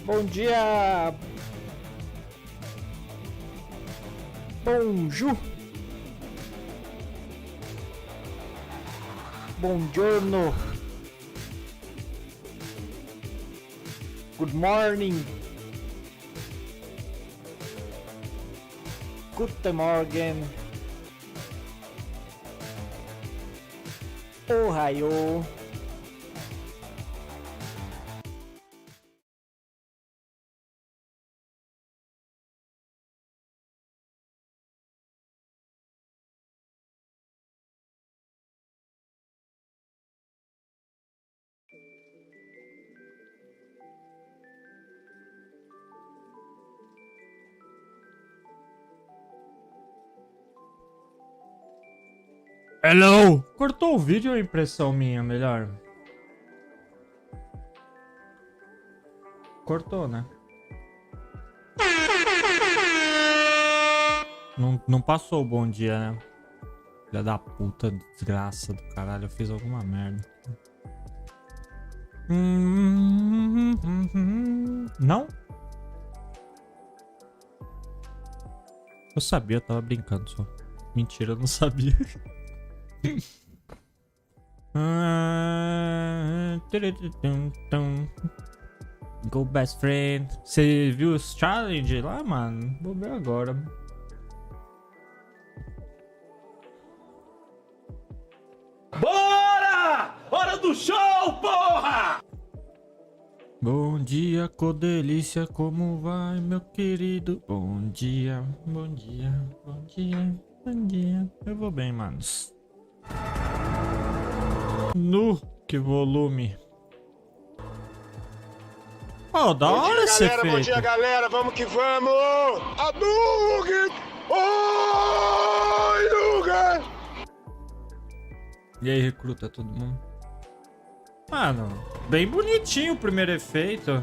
Bom dia. Bonjour. Buongiorno. Good morning. Guten Morgen. Ohio. Hello! Cortou o vídeo ou a impressão minha, melhor? Cortou, né? Não passou o bom dia, né? Filha da puta, desgraça do caralho, eu fiz alguma merda. Não? Eu sabia, eu tava brincando só. Mentira, eu não sabia. Go best friend. Você viu os challenge lá, mano? Vou ver agora. Bora! Hora do show, porra! Bom dia, codelícia, como vai, meu querido? Bom dia, bom dia, bom dia, bom dia. Eu vou bem, manos. Que volume. Oh, da hora esse efeito. Bom dia, galera, vamos que vamos! Hadouken! Oi, Luga! E aí, recruta todo mundo? Mano, bem bonitinho o primeiro efeito.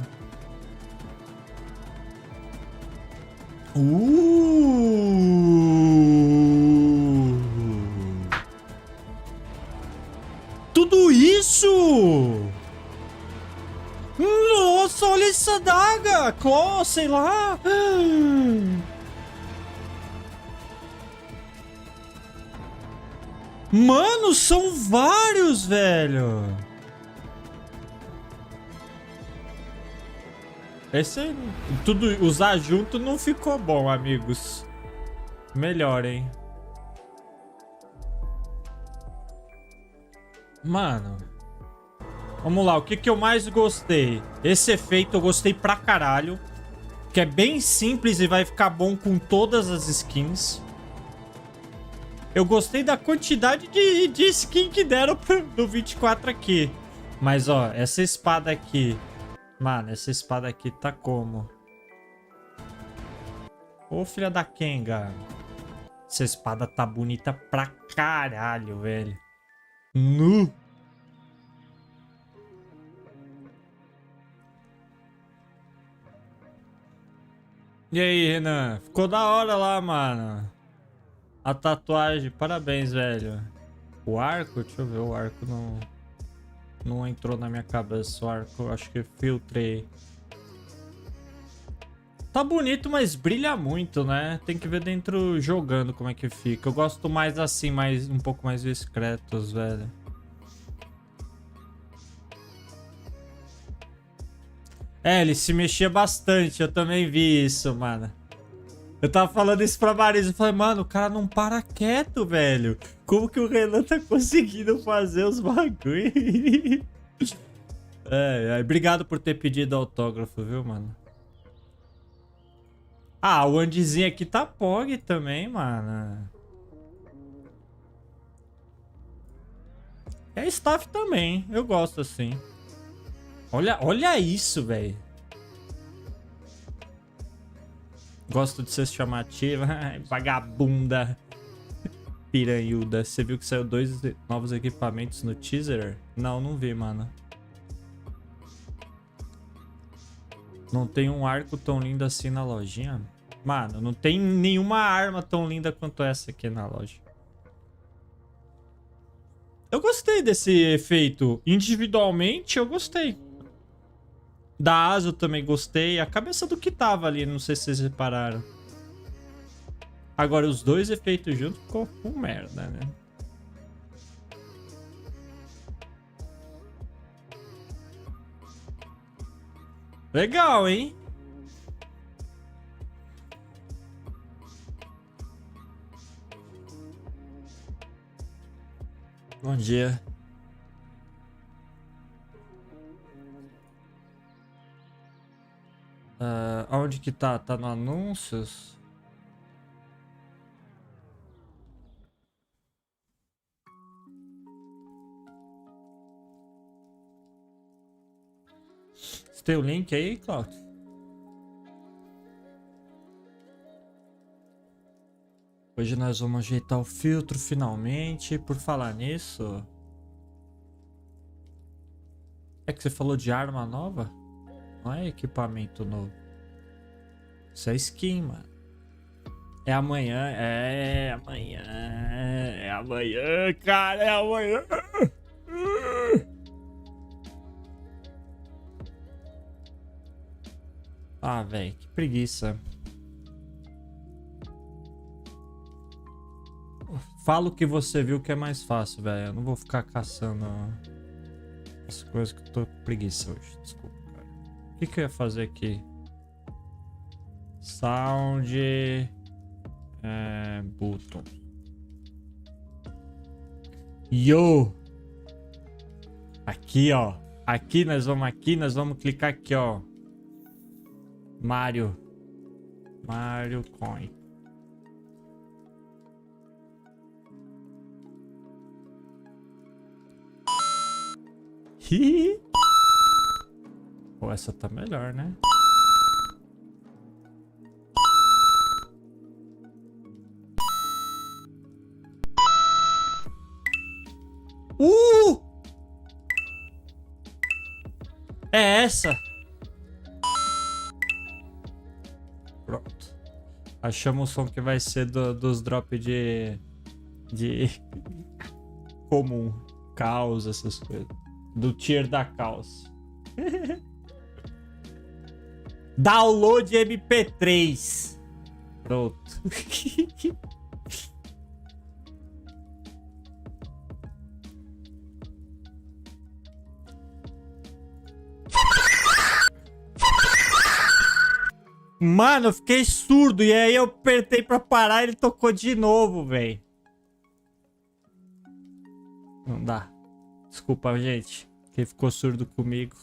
Tudo isso! Nossa, olha essa daga! Claw, sei lá! Mano, são vários, velho! Esse tudo usar junto não ficou bom, amigos. Melhor, hein? Mano. Vamos lá, o que eu mais gostei? Esse efeito eu gostei pra caralho. Que é bem simples e vai ficar bom com todas as skins. Eu gostei da quantidade de skin que deram do 24 aqui. Mas, ó, essa espada aqui... Mano, essa espada aqui tá como? Ô, filha da Kenga. Essa espada tá bonita pra caralho, velho. Nu. E aí, Renan? Ficou da hora lá, mano. A tatuagem, parabéns, velho. O arco? Deixa eu ver, o arco não entrou na minha cabeça. O arco, acho que filtrei. Tá bonito, mas brilha muito, né? Tem que ver dentro jogando como é que fica. Eu gosto mais assim, um pouco mais discretos, velho. É, ele se mexia bastante. Eu também vi isso, mano. Eu tava falando isso pra Marisa. Eu falei, mano, o cara não para quieto, velho. Como que o Renan tá conseguindo fazer os bagulho? Obrigado por ter pedido autógrafo, viu, mano? Ah, o Andizinho aqui tá POG também, mano. É staff também. Eu gosto assim. Olha isso, velho. Gosto de ser chamativa. Vagabunda. Piranhuda. Você viu que saiu 2 novos equipamentos no teaser? Não vi, mano. Não tem um arco tão lindo assim na lojinha? Mano, não tem nenhuma arma tão linda quanto essa aqui na loja. Eu gostei desse efeito. Individualmente, eu gostei. Da asa eu também gostei. A cabeça do que tava ali, não sei se vocês repararam. Agora, os dois efeitos juntos ficou com merda, né? Legal, hein? Bom dia. Onde que tá? Tá no anúncios? Você tem o link aí, Cláudio? Hoje nós vamos ajeitar o filtro finalmente. Por falar nisso... É que você falou de arma nova? Não é equipamento novo. Isso é skin, mano. É amanhã. É amanhã. É amanhã, cara. É amanhã. Ah, velho. Que preguiça. Fala o que você viu que é mais fácil, velho. Eu não vou ficar caçando as coisas que eu tô com preguiça hoje. Desculpa, cara. O que eu ia fazer aqui? Sound. Button. Yo! Aqui, ó. Aqui nós vamos clicar aqui, ó. Mario Coin. Pô, essa tá melhor, né? É essa. Pronto. Achamos o som que vai ser dos drops de comum. Caos, essas coisas. Do tier da caos. Download MP3. Pronto. Mano, eu fiquei surdo e aí eu apertei pra parar e ele tocou de novo, velho. Não dá. Desculpa, gente. Quem ficou surdo comigo.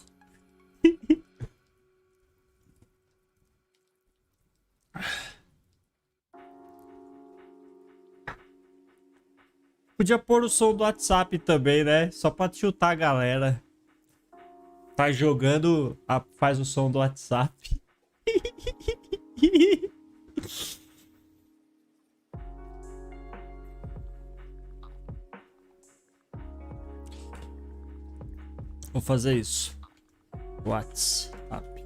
Podia pôr o som do WhatsApp também, né? Só pra chutar a galera. Tá jogando, faz o som do WhatsApp. Vou fazer isso. WhatsApp.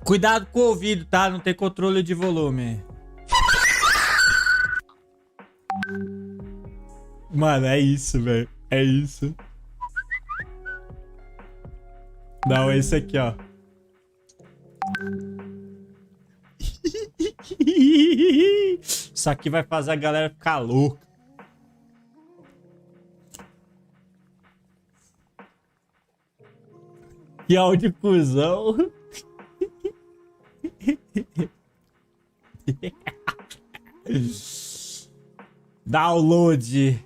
Cuidado com o ouvido, tá? Não tem controle de volume. Mano, é isso, velho. É isso. Não, esse aqui, ó. Isso aqui vai fazer a galera ficar louca. Que áudio cuzão. Download.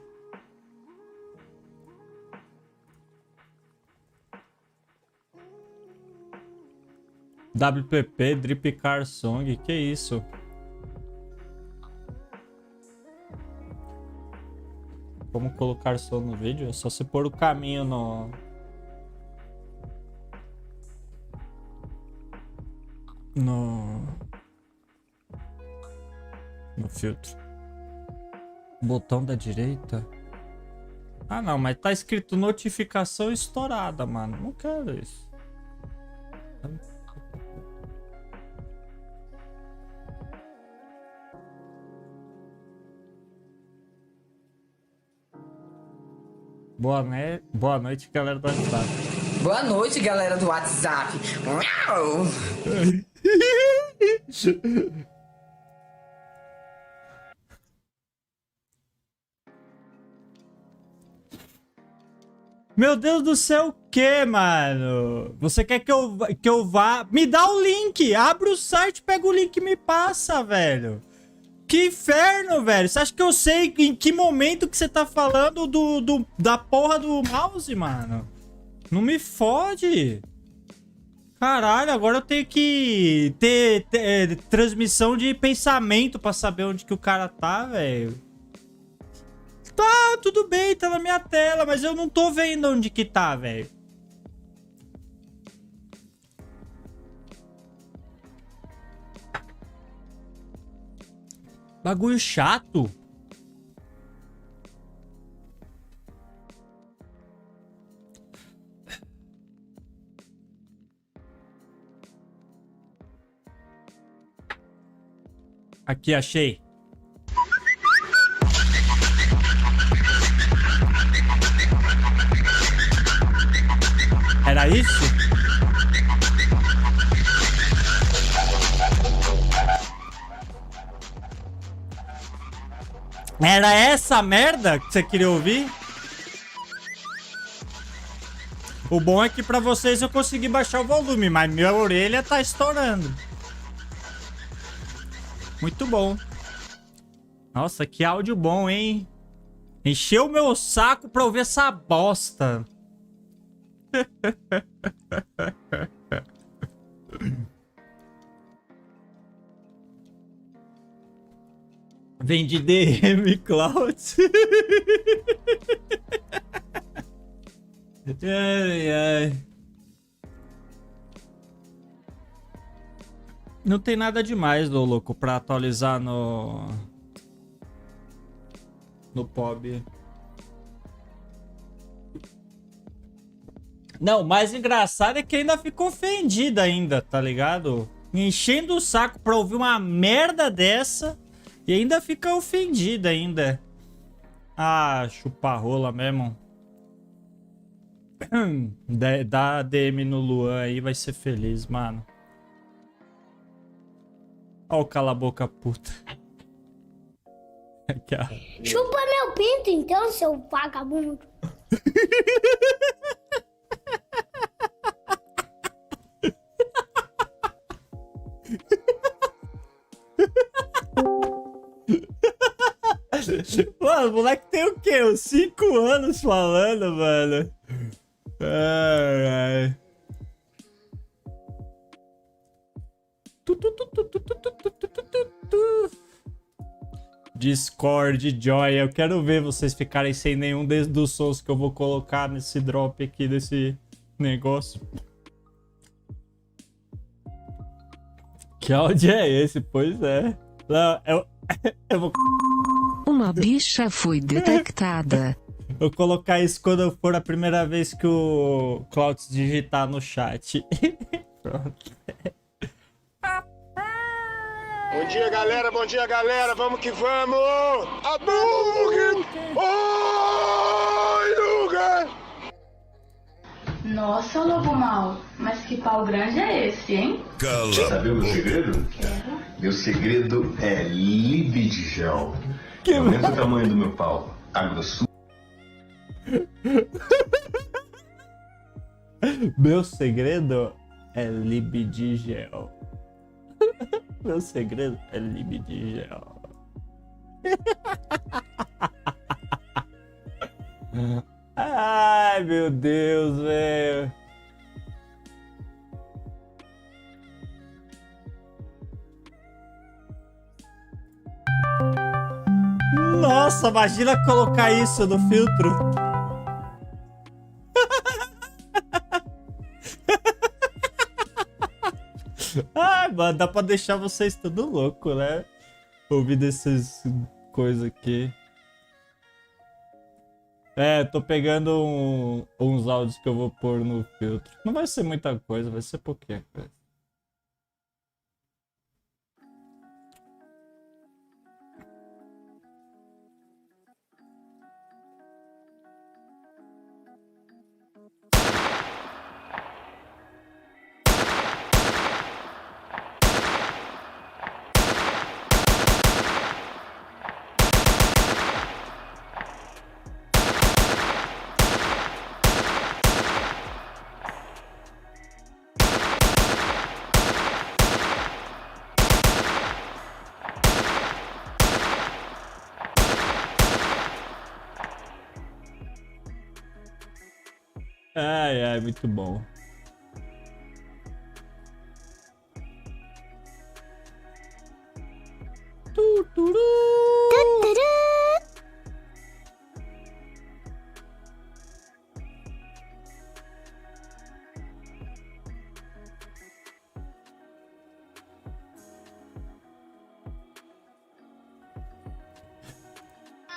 WPP Drip Car Song, que isso? Como colocar som no vídeo? É só você pôr o caminho no filtro. Botão da direita. Ah, não, mas tá escrito notificação estourada, mano. Não quero isso. Boa noite, galera do WhatsApp. Boa noite, galera do WhatsApp. Uau! Meu Deus do céu, o que, mano? Você quer que eu vá... Me dá o link! Abre o site, pega o link e me passa, velho. Que inferno, velho. Você acha que eu sei em que momento que você tá falando da porra do mouse, mano? Não me fode. Caralho, agora eu tenho que ter transmissão de pensamento pra saber onde que o cara tá, velho. Tá, tudo bem, tá na minha tela, mas eu não tô vendo onde que tá, velho. Bagulho chato. Aqui, achei. Era isso? Era essa merda que você queria ouvir? O bom é que pra vocês eu consegui baixar o volume, mas minha orelha tá estourando. Muito bom. Nossa, que áudio bom, hein? Encheu o meu saco pra ouvir essa bosta. Vem de DM, Cloud. Ai, ai. Não tem nada demais, ô louco, pra atualizar no POB. Não, o mais engraçado é que ainda ficou ofendida ainda, tá ligado? Enchendo o saco pra ouvir uma merda dessa e ainda fica ofendida ainda. Ah, chupa rola mesmo. Dá DM no Luan aí, vai ser feliz, mano. Ó o cala a boca puta. Aqui, ó. Chupa meu pinto então, seu vagabundo. Mano, o moleque tem o quê? Uns 5 anos falando, mano. Ai, ai. Discord, Joy. Eu quero ver vocês ficarem sem nenhum dos sons que eu vou colocar nesse drop aqui, desse negócio. Que áudio é esse? Pois é. Não, eu vou... Uma bicha foi detectada. Vou colocar isso quando for a primeira vez que o Clouds digitar no chat. Pronto. Bom dia, galera. Bom dia, galera. Vamos que vamos. Hadouken! Oi, lugar! Nossa, lobo mal, mas que pau grande é esse, hein? Quer saber o meu segredo? Quero. Meu segredo é libidgel. É o mesmo tamanho do meu pau. A grossura. Meu segredo é libidgel. Meu segredo é libidgel. Ai, meu Deus, velho. Nossa, imagina colocar isso no filtro. Ai, mano, dá pra deixar vocês tudo louco, né? Ouvindo essas coisas aqui. É, tô pegando uns áudios que eu vou pôr no filtro. Não vai ser muita coisa, vai ser pouquinha coisa. Ai, ai, muito bom. Tuturu.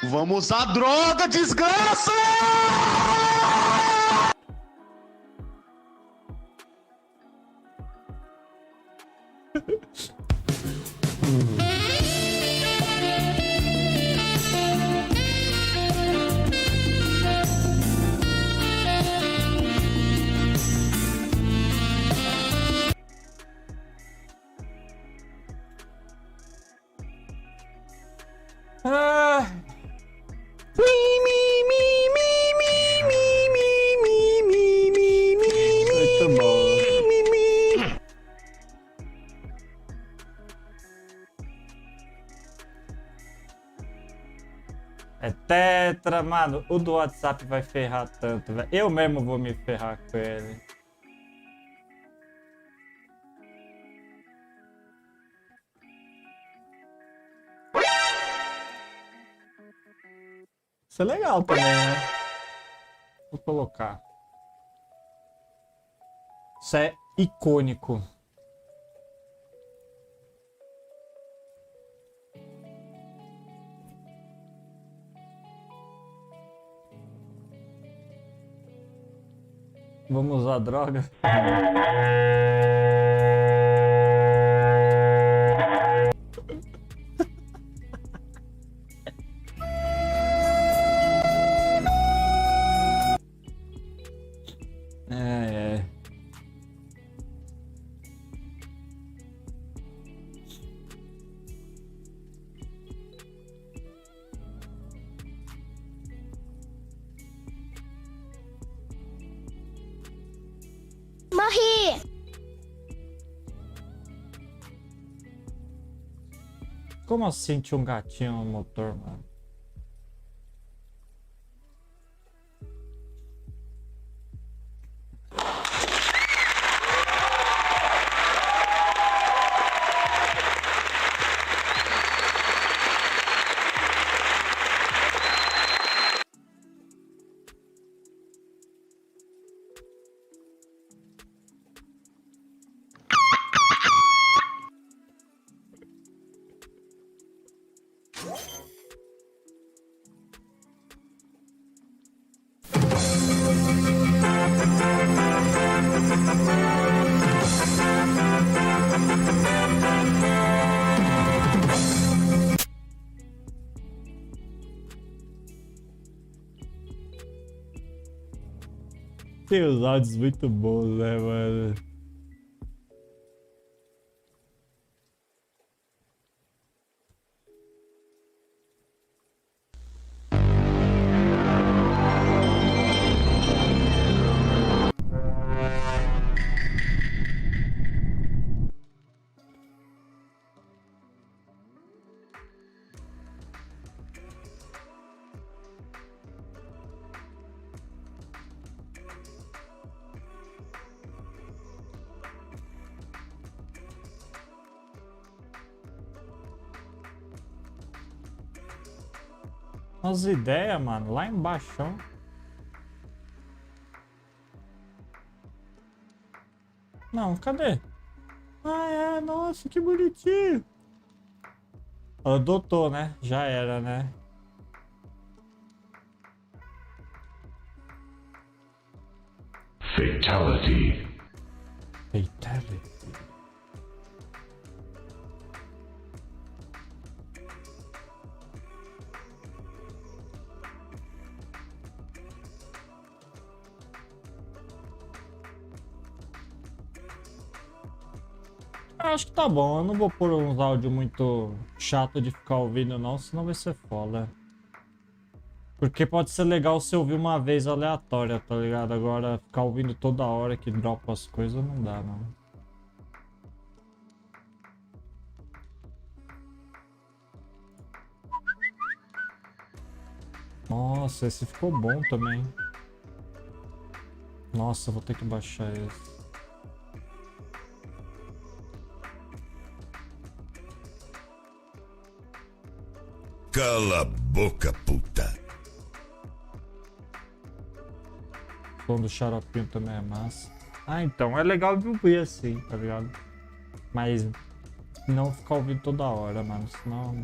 Vamos usar droga, desgraça! Ah. Muito bom. É tetra, mano. O do WhatsApp vai ferrar tanto, velho. Eu mesmo vou me ferrar com ele. Isso é legal também, né? Vou colocar. Isso é icônico. Vamos usar droga? É. Morri! Como assim tinha um gatinho no motor, mano? Tem os áudios muito bons, né, mano? As ideias, mano, lá embaixo. Não, cadê? Ah, é, nossa, que bonitinho. Adotou, né? Já era, né? Fatality. Fatality. Acho que tá bom, eu não vou pôr uns áudios muito chato de ficar ouvindo não, senão vai ser foda. Porque pode ser legal se ouvir uma vez aleatória, tá ligado? Agora ficar ouvindo toda hora que dropa as coisas não dá, não. Nossa, esse ficou bom também. Nossa, vou ter que baixar esse. Cala a boca, puta. O som do xaropinho também é massa. Ah, então é legal de ouvir assim, tá ligado? Mas não ficar ouvindo toda hora, mano, senão...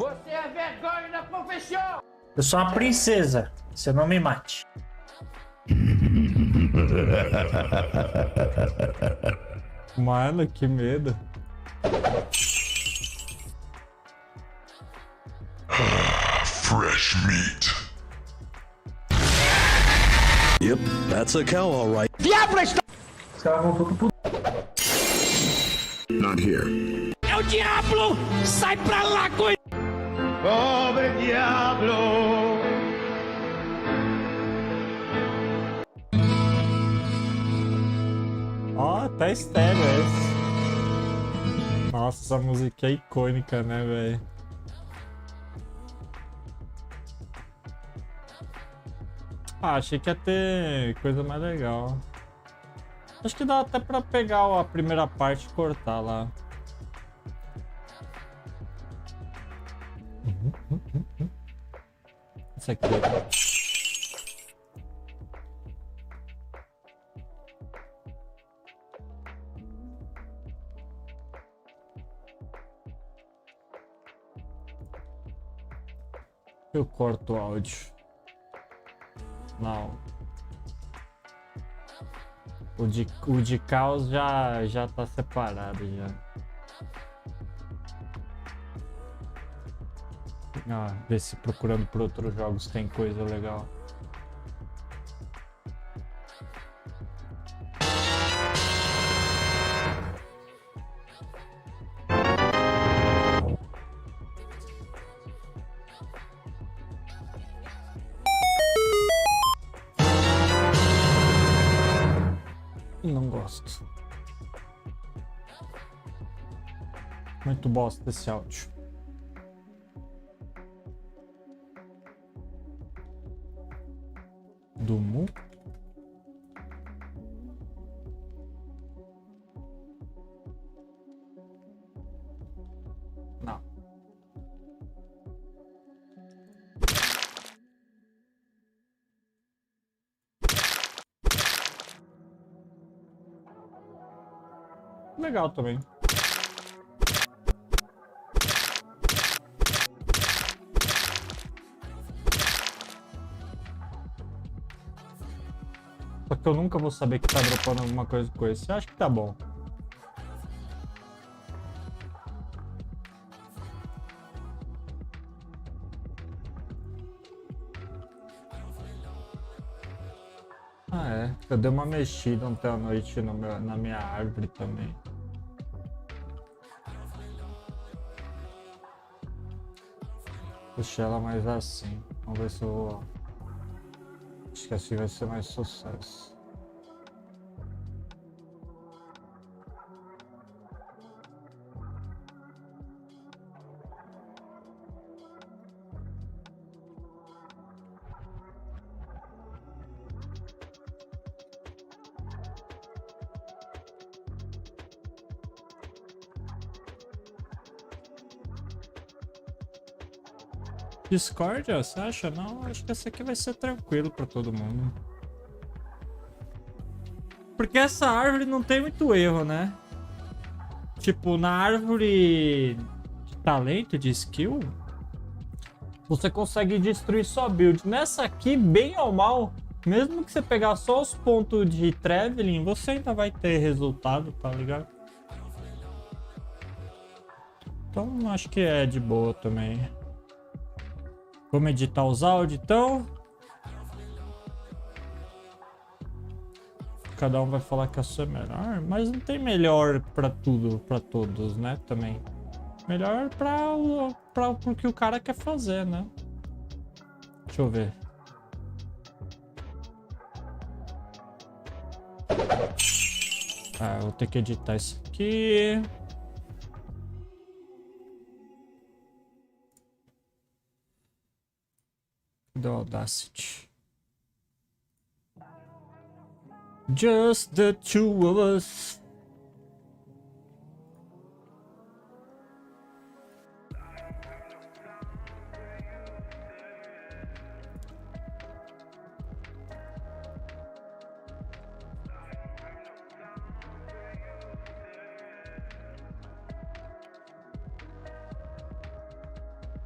Você é vergonha da profissão! Eu sou uma princesa, você não me mate. Mano, que medo. Fresh meat. Yep, that's a cow, all right. Os caras vão tudo pro... Not here. É o diabo! Sai pra lá, coisa! Pobre diablo! Ó, tá estéreo esse. Nossa, essa música é icônica, né, velho? Ah, achei que ia ter coisa mais legal. Acho que dá até pra pegar a primeira parte e cortar lá. Isso aqui. Eu corto o áudio. Não. O de caos já tá separado já. Ah, ver se procurando por outros jogos tem coisa legal. Não gosto. Muito bosta esse áudio. Do Mu? Não. Legal também. Só que eu nunca vou saber que tá dropando alguma coisa com esse. Eu acho que tá bom. Ah, é. Eu dei uma mexida ontem à noite na minha árvore também. Deixei ela mais assim. Vamos ver se eu vou... Acho que assim vai ser mais sucesso. Discórdia, você acha? Não, acho que essa aqui vai ser tranquilo pra todo mundo. Porque essa árvore não tem muito erro, né? Tipo, na árvore de talento, de skill, você consegue destruir sua build. Nessa aqui, bem ou mal, mesmo que você pegar só os pontos de traveling, você ainda vai ter resultado, tá ligado? Então acho que é de boa também. Vamos editar os áudios então. Cada um vai falar que a sua é melhor, mas não tem melhor pra tudo, pra todos, né? Também. Melhor pro que o cara quer fazer, né? Deixa eu ver. Ah, eu vou ter que editar isso aqui. Do Audacity. Just the two of us.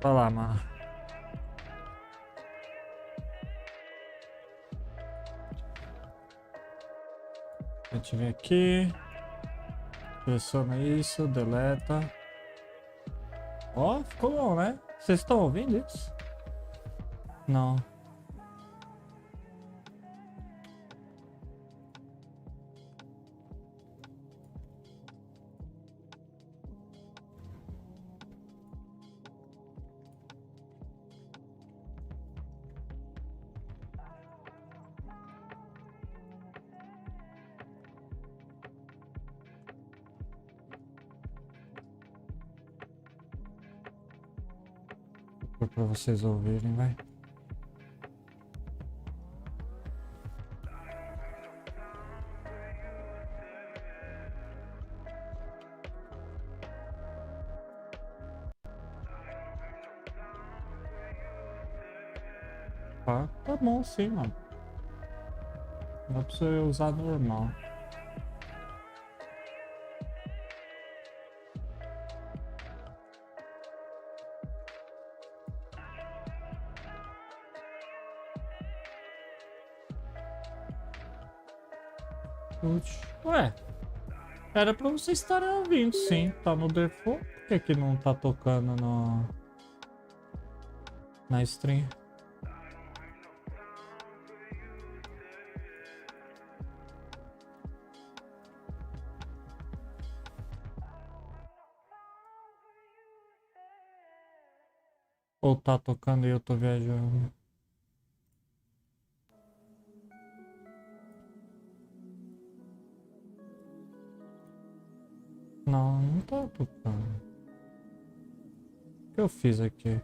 Vai lá, mano. A gente vem aqui. Seleciona isso, deleta. Ó, ficou bom, né? Vocês estão ouvindo isso? Não. Pra vocês ouvirem, vai. Tá bom sim, mano. Dá pra você usar normal. Ué, era pra vocês estarem ouvindo, sim. Tá no default. Por que não tá tocando na stream? Ou tá tocando e eu tô viajando? Não, não tá tocando. O que eu fiz aqui?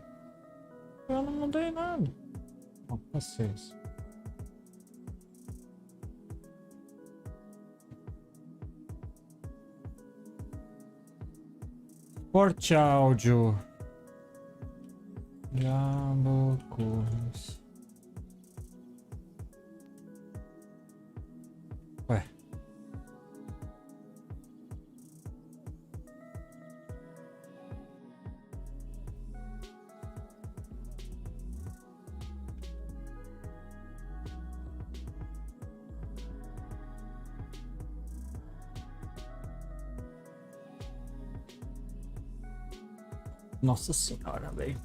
Eu não mudei nada. Ó, paciência. Porte áudio. Diabo Cursos. Ué. Nossa senhora, velho.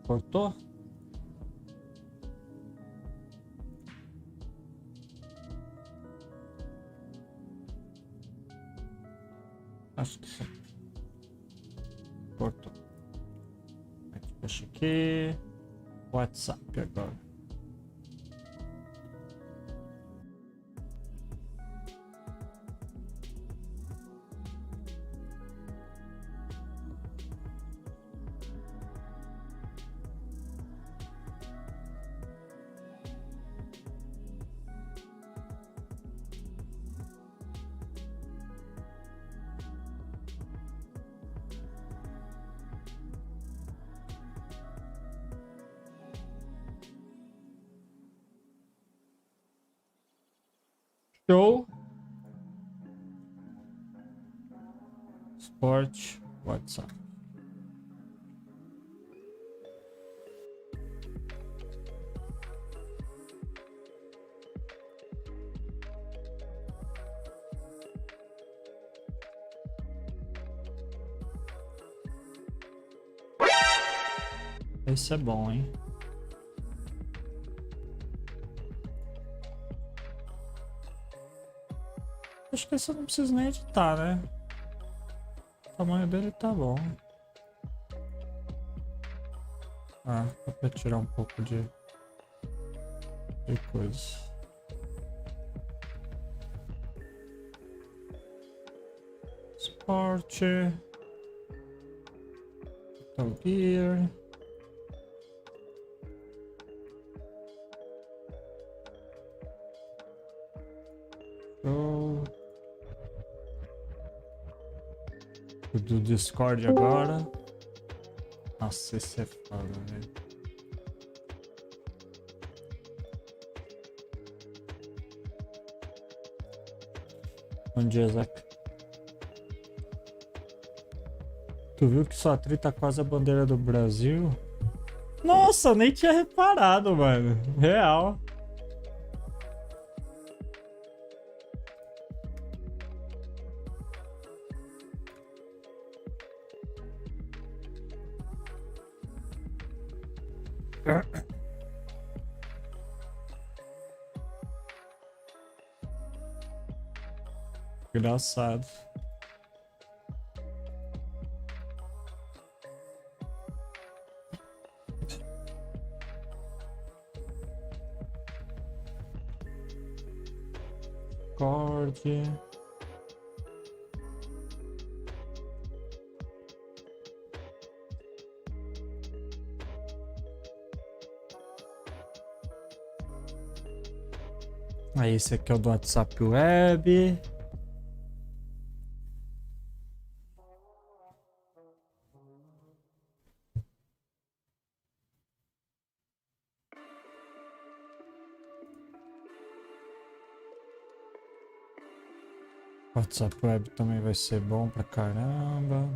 Cortou? Acho que sim. Cortou. Deixa aqui. WhatsApp agora. Show. Sport, WhatsApp. Esse é bom, hein? Acho que esse eu não preciso nem editar, né? O tamanho dele tá bom. Ah, dá pra tirar um pouco de coisa. Sport. Untitled Gear. Show. O do Discord agora. Nossa, esse é foda, velho. Bom dia, Zac. Tu viu que sua tri tá quase a bandeira do Brasil? Nossa, nem tinha reparado, mano. Real. Engraçado. Corte. Aí esse aqui é o do WhatsApp Web. WhatsApp Web também vai ser bom pra caramba.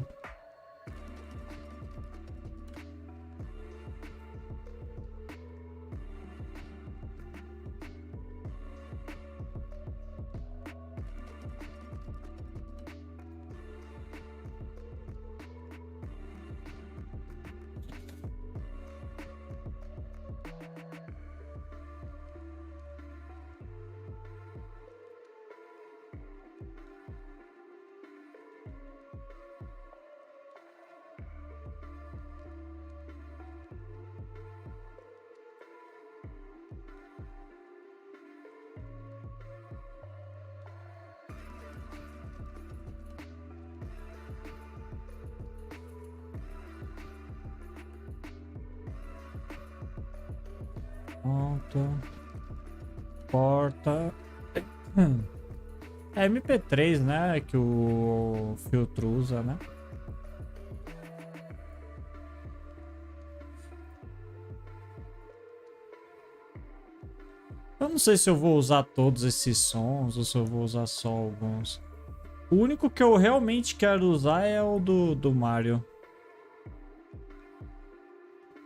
Pronto. Porta. É MP3, né? Que o filtro usa, né? Eu não sei se eu vou usar todos esses sons ou se eu vou usar só alguns. O único que eu realmente quero usar é o do Mario.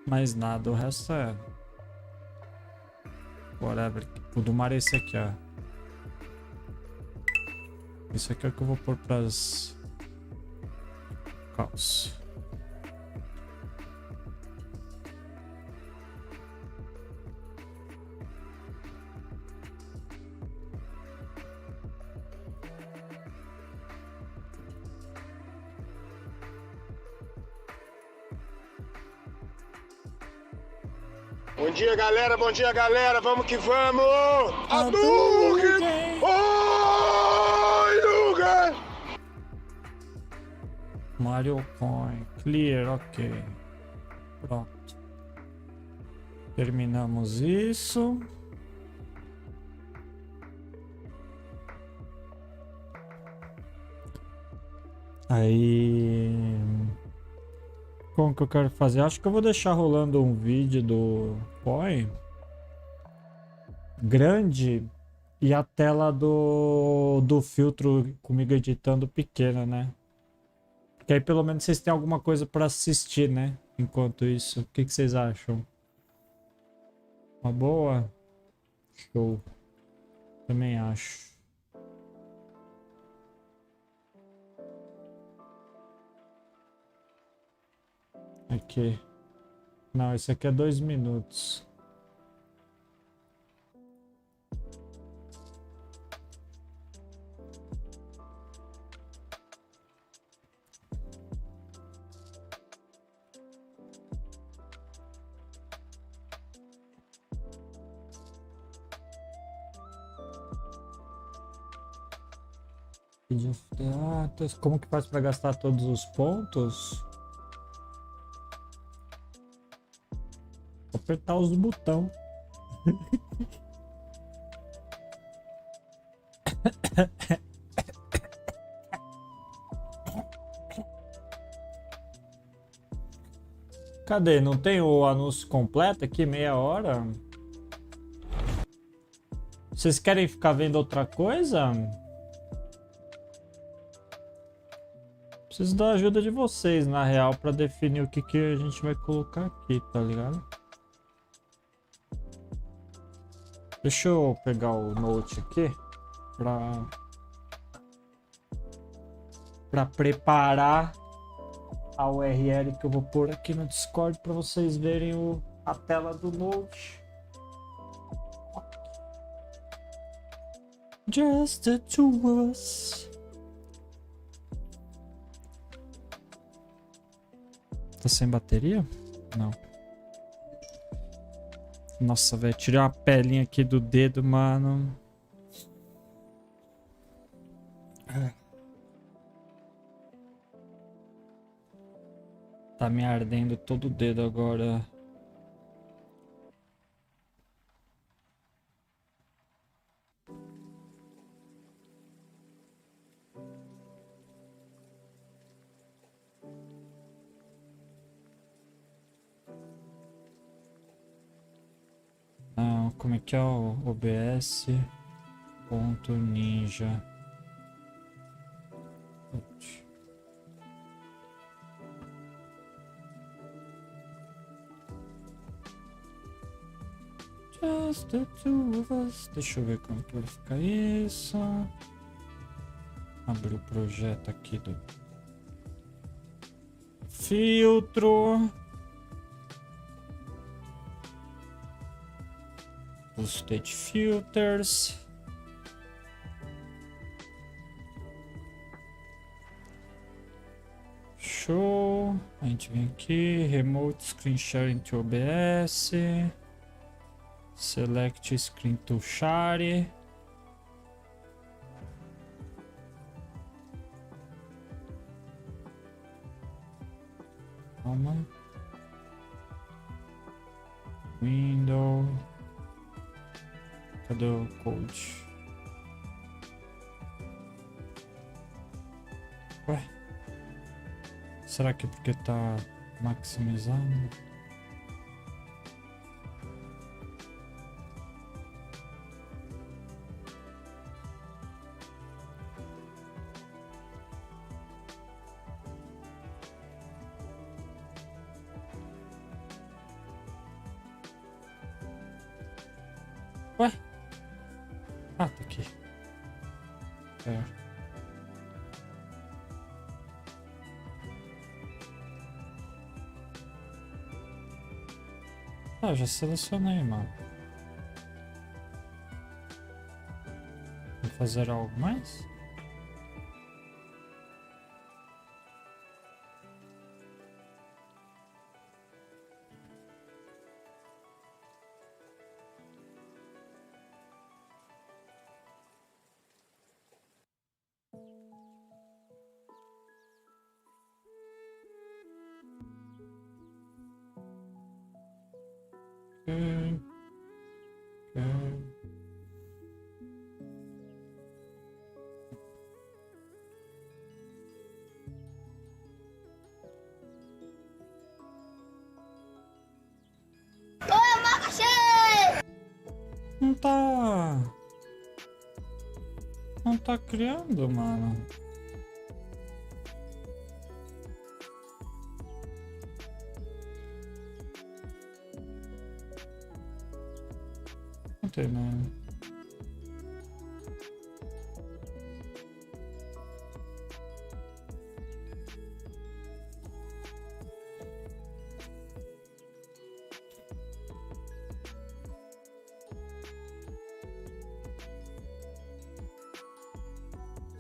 Mais nada, o resto é... whatever. O do Mario é esse aqui, ó. Esse aqui é o que eu vou pôr pras... calças. Bom dia, galera, vamos que vamos! Hadouken! Oi, lugar! Mario Coin, clear, ok. Pronto. Terminamos isso. Aí... como que eu quero fazer? Acho que eu vou deixar rolando um vídeo do POE grande e a tela do filtro comigo editando pequena, né? Que aí pelo menos vocês têm alguma coisa para assistir, né? Enquanto isso, o que vocês acham? Uma boa? Show. Também acho. Aqui. Não, esse aqui é 2 minutos. Como que faz para gastar todos os pontos? Vou apertar os botões. Cadê? Não tem o anúncio completo aqui? Meia hora? Vocês querem ficar vendo outra coisa? Preciso da ajuda de vocês, na real, para definir o que a gente vai colocar aqui, tá ligado? Deixa eu pegar o note aqui para preparar a URL que eu vou pôr aqui no Discord para vocês verem a tela do note. Just the two of us. Tá sem bateria? Não. Nossa, velho, tirei uma pelinha aqui do dedo, mano. Tá me ardendo todo o dedo agora. Não, como é que é o OBS.ninja? Just the two of us. Deixa eu ver como que vai ficar isso. Abrir o projeto aqui do filtro. Os state filters. Show. A gente vem aqui, remote screen sharing to OBS. Select screen to share. Calma. Window. Cadê o code? Ué? Será que é porque tá maximizando? Ué? Ah, tá aqui. É. Ah, já selecionei, mano. Vou fazer algo mais? Não tá criando, mano. Não tem nada.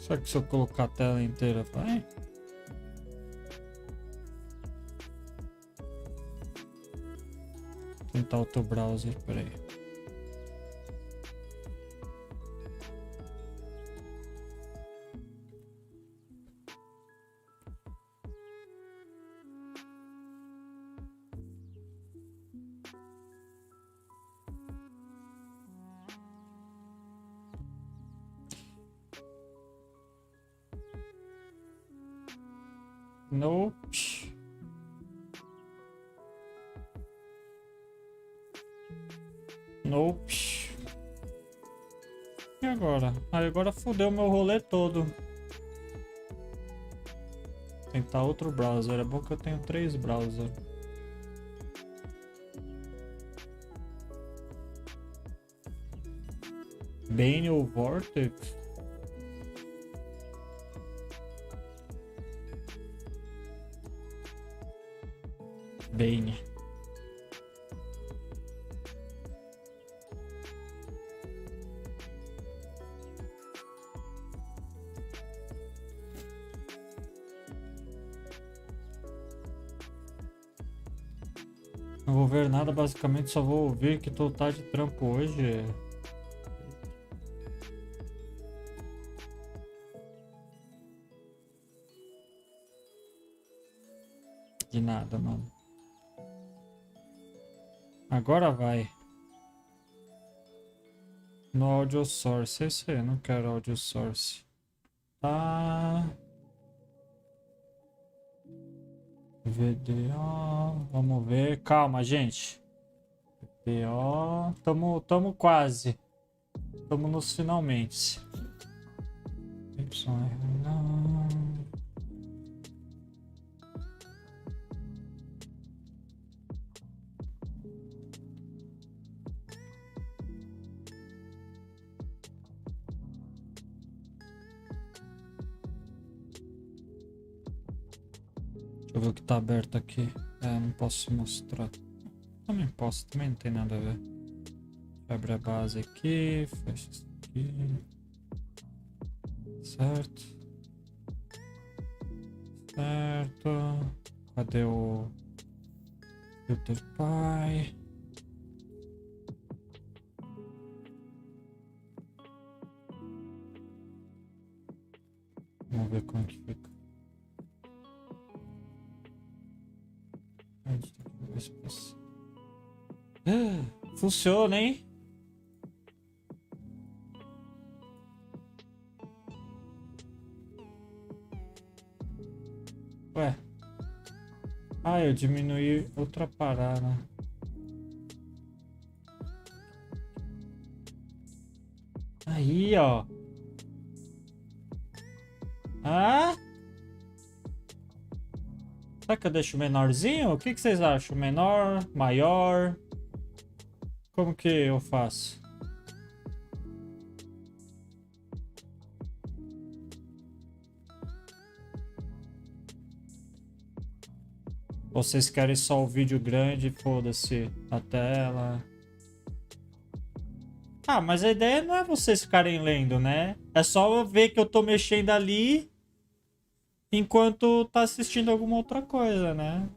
Será que se eu colocar a tela inteira vai? Tentar outro browser, peraí. Nope. Nope. E agora? Agora fodeu meu rolê todo. Tentar outro browser. É bom que eu tenho 3 browsers. Bane ou Vortex? Bane. Não vou ver nada, basicamente só vou ouvir que tu tá de trampo hoje. De nada, mano. Agora vai. No audio source. É isso aí, eu não quero audio source. Tá. VDO. Vamos ver. Calma, gente. VDO. Tamo quase. Tamo nos finalmente. Deixa eu ver o que tá aberto aqui. Não posso mostrar. Também posso, também não tem nada a ver. Abre a base aqui, fecha isso aqui. Certo. Certo. Cadê o filtro pai? Vamos ver como que fica. Funciona, hein? Ué. Eu diminuí outra parada. Aí, ó. Será que eu deixo menorzinho? O que vocês acham? Menor? Maior? Como que eu faço? Vocês querem só o vídeo grande? Foda-se a tela. Mas a ideia não é vocês ficarem lendo, né? É só ver que eu tô mexendo ali enquanto tá assistindo alguma outra coisa, né?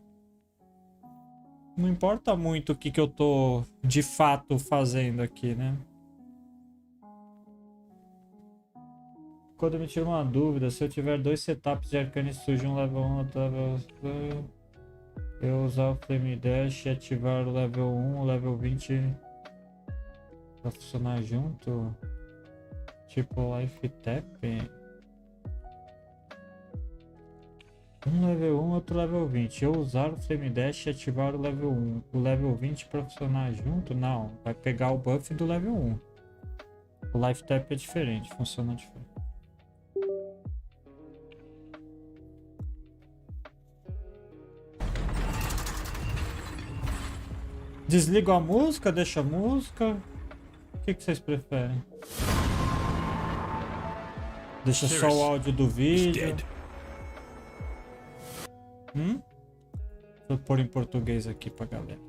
Não importa muito o que eu tô de fato fazendo aqui, né? Quando me tira uma dúvida, se eu tiver 2 setups de Arcane Studio, um level 1, outro level 2, eu usar o Flame Dash e ativar o level 1, o level 20 pra funcionar junto? Tipo Life Tap? Um level 1, outro level 20. Eu usar o Flame Dash e ativar o level 1. O level 20 para funcionar junto? Não. Vai pegar o buff do level 1. O Life Tap é diferente. Funciona diferente. Desligo a música? Deixa a música? O que vocês preferem? Deixa só o áudio do vídeo. Deixa eu pôr em português aqui pra galera.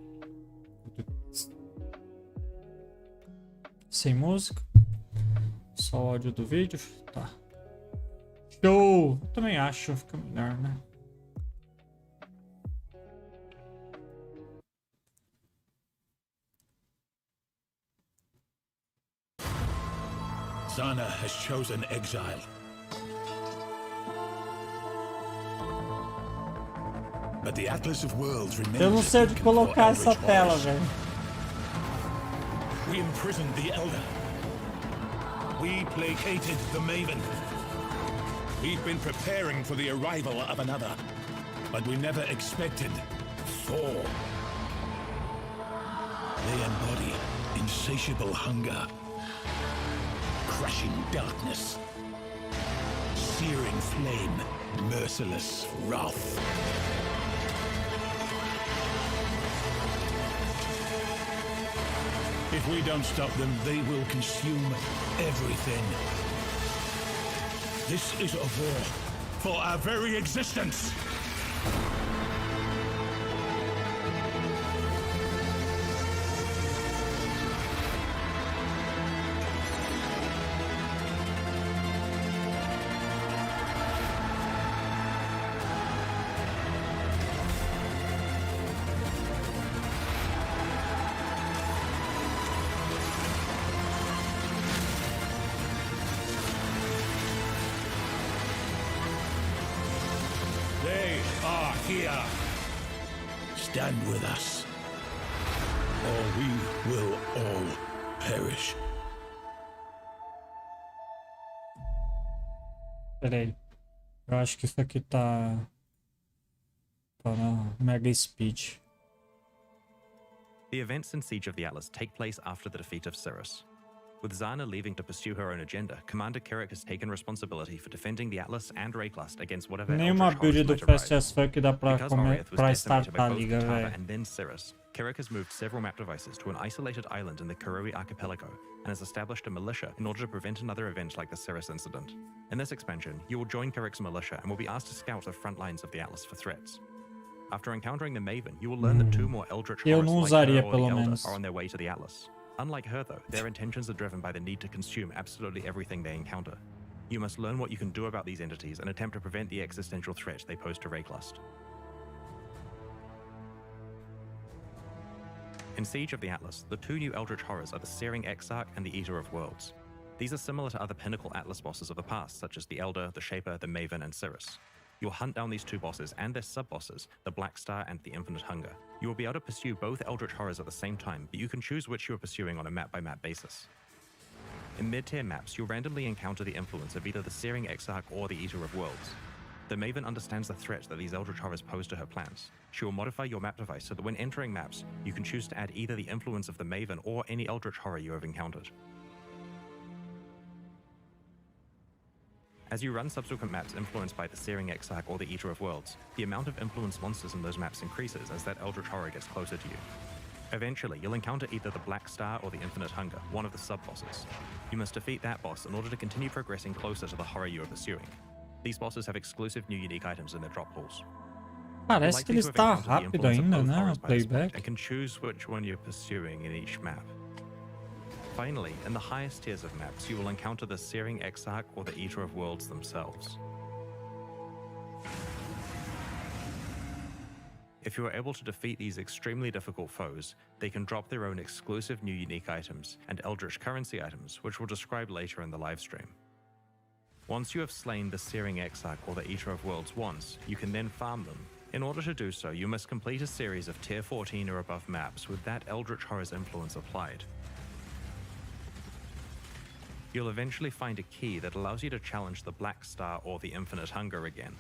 Sem música. Só o áudio do vídeo. Tá. Show! Eu também acho, fica melhor, né? Zana has chosen exile. But the Atlas of Worlds remains. Eu não sei onde colocar essa tela, velho. We imprisoned the Elder. We placated the Maven. We've been preparing for the arrival of another, but we never expected Thor. They embody insatiable hunger, crushing darkness, searing flame, merciless wrath. If we don't stop them, they will consume everything. This is a war for our very existence. Here, stand with us, or we will all perish. Peraí. Eu acho que isso aqui tá na Mega Speed. The events in Siege of the Atlas take place after the defeat of Cirrus. With Zana leaving to pursue her own agenda, Commander Carrick has taken responsibility for defending the Atlas and Rayclust against whatever Nenhuma build do Fast as Fuck dá pra startar a liga, velho. And then Cirrus, Carrick has moved several map devices to an isolated island in the Karui archipelago and has established a militia in order to prevent another event like the Cirrus incident. In this expansion, you will join Carrick's militia and will be asked to scout the front lines of the Atlas for threats. After encountering the Maven, you will learn that two more Eldritch Altars like her or the Elder are on their way to the Atlas. Unlike her, though, their intentions are driven by the need to consume absolutely everything they encounter. You must learn what you can do about these entities and attempt to prevent the existential threat they pose to Rayclust. In Siege of the Atlas, the two new Eldritch Horrors are the Searing Exarch and the Eater of Worlds. These are similar to other pinnacle Atlas bosses of the past, such as the Elder, the Shaper, the Maven, and Cirrus. You'll hunt down these two bosses and their sub-bosses, the Black Star and the Infinite Hunger. You will be able to pursue both Eldritch Horrors at the same time, but you can choose which you are pursuing on a map-by-map basis. In mid-tier maps, you'll randomly encounter the influence of either the Searing Exarch or the Eater of Worlds. The Maven understands the threat that these Eldritch Horrors pose to her plans. She will modify your map device so that when entering maps, you can choose to add either the influence of the Maven or any Eldritch Horror you have encountered. As you run subsequent maps influenced by the Searing Exarch or the Eater of Worlds, the amount of influence monsters in those maps increases as that Eldritch Horror gets closer to you. Eventually, you'll encounter either the Black Star or the Infinite Hunger, one of the sub-bosses. You must defeat that boss in order to continue progressing closer to the horror you are pursuing. These bosses have exclusive new unique items in their drop pools. Parece que ele está rápido ainda, né? O playback. And can choose which one you're pursuing in each map. Finally, in the highest tiers of maps, you will encounter the Searing Exarch or the Eater of Worlds themselves. If you are able to defeat these extremely difficult foes, they can drop their own exclusive new unique items and Eldritch currency items, which we'll describe later in the livestream. Once you have slain the Searing Exarch or the Eater of Worlds once, you can then farm them. In order to do so, you must complete a series of tier 14 or above maps with that Eldritch Horror's influence applied. You'll eventually find a key that allows you to challenge the Black Star or the Infinite Hunger again.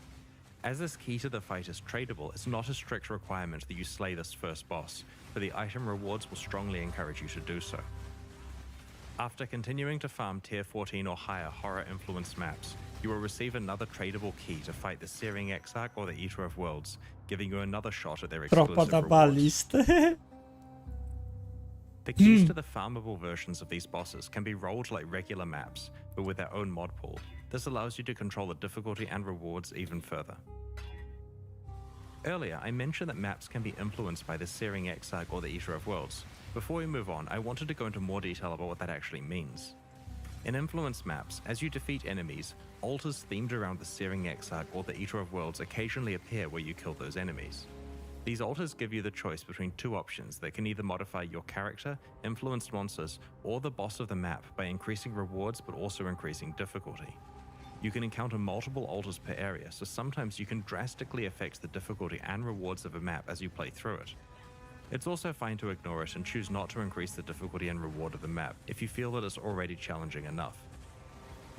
As this key to the fight is tradable, it's not a strict requirement that you slay this first boss, but the item rewards will strongly encourage you to do so. After continuing to farm tier 14 or higher horror-influenced maps, you will receive another tradable key to fight the Searing Exarch or the Eater of Worlds, giving you another shot at their exclusive Tropa da rewards. balista. The keys to the farmable versions of these bosses can be rolled like regular maps, but with their own mod pool. This allows you to control the difficulty and rewards even further. Earlier, I mentioned that maps can be influenced by the Searing Exarch or the Eater of Worlds. Before we move on, I wanted to go into more detail about what that actually means. In influence maps, as you defeat enemies, altars themed around the Searing Exarch or the Eater of Worlds occasionally appear where you kill those enemies. These altars give you the choice between two options that can either modify your character, influenced monsters, or the boss of the map by increasing rewards but also increasing difficulty. You can encounter multiple altars per area, so sometimes you can drastically affect the difficulty and rewards of a map as you play through it. It's also fine to ignore it and choose not to increase the difficulty and reward of the map if you feel that it's already challenging enough.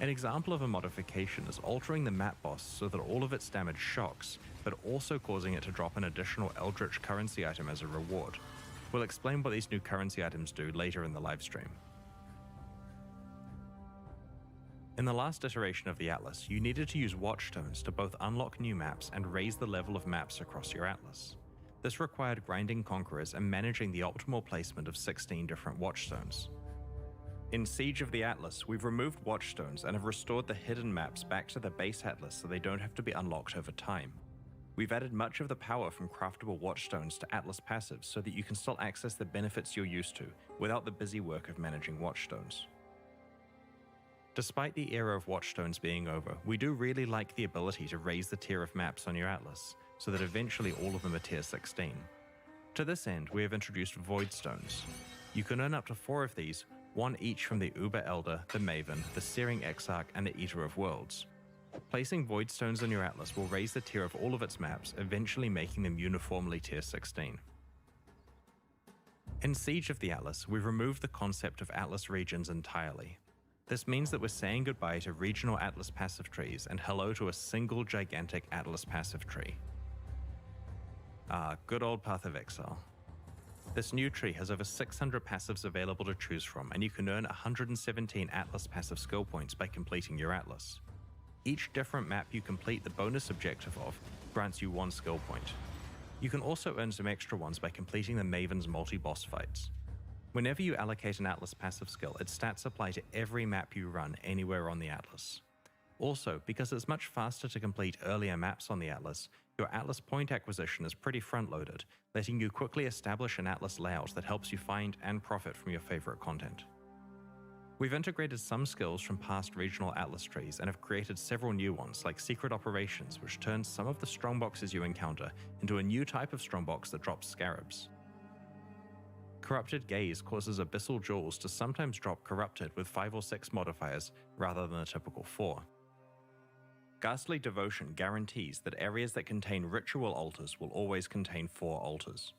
An example of a modification is altering the map boss so that all of its damage shocks, but also causing it to drop an additional Eldritch currency item as a reward. We'll explain what these new currency items do later in the livestream. In the last iteration of the Atlas, you needed to use watchstones to both unlock new maps and raise the level of maps across your Atlas. This required grinding conquerors and managing the optimal placement of 16 different watchstones. In Siege of the Atlas, we've removed watchstones and have restored the hidden maps back to the base Atlas so they don't have to be unlocked over time. We've added much of the power from craftable watchstones to Atlas passives so that you can still access the benefits you're used to without the busy work of managing watchstones. Despite the era of watchstones being over, we do really like the ability to raise the tier of maps on your Atlas, so that eventually all of them are tier 16. To this end, we have introduced Voidstones. You can earn up to 4 of these, one each from the Uber Elder, the Maven, the Searing Exarch, and the Eater of Worlds. Placing Voidstones on your Atlas will raise the tier of all of its maps, eventually making them uniformly tier 16. In Siege of the Atlas, we've removed the concept of Atlas regions entirely. This means that we're saying goodbye to regional Atlas passive trees and hello to a single gigantic Atlas passive tree. Ah, good old Path of Exile. This new tree has over 600 passives available to choose from, and you can earn 117 Atlas passive skill points by completing your Atlas. Each different map you complete the bonus objective of grants you 1 skill point. You can also earn some extra ones by completing the Maven's multi-boss fights. Whenever you allocate an Atlas passive skill, its stats apply to every map you run anywhere on the Atlas. Also, because it's much faster to complete earlier maps on the Atlas, your Atlas point acquisition is pretty front-loaded, letting you quickly establish an Atlas layout that helps you find and profit from your favorite content. We've integrated some skills from past regional Atlas trees and have created several new ones, like Secret Operations, which turns some of the strongboxes you encounter into a new type of strongbox that drops scarabs. Corrupted Gaze causes Abyssal Jewels to sometimes drop Corrupted with 5 or 6 modifiers rather than a typical 4. Ghastly Devotion guarantees that areas that contain ritual altars will always contain 4 altars.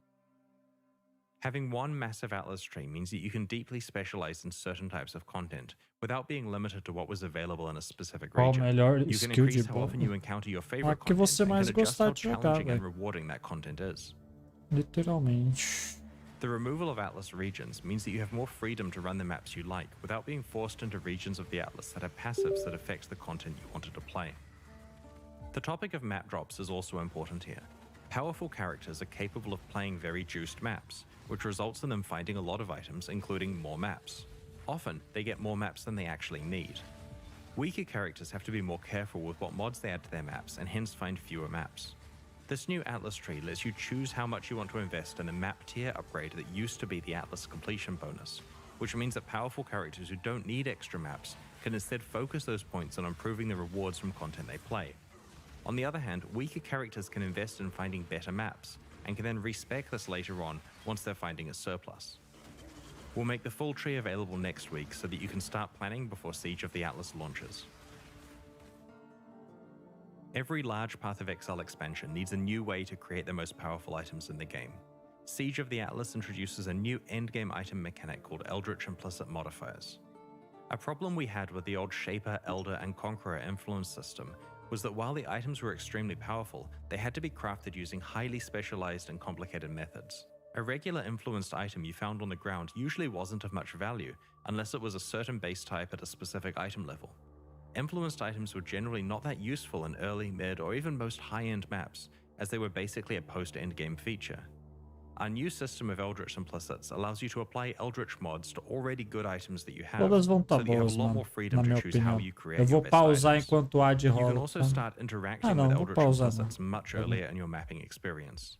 Having one massive Atlas tree means that you can deeply specialize in certain types of content without being limited to what was available in a specific region. You can increase how often you encounter your favorite content você mais and can adjust how gostar de jogar, challenging and rewarding that content is. Literalmente. The removal of Atlas regions means that you have more freedom to run the maps you like without being forced into regions of the Atlas that have passives that affect the content you wanted to play. The topic of map drops is also important here. Powerful characters are capable of playing very juiced maps, which results in them finding a lot of items, including more maps. Often, they get more maps than they actually need. Weaker characters have to be more careful with what mods they add to their maps and hence find fewer maps. This new Atlas tree lets you choose how much you want to invest in a map tier upgrade that used to be the Atlas completion bonus, which means that powerful characters who don't need extra maps can instead focus those points on improving the rewards from content they play. On the other hand, weaker characters can invest in finding better maps, and can then respec this later on once they're finding a surplus. We'll make the full tree available next week so that you can start planning before Siege of the Atlas launches. Every large Path of Exile expansion needs a new way to create the most powerful items in the game. Siege of the Atlas introduces a new endgame item mechanic called Eldritch Implicit Modifiers. A problem we had with the old Shaper, Elder, and Conqueror influence system was that while the items were extremely powerful, they had to be crafted using highly specialized and complicated methods. A regular influenced item you found on the ground usually wasn't of much value, unless it was a certain base type at a specific item level. Influenced items were generally not that useful in early, mid, or even most high-end maps, as they were basically a post-endgame feature. Our new system of Eldritch Implicits allows you to apply Eldritch mods to already good items that you have, Todas vão so estar that you have boas, a lot mano, more freedom na to minha choose how opinião. you create Eu your vou best pausar items. enquanto o ad You rola. can also start interacting não, with vou Eldritch pausar, Implicits não. much earlier in your mapping experience.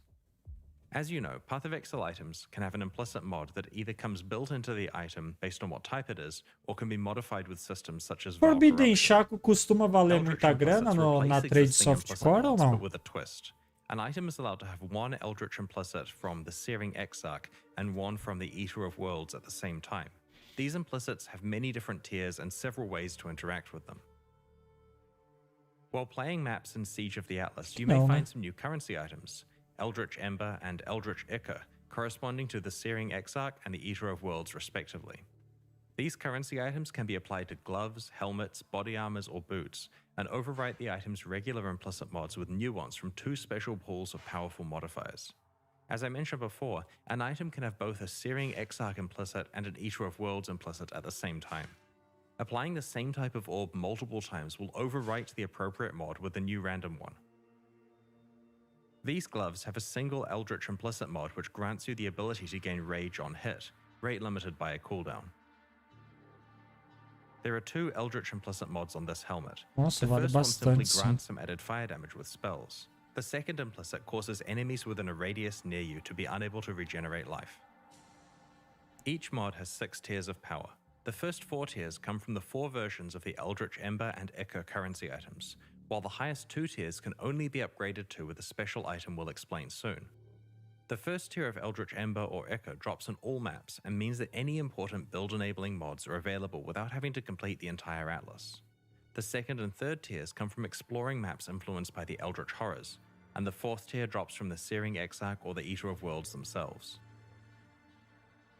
As you know, Path of Exile items can have an implicit mod that either comes built into the item based on what type it is, or can be modified with systems such as Forbidden Shaco costuma valer muita grana na trade softcore ou não? But with a twist. An item is allowed to have one Eldritch implicit from the Searing Exarch and one from the Eater of Worlds at the same time. These implicits have many different tiers and several ways to interact with them. While playing maps in Siege of the Atlas, you may find some new currency items. Eldritch Ember and Eldritch Ichor, corresponding to the Searing Exarch and the Eater of Worlds respectively. These currency items can be applied to gloves, helmets, body armors, or boots, and overwrite the item's regular implicit mods with new ones from two special pools of powerful modifiers. As I mentioned before, an item can have both a Searing Exarch implicit and an Eater of Worlds implicit at the same time. Applying the same type of orb multiple times will overwrite the appropriate mod with a new random one. These gloves have a single Eldritch implicit mod which grants you the ability to gain rage on hit, rate limited by a cooldown. There are two Eldritch implicit mods on this helmet. Nossa, the vale first one simply bastante, grants some added fire damage with spells. The second implicit causes enemies within a radius near you to be unable to regenerate life. Each mod has 6 tiers of power. The first 4 tiers come from the 4 versions of the Eldritch Ember and Ichor currency items, while the highest 2 tiers can only be upgraded to with a special item we'll explain soon. The first tier of Eldritch Ember or Ichor drops on all maps and means that any important build-enabling mods are available without having to complete the entire atlas. The second and third tiers come from exploring maps influenced by the Eldritch Horrors, and the 4th tier drops from the Searing Exarch or the Eater of Worlds themselves.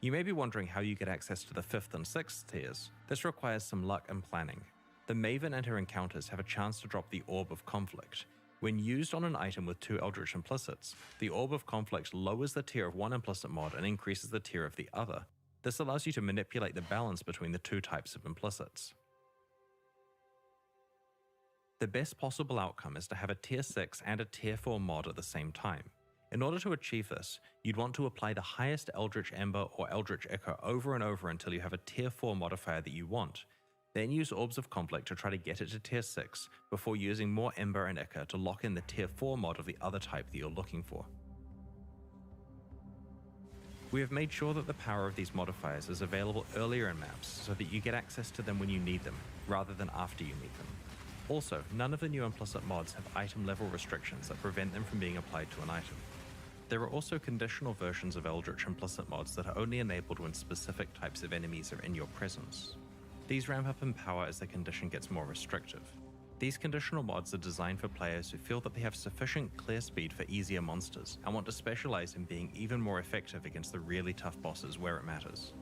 You may be wondering how you get access to the 5th and 6th tiers. This requires some luck and planning. The Maven and her encounters have a chance to drop the Orb of Conflict. When used on an item with 2 Eldritch implicits, the Orb of Conflict lowers the tier of one implicit mod and increases the tier of the other. This allows you to manipulate the balance between the 2 types of implicits. The best possible outcome is to have a tier 6 and a tier 4 mod at the same time. In order to achieve this, you'd want to apply the highest Eldritch Ember or Eldritch Ichor over and over until you have a tier 4 modifier that you want. Then use Orbs of Conflict to try to get it to tier 6 before using more Ember and Ichor to lock in the tier 4 mod of the other type that you're looking for. We have made sure that the power of these modifiers is available earlier in maps so that you get access to them when you need them, rather than after you need them. Also, none of the new implicit mods have item level restrictions that prevent them from being applied to an item. There are also conditional versions of Eldritch implicit mods that are only enabled when specific types of enemies are in your presence. These ramp up in power as the condition gets more restrictive. These conditional mods are designed for players who feel that they have sufficient clear speed for easier monsters and want to specialize in being even more effective against the really tough bosses where it matters.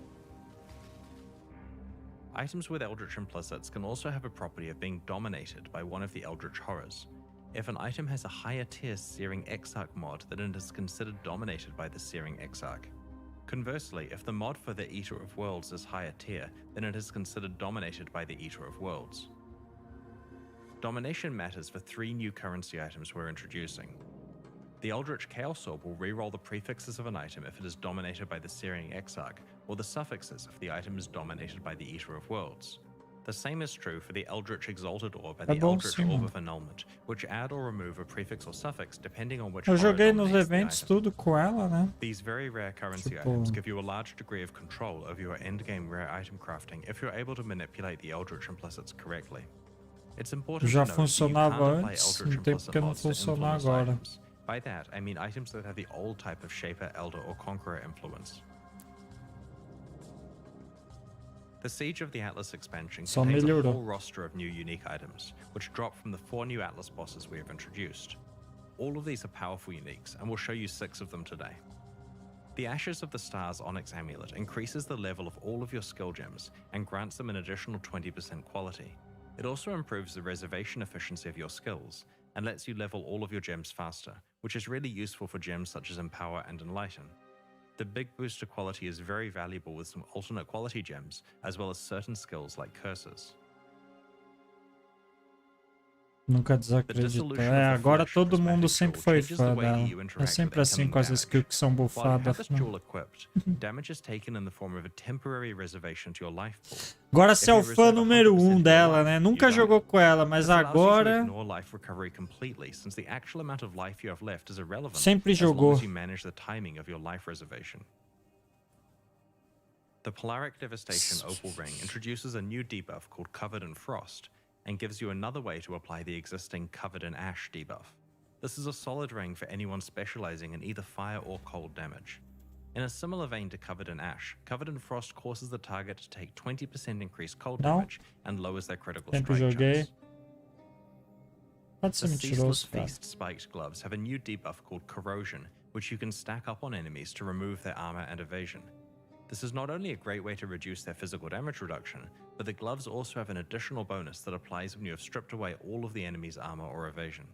Items with Eldritch implicits can also have a property of being dominated by one of the Eldritch Horrors. If an item has a higher tier Searing Exarch mod, then it is considered dominated by the Searing Exarch. Conversely, if the mod for the Eater of Worlds is higher tier, then it is considered dominated by the Eater of Worlds. Domination matters for 3 new currency items we're introducing. The Eldritch Chaos Orb will reroll the prefixes of an item if it is dominated by the Searing Exarch, or the suffixes if the item is dominated by the Eater of Worlds. The same is true for the Eldritch Exalted Orb and the Eldritch Orb of Annulment, which add or remove a prefix or suffix depending on which Eu joguei nos dominates the eventos item. tudo com ela, né? These very rare currency items give you a large degree of control over your endgame rare item crafting if you're able to manipulate the Eldritch implicits correctly. It's important Já to note that you funcionava can't apply antes, Eldritch não tem implicit porque não mods to funcionar influence agora. items. By that, I mean items that have the old type of Shaper, Elder, or Conqueror influence. The Siege of the Atlas expansion Só contains a melhorou. whole roster of new unique items, which drop from the 4 new Atlas bosses we have introduced. All of these are powerful uniques, and we'll show you 6 of them today. The Ashes of the Stars Onyx Amulet increases the level of all of your skill gems and grants them an additional 20% quality. It also improves the reservation efficiency of your skills and lets you level all of your gems faster, which is really useful for gems such as Empower and Enlighten. The big boost to quality is very valuable with some alternate quality gems, as well as certain skills like curses. Nunca desacreditou. É, agora todo mundo sempre foi fã dela. É sempre assim com as skills que são buffadas. Agora você é o fã número 1 dela, né? Nunca jogou com ela, mas agora... Sempre jogou. The Polaric Devastation Opal Ring introduces a new debuff called Covered in Frost, and gives you another way to apply the existing Covered in Ash debuff. This is a solid ring for anyone specializing in either fire or cold damage. In a similar vein to Covered in Ash, Covered in Frost causes the target to take 20% increased cold damage and lowers their critical strike chance. Pode ser mentiroso, cara. Feast spiked gloves have a new debuff called Corrosion, which you can stack up on enemies to remove their armor and evasion. This is not only a great way to reduce their physical damage reduction, but the gloves also have an additional bonus that applies when you have stripped away all of the enemy's armor or evasion.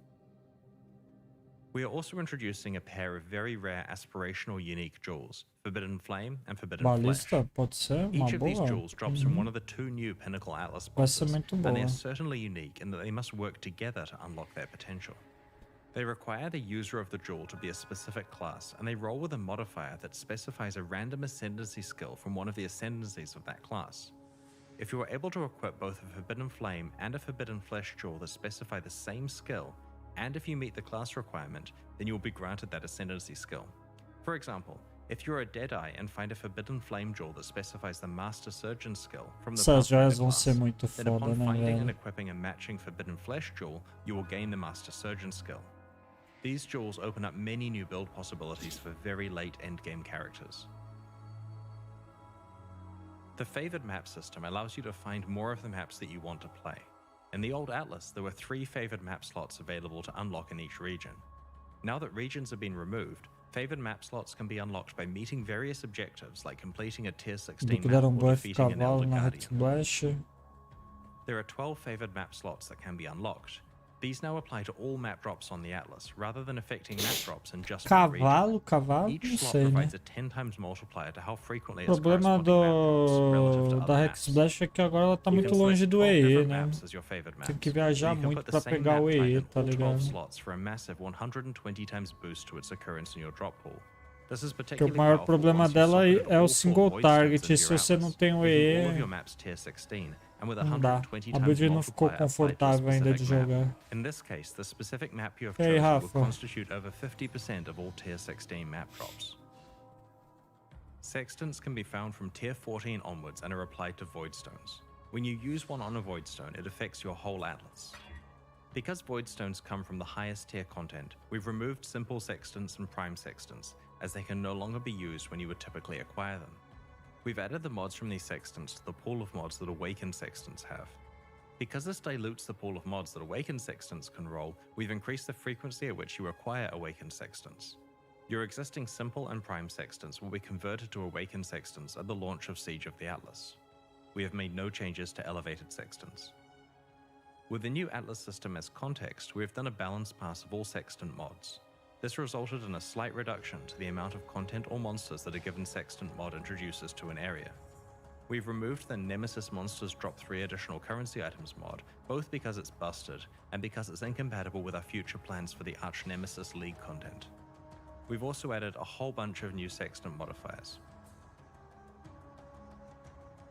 We are also introducing a pair of very rare aspirational unique jewels, Forbidden Flame and Forbidden Flesh. Pode ser uma Each of these boa. jewels drops from one of the 2 new Pinnacle Atlas Vai ser bosses, muito and they boa. are certainly unique in that they must work together to unlock their potential. They require the user of the jewel to be a specific class, and they roll with a modifier that specifies a random ascendancy skill from one of the ascendancies of that class. If you are able to equip both a Forbidden Flame and a Forbidden Flesh jewel that specify the same skill, and if you meet the class requirement, then you will be granted that ascendancy skill. For example, if you're a Deadeye and find a Forbidden Flame jewel that specifies the Master Surgeon skill from the Essas joias vão class, ser muito then foda, upon né, finding and velho? equipping a matching Forbidden Flesh jewel, you will gain the Master Surgeon skill. These jewels open up many new build possibilities for very late endgame characters. The favored map system allows you to find more of the maps that you want to play. In the old Atlas, there were 3 favored map slots available to unlock in each region. Now that regions have been removed, favored map slots can be unlocked by meeting various objectives like completing a tier 16 map or defeating an Elder Guardian. There are 12 favored map slots that can be unlocked. These now apply to all map drops on the Atlas, rather than affecting map drops in just one region. Cavalo, Each não slot sei, né? provides a 10 times multiplier to how frequently O its problema corresponding map drops relative to da other Hex maps. Splash é que agora ela tá You muito can longe select do 12 EE, different né? maps as your favorite Tem maps. que viajar You can muito put the pra same pegar map o type EE, in tá all 12 ligado? slots for a massive 120 times boost to its occurrence in your drop pool. This is Porque particularly o maior powerful problema once you've dela sorted é all o 4 single void target. stones Se into você your não Atlas, tem o making all of EE, your maps tier 16, and with não dá. 120 A times build não ficou multiplier applied to a confortável ainda de specific map. jogar. In this case, the specific map you have Ei, chosen will Rafa. constitute over 50% of all tier 16 map drops. Sextants can be found from tier 14 onwards and are applied to void stones. When you use one on a void stone, it affects your whole atlas. Because void stones come from the highest tier content, we've removed simple sextants and prime sextants, as they can no longer be used when you would typically acquire them. We've added the mods from these sextants to the pool of mods that awakened sextants have. Because this dilutes the pool of mods that awakened sextants can roll, we've increased the frequency at which you acquire awakened sextants. Your existing simple and prime sextants will be converted to awakened sextants at the launch of Siege of the Atlas. We have made no changes to elevated sextants. With the new Atlas system as context, we have done a balanced pass of all sextant mods. This resulted in a slight reduction to the amount of content or monsters that a given sextant mod introduces to an area. We've removed the Nemesis Monsters Drop 3 additional currency items mod, both because it's busted and because it's incompatible with our future plans for the Arch Nemesis League content. We've also added a whole bunch of new sextant modifiers.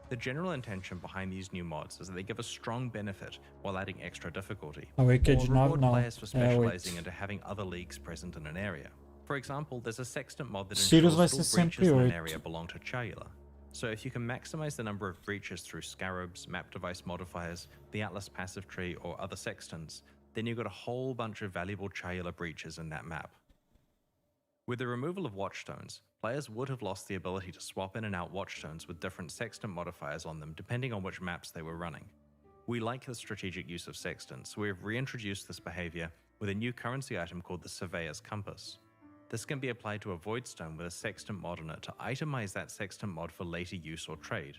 The general intention behind these new mods is that they give a strong benefit while adding extra difficulty, or reward players for specializing into having other leagues present in an area. For example, there's a sextant mod that ensures all breaches in an area belong to Chayula. So if you can maximize the number of breaches through scarabs, map device modifiers, the Atlas passive tree, or other sextants, then you've got a whole bunch of valuable Chayula breaches in that map. With the removal of watchstones, players would have lost the ability to swap in and out watchstones with different sextant modifiers on them depending on which maps they were running. We like the strategic use of sextants, so we have reintroduced this behavior with a new currency item called the Surveyor's Compass. This can be applied to a void stone with a sextant mod on it to itemize that sextant mod for later use or trade.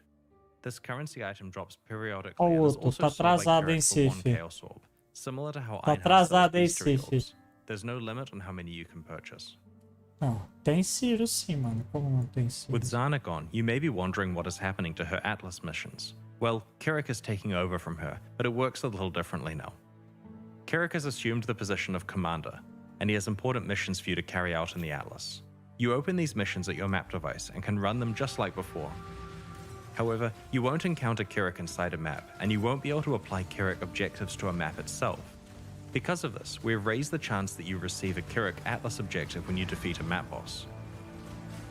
This currency item drops periodically and is also sold by Carrot for 1 Chaos Orb, similar to how Einhaus sells Beastery Orbs. There's no limit on how many you can purchase. Não, tem Ciro sim, mano. Como não tem Ciro? With Zana gone, you may be wondering what is happening to her Atlas missions. Well, Kirik is taking over from her, but it works a little differently now. Kirik has assumed the position of commander, and he has important missions for you to carry out in the Atlas. You open these missions at your map device and can run them just like before. However, you won't encounter Kirik inside a map, and you won't be able to apply Kirik objectives to a map itself. Because of this, we have raised the chance that you receive a Kirik Atlas objective when you defeat a map boss.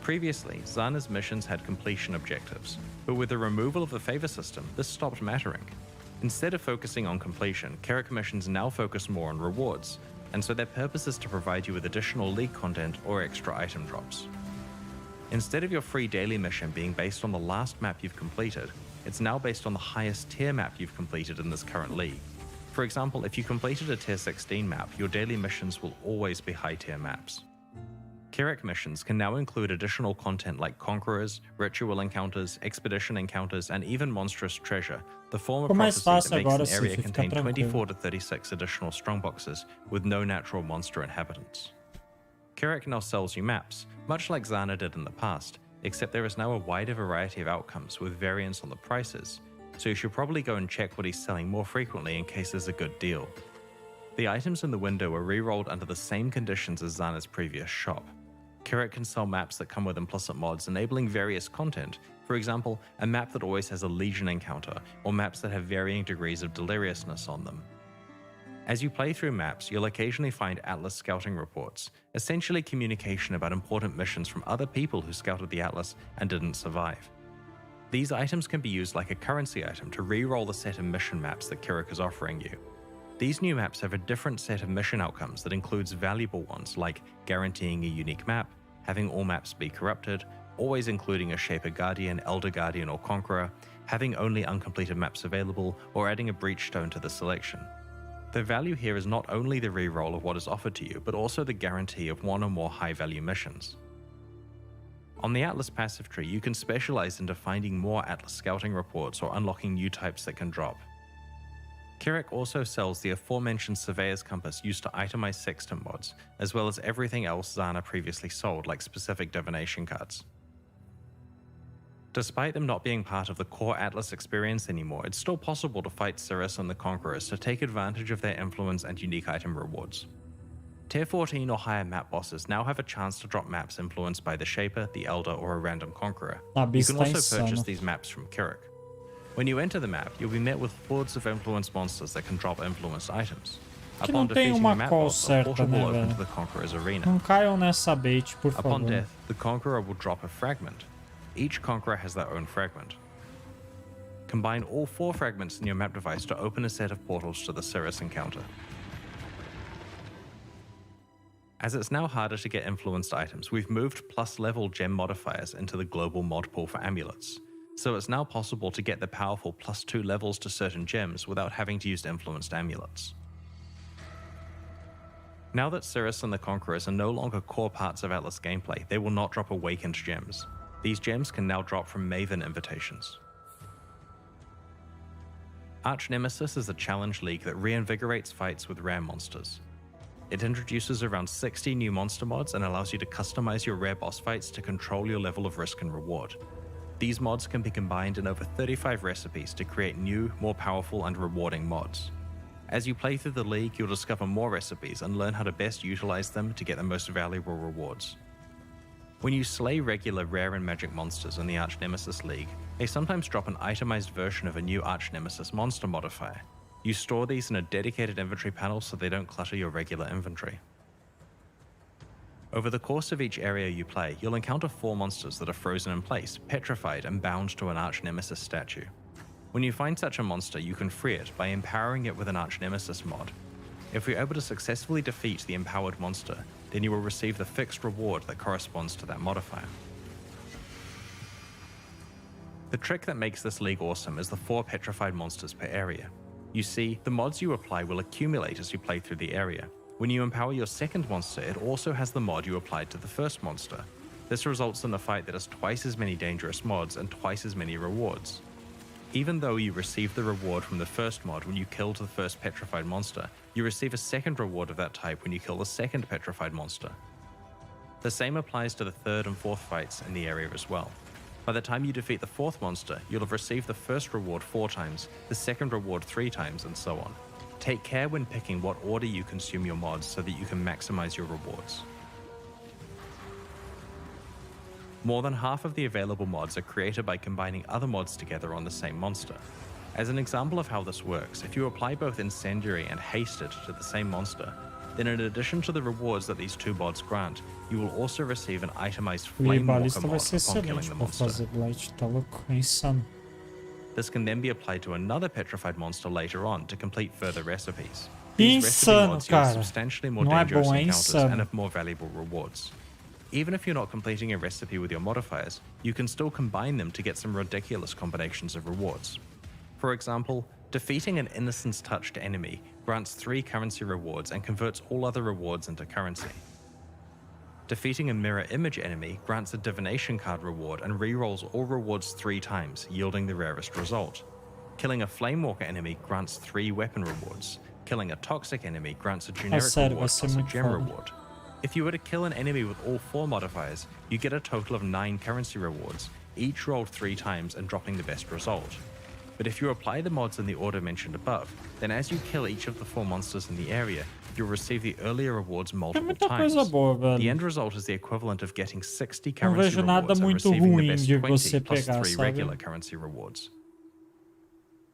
Previously, Zana's missions had completion objectives, but with the removal of the favor system, this stopped mattering. Instead of focusing on completion, Kirik missions now focus more on rewards, and so their purpose is to provide you with additional league content or extra item drops. Instead of your free daily mission being based on the last map you've completed, it's now based on the highest tier map you've completed in this current league. For example, if you completed a tier 16 map, your daily missions will always be high tier maps. Kirik missions can now include additional content like Conquerors, Ritual Encounters, Expedition Encounters, and even Monstrous Treasure, the former prophecy that makes an area contain 24 to 36 additional strongboxes with no natural monster inhabitants. Kirik now sells you maps, much like Zana did in the past, except there is now a wider variety of outcomes with variance on the prices, so you should probably go and check what he's selling more frequently in case there's a good deal. The items in the window are re-rolled under the same conditions as Zana's previous shop. Kirik can sell maps that come with implicit mods enabling various content, for example, a map that always has a Legion encounter, or maps that have varying degrees of deliriousness on them. As you play through maps, you'll occasionally find Atlas scouting reports, essentially communication about important missions from other people who scouted the Atlas and didn't survive. These items can be used like a currency item to re-roll the set of mission maps that Kirik is offering you. These new maps have a different set of mission outcomes that includes valuable ones like guaranteeing a unique map, having all maps be corrupted, always including a Shaper Guardian, Elder Guardian, or Conqueror, having only uncompleted maps available, or adding a Breachstone to the selection. The value here is not only the reroll of what is offered to you, but also the guarantee of one or more high-value missions. On the Atlas passive tree, you can specialize into finding more Atlas scouting reports or unlocking new types that can drop. Kirik also sells the aforementioned Surveyor's Compass used to itemize sextant mods, as well as everything else Zana previously sold, like specific divination cards. Despite them not being part of the core Atlas experience anymore, it's still possible to fight Cirrus and the Conquerors to take advantage of their influence and unique item rewards. Tier 14 or higher map bosses now have a chance to drop maps influenced by the Shaper, the Elder, or a random Conqueror. You can also purchase these maps from Kirik. When you enter the map, you'll be met with hordes of influenced monsters that can drop influenced items. Upon defeating the map boss, a portal will open to the Conqueror's arena. Não caiam nessa bait, por favor. Upon death, the Conqueror will drop a fragment. Each Conqueror has their own fragment. Combine all 4 fragments in your map device to open a set of portals to the Cirrus encounter. As it's now harder to get influenced items, we've moved plus level gem modifiers into the global mod pool for amulets. So it's now possible to get the powerful +2 levels to certain gems without having to use influenced amulets. Now that Cirrus and the Conquerors are no longer core parts of Atlas gameplay, they will not drop awakened gems. These gems can now drop from Maven invitations. Arch Nemesis is a challenge league that reinvigorates fights with rare monsters. It introduces around 60 new monster mods and allows you to customize your rare boss fights to control your level of risk and reward. These mods can be combined in over 35 recipes to create new, more powerful and rewarding mods. As you play through the league, you'll discover more recipes and learn how to best utilize them to get the most valuable rewards. When you slay regular rare and magic monsters in the Arch Nemesis League, they sometimes drop an itemized version of a new Arch Nemesis monster modifier. You store these in a dedicated inventory panel so they don't clutter your regular inventory. Over the course of each area you play, you'll encounter 4 monsters that are frozen in place, petrified, and bound to an Arch Nemesis statue. When you find such a monster, you can free it by empowering it with an Arch Nemesis mod. If you're able to successfully defeat the empowered monster, then you will receive the fixed reward that corresponds to that modifier. The trick that makes this league awesome is the 4 petrified monsters per area. You see, the mods you apply will accumulate as you play through the area. When you empower your second monster, it also has the mod you applied to the first monster. This results in a fight that has twice as many dangerous mods and twice as many rewards. Even though you receive the reward from the first mod when you kill the first petrified monster, you receive a second reward of that type when you kill the second petrified monster. The same applies to the third and fourth fights in the area as well. By the time you defeat the fourth monster, you'll have received the first reward 4 times, the second reward 3 times, and so on. Take care when picking what order you consume your mods so that you can maximize your rewards. More than half of the available mods are created by combining other mods together on the same monster. As an example of how this works, if you apply both Incendiary and Hasted to the same monster, then in addition to the rewards that these two mods grant, you will also receive an itemized Flamewalker mod upon killing the monster. This can then be applied to another petrified monster later on to complete further recipes. These recipe mods yield substantially more dangerous encounters and have more valuable rewards. Even if you're not completing a recipe with your modifiers, you can still combine them to get some ridiculous combinations of rewards. For example, defeating an Innocence-touched enemy grants 3 currency rewards and converts all other rewards into currency. Defeating a mirror image enemy grants a divination card reward and rerolls all rewards 3 times, yielding the rarest result. Killing a Flamewalker enemy grants 3 weapon rewards. Killing a toxic enemy grants a generic reward plus a gem reward. If you were to kill an enemy with all 4 modifiers, you get a total of 9 currency rewards, each rolled 3 times and dropping the best result. But if you apply the mods in the order mentioned above, then as you kill each of the 4 monsters in the area, you'll receive the earlier rewards multiple times. The end result is the equivalent of getting 60 currency rewards and receiving the best 20 plus 3 regular currency rewards.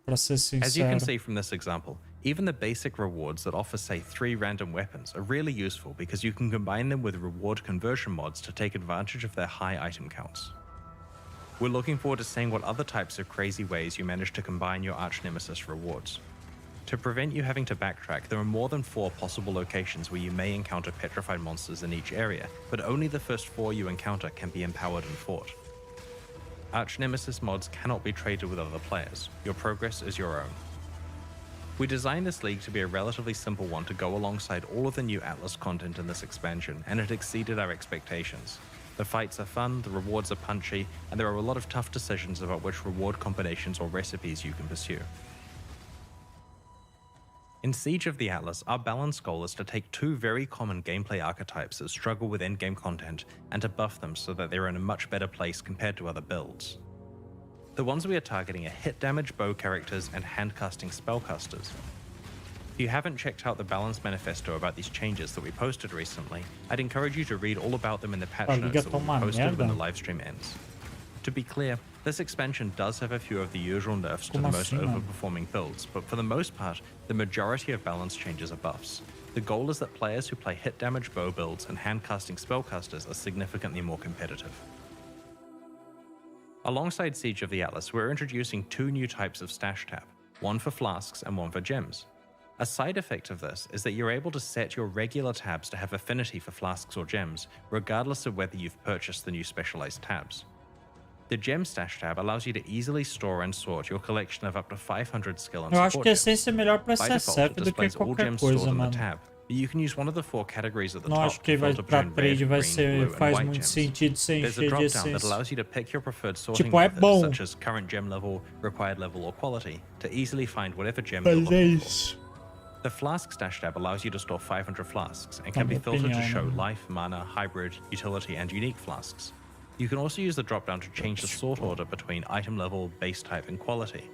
As you can see from this example, even the basic rewards that offer say 3 random weapons are really useful because you can combine them with reward conversion mods to take advantage of their high item counts. We're looking forward to seeing what other types of crazy ways you manage to combine your arch-nemesis rewards. To prevent you having to backtrack, there are more than 4 possible locations where you may encounter petrified monsters in each area, but only the first 4 you encounter can be empowered and fought. Arch-nemesis mods cannot be traded with other players. Your progress is your own. We designed this league to be a relatively simple one to go alongside all of the new Atlas content in this expansion, and it exceeded our expectations. The fights are fun, the rewards are punchy, and there are a lot of tough decisions about which reward combinations or recipes you can pursue. In Siege of the Atlas, our balance goal is to take 2 very common gameplay archetypes that struggle with endgame content and to buff them so that they're in a much better place compared to other builds. The ones we are targeting are hit damage bow characters and handcasting spellcasters. If you haven't checked out the balance manifesto about these changes that we posted recently, I'd encourage you to read all about them in the patch notes that will be posted when the livestream ends. To be clear, this expansion does have a few of the usual nerfs to the most overperforming builds, but for the most part, the majority of balance changes are buffs. The goal is that players who play hit damage bow builds and handcasting spellcasters are significantly more competitive. Alongside Siege of the Atlas, we're introducing 2 new types of Stash Tab, one for flasks and one for gems. A side effect of this is that you're able to set your regular tabs to have affinity for flasks or gems, regardless of whether you've purchased the new specialized tabs. The Gem Stash tab allows you to easily store and sort your collection of up to 500 skill and support gems. Esse é melhor para acessar do que qualquer coisa, mano. Tab, but you can use one of the 4 categories at the Não top. acho que vai para trade faz muito sentido sem There's a encher de drop-down that essência. allows you to pick your preferred sorting Tipo, é methods, bom. such as current gem level, required level, or quality, to easily find whatever gem Mas you're é looking for. isso. The Flask Stash tab allows you to store 500 flasks and can be filtered to show life, mana, hybrid, utility, and unique flasks. You can also use the drop-down to change the sort order between item level, base type, and quality.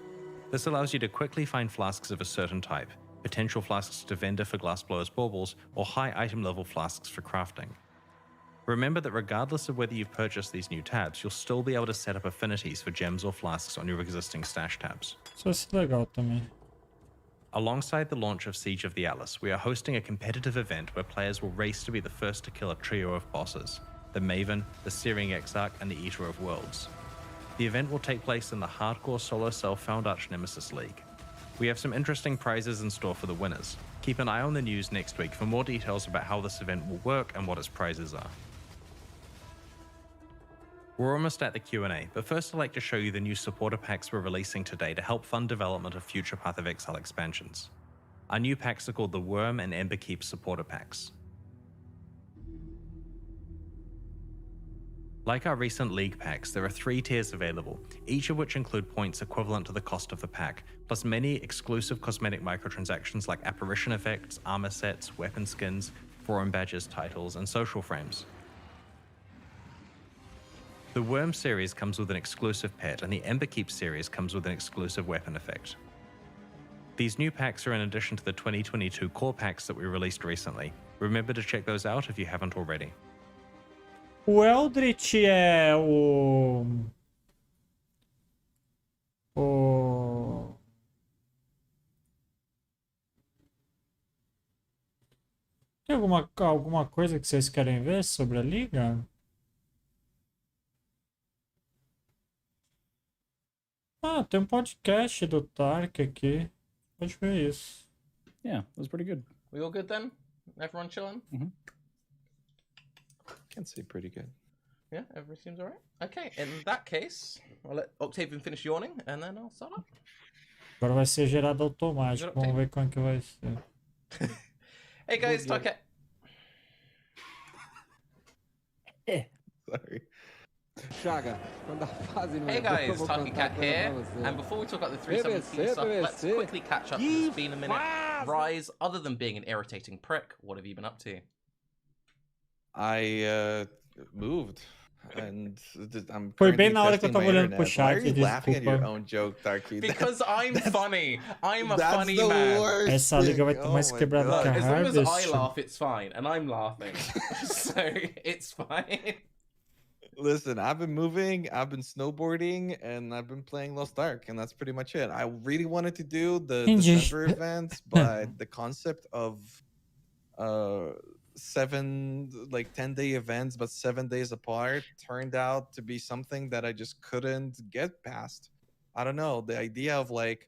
This allows you to quickly find flasks of a certain type, potential flasks to vendor for glassblowers baubles, or high item level flasks for crafting. Remember that regardless of whether you've purchased these new tabs, you'll still be able to set up affinities for gems or flasks on your existing stash tabs. Isso vai ser legal também. Alongside the launch of Siege of the Atlas, we are hosting a competitive event where players will race to be the first to kill a trio of bosses: the Maven, the Searing Exarch, and the Eater of Worlds. The event will take place in the hardcore solo self-found Arch-Nemesis League. We have some interesting prizes in store for the winners. Keep an eye on the news next week for more details about how this event will work and what its prizes are. We're almost at the Q&A, but first I'd like to show you the new supporter packs we're releasing today to help fund development of future Path of Exile expansions. Our new packs are called the Worm and Emberkeep supporter packs. Like our recent League packs, there are 3 tiers available, each of which include points equivalent to the cost of the pack, plus many exclusive cosmetic microtransactions like apparition effects, armor sets, weapon skins, forum badges, titles, and social frames. The Worm series comes with an exclusive pet, and the Emberkeep series comes with an exclusive weapon effect. These new packs are in addition to the 2022 core packs that we released recently. Remember to check those out if you haven't already. O Eldritch é o... Tem alguma coisa que vocês querem ver sobre a liga? Ah, tem um podcast do Tark aqui. Pode ver isso. Yeah, that was pretty good. We all good then? Everyone chilling? Mm-hmm. Can say pretty good. Yeah, everything seems alright. Okay, in that case, I'll let Octavian finish yawning and then I'll start up. Agora vai ser gerado automático. Vamos ver como que vai ser. Hey guys, Tark. Sorry. Chaga, quando a fase não Hey é boa, guys, vou Taki contar Cat coisa here, pra você. and before we talk about the 317 stuff, let's quickly catch up. It's been a minute. Rise, other than being an irritating prick, what have you been up to? I moved, and I'm Foi bem na hora que eu currently tava testing my olhando pro internet. Why are chat, you laughing at your desculpa. own joke, Darky? Because I'm funny. I'm a That's funny the man. worst Essa liga vai thing. ter mais Oh my quebrada God. que a As long as I Harvest. laugh, it's fine, and I'm laughing, so it's fine. Listen, I've been moving, I've been snowboarding, and I've been playing Lost Ark, and that's pretty much it. I really wanted to do the December events, but the concept of 10-day events, but 7 days apart, turned out to be something that I just couldn't get past. I don't know, the idea of like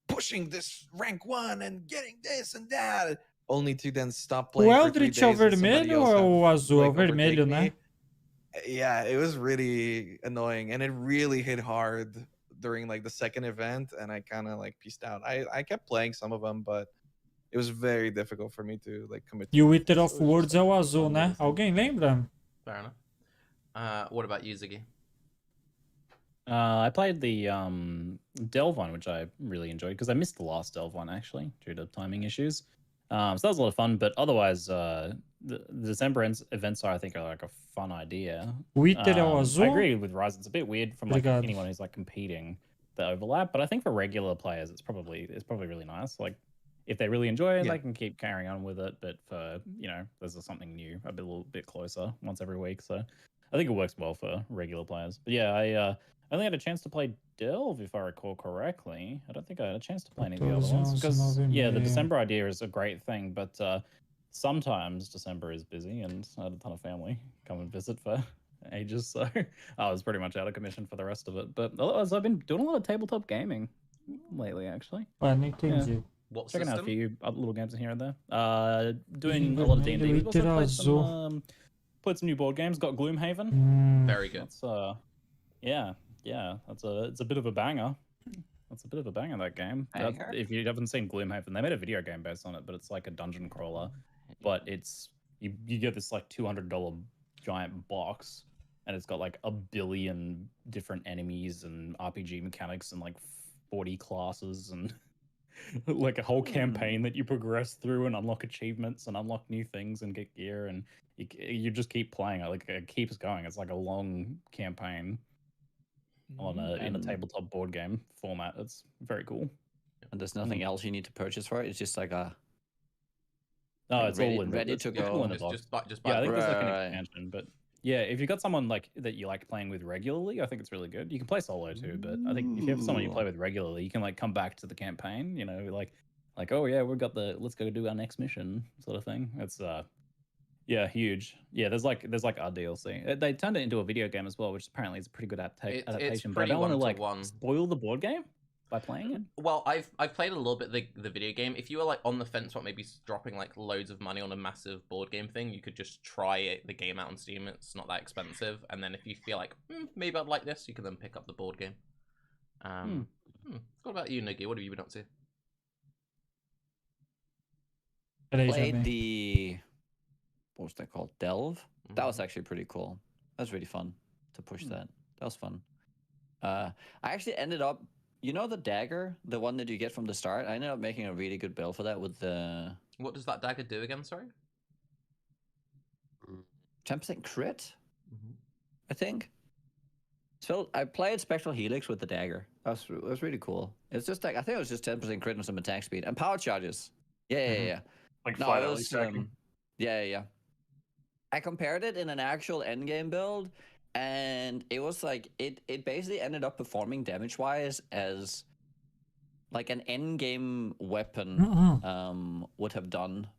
pushing this rank 1 and getting this and that, only to then stop playing O for 3 Eldritch é o days and somebody vermelho else ou é have, o azul? É o like, vermelho, overtake né? me. Yeah, it was really annoying, and it really hit hard during like the second event, and I kind of like pieced out. I kept playing some of them, but it was very difficult for me to like commit. E o Wither of Words é o azul, né? Alguém lembra? Fair enough. What about you, Ziggy? I played the Delve one, which I really enjoyed because I missed the last Delve one actually due to timing issues. So that was a lot of fun, but otherwise, the December events I think are like a fun idea. Wither é o azul? I agree with Rise. It's a bit weird from like Obrigado. anyone who's like competing the overlap, but I think for regular players, it's probably really nice. Like if they really enjoy it, they can keep carrying on with it. But for there's something new, a little bit closer once every week. So I think it works well for regular players. But yeah, I only had a chance to play Delve, if I recall correctly. I don't think I had a chance to play any of the other ones. Because, yeah, the December idea is a great thing, but sometimes December is busy, and I had a ton of family come and visit for ages, so I was pretty much out of commission for the rest of it. But otherwise, I've been doing a lot of tabletop gaming lately, actually. Ué, não entendi. What Checking out a system? few other little games in here and there. Doing a lot of D&D. We've also played some new board games. Got Gloomhaven. Very good. That's yeah, it's a bit of a banger. That's a bit of a banger, that game. If you haven't seen Gloomhaven, they made a video game based on it, but it's like a dungeon crawler. But it's you get this like $200 giant box, and it's got like 1 billion different enemies and RPG mechanics and like 40 classes and like a whole campaign that you progress through and unlock achievements and unlock new things and get gear, and you just keep playing it. Like it keeps going. It's like a long campaign in a tabletop board game format. It's very cool. And there's nothing else you need to purchase for it. It's just like a it's ready, all in ready to go. All in the box. Just yeah, I think there's like an expansion, but yeah, if you've got someone like that you like playing with regularly, I think it's really good. You can play solo too, but I think if you have someone you play with regularly, you can like come back to the campaign. Like oh yeah, we've got let's go do our next mission sort of thing. It's yeah, huge. Yeah, there's like our DLC. They turned it into a video game as well, which apparently is a pretty good adaptation. But I don't want to like spoil the board game by playing it. Well, I've played a little bit the video game. If you were like on the fence about maybe dropping like loads of money on a massive board game thing, you could just try the game out on Steam. It's not that expensive. And then if you feel like maybe I'd like this, you can then pick up the board game. What about you, Niggy? What have you been up to? Played the what was that called? Delve. That was actually pretty cool. That was really fun to push that. That was fun. I actually ended up, the dagger, the one that you get from the start. I ended up making a really good build for that with the. What does that dagger do again? Sorry. 10% crit. I think. So I played Spectral Helix with the dagger. That was really cool. It's just like, I think it was just 10% crit and some attack speed. And power charges. Yeah. Like No, flat it alley was, stacking. yeah. I compared it in an actual endgame build, and it was like, it basically ended up performing damage-wise as like an endgame weapon would have done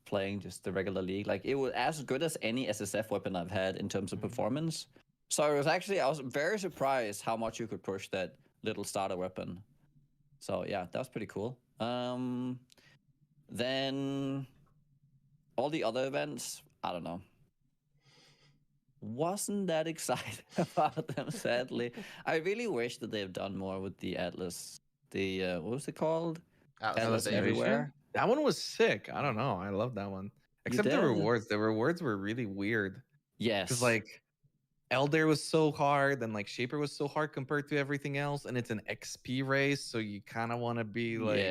playing just the regular league. Like, it was as good as any SSF weapon I've had in terms of performance. So it was actually, I was very surprised how much you could push that little starter weapon. So yeah, that was pretty cool. Then all the other events, I don't know. Wasn't that excited about them, sadly. I really wish that they've done more with the Atlas. The, what was it called? Atlas Everywhere. That one was sick. I don't know. I love that one. Except the rewards. The rewards were really weird. Yes. Because like Elder was so hard and like Shaper was so hard compared to everything else. And it's an XP race. So you kind of want to be like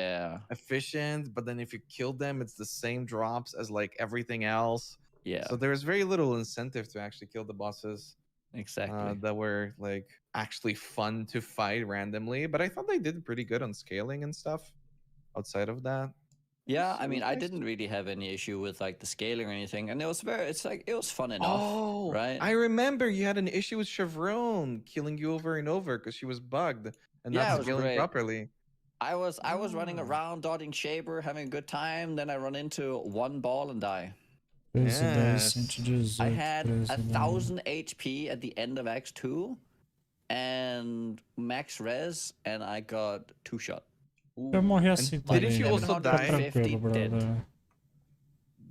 efficient. But then if you kill them, it's the same drops as like everything else. Yeah. So there was very little incentive to actually kill the bosses. Exactly. That were like actually fun to fight randomly. But I thought they did pretty good on scaling and stuff outside of that. Yeah, I mean, I didn't really have any issue with like the scaling or anything, and it was it was fun enough, right? I remember you had an issue with Chevron killing you over and over because she was bugged and not scaling properly. I was running around, dodging Shaper, having a good time. Then I run into one ball and die. Yes. I had 1,000 HP at the end of Act 2, and max res, and I got 2-shot. Eu morri assim também. Didn't you also die? Tranquilo, brother.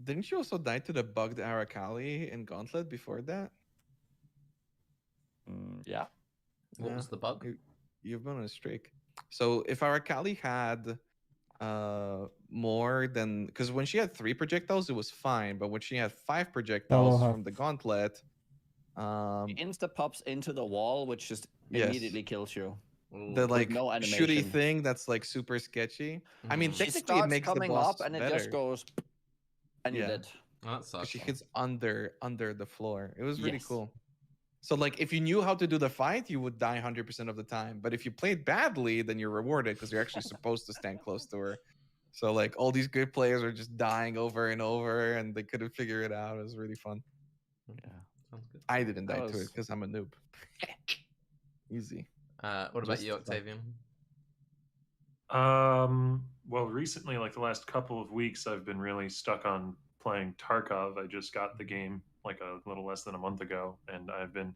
Didn't you also die to the bugged Arakali in Gauntlet before that? Yeah. What was the bug? You've been on a streak. So if Arakali had more than, because when she had 3 projectiles, it was fine. But when she had 5 projectiles from the Gauntlet, insta pops into the wall, which just immediately kills you. The like no shooty thing that's like super sketchy. I mean, technically it makes coming the boss up and better. it just goes, and you're dead. That sucks. She hits under the floor. It was really cool. So like if you knew how to do the fight, you would die 100% of the time. But if you played badly, then you're rewarded because you're actually supposed to stand close to her. So like all these good players are just dying over and over, and they couldn't figure it out. It was really fun. Yeah, sounds good. I didn't die to it because I'm a noob. Easy. What about you, Octavian? Well, recently, like the last couple of weeks, I've been really stuck on playing Tarkov. I just got the game like a little less than a month ago, and I've been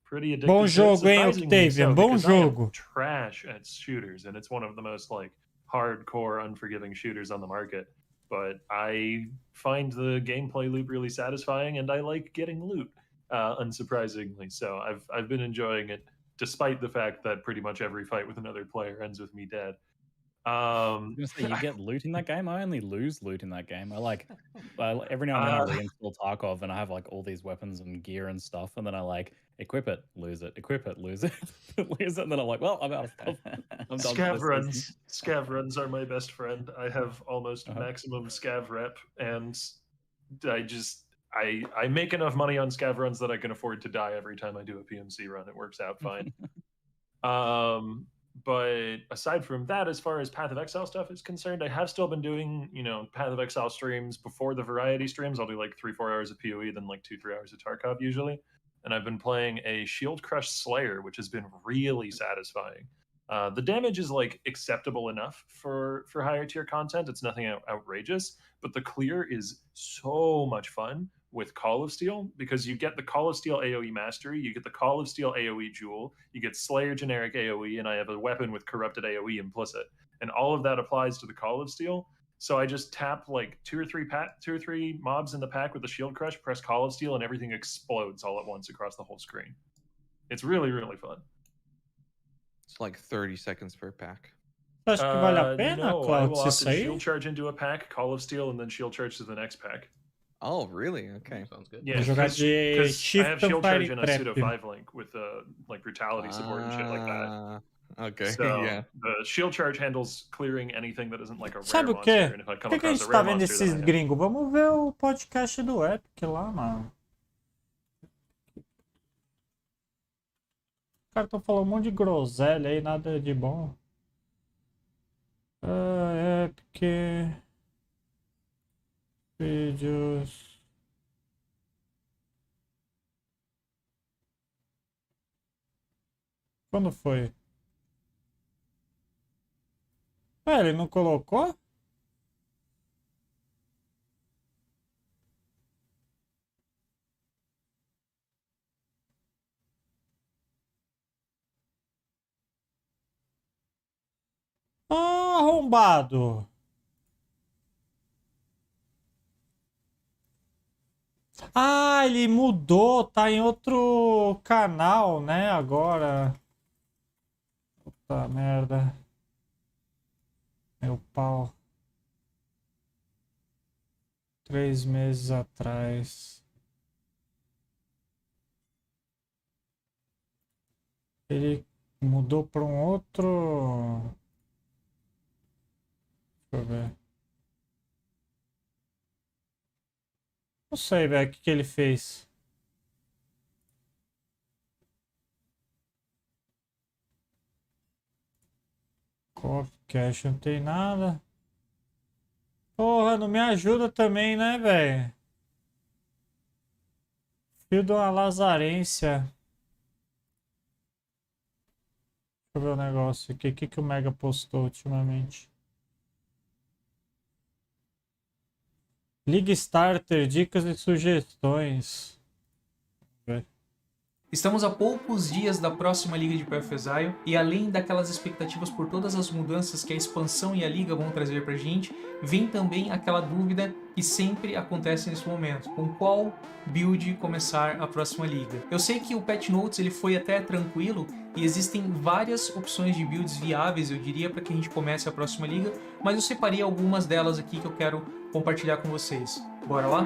pretty addicted Bom to jogo, it. hein, Octavian? Bom jogo. Trash at shooters, and it's one of the most like hardcore, unforgiving shooters on the market. But I find the gameplay loop really satisfying, and I like getting loot, unsurprisingly. So I've been enjoying it, despite the fact that pretty much every fight with another player ends with me dead. You get loot in that game? I only lose loot in that game. Every now and then I reinstall Tarkov and I have like all these weapons and gear and stuff, and then I like equip it, lose it, equip it, lose it, lose it, and then I'm like, well, I'm out. I'm done. Scav runs are my best friend. I have almost maximum scav rep, and I make enough money on scav runs that I can afford to die every time I do a PMC run. It works out fine. But aside from that, as far as Path of Exile stuff is concerned, I have still been doing, Path of Exile streams before the variety streams. I'll do like 3-4 hours of POE, then like 2-3 hours of Tarkov usually. And I've been playing a Shield Crush Slayer, which has been really satisfying. The damage is like acceptable enough for higher tier content. It's nothing outrageous, but the clear is so much fun with Call of Steel, because you get the Call of Steel AoE Mastery, you get the Call of Steel AoE Jewel, you get Slayer generic AoE, and I have a weapon with corrupted AoE implicit. And all of that applies to the Call of Steel. So I just tap like 2 or 3 mobs in the pack with the Shield Crush, press Call of Steel, and everything explodes all at once across the whole screen. It's really, really fun. It's like 30 seconds per pack. Acho que vale a pena, no, Cloud, I will isso often aí? Shield Charge into a pack, Call of Steel, and then Shield Charge to the next pack. Oh, really? Okay. Sounds good. Yeah, Vou jogar de I have Shift Shield and Fire Charge in a Prep. pseudo 5-link with like brutality support and shit like that. Okay, So yeah. the Shield Charge handles clearing anything that isn't like a rare Sabe o monster. quê? And if I Por come que a across gente a tá rare vendo monster, esses then I gringos? Vamos ver o podcast do Epic lá, mano. caras estão falando um monte de groselha aí, nada de bom. Epic. Vídeos. Quando foi? Ele não colocou? Arrombado. Ah, ele mudou, tá em outro canal, né, agora. Puta merda. Meu pau. 3 meses atrás. Ele mudou para um outro... Deixa eu ver. Não sei, velho, o que ele fez. Copy cache, não tem nada. Porra, não me ajuda também, né, velho? Fio de uma lazarência. Deixa eu ver o negócio aqui. O que o Mega postou ultimamente? Liga Starter, dicas e sugestões. Vamos ver. Estamos a poucos dias da próxima Liga de Path of Exile, e além daquelas expectativas por todas as mudanças que a expansão e a Liga vão trazer pra gente, vem também aquela dúvida que sempre acontece nesse momento: com qual build começar a próxima Liga? Eu sei que o Patch Notes ele foi até tranquilo, e existem várias opções de builds viáveis, eu diria, para que a gente comece a próxima Liga, mas eu separei algumas delas aqui que eu quero compartilhar com vocês. Bora lá?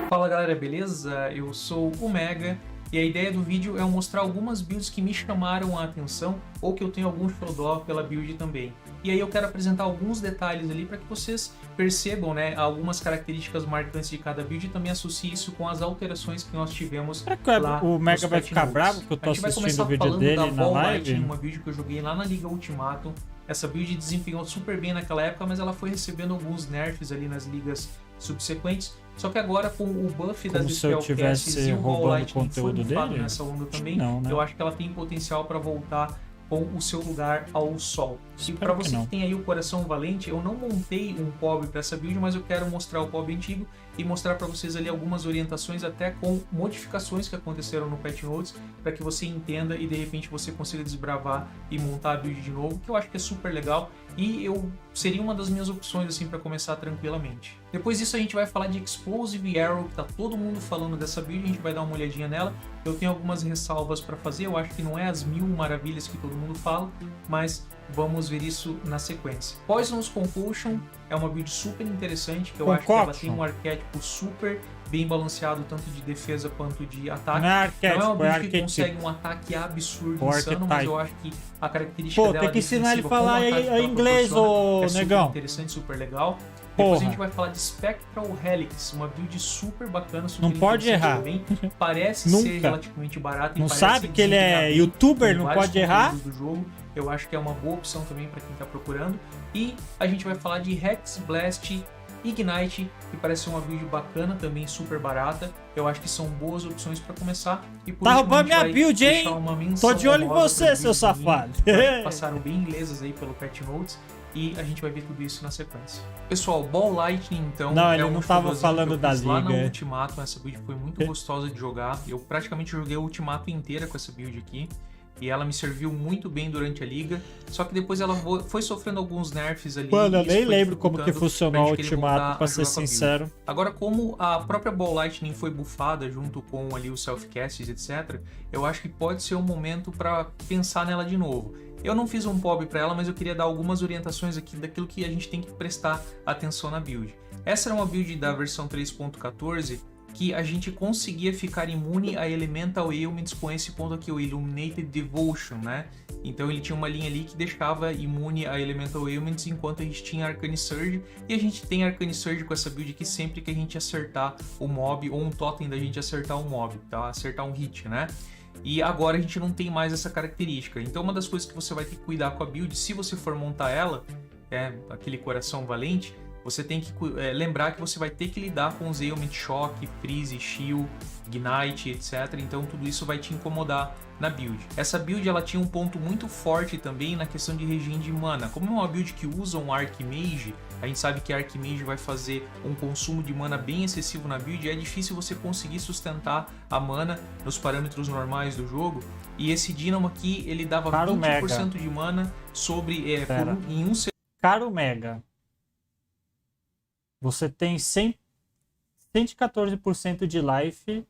Fala galera, beleza? Eu sou o Mega e a ideia do vídeo é eu mostrar algumas builds que me chamaram a atenção ou que eu tenho algum xodó pela build também. E aí eu quero apresentar alguns detalhes ali para que vocês percebam, né, algumas características marcantes de cada build e também associe isso com as alterações que nós tivemos lá. O Mega vai ficar bravo porque eu tô assistindo o vídeo dele na live? Uma build que eu joguei lá na Liga Ultimato. Essa build desempenhou super bem naquela época, mas ela foi recebendo alguns nerfs ali nas ligas subsequentes. Só que agora com o buff das Spellcasts e o Ball Lightning foi bufado nessa onda também, não, né? Eu acho que ela tem potencial para voltar com o seu lugar ao sol. E para você que tem aí o coração valente, eu não montei um POB para essa build, mas eu quero mostrar o POB antigo e mostrar para vocês ali algumas orientações, até com modificações que aconteceram no Patch Notes, para que você entenda e de repente você consiga desbravar e montar a build de novo, que eu acho que é super legal e seria uma das minhas opções assim para começar tranquilamente. Depois disso a gente vai falar de Explosive Arrow, que tá todo mundo falando dessa build, a gente vai dar uma olhadinha nela. Eu tenho algumas ressalvas para fazer, eu acho que não é as 1000 maravilhas que todo mundo fala, mas vamos ver isso na sequência. Poisonous Compulsion é uma build super interessante, que eu acho que ela tem um arquétipo super bem balanceado, tanto de defesa quanto de ataque. Não é arquétipo, não é uma build que arquétipo. Consegue um ataque absurdo, insano, mas eu acho que a característica dela tem que ensinar ele a falar em inglês, ô negão. Super interessante, super legal. Depois a gente vai falar de Spectral Helix, uma build super bacana, super não pode errar. Bem. Parece ser relativamente barata. Não sabe que ele é youtuber, não pode errar. Do jogo. Eu acho que é uma boa opção também para quem está procurando. E a gente vai falar de Hex Blast Ignite, que parece ser uma build bacana, também super barata. Eu acho que são boas opções para começar. E por tá roubando minha build, hein? Tô de olho em você, seu safado. Passaram bem ilesas aí pelo Patch Notes. E a gente vai ver tudo isso na sequência. Pessoal, Ball Lightning, então... Não, ele não tava falando da liga. Lá no Ultimato, essa build foi muito gostosa de jogar. Eu praticamente joguei o Ultimato inteira com essa build aqui. E ela me serviu muito bem durante a liga. Só que depois ela foi sofrendo alguns nerfs ali. Mano, eu nem lembro como que funcionou o Ultimato, pra ser sincero. Agora, como a própria Ball Lightning foi bufada junto com ali os self-casts, etc., eu acho que pode ser um momento para pensar nela de novo. Eu não fiz um POB para ela, mas eu queria dar algumas orientações aqui daquilo que a gente tem que prestar atenção na build. Essa era uma build da versão 3.14 que a gente conseguia ficar imune a Elemental Ailments com esse ponto aqui, o Illuminated Devotion, né? Então ele tinha uma linha ali que deixava imune a Elemental Ailments enquanto a gente tinha Arcane Surge, e a gente tem Arcane Surge com essa build aqui sempre que a gente acertar o mob, ou um totem da gente acertar um mob, tá? Acertar um hit, né? E agora a gente não tem mais essa característica. Então uma das coisas que você vai ter que cuidar com a build, se você for montar ela, aquele coração valente, você tem que lembrar que você vai ter que lidar com os Ailment Shock, Freeze, Shield, Ignite, etc. Então tudo isso vai te incomodar na build. Essa build ela tinha um ponto muito forte também na questão de regen de mana. Como é uma build que usa um Archmage, a gente sabe que Archmage vai fazer um consumo de mana bem excessivo na build, é difícil você conseguir sustentar a mana nos parâmetros normais do jogo. E esse Dynamo aqui, ele dava 20% de mana sobre em um segundo. Caro Mega, você tem 114% de life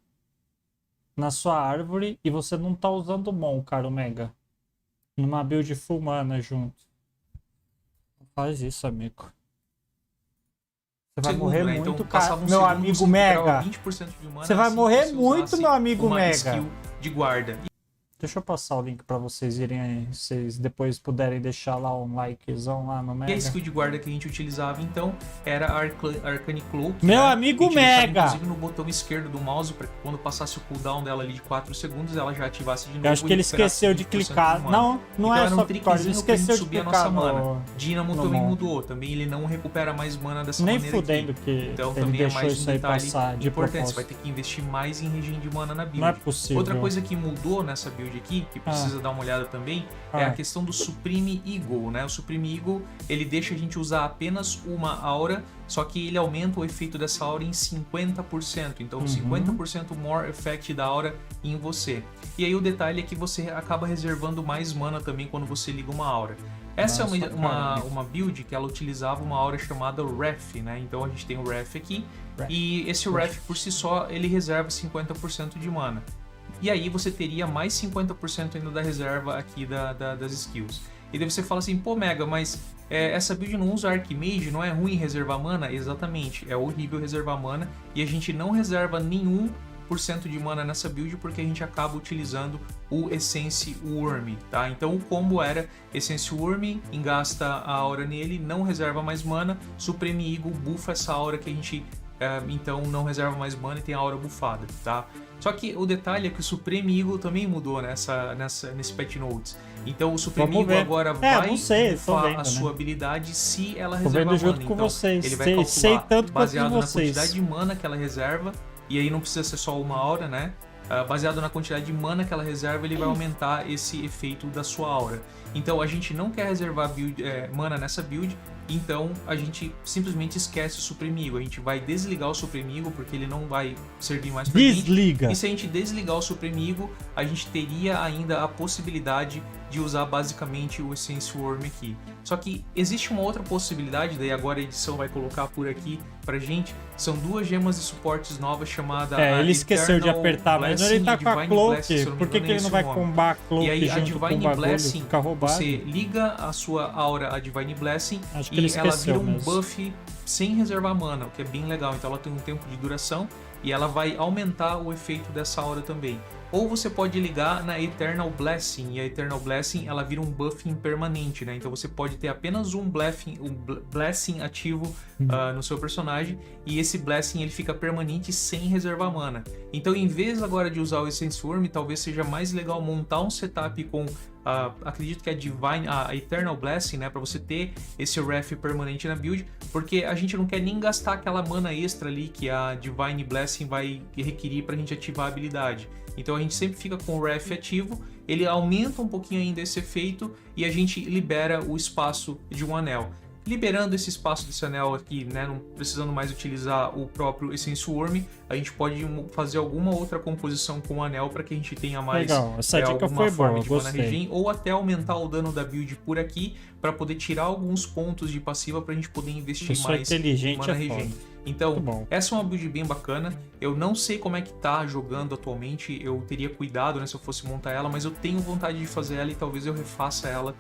na sua árvore e você não tá usando Mon, caro Mega. Numa build full mana junto. Não faz isso, amigo. Você vai morrer muito, então, cara. Meu amigo Mega. Você vai morrer muito, meu amigo Mega. De guarda. Deixa eu passar o link pra vocês irem aí, vocês depois puderem deixar lá um likezão lá no Mega. E a skill de guarda que a gente utilizava então era Arcane Cloak. Meu amigo Mega! Inclusive no botão esquerdo do mouse, para que quando passasse o cooldown dela ali de 4 segundos, ela já ativasse de novo. Eu acho que ele esqueceu de clicar. Não então, é só que ele esqueceu de subir clicar a nossa mana. Dynamo também mudou, também ele não recupera mais mana dessa nem maneira fudendo aqui. Que então ele também é deixou mais isso aí passar de importante. propósito. Você vai ter que investir mais em regen de mana na build. Não é possível. Outra coisa que mudou nessa build aqui, que precisa dar uma olhada também, é a questão do Supreme Eagle, né? O Supreme Eagle, ele deixa a gente usar apenas uma aura, só que ele aumenta o efeito dessa aura em 50%. Então, 50% more effect da aura em você. E aí o detalhe é que você acaba reservando mais mana também quando você liga uma aura. Essa é uma build que ela utilizava uma aura chamada Ref, né? Então a gente tem o Ref aqui, e esse Ref por si só, ele reserva 50% de mana. E aí você teria mais 50% ainda da reserva aqui das skills. E daí você fala assim, pô Mega, mas essa build não usa Archmage, não é ruim reservar mana? Exatamente, é horrível reservar mana, e a gente não reserva nenhum % de mana nessa build porque a gente acaba utilizando o Essence Worm, tá? Então o combo era Essence Worm, engasta a aura nele, não reserva mais mana, Supreme Eagle buffa essa aura que a gente então não reserva mais mana e tem a aura buffada, tá? Só que o detalhe é que o Supreme Eagle também mudou nesse patch notes. Então o Supreme Eagle agora vai buffar a sua habilidade se ela reservar mana. Junto com então vocês. ele vai calcular tanto baseado na vocês. quantidade de mana que ela reserva, e aí não precisa ser só uma aura, né? Baseado na quantidade de mana que ela reserva, ele vai aumentar esse efeito da sua aura. Então a gente não quer reservar mana nessa build, então a gente simplesmente esquece o Supreme Eagle. A gente vai desligar o Supreme Eagle porque ele não vai servir mais pra gente. E se a gente desligar o Supreme Eagle, a gente teria ainda a possibilidade de usar basicamente o Essence Worm aqui. Só que existe uma outra possibilidade, daí agora a edição vai colocar por aqui pra gente. São duas gemas de suportes novas chamadas ele esqueceu de apertar, mas ele tá com a Cloak. Por que ele não vai combar a Cloak e aí, junto com o bagulho? Fica roubado. Você liga a sua aura, a Divine Blessing, e ela vira um buff sem reservar mana, o que é bem legal. Então ela tem um tempo de duração e ela vai aumentar o efeito dessa aura também. Ou você pode ligar na Eternal Blessing, e a Eternal Blessing ela vira um buff impermanente, né? Então você pode ter apenas um Blessing ativo no seu personagem, e esse Blessing ele fica permanente sem reservar mana. Então em vez agora de usar o Essence Worm, talvez seja mais legal montar um setup com acredito que a Eternal Blessing, né, para você ter esse ref permanente na build, porque a gente não quer nem gastar aquela mana extra ali que a Divine Blessing vai requerir para a gente ativar a habilidade. Então a gente sempre fica com o ref ativo, ele aumenta um pouquinho ainda esse efeito e a gente libera o espaço de um anel. Liberando esse espaço desse anel aqui, né, não precisando mais utilizar o próprio Essence Worm, a gente pode fazer alguma outra composição com o anel para que a gente tenha mais essa dica alguma foi forma boa, de mana regen, ou até aumentar o dano da build por aqui para poder tirar alguns pontos de passiva para a gente poder investir mais em mana regen. Então, essa é uma build bem bacana. Eu não sei como é que tá jogando atualmente, eu teria cuidado, né, se eu fosse montar ela, mas eu tenho vontade de fazer ela e talvez eu refaça ela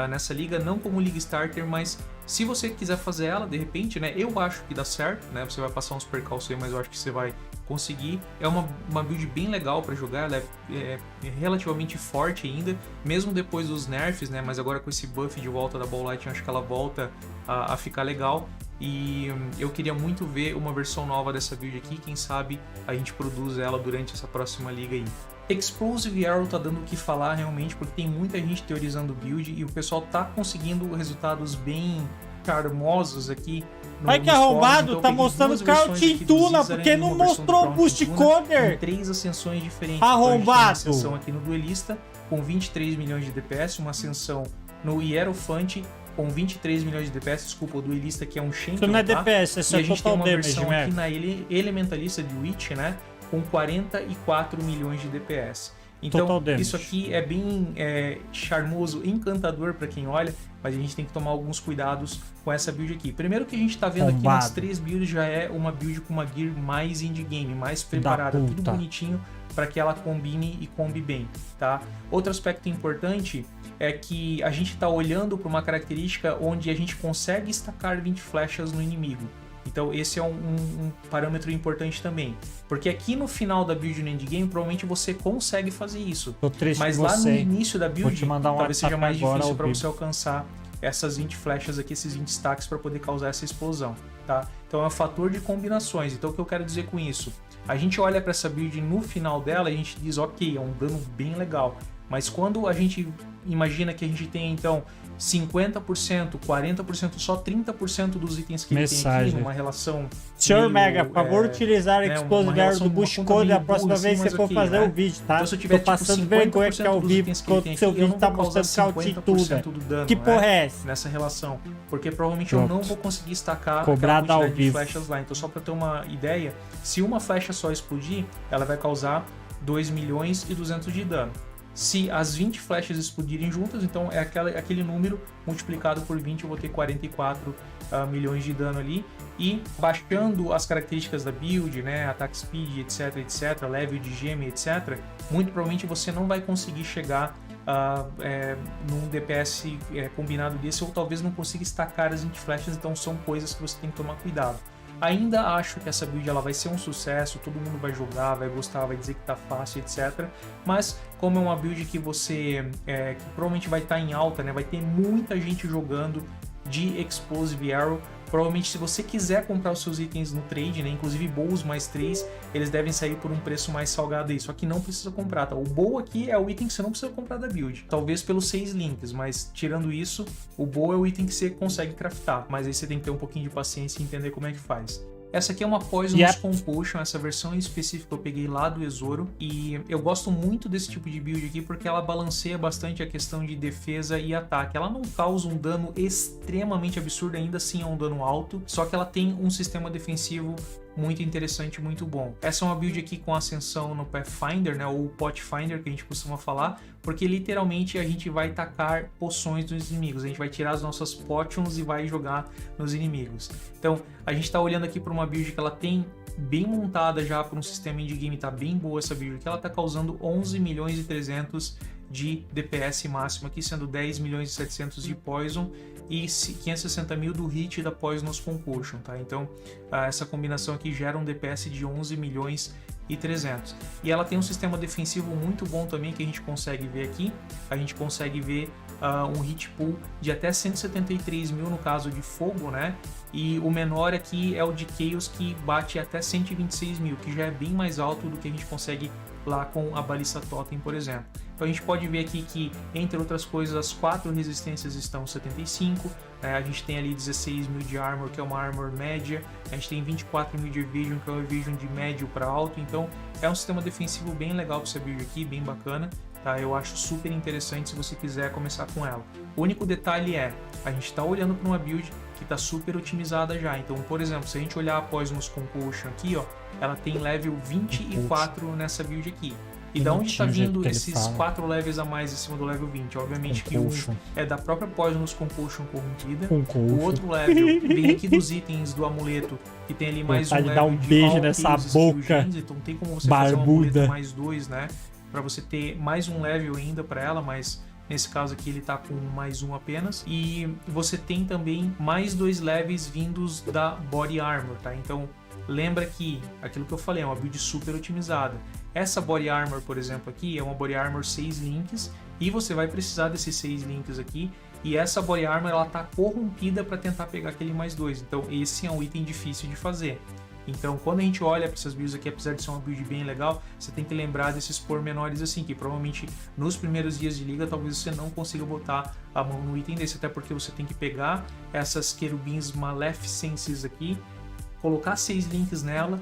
nessa liga, não como liga starter, mas se você quiser fazer ela, de repente, né, eu acho que dá certo, né, você vai passar uns percalços aí, mas eu acho que você vai conseguir. É uma build bem legal para jogar, ela é relativamente forte ainda, mesmo depois dos nerfs, né, mas agora com esse buff de volta da Ball Lightning, acho que ela volta a ficar legal. E eu queria muito ver uma versão nova dessa build aqui, quem sabe a gente produz ela durante essa próxima liga aí. Explosive Arrow tá dando o que falar realmente, porque tem muita gente teorizando build e o pessoal tá conseguindo resultados bem charmosos aqui. Ai que arrombado, então, tá mostrando Count Tuna, porque não mostrou o Boost Coder. 3 ascensões diferentes. Arrombado. Então, uma ascensão aqui no Duelista com 23 milhões de DPS, uma ascensão no Hierofante com 23 milhões de DPS, desculpa, o Duelista que é um Champion, isso não é DPS, isso é total damage, e a gente tem uma versão aqui na Elementalista de Witch, né, com 44 milhões de DPS. Então, isso aqui é bem charmoso, encantador para quem olha, mas a gente tem que tomar alguns cuidados com essa build aqui. Primeiro que a gente tá vendo aqui nas 3 builds já é uma build com uma gear mais indie game, mais preparada, tudo bonitinho para que ela combine e combi bem, tá? Outro aspecto importante é que a gente está olhando para uma característica onde a gente consegue estacar 20 flechas no inimigo. Então esse é um parâmetro importante também. Porque aqui no final da build no endgame, provavelmente você consegue fazer isso. Mas lá no início da build, talvez seja mais difícil para você alcançar essas 20 flechas aqui, esses 20 stacks para poder causar essa explosão, tá? Então é um fator de combinações. Então o que eu quero dizer com isso? A gente olha para essa build no final dela e a gente diz, ok, é um dano bem legal. Mas quando a gente imagina que a gente tem, então, 50%, 40%, só 30% dos itens que ele tem aqui, numa relação... Senhor Mega, por favor, utilizar Explosive Arrow do Boost Code a próxima vez que você for fazer o vídeo, tá? Então, se eu tiver, tô passando vergonha que é ao vivo, quando seu vídeo tá mostrando tudo do dano, que porra é essa? Nessa relação. Porque provavelmente eu não vou conseguir estacar cobrado ao vivo. De flechas lá. Então, só pra ter uma ideia, se uma flecha só explodir, ela vai causar 2 milhões e 200 de dano. Se as 20 flechas explodirem juntas, então é aquele número multiplicado por 20, eu vou ter 44 milhões de dano ali. E baixando as características da build, né, attack speed, etc, level de geme, etc, muito provavelmente você não vai conseguir chegar num DPS combinado desse, ou talvez não consiga estacar as 20 flechas, então são coisas que você tem que tomar cuidado. Ainda acho que essa build ela vai ser um sucesso, todo mundo vai jogar, vai gostar, vai dizer que tá fácil, etc. Mas como é uma build que você que provavelmente vai estar em alta, né, vai ter muita gente jogando de Explosive Arrow. Provavelmente, se você quiser comprar os seus itens no trade, né, inclusive bowls mais 3, eles devem sair por um preço mais salgado aí, só que não precisa comprar, tá? O bowl aqui é o item que você não precisa comprar da build, talvez pelos 6 links, mas tirando isso, o bowl é o item que você consegue craftar, mas aí você tem que ter um pouquinho de paciência e entender como é que faz. Essa aqui é uma Poisonous Compulsion, essa versão em específico eu peguei lá do Exoro, e eu gosto muito desse tipo de build aqui porque ela balanceia bastante a questão de defesa e ataque. Ela não causa um dano extremamente absurdo, ainda assim é um dano alto, só que ela tem um sistema defensivo muito interessante, muito bom. Essa é uma build aqui com ascensão no Pathfinder, né, ou Potfinder que a gente costuma falar, porque literalmente a gente vai tacar poções nos inimigos, a gente vai tirar as nossas potions e vai jogar nos inimigos. Então a gente está olhando aqui para uma build que ela tem bem montada já para um sistema indie game, tá bem boa essa build, que ela tá causando 11 milhões e 300 de DPS máximo aqui, sendo 10 milhões e 700 de Poison e 560 mil do hit da Poisonous Compulsion, tá? Então essa combinação aqui gera um DPS de 11 milhões e 300. E ela tem um sistema defensivo muito bom também, que a gente consegue ver aqui. A gente consegue ver um hit pool de até 173 mil no caso de fogo, né? E o menor aqui é o de Chaos, que bate até 126 mil, que já é bem mais alto do que a gente consegue lá com a Balista Totem, por exemplo. Então a gente pode ver aqui que, entre outras coisas, as 4 resistências estão 75, a gente tem ali 16 mil de Armor, que é uma Armor média, a gente tem 24 mil de Evasion, que é um Evasion de médio para alto, então é um sistema defensivo bem legal para essa build aqui, bem bacana, tá? Eu acho super interessante se você quiser começar com ela. O único detalhe é, a gente está olhando para uma build que está super otimizada já, então, por exemplo, se a gente olhar a Poisonous Compulsion aqui, ó, ela tem level 24 nessa build aqui. E da onde tá Bonitinho o jeito vindo que ele esses fala. 4 levels a mais em cima do level 20? Obviamente que um Concussion. é da própria Poisonous Concussion corrompida. Concussion. O outro level vem aqui dos itens do amuleto, que tem ali mais um Vontade de level dar um de beijo all nessa kills, skill boca genes. Então tem como você fazer um barbuda. amuleto mais 2, né? Pra você ter mais um level ainda pra ela, mas nesse caso aqui ele tá com mais um apenas. E você tem também mais 2 levels vindos da Body Armor, tá? Então lembra que aquilo que eu falei é uma build super otimizada. Essa Body Armor, por exemplo, aqui é uma Body Armor 6 links e você vai precisar desses 6 links aqui. E essa Body Armor ela tá corrompida para tentar pegar aquele mais 2. Então esse é um item difícil de fazer. Então, quando a gente olha para essas builds aqui, apesar de ser uma build bem legal, você tem que lembrar desses pormenores assim, que provavelmente nos primeiros dias de liga, talvez você não consiga botar a mão no item desse, até porque você tem que pegar essas querubins Maleficences aqui, colocar 6 links nela,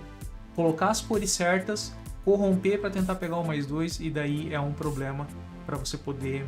colocar as cores certas, corromper para tentar pegar o mais 2, e daí é um problema para você poder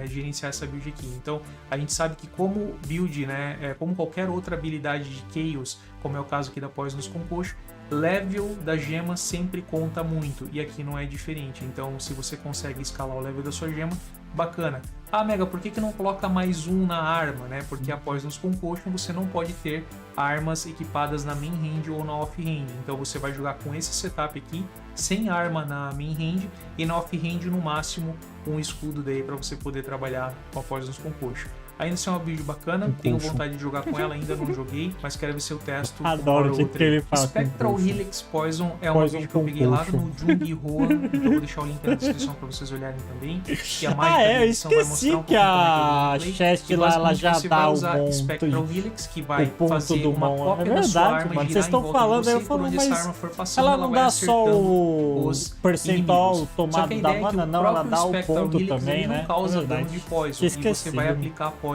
gerenciar essa build aqui. Então a gente sabe que como build, né, como qualquer outra habilidade de Chaos, como é o caso aqui da Poisonous Concussion, level da gema sempre conta muito, e aqui não é diferente. Então se você consegue escalar o level da sua gema, bacana. Ah, Mega, por que não coloca mais um na arma, né? Porque a Poisonous Concussion você não pode ter armas equipadas na main hand ou na off hand. Então você vai jogar com esse setup aqui, sem arma na main hand, e na off hand no máximo um escudo daí para você poder trabalhar com a Poisonous Concussion. Ainda assim é uma build bacana, tenho vontade de jogar com ela, ainda não joguei, mas quero ver se eu testo. Adoro o jeito que ele fala. Spectral Helix Poison é uma build que eu peguei lá no Jung Roa, então eu vou deixar o link na descrição para vocês olharem também. Que a mágica da edição vai mostrar um que a chest lá ela já dá o ponto Spectral Helix, que vai ponto fazer do uma mão. cópia É da sua verdade, arma, mano. girar Vocês estão em volta falando, de você, eu falo, por onde mas essa arma for passando, ela não vai dá só acertando o os percentual inimigos. tomado da mana, não, ela dá o ponto também, né? Não causa É dano de Poison, Esqueci. e você vai aplicar Poison.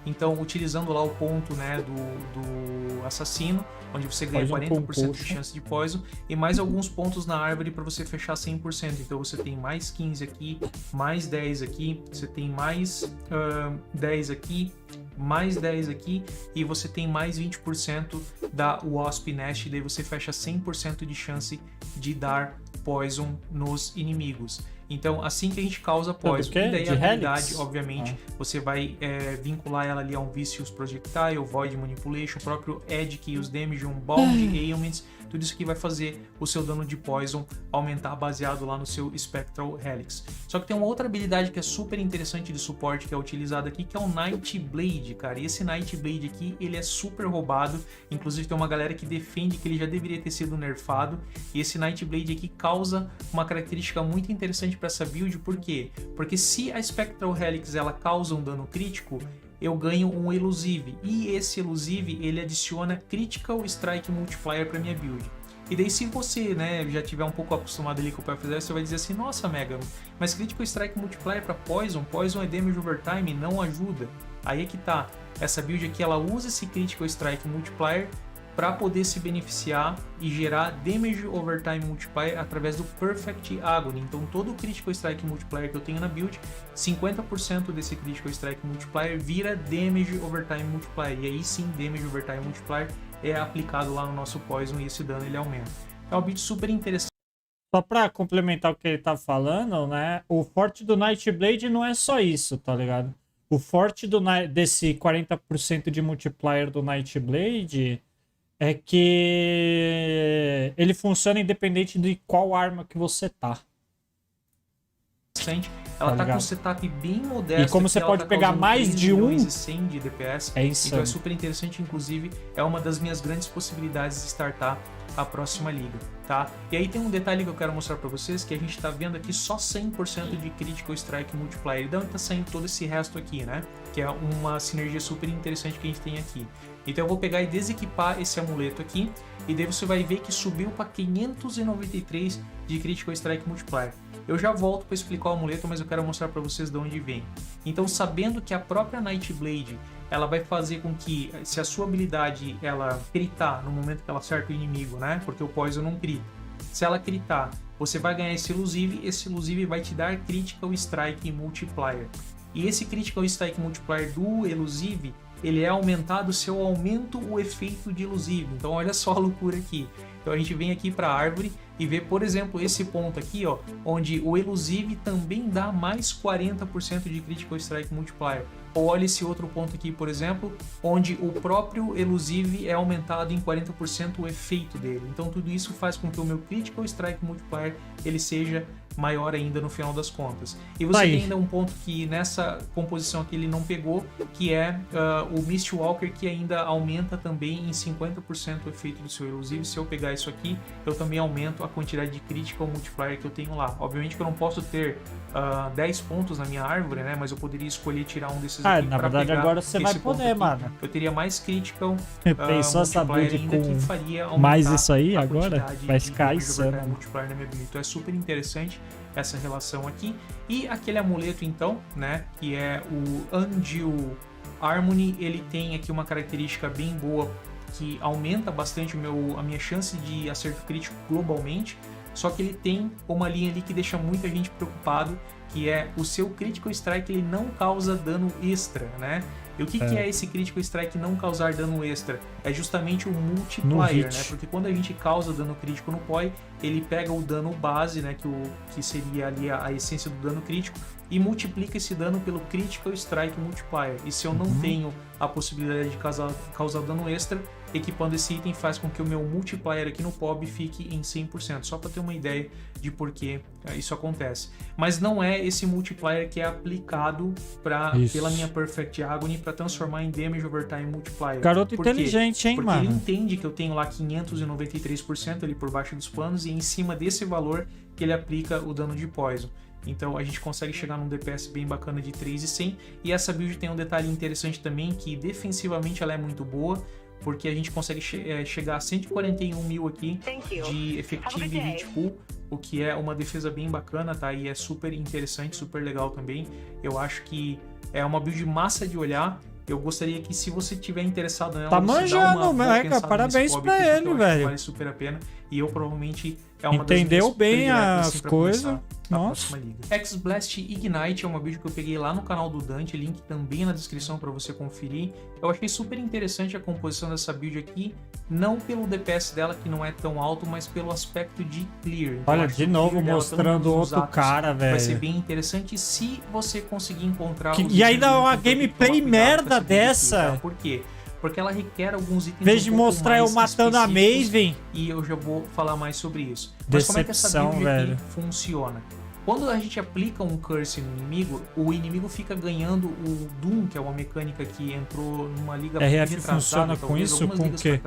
Então, utilizando lá o ponto, né, do assassino, onde você ganha 40% de chance de Poison, e mais alguns pontos na árvore para você fechar 100%. Então você tem mais 15 aqui, mais 10 aqui, você tem mais 10 aqui, mais 10 aqui, e você tem mais 20% da Wasp Nest, daí você fecha 100% de chance de dar Poison nos inimigos. Então, assim que a gente causa Poison, e daí a habilidade, obviamente, você vai vincular ela ali a um Vicious Projectile, Void Manipulation, o próprio Edge Chaos Damage, um Bound Ailments, tudo isso que vai fazer o seu dano de Poison aumentar baseado lá no seu Spectral Helix. Só que tem uma outra habilidade que é super interessante de suporte que é utilizada aqui, que é o Night Blade, cara. E esse Night Blade aqui, ele é super roubado, inclusive tem uma galera que defende que ele já deveria ter sido nerfado, e esse Night Blade aqui causa uma característica muito interessante para essa build. Por quê? Porque se a Spectral Helix ela causa um dano crítico, eu ganho um Elusive, e esse Elusive ele adiciona Critical Strike Multiplier para minha build. E daí se você, né, já tiver um pouco acostumado ali com o PFZ, você vai dizer assim, nossa Mega, mas Critical Strike Multiplier para Poison é Damage Overtime, não ajuda. Aí é que tá, essa build aqui ela usa esse Critical Strike Multiplier para poder se beneficiar e gerar Damage Overtime Multiplier através do Perfect Agony. Então todo o Critical Strike Multiplier que eu tenho na build, 50% desse Critical Strike Multiplier vira Damage Overtime Multiplier. E aí sim, Damage Overtime Multiplier é aplicado lá no nosso Poison e esse dano ele aumenta. É uma build super interessante. Só pra complementar o que ele tá falando, né? O forte do Nightblade não é só isso, tá ligado? O forte desse 40% de multiplier do Nightblade é que ele funciona independente de qual arma que você tá. Ela tá com um setup bem modesto. E como você pode pegar mais de um, e 100 de DPS, é insano. Então é super interessante, inclusive é uma das minhas grandes possibilidades de startar a próxima liga, tá? E aí tem um detalhe que eu quero mostrar pra vocês, que a gente tá vendo aqui só 100% de Critical Strike Multiplier. E de onde tá saindo todo esse resto aqui, né? Que é uma sinergia super interessante que a gente tem aqui. Então eu vou pegar e desequipar esse amuleto aqui, e daí você vai ver que subiu para 593 de Critical Strike Multiplier. Eu já volto para explicar o amuleto, mas eu quero mostrar para vocês de onde vem. Então, sabendo que a própria Nightblade, ela vai fazer com que, se a sua habilidade ela critar no momento que ela acerta o inimigo, né? Porque o Poison não crita. Se ela critar, você vai ganhar esse Elusive vai te dar Critical Strike Multiplier. E esse Critical Strike Multiplier do Elusive, ele é aumentado se eu aumento o efeito de Elusive. Então olha só a loucura aqui. Então a gente vem aqui para a árvore, e ver, por exemplo, esse ponto aqui, ó, onde o Elusive também dá mais 40% de Critical Strike Multiplier. Ou olha esse outro ponto aqui, por exemplo, onde o próprio Elusive é aumentado em 40% o efeito dele. Então tudo isso faz com que o meu Critical Strike Multiplier ele seja maior ainda no final das contas. E você tem ainda um ponto que nessa composição aqui ele não pegou, que é o Mistwalker, que ainda aumenta também em 50% o efeito do seu Elusive. Se eu pegar isso aqui, eu também aumento a quantidade de Critical Multiplier que eu tenho lá. Obviamente que eu não posso ter 10 pontos na minha árvore, né? Mas eu poderia escolher tirar um desses aqui. Na verdade agora você vai poder, mano. Eu teria mais Critical Pensou essa build ainda, que faria mais isso aí agora? Vai ficar insano. Multiplier na minha build. Então é super interessante essa relação aqui. E aquele amuleto então, né, que é o Undue Harmony, ele tem aqui uma característica bem boa que aumenta bastante a minha chance de acerto crítico globalmente, só que ele tem uma linha ali que deixa muita gente preocupado, que é o seu Critical Strike ele não causa dano extra, né? E o que é esse Critical Strike não causar dano extra? É justamente o Multiplier, né? Porque quando a gente causa dano crítico no POE, ele pega o dano base, né? Que seria ali a essência do dano crítico, e multiplica esse dano pelo Critical Strike Multiplier. E se eu não tenho a possibilidade de causar dano extra, equipando esse item faz com que o meu multiplier aqui no POB fique em 100%, só para ter uma ideia de por que isso acontece. Mas não é esse multiplier que é aplicado pela minha Perfect Agony para transformar em Damage Over Time Multiplier. Garoto inteligente, hein, Porque mano? ele entende que eu tenho lá 593% ali por baixo dos panos, e em cima desse valor que ele aplica o dano de Poison. Então a gente consegue chegar num DPS bem bacana de 3.100, e essa build tem um detalhe interessante também, que defensivamente ela é muito boa, porque a gente consegue chegar a 141 mil aqui de Effective Hit Pool, o que é uma defesa bem bacana, tá? E é super interessante, super legal também. Eu acho que é uma build massa de olhar. Eu gostaria que, se você tiver interessado nela, tá você manjando, Mega, parabéns pra ele, velho. Vale super a pena. E eu provavelmente entendeu bem as coisas. Nossa. X-Blast Ignite é uma build que eu peguei lá no canal do Dante, link também na descrição para você conferir. Eu achei super interessante a composição dessa build aqui, não pelo DPS dela, que não é tão alto, mas pelo aspecto de clear. Então, olha, de novo mostrando outro cara, velho. Vai ser bem interessante se você conseguir encontrar... E ainda uma gameplay merda dessa. Por quê? Porque ela requer alguns itens. Em vez de mostrar eu matando a Maven. E eu já vou falar mais sobre isso. Mas como é que essa build aqui funciona? Quando a gente aplica um curse no inimigo, o inimigo fica ganhando o Doom, que é uma mecânica que entrou numa liga RF funciona com isso? Com o quê?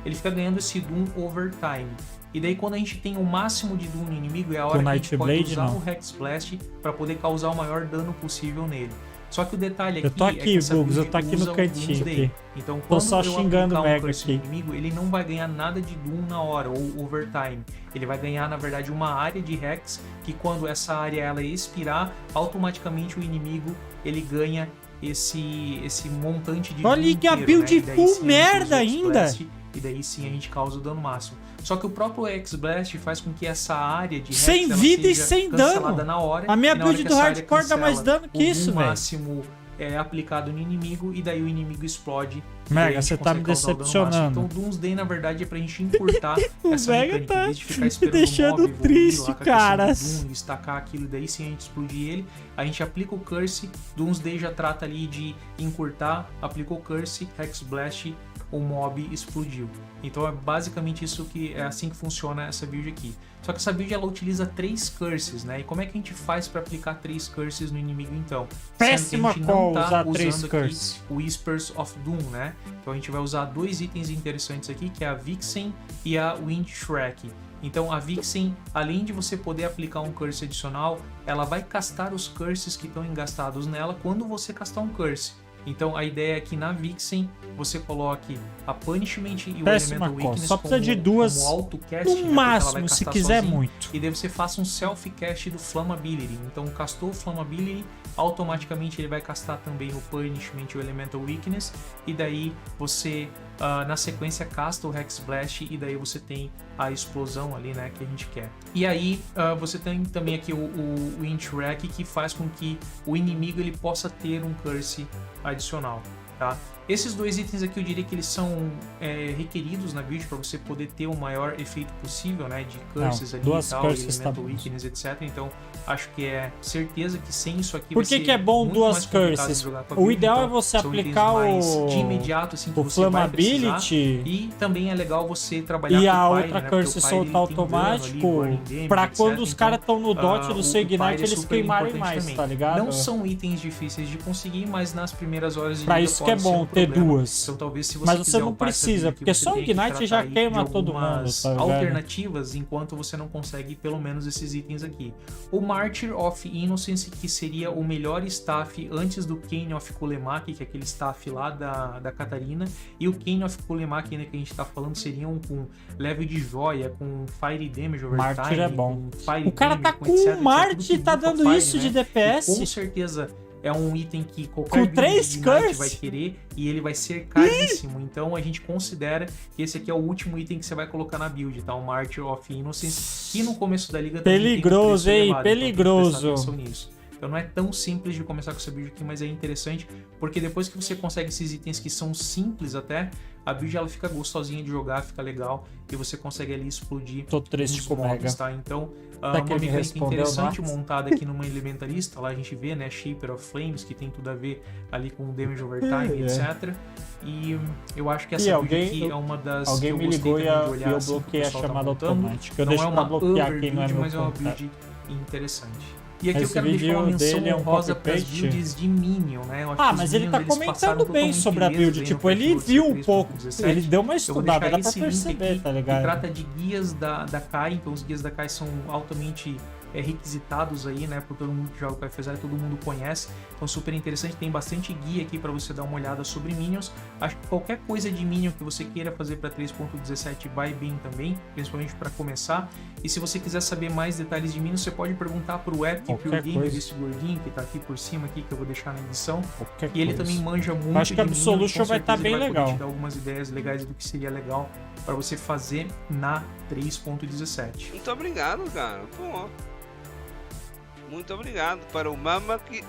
Ele fica ganhando esse Doom overtime. E daí quando a gente tem o máximo de Doom no inimigo, é a hora que a gente pode usar o Hex Blast para poder causar o maior dano possível nele. Só que o detalhe aqui, eu tô aqui, Bugs, eu tô aqui no cantinho aqui. Então, tô só xingando o Mega aqui. Inimigo, ele não vai ganhar nada de Doom na hora, ou overtime. Ele vai ganhar, na verdade, uma área de Hex, que quando essa área ela expirar, automaticamente o inimigo ele ganha esse montante de Doom. Olha que a build full merda ainda! E daí sim a gente causa o dano máximo. Só que o próprio X-Blast faz com que essa área de Hex sem vida e sem dano. Na hora, a minha build do hardcore dá mais dano que isso, velho. O máximo é aplicado no inimigo e daí o inimigo explode. Mega, você tá me decepcionando. Então o Doomsday, na verdade, é pra gente encurtar essa mecânica. Em vez de ficar esperando me deixando mob, triste, caras. Doom, destacar aquilo, daí sim a gente explodir ele. A gente aplica o Curse, Doomsday já trata ali de encurtar, aplicou o Curse, Hex Blast, o mob explodiu. Então é basicamente isso, que é assim que funciona essa build aqui. Só que essa build ela utiliza 3 curses, né? E como é que a gente faz para aplicar 3 curses no inimigo então? Péssima call usar 3 curses. O Whispers of Doom, né? Então a gente vai usar 2 itens interessantes aqui, que é a Vixen e a Wind Shrek. Então a Vixen, além de você poder aplicar um curse adicional, ela vai castar os curses que estão engastados nela quando você castar um curse. Então a ideia é que na Vixen você coloque a Punishment e o Elemental Weakness só precisa de duas como auto-cast, no máximo, se quiser sozinho, muito. E daí você faça um self-cast do Flammability. Então castou o Flammability, automaticamente ele vai castar também o Punishment e o Elemental Weakness. E daí você, na sequência, casta o Hex Blast e daí você tem a explosão ali, né, que a gente quer. E aí você tem também aqui o Interact, que faz com que o inimigo ele possa ter um curse adicional, tá? Esses dois itens aqui eu diria que eles são requeridos na build para você poder ter o maior efeito possível, né? De curses ali e tal, elemental weakness, etc. Então acho que é certeza que sem isso aqui Por que é bom duas curses? O ideal é você aplicar o de imediato, assim, que o você vai precisar. Flammability E também é legal você trabalhar e com a o outra Pyre, curse né? soltar automático pra quando os caras estão no dot do seu Ignite eles queimarem mais, tá ligado? Não são itens difíceis de conseguir, mas nas primeiras horas de pra isso que é bom ter duas. Então talvez se você mas você não precisa, porque só o Ignite já queima todo mundo, tá alternativas, enquanto você não consegue pelo menos esses itens aqui. O Martyr of Innocence, que seria o melhor staff antes do Cane of Kulemak, que é aquele staff lá da Catarina, e o Cane of Kulemak ainda que a gente tá falando seriam com level de joia, com Fire Damage Overtime, Martyr é bom. O cara tá com o Martyr e tá dando isso de DPS. E com certeza é um item que qualquer com 3 curse vai querer e ele vai ser caríssimo. Então a gente considera que esse aqui é o último item que você vai colocar na build, tá? O Martyr of Innocence, que no começo da liga perigoso, tem um hein? Perigoso. Então não é tão simples de começar com essa build aqui, mas é interessante, porque depois que você consegue esses itens que são simples até, a build ela fica gostosinha de jogar, fica legal, e você consegue ali explodir. Tô triste com o Mega. Tá? Então, uma mecânica interessante montada aqui numa elementalista, lá a gente vê, né, Shaper of Flames, que tem tudo a ver ali com Damage Overtime, etc. E eu acho que essa build aqui é uma das alguém que eu me ligou gostei também de olhar, eu assim, bloqueei a chamada automática. Eu não deixo é uma bloquear quem não é meu mas é uma contato. build interessante. E aqui esse eu quero deixar uma menção honrosa para as copy-paste? builds de Minion, né? Eu acho que mas os ele tá Minions, comentando bem sobre a build, tipo, ele viu um pouco, ele deu uma estudada, dá pra perceber, tá ligado? Que trata de guias da Kai, então os guias da Kai são altamente requisitados aí, né, por todo mundo que joga o PFZI, todo mundo conhece, então super interessante, tem bastante guia aqui para você dar uma olhada sobre Minions. Acho que qualquer coisa de Minion que você queira fazer para 3.17 vai bem também, principalmente para começar, e se você quiser saber mais detalhes de Minions, você pode perguntar para o Epic Pure Game, desse gordinho que tá aqui por cima, aqui, que eu vou deixar na edição, e ele também manja muito. Acho que a Absolution vai estar bem legal. Te dar algumas ideias legais do que seria legal para você fazer na 3.17. Muito obrigado, cara. Pô. Muito obrigado para o Mama que...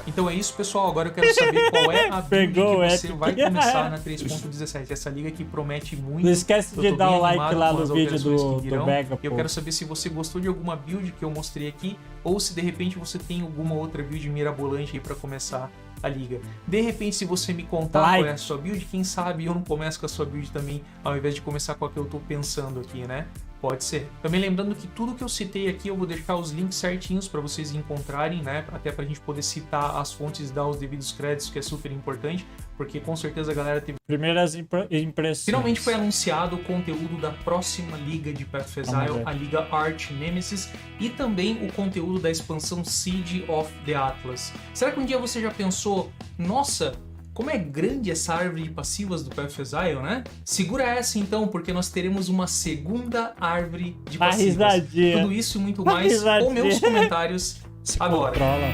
Então é isso, pessoal. Agora eu quero saber qual é a build que você vai começar na 3.17. Essa liga que promete muito. Não esquece de dar o like lá no vídeo do Mega. Eu quero saber se você gostou de alguma build que eu mostrei aqui, ou se de repente você tem alguma outra build mirabolante aí para começar a liga. De repente, se você me contar qual é a sua build, quem sabe eu não começo com a sua build também, ao invés de começar com a que eu tô pensando aqui, né? Pode ser. Também lembrando que tudo que eu citei aqui eu vou deixar os links certinhos para vocês encontrarem, né? Até pra gente poder citar as fontes e dar os devidos créditos, que é super importante, porque com certeza a galera teve... Primeiras impressões. Finalmente foi anunciado o conteúdo da próxima liga de Path of Exile, a Liga Arch Nemesis, e também o conteúdo da expansão Siege of the Atlas. Será que um dia você já pensou, nossa, como é grande essa árvore de passivas do Path of Exile, né? Segura essa então, porque nós teremos uma segunda árvore de passivas. Tudo isso e muito mais com meus comentários agora. Controla,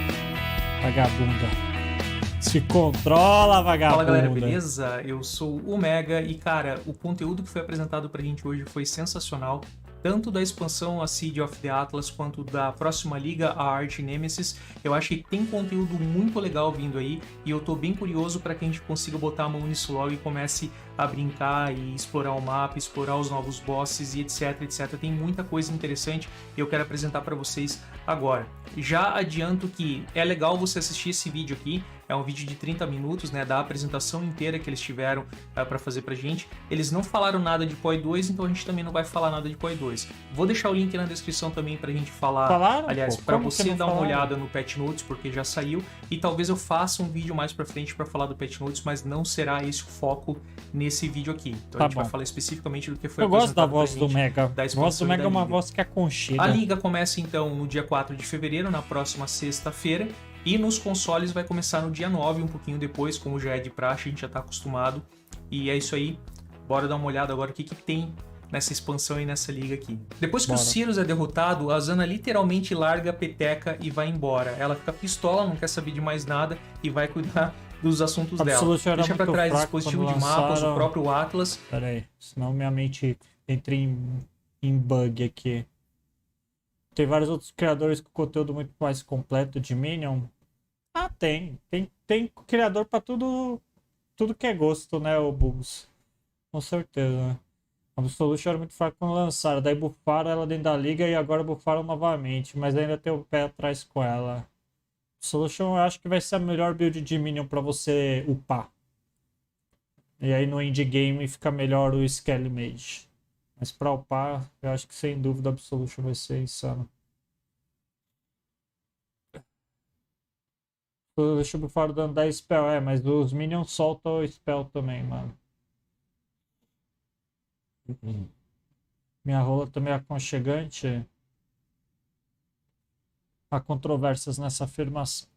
vagabunda. Se controla, vagabunda. Fala galera, beleza? Eu sou o Mega e cara, o conteúdo que foi apresentado pra gente hoje foi sensacional. Tanto da expansão a Siege of the Atlas, quanto da próxima liga, a Arch Nemesis. Eu achei que tem conteúdo muito legal vindo aí, e eu tô bem curioso para que a gente consiga botar a mão nisso logo e comece a brincar e explorar o mapa, explorar os novos bosses e etc, etc. Tem muita coisa interessante e eu quero apresentar para vocês agora. Já adianto que é legal você assistir esse vídeo aqui, é um vídeo de 30 minutos, né, da apresentação inteira que eles tiveram para fazer pra gente. Eles não falaram nada de POE 2, então a gente também não vai falar nada de POE 2. Vou deixar o link na descrição também pra gente falar, aliás, para você dar uma olhada no Patch Notes, porque já saiu, e talvez eu faça um vídeo mais pra frente para falar do Patch Notes, mas não será esse o foco nesse vídeo aqui. Então a gente vai falar especificamente do que foi apresentado. Eu gosto da voz do Mega. A voz do Mega é uma voz que aconchega. A liga começa então no dia 4 de fevereiro, na próxima sexta-feira. E nos consoles vai começar no dia 9, um pouquinho depois, como já é de praxe, a gente já tá acostumado. E é isso aí, bora dar uma olhada agora o que tem nessa expansão e nessa liga aqui. Depois que o Sirius é derrotado, a Zana literalmente larga a peteca e vai embora. Ela fica pistola, não quer saber de mais nada e vai cuidar dos assuntos dela. Deixa pra trás dispositivo de mapas, o próprio Atlas. Pera aí, senão minha mente entra em bug aqui. Tem vários outros criadores com conteúdo muito mais completo de Minion. Ah, tem criador pra tudo tudo que é gosto, né, o Bubos? Com certeza, né? A Absolution era muito fraca quando lançaram, daí buffaram ela dentro da liga e agora buffaram novamente, mas ainda tem o pé atrás com ela. Absolution eu acho que vai ser a melhor build de Minion pra você upar. E aí no endgame fica melhor o Skelly Mage. Mas pra upar, eu acho que sem dúvida a Absolution vai ser insano. Deixa eu bufar o dano da spell, mas os minions soltam o spell também, mano. Minha rola também é aconchegante. Há controvérsias nessa afirmação.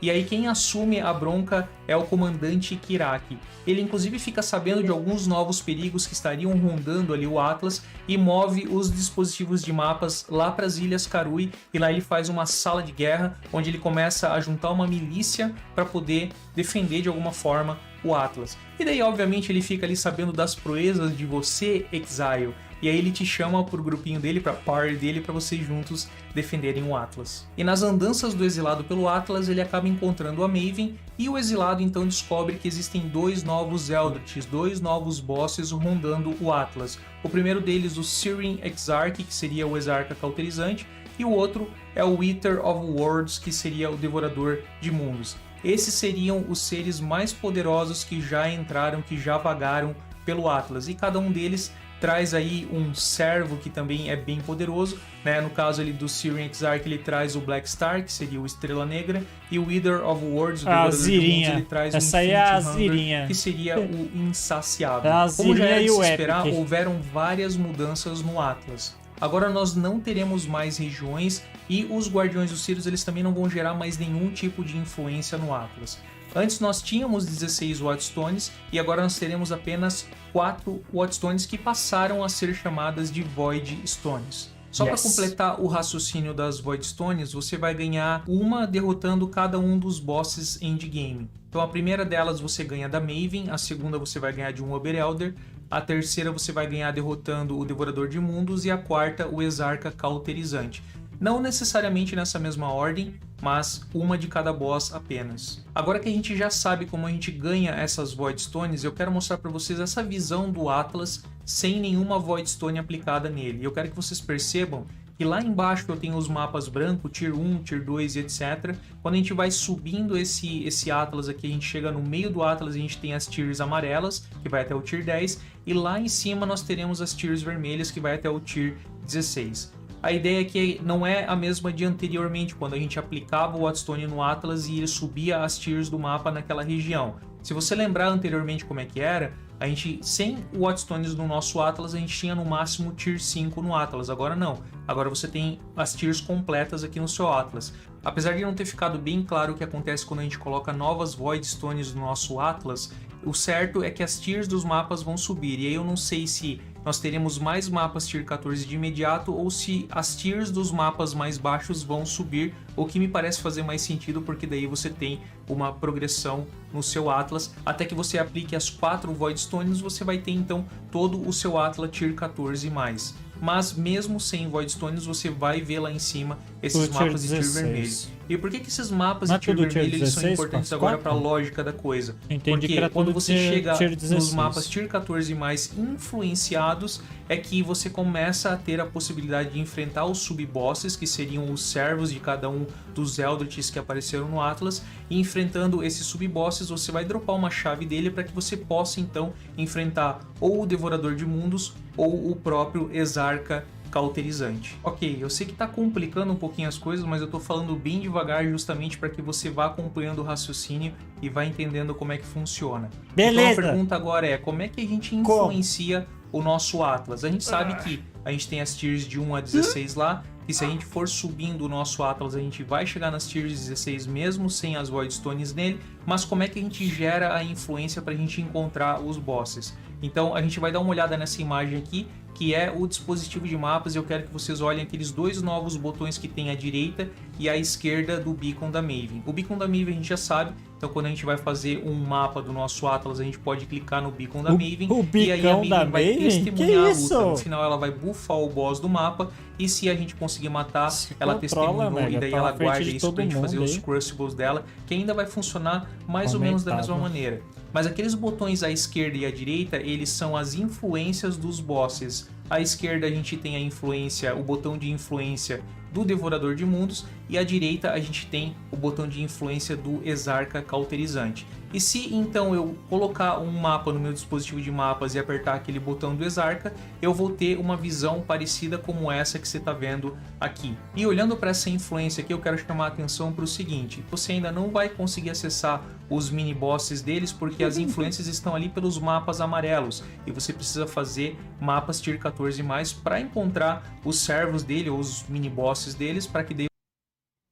E aí quem assume a bronca é o comandante Kiraki. Ele inclusive fica sabendo de alguns novos perigos que estariam rondando ali o Atlas e move os dispositivos de mapas lá para as Ilhas Karui, e lá ele faz uma sala de guerra onde ele começa a juntar uma milícia para poder defender de alguma forma o Atlas. E daí obviamente ele fica ali sabendo das proezas de você, Exile. E aí ele te chama pro grupinho dele, pra party dele, pra vocês juntos defenderem o Atlas. E nas andanças do exilado pelo Atlas, ele acaba encontrando a Maven, e o exilado então descobre que existem dois novos Eldritches, dois novos bosses rondando o Atlas. O primeiro deles, o Syrian Exarch, que seria o Exarca Cauterizante, e o outro é o Eater of Worlds, que seria o Devorador de Mundos. Esses seriam os seres mais poderosos que já entraram, que já vagaram pelo Atlas, e cada um deles traz aí um servo que também é bem poderoso, né? No caso ali do Syrian Exarch, ele traz o Black Star, que seria o Estrela Negra, e o Wither of Worlds, o Devorador de Mundos, ele traz essa o aí é a Hunger, Zirinha, que seria o Insaciável. É a Como já era de e o se esperar, Epic. houveram várias mudanças no Atlas. Agora nós não teremos mais regiões e os Guardiões dos Sirius eles também não vão gerar mais nenhum tipo de influência no Atlas. Antes nós tínhamos 16 Whatstones e agora nós teremos apenas 4 Whatstones que passaram a ser chamadas de Void Stones. Só para completar o raciocínio das Void Stones, você vai ganhar uma derrotando cada um dos bosses endgame. Então a primeira delas você ganha da Maven, a segunda você vai ganhar de um Oberelder, a terceira você vai ganhar derrotando o Devorador de Mundos e a quarta o Exarca Cauterizante. Não necessariamente nessa mesma ordem, mas uma de cada boss apenas. Agora que a gente já sabe como a gente ganha essas Void Stones, eu quero mostrar para vocês essa visão do Atlas sem nenhuma Void Stone aplicada nele. E eu quero que vocês percebam que lá embaixo eu tenho os mapas branco, Tier 1, Tier 2 e etc. Quando a gente vai subindo esse Atlas aqui, a gente chega no meio do Atlas e a gente tem as Tiers amarelas, que vai até o Tier 10, e lá em cima nós teremos as Tiers vermelhas, que vai até o Tier 16. A ideia é que não é a mesma de anteriormente, quando a gente aplicava o Whatstone no Atlas e ele subia as tiers do mapa naquela região. Se você lembrar anteriormente como é que era, a gente, sem o Whatstones no nosso Atlas, a gente tinha no máximo Tier 5 no Atlas. Agora não. Agora você tem as tiers completas aqui no seu Atlas. Apesar de não ter ficado bem claro o que acontece quando a gente coloca novas Void Stones no nosso Atlas, o certo é que as tiers dos mapas vão subir. E aí eu não sei se nós teremos mais mapas Tier 14 de imediato ou se as tiers dos mapas mais baixos vão subir, o que me parece fazer mais sentido, porque daí você tem uma progressão no seu Atlas. Até que você aplique as 4 Void Stones, você vai ter então todo o seu Atlas Tier 14 mais. Mas mesmo sem Void Stones, você vai ver lá em cima esses mapas de Tier vermelho. E por que esses mapas de Tier vermelho eles são importantes agora para a lógica da coisa? Porque quando você chega nos mapas Tier 14 mais influenciados, é que você começa a ter a possibilidade de enfrentar os sub-bosses, que seriam os servos de cada um dos Eldritches que apareceram no Atlas, e enfrentando esses sub-bosses você vai dropar uma chave dele para que você possa então enfrentar ou o Devorador de Mundos ou o próprio Exarca Cauterizante. Ok, eu sei que está complicando um pouquinho as coisas, mas eu estou falando bem devagar justamente para que você vá acompanhando o raciocínio e vá entendendo como é que funciona. Beleza. Então a pergunta agora é, como é que a gente influencia o nosso Atlas? A gente sabe que a gente tem as tiers de 1 a 16 lá, e se a gente for subindo o nosso Atlas, a gente vai chegar nas tiers 16 mesmo sem as Void Stones nele, mas como é que a gente gera a influência para a gente encontrar os bosses? Então a gente vai dar uma olhada nessa imagem aqui, que é o dispositivo de mapas, e eu quero que vocês olhem aqueles dois novos botões que tem à direita e à esquerda do beacon da Maven. O beacon da Maven a gente já sabe, então quando a gente vai fazer um mapa do nosso Atlas, a gente pode clicar no beacon da Maven, e aí a Maven vai testemunhar a luta. No final ela vai buffar o boss do mapa, e se a gente conseguir matar, ela testemunhou, e daí ela guarda isso pra gente fazer os crucibles dela, que ainda vai funcionar mais ou menos da mesma maneira. Mas aqueles botões à esquerda e à direita, eles são as influências dos bosses. À esquerda a gente tem a influência, o botão de influência do Devorador de Mundos, e à direita a gente tem o botão de influência do Exarca Cauterizante. E se então eu colocar um mapa no meu dispositivo de mapas e apertar aquele botão do Exarca, eu vou ter uma visão parecida como essa que você está vendo aqui. E olhando para essa influência aqui, eu quero chamar a atenção para o seguinte: você ainda não vai conseguir acessar os mini bosses deles porque as influências estão ali pelos mapas amarelos e você precisa fazer mapas tier 14 mais para encontrar os servos dele ou os mini bosses deles, para que daí...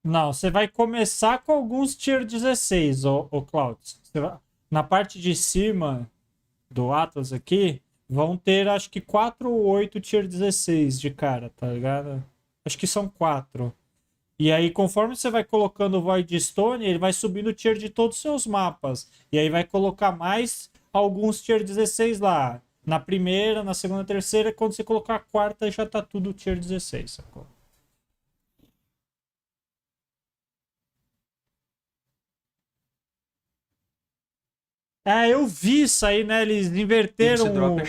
Não, você vai começar com alguns tier 16, ô Cloud. Na parte de cima do Atlas aqui, vão ter acho que 4 ou 8 tier 16 de cara, tá ligado? Acho que são 4. E aí, conforme você vai colocando o Void Stone, ele vai subindo o tier de todos os seus mapas. E aí vai colocar mais alguns tier 16 lá. Na primeira, na segunda, terceira, quando você colocar a quarta, já tá tudo tier 16, sacou? É, eu vi isso aí, né? Eles inverteram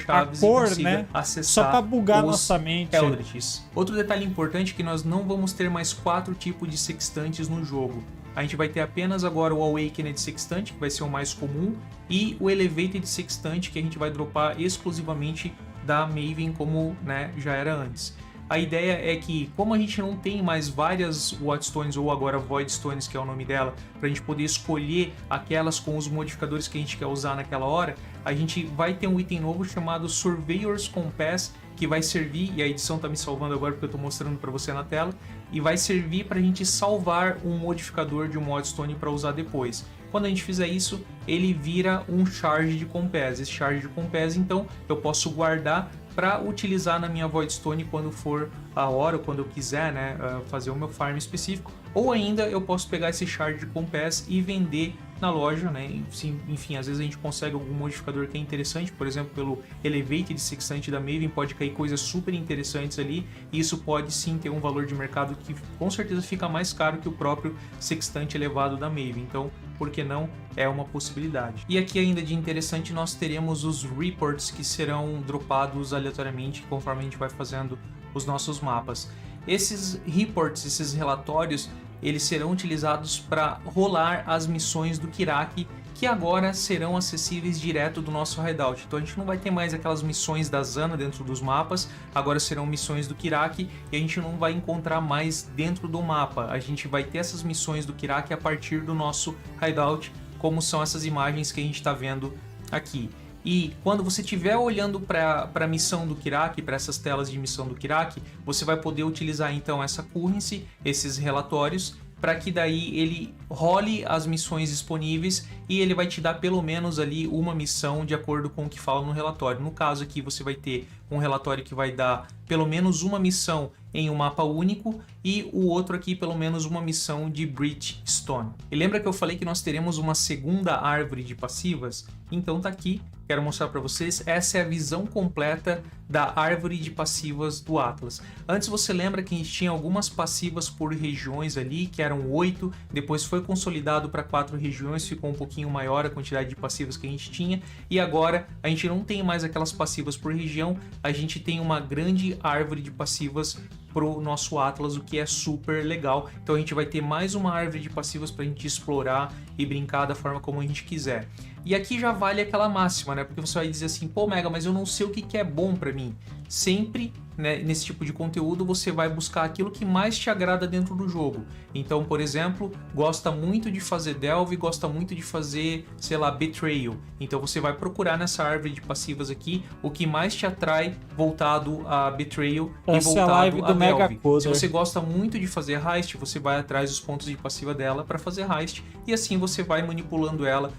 a cor, né? Só pra bugar nossa mente. Eldritch. Outro detalhe importante é que nós não vamos ter mais 4 tipos de sextantes no jogo. A gente vai ter apenas agora o Awakened Sextante, que vai ser o mais comum, e o Elevated Sextante, que a gente vai dropar exclusivamente da Maven, como, né, já era antes. A ideia é que, como a gente não tem mais várias Whatstones, ou agora Void Stones, que é o nome dela, para a gente poder escolher aquelas com os modificadores que a gente quer usar naquela hora, a gente vai ter um item novo chamado Surveyor's Compass, que vai servir, e a edição tá me salvando agora porque eu tô mostrando para você na tela, e vai servir para a gente salvar um modificador de um Whatstone para usar depois. Quando a gente fizer isso, ele vira um Charge de Compass. Esse Charge de Compass, então, eu posso guardar para utilizar na minha Voidstone quando for a hora, ou quando eu quiser, né, fazer o meu farm específico. Ou ainda eu posso pegar esse Shard de Compass e vender na loja, né? Enfim, às vezes a gente consegue algum modificador que é interessante, por exemplo, pelo Elevated Sextante da Maven, pode cair coisas super interessantes ali, e isso pode sim ter um valor de mercado que com certeza fica mais caro que o próprio Sextante elevado da Maven. Então, por que não? É uma possibilidade. E aqui ainda de interessante, nós teremos os Reports que serão dropados aleatoriamente conforme a gente vai fazendo os nossos mapas. Esses Reports, esses relatórios, eles serão utilizados para rolar as missões do Kirak, que agora serão acessíveis direto do nosso hideout. Então a gente não vai ter mais aquelas missões da Zana dentro dos mapas, agora serão missões do Kirak e a gente não vai encontrar mais dentro do mapa. A gente vai ter essas missões do Kirak a partir do nosso hideout, como são essas imagens que a gente está vendo aqui. E quando você estiver olhando para a missão do Kirak, para essas telas de missão do Kirak, você vai poder utilizar então essa currency, esses relatórios, para que daí ele role as missões disponíveis e ele vai te dar pelo menos ali uma missão de acordo com o que fala no relatório. No caso aqui você vai ter um relatório que vai dar pelo menos uma missão em um mapa único e o outro aqui pelo menos uma missão de Bridgestone. E lembra que eu falei que nós teremos uma segunda árvore de passivas? Então tá aqui, quero mostrar para vocês, essa é a visão completa da árvore de passivas do Atlas. Antes você lembra que a gente tinha algumas passivas por regiões ali, que eram 8, depois foi consolidado para 4 regiões, ficou um pouquinho maior a quantidade de passivas que a gente tinha, e agora a gente não tem mais aquelas passivas por região, a gente tem uma grande árvore de passivas pro nosso Atlas, o que é super legal. Então a gente vai ter mais uma árvore de passivas para a gente explorar e brincar da forma como a gente quiser. E aqui já vale aquela máxima, né? Porque você vai dizer assim, pô, Mega, mas eu não sei o que é bom para mim. Sempre, né, nesse tipo de conteúdo, você vai buscar aquilo que mais te agrada dentro do jogo. Então, por exemplo, gosta muito de fazer Delve, gosta muito de fazer, sei lá, Betrayal. Então você vai procurar nessa árvore de passivas aqui o que mais te atrai voltado a Betrayal e voltado a Delve. Se você gosta muito de fazer Heist, você vai atrás dos pontos de passiva dela para fazer Heist e assim você vai manipulando ela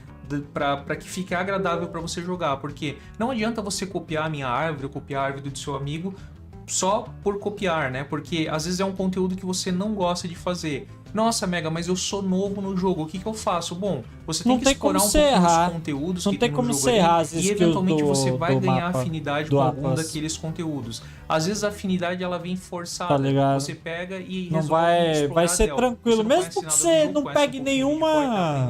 para que fique agradável para você jogar, porque não adianta você copiar a minha árvore ou copiar a árvore do seu amigo só por copiar, né? Porque às vezes é um conteúdo que você não gosta de fazer. Nossa, Mega, mas eu sou novo no jogo, o que eu faço? Bom, você tem que explorar um pouco dos conteúdos que tem no jogo ali, e eventualmente você vai ganhar afinidade com algum daqueles conteúdos. Às vezes a afinidade ela vem forçada, você pega e não vai ser tranquilo, mesmo que você não pegue nenhuma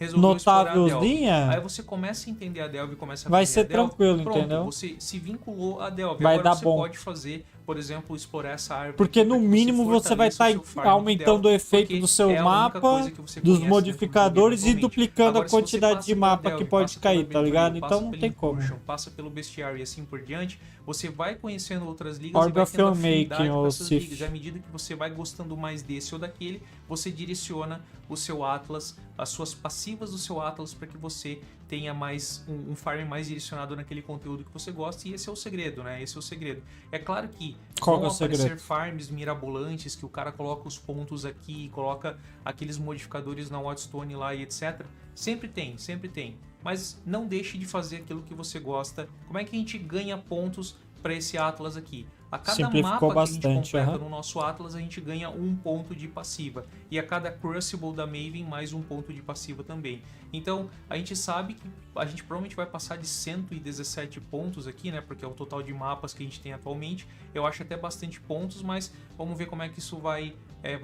resolveu explorar a Delve. notávelzinha, Aí você começa a entender a Delve e começa a vai aprender ser a Delve. tranquilo, Pronto, entendeu? você se vinculou a Delve. Vai Agora dar você bom. pode fazer, por exemplo, explorar essa árvore. Porque no mínimo você vai estar aumentando o efeito do seu mapa, dos modificadores e duplicando a quantidade de mapa que pode cair, tá ligado? Então não tem como. Passa pelo bestiário e assim por diante, você vai conhecendo outras ligas Order e vai of tendo Filmmaking, afinidade com ou essas Sif. ligas. À medida que você vai gostando mais desse ou daquele, você direciona o seu Atlas, as suas passivas do seu Atlas para que você tenha mais um farm mais direcionado naquele conteúdo que você gosta, e esse é o segredo, né? Esse é o segredo. É claro que vão aparecer farms mirabolantes que o cara coloca os pontos aqui, coloca aqueles modificadores na Whatstone lá e etc. Sempre tem, sempre tem. Mas não deixe de fazer aquilo que você gosta. Como é que a gente ganha pontos para esse Atlas aqui? A cada mapa que a gente completa no nosso Atlas, a gente ganha 1 ponto de passiva. E a cada Crucible da Maven, mais 1 ponto de passiva também. Então, a gente sabe que a gente provavelmente vai passar de 117 pontos aqui, né? Porque é o total de mapas que a gente tem atualmente. Eu acho até bastante pontos, mas vamos ver como é que isso vai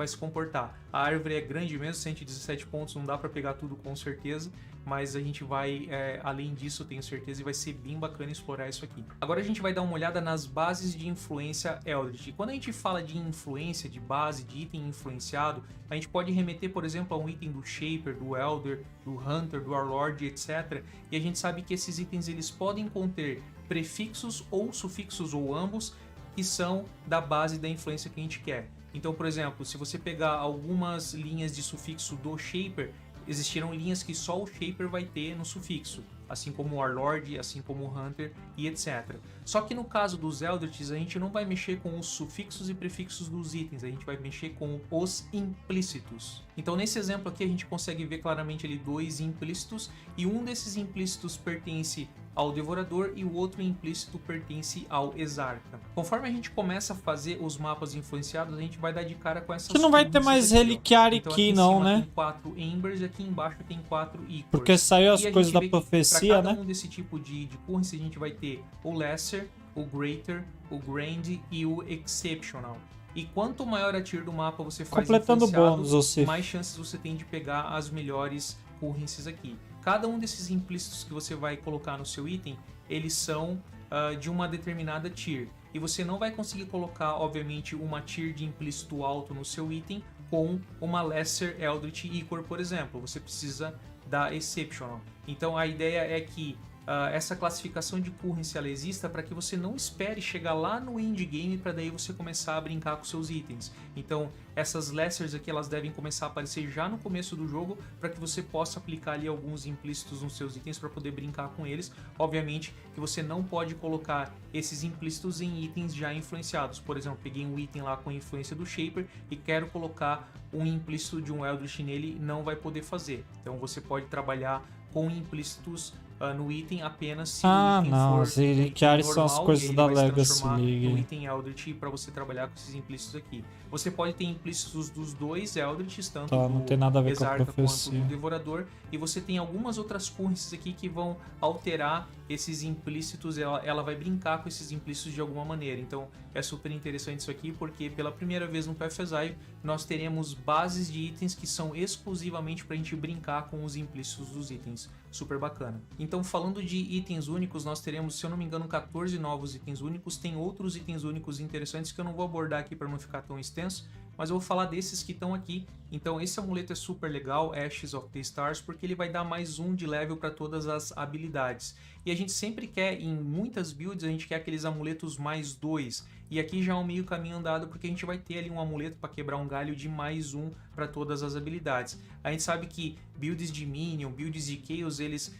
se comportar. A árvore é grande mesmo, 117 pontos, não dá para pegar tudo com certeza. Mas a gente vai, além disso, eu tenho certeza, e vai ser bem bacana explorar isso aqui. Agora a gente vai dar uma olhada nas bases de influência Eldritch. E quando a gente fala de influência, de base, de item influenciado, a gente pode remeter, por exemplo, a um item do Shaper, do Elder, do Hunter, do Warlord, etc. E a gente sabe que esses itens eles podem conter prefixos ou sufixos, ou ambos, que são da base da influência que a gente quer. Então, por exemplo, se você pegar algumas linhas de sufixo do Shaper, existiram linhas que só o Shaper vai ter no sufixo, assim como o Warlord, assim como o Hunter e etc. Só que no caso dos Eldritches, a gente não vai mexer com os sufixos e prefixos dos itens, a gente vai mexer com os implícitos. Então nesse exemplo aqui a gente consegue ver claramente ali 2 implícitos, e um desses implícitos pertence ao Devorador e o outro implícito pertence ao Exarca. Conforme a gente começa a fazer os mapas influenciados, a gente vai dar de cara com essas. Você não vai ter mais reliquiário então, aqui, em não, cima né? Tem 4 Embers e aqui embaixo tem 4 Equals. Porque saiu as coisas da profecia, pra cada né? um desse tipo de currency a gente vai ter o Lesser, o Greater, o Grand e o Exceptional. E quanto maior a tier do mapa você faz completando bônus, ou seja, mais chances você tem de pegar as melhores currencies aqui. Cada um desses implícitos que você vai colocar no seu item, eles são de uma determinada tier. E você não vai conseguir colocar, obviamente, uma tier de implícito alto no seu item com uma Lesser Eldritch Equal, por exemplo. Você precisa da Exceptional. Então a ideia é que essa classificação de currency ela exista para que você não espere chegar lá no endgame para daí você começar a brincar com seus itens. Então essas lessers aqui elas devem começar a aparecer já no começo do jogo para que você possa aplicar ali alguns implícitos nos seus itens para poder brincar com eles. Obviamente que você não pode colocar esses implícitos em itens já influenciados. Por exemplo, peguei um item lá com influência do Shaper e quero colocar um implícito de um Eldritch nele, não vai poder fazer. Então você pode trabalhar com implícitos no item apenas se o item for os reliquiários são as coisas da Legacy League. No item Eldritch para você trabalhar com esses implícitos aqui. Você pode ter implícitos dos 2 Eldritches, tanto não tem nada a ver com a Exarca quanto profecia. do Devorador, e você tem algumas outras currencies aqui que vão alterar esses implícitos, ela vai brincar com esses implícitos de alguma maneira. Então é super interessante isso aqui, porque pela primeira vez no PFSI nós teremos bases de itens que são exclusivamente para a gente brincar com os implícitos dos itens. Super bacana. Então, falando de itens únicos, nós teremos, se eu não me engano, 14 novos itens únicos. Tem outros itens únicos interessantes que eu não vou abordar aqui para não ficar tão extenso, mas eu vou falar desses que estão aqui. Então esse amuleto é super legal, Ashes of the Stars, porque ele vai dar mais 1 de level para todas as habilidades. E a gente sempre quer, em muitas builds, a gente quer aqueles amuletos mais 2. E aqui já é um meio caminho andado, porque a gente vai ter ali um amuleto para quebrar um galho de mais 1 para todas as habilidades. A gente sabe que builds de Minion, builds de Chaos, eles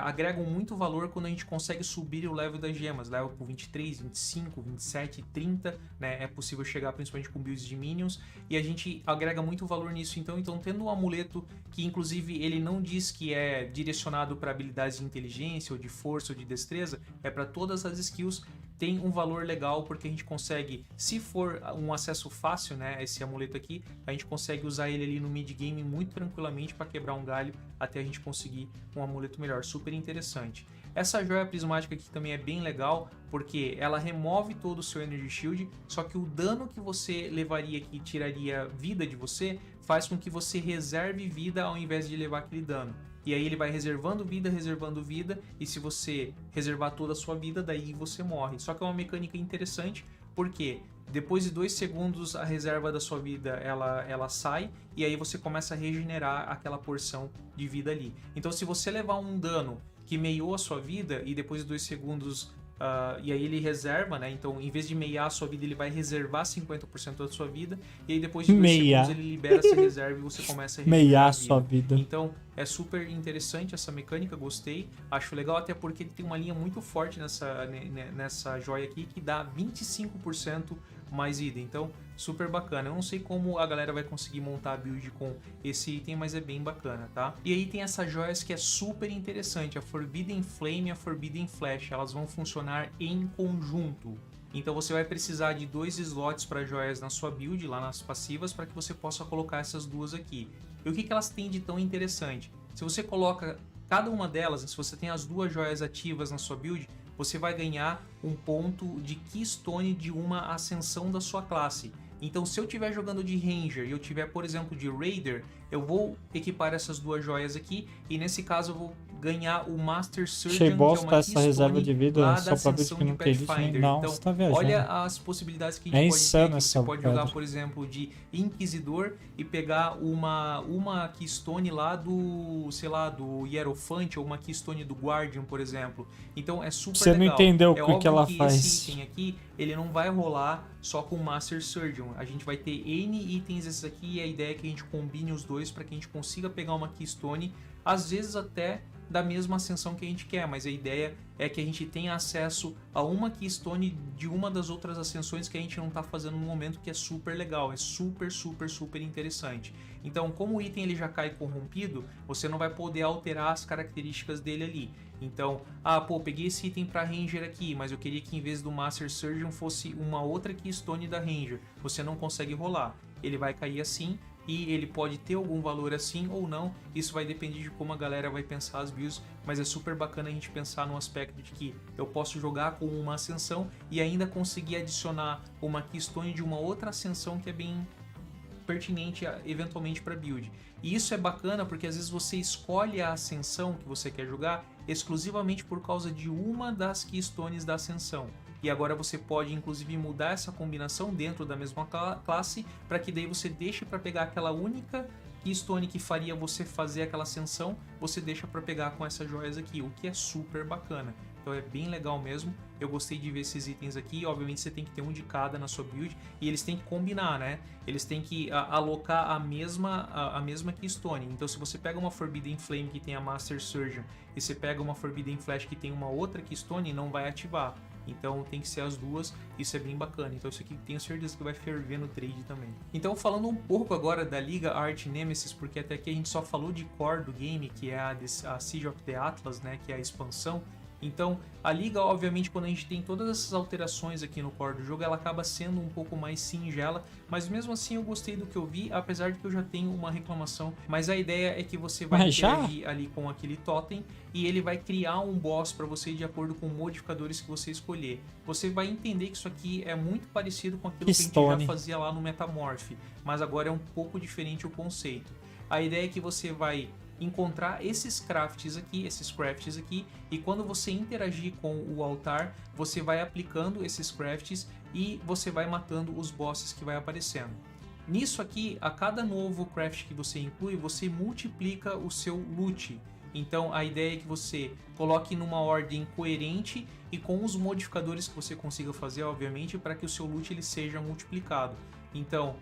agregam muito valor quando a gente consegue subir o level das gemas, level por 23, 25, 27, 30, né? É possível chegar principalmente com builds de minions, e a gente agrega muito valor nisso. Então tendo um amuleto que inclusive ele não diz que é direcionado para habilidades de inteligência ou de força ou de destreza, é para todas as skills, tem um valor legal, porque a gente consegue, se for um acesso fácil, né, esse amuleto aqui, a gente consegue usar ele ali no mid-game muito tranquilamente para quebrar um galho até a gente conseguir um amuleto melhor, super interessante. Essa joia prismática aqui também é bem legal, porque ela remove todo o seu Energy Shield, só que o dano que você levaria aqui, tiraria vida de você, faz com que você reserve vida ao invés de levar aquele dano. E aí ele vai reservando vida, e se você reservar toda a sua vida, daí você morre. Só que é uma mecânica interessante, porque depois de 2 segundos a reserva da sua vida ela sai, e aí você começa a regenerar aquela porção de vida ali. Então se você levar um dano que meiou a sua vida, e depois de 2 segundos... e aí ele reserva, né? Então, em vez de meiar a sua vida, ele vai reservar 50% da sua vida. E aí depois de 2 segundos ele libera essa reserva e você começa a meiar a sua vida. Então, é super interessante essa mecânica, gostei. Acho legal até porque ele tem uma linha muito forte nessa joia aqui, que dá 25% mais vida. Então, super bacana. Eu não sei como a galera vai conseguir montar a build com esse item, mas é bem bacana, tá? E aí tem essas joias que é super interessante, a Forbidden Flame e a Forbidden Flash. Elas vão funcionar em conjunto. Então você vai precisar de 2 slots para joias na sua build, lá nas passivas, para que você possa colocar essas duas aqui. E o que elas têm de tão interessante? Se você coloca cada uma delas, se você tem as 2 joias ativas na sua build, você vai ganhar um ponto de Keystone de uma ascensão da sua classe. Então se eu estiver jogando de Ranger e eu tiver, por exemplo, de Raider, eu vou equipar essas 2 joias aqui, e nesse caso eu vou ganhar o Master Surgeon, Achei bosta que é uma essa reserva de vida, lá só da pra ver ascensão que não de tem Pathfinder. não, Então, você tá viajando. olha as possibilidades que a gente pode ter aqui. Você pode jogar, por exemplo, de Inquisidor e pegar uma Keystone lá do, sei lá, do Hierofante, ou uma Keystone do Guardian, por exemplo. Então é super Você legal. não entendeu É o que ela que faz. esse item aqui, ele não vai rolar só com o Master Surgeon. A gente vai ter N itens esses aqui, e a ideia é que a gente combine os dois para que a gente consiga pegar uma Keystone, às vezes até da mesma ascensão que a gente quer, mas a ideia é que a gente tenha acesso a uma Keystone de uma das outras ascensões que a gente não está fazendo no momento, que é super legal, é super, super, super interessante. Então, como o item ele já cai corrompido, você não vai poder alterar as características dele ali. Então, peguei esse item para Ranger aqui, mas eu queria que em vez do Master Surgeon fosse uma outra Keystone da Ranger. Você não consegue rolar, ele vai cair assim, e ele pode ter algum valor assim ou não, isso vai depender de como a galera vai pensar as builds, mas é super bacana a gente pensar no aspecto de que eu posso jogar com uma ascensão e ainda conseguir adicionar uma Keystone de uma outra ascensão que é bem pertinente eventualmente para build. E isso é bacana porque às vezes você escolhe a ascensão que você quer jogar exclusivamente por causa de uma das Keystones da ascensão. E agora você pode inclusive mudar essa combinação dentro da mesma classe, para que daí você deixe para pegar aquela única Keystone que faria você fazer aquela ascensão, você deixa para pegar com essas joias aqui, o que é super bacana. Então é bem legal mesmo, eu gostei de ver esses itens aqui. Obviamente você tem que ter um de cada na sua build, e eles têm que combinar, né? Eles têm que alocar a mesma Keystone. Então se você pega uma Forbidden Flame que tem a Master Surgeon, e você pega uma Forbidden Flash que tem uma outra Keystone, não vai ativar. Então tem que ser as duas, isso é bem bacana. Então isso aqui tenho certeza que vai ferver no trade também. Então falando um pouco agora da Liga Arch Nemesis, porque até aqui a gente só falou de core do game, que é a Siege of the Atlas, né, que é a expansão. Então a liga, obviamente, quando a gente tem todas essas alterações aqui no core do jogo, ela acaba sendo um pouco mais singela, mas mesmo assim eu gostei do que eu vi, apesar de que eu já tenho uma reclamação. Mas a ideia é que você vai interagir ali com aquele totem, e ele vai criar um boss para você de acordo com modificadores que você escolher. Você vai entender que isso aqui é muito parecido com aquilo que a gente já fazia lá no Metamorph, mas agora é um pouco diferente o conceito. A ideia é que você vai encontrar esses crafts aqui, e quando você interagir com o altar, você vai aplicando esses crafts e você vai matando os bosses que vai aparecendo. Nisso aqui, a cada novo craft que você inclui, você multiplica o seu loot. Então a ideia é que você coloque numa ordem coerente e com os modificadores que você consiga fazer, obviamente, para que o seu loot ele seja multiplicado. Então,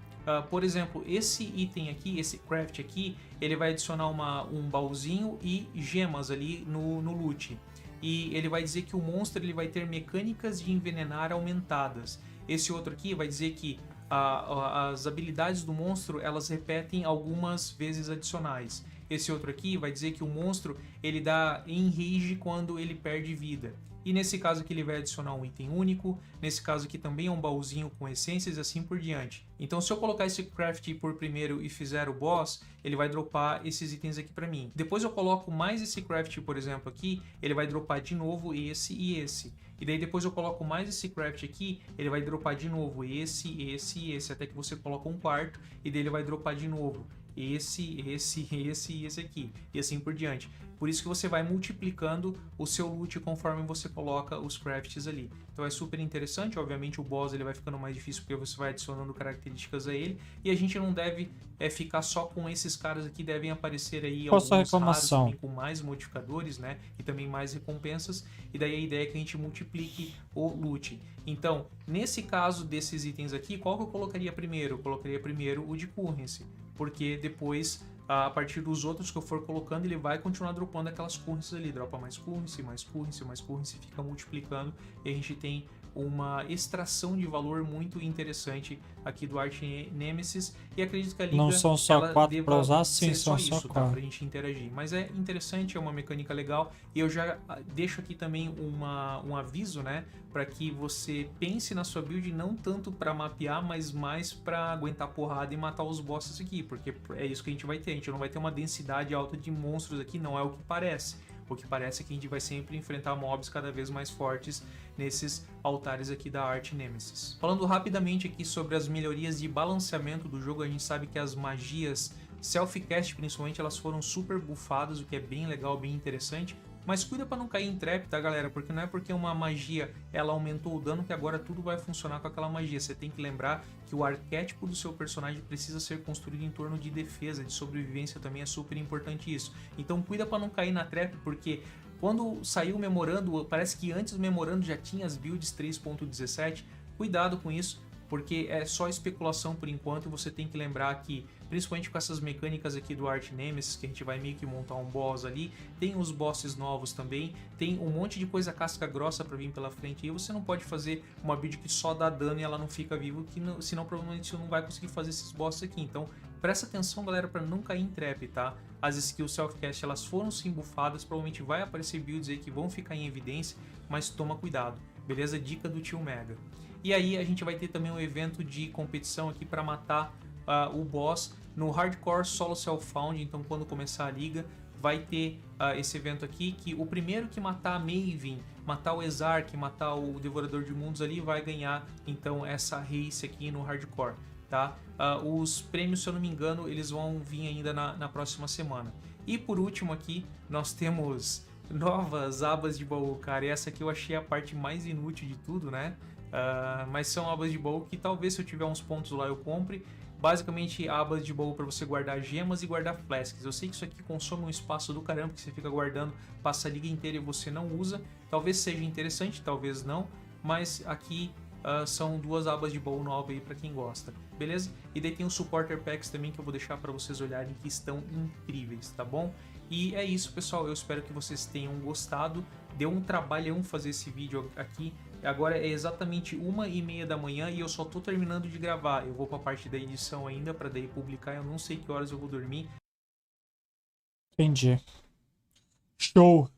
por exemplo, esse item aqui, esse craft aqui, ele vai adicionar um baúzinho e gemas ali no loot. E ele vai dizer que o monstro ele vai ter mecânicas de envenenar aumentadas. Esse outro aqui vai dizer que as habilidades do monstro elas repetem algumas vezes adicionais. esse outro aqui vai dizer que o monstro ele dá enrage quando ele perde vida. E nesse caso aqui ele vai adicionar um item único, nesse caso aqui também é um baúzinho com essências e assim por diante. Então se eu colocar esse craft por primeiro e fizer o boss, ele vai dropar esses itens aqui para mim. Depois eu coloco mais esse craft, por exemplo, aqui, ele vai dropar de novo esse e esse. E daí depois eu coloco mais esse craft aqui, ele vai dropar de novo esse e esse, até que você coloca um quarto, e daí ele vai dropar de novo esse e esse aqui, e assim por diante. Por isso que você vai multiplicando o seu loot conforme você coloca os crafts ali. Então é super interessante, obviamente o boss ele vai ficando mais difícil porque você vai adicionando características a ele, e a gente não deve ficar só com esses caras aqui, devem aparecer aí alguns raros também com mais modificadores, né, e também mais recompensas, e daí a ideia é que a gente multiplique o loot. Então, nesse caso desses itens aqui, qual que eu colocaria primeiro? Eu colocaria primeiro o de currency, porque depois, a partir dos outros que eu for colocando, ele vai continuar dropando aquelas currencies ali, dropa mais currency, mais currency, mais currency, fica multiplicando, e a gente tem uma extração de valor muito interessante aqui do Arch Nemesis, e acredito que a liga não são só 4 para usar, sim, são só isso, 4 tá, pra gente interagir, mas é interessante, é uma mecânica legal, e eu já deixo aqui também um aviso, né, para que você pense na sua build não tanto para mapear, mas mais para aguentar porrada e matar os bosses aqui, porque é isso que a gente vai ter, a gente não vai ter uma densidade alta de monstros aqui, não é o que parece. O que parece é que a gente vai sempre enfrentar mobs cada vez mais fortes nesses altares aqui da Arch Nemesis. Falando rapidamente aqui sobre as melhorias de balanceamento do jogo, a gente sabe que as magias self-cast, principalmente, elas foram super buffadas, o que é bem legal, bem interessante. Mas cuida para não cair em trap, tá, galera? Porque não é porque uma magia ela aumentou o dano que agora tudo vai funcionar com aquela magia. Você tem que lembrar que o arquétipo do seu personagem precisa ser construído em torno de defesa, de sobrevivência também é super importante isso. Então cuida para não cair na trap, porque quando saiu o memorando, parece que antes do memorando já tinha as builds 3.17. Cuidado com isso, porque é só especulação por enquanto, e você tem que lembrar que, principalmente com essas mecânicas aqui do Arch Nemesis, que a gente vai meio que montar um boss ali, tem os bosses novos também, tem um monte de coisa casca grossa pra vir pela frente, e você não pode fazer uma build que só dá dano e ela não fica viva, senão provavelmente você não vai conseguir fazer esses bosses aqui. Então presta atenção, galera, pra não cair em trap, tá? As skills self-cast elas foram sim buffadas, provavelmente vai aparecer builds aí que vão ficar em evidência, mas toma cuidado, beleza? Dica do tio Mega. E aí a gente vai ter também um evento de competição aqui para matar o boss no Hardcore Solo Self-Found. Então quando começar a liga vai ter esse evento aqui, que o primeiro que matar a Maven, matar o Exarch, matar o Devorador de Mundos ali, vai ganhar então essa race aqui no Hardcore, tá? Os prêmios, se eu não me engano, eles vão vir ainda na próxima semana. E por último aqui nós temos novas abas de baú, cara, e essa aqui eu achei a parte mais inútil de tudo, né? Mas são abas de baú que talvez se eu tiver uns pontos lá eu compre. Basicamente abas de baú para você guardar gemas e guardar flasks. Eu sei que isso aqui consome um espaço do caramba, que você fica guardando, passa a liga inteira e você não usa. Talvez seja interessante, talvez não, mas aqui são duas abas de baú novas aí para quem gosta, beleza? E daí tem os supporter packs também que eu vou deixar para vocês olharem, que estão incríveis, tá bom? E é isso, pessoal, eu espero que vocês tenham gostado. Deu um trabalhão fazer esse vídeo aqui. Agora é exatamente 1h30 da manhã e eu só tô terminando de gravar. Eu vou pra parte da edição ainda, pra daí publicar. Eu não sei que horas eu vou dormir. Entendi. Show.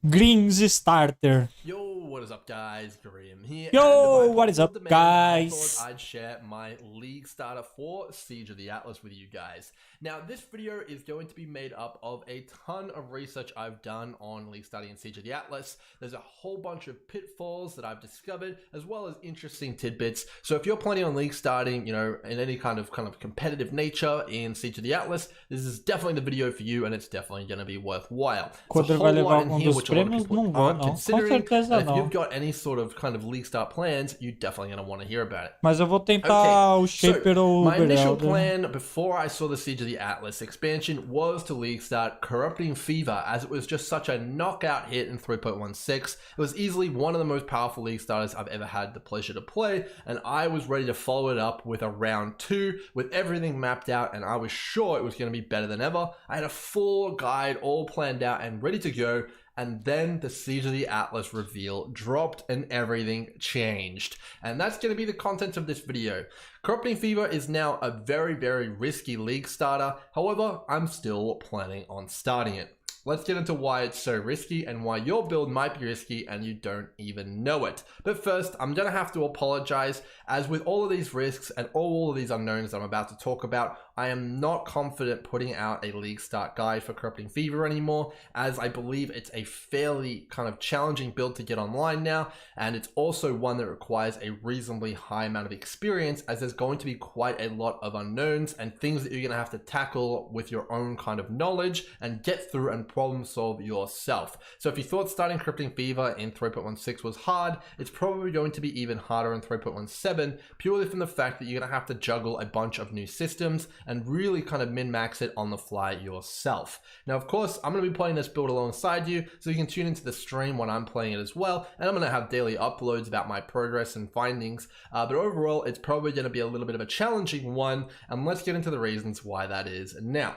Greens Starter. Yo, what is up, guys? Graham here. Yo, what is up, I guys? thought I'd share my league starter for Siege of the Atlas with you guys. Now, this video is going to be made up of a ton of research I've done on league starting in Siege of the Atlas. There's a whole bunch of pitfalls that I've discovered, as well as interesting tidbits. So if you're planning on league starting, you know, in any kind of competitive nature in Siege of the Atlas, this is definitely the video for you, and it's definitely going to be worthwhile. There's a whole lot in here which a lot of people aren't considering. If you've got any sort of league start plans, you're definitely going to want to hear about it. Mas eu vou tentar o Shaper ou o my initial plan before I saw the Siege of the Atlas expansion was to league start Corrupting Fever, as it was just such a knockout hit in 3.16. It was easily one of the most powerful league starters I've ever had the pleasure to play, and I was ready to follow it up with a round 2 with everything mapped out, and I was sure it was going to be better than ever. I had a full guide all planned out and ready to go, and then the Siege of the Atlas reveal dropped and everything changed. And that's going to be the content of this video. Corrupting Fever is now a very, very risky league starter. However, I'm still planning on starting it. Let's get into why it's so risky and why your build might be risky and you don't even know it. But first, I'm going to have to apologize, as with all of these risks and all of these unknowns that I'm about to talk about, I am not confident putting out a league start guide for Corrupting Fever anymore, as I believe it's a fairly kind of challenging build to get online now, and it's also one that requires a reasonably high amount of experience, as there's going to be quite a lot of unknowns and things that you're going to have to tackle with your own kind of knowledge and get through and problem solve yourself. So if you thought starting Corrupting Fever in 3.16 was hard, it's probably going to be even harder in 3.17, purely from the fact that you're going to have to juggle a bunch of new systems and really kind of min-max it on the fly yourself. Now, of course, I'm going to be playing this build alongside you, so you can tune into the stream when I'm playing it as well, and I'm going to have daily uploads about my progress and findings, but overall, it's probably going to be a little bit of a challenging one, and let's get into the reasons why that is now.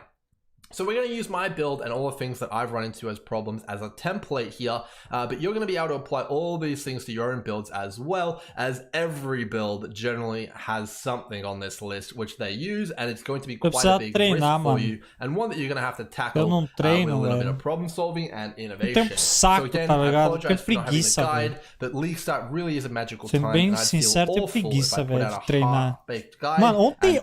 So we're going to use my build and all the things that I've run into as problems as a template here, but you're going to be able to apply all these things to your own builds as well, as every build generally has something on this list which they use, and it's going to be quite a big risk for you, and one that you're going to have to tackle with a little bit of problem solving and innovation. So again, I apologize for not having the guide, but League Start really is a magical time, and I'd feel awful if I put out a half-baked guide. Mano, ontem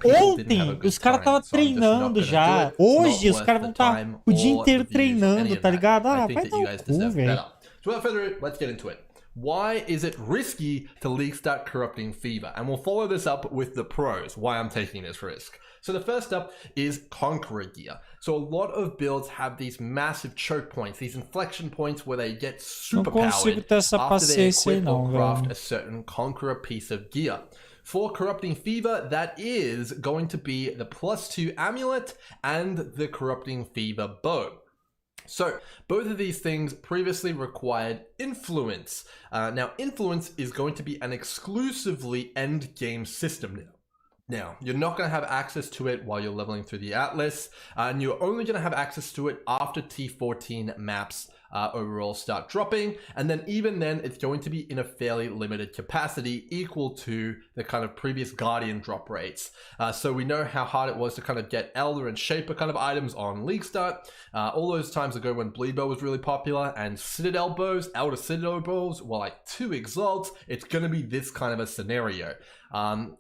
os caras estavam treinando já. Hoje os caras vão estar o dia inteiro treinando, tá ligado? Ah, vai dar o cu, velho. So without further ado, let's get into it. Why is it risky to league start Corrupting Fever? And we'll follow this up with the pros, why I'm taking this risk. So the first up is Conqueror Gear. So a lot of builds have these massive choke points, these inflection points where they get super powered after they equip or craft a certain Conqueror piece of gear. For Corrupting Fever, that is going to be the +2 amulet and the Corrupting Fever bow. So both of these things previously required influence. Now influence is going to be an exclusively end game system now. Now, you're not going to have access to it while you're leveling through the Atlas, and you're only going to have access to it after T14 maps overall start dropping, and then even then it's going to be in a fairly limited capacity, equal to the kind of previous Guardian drop rates. So we know how hard it was to kind of get Elder and Shaper kind of items on League Start. All those times ago when Bleed Bow was really popular, and Citadel bows, Elder Citadel bows were like 2 exalts. It's going to be this kind of a scenario.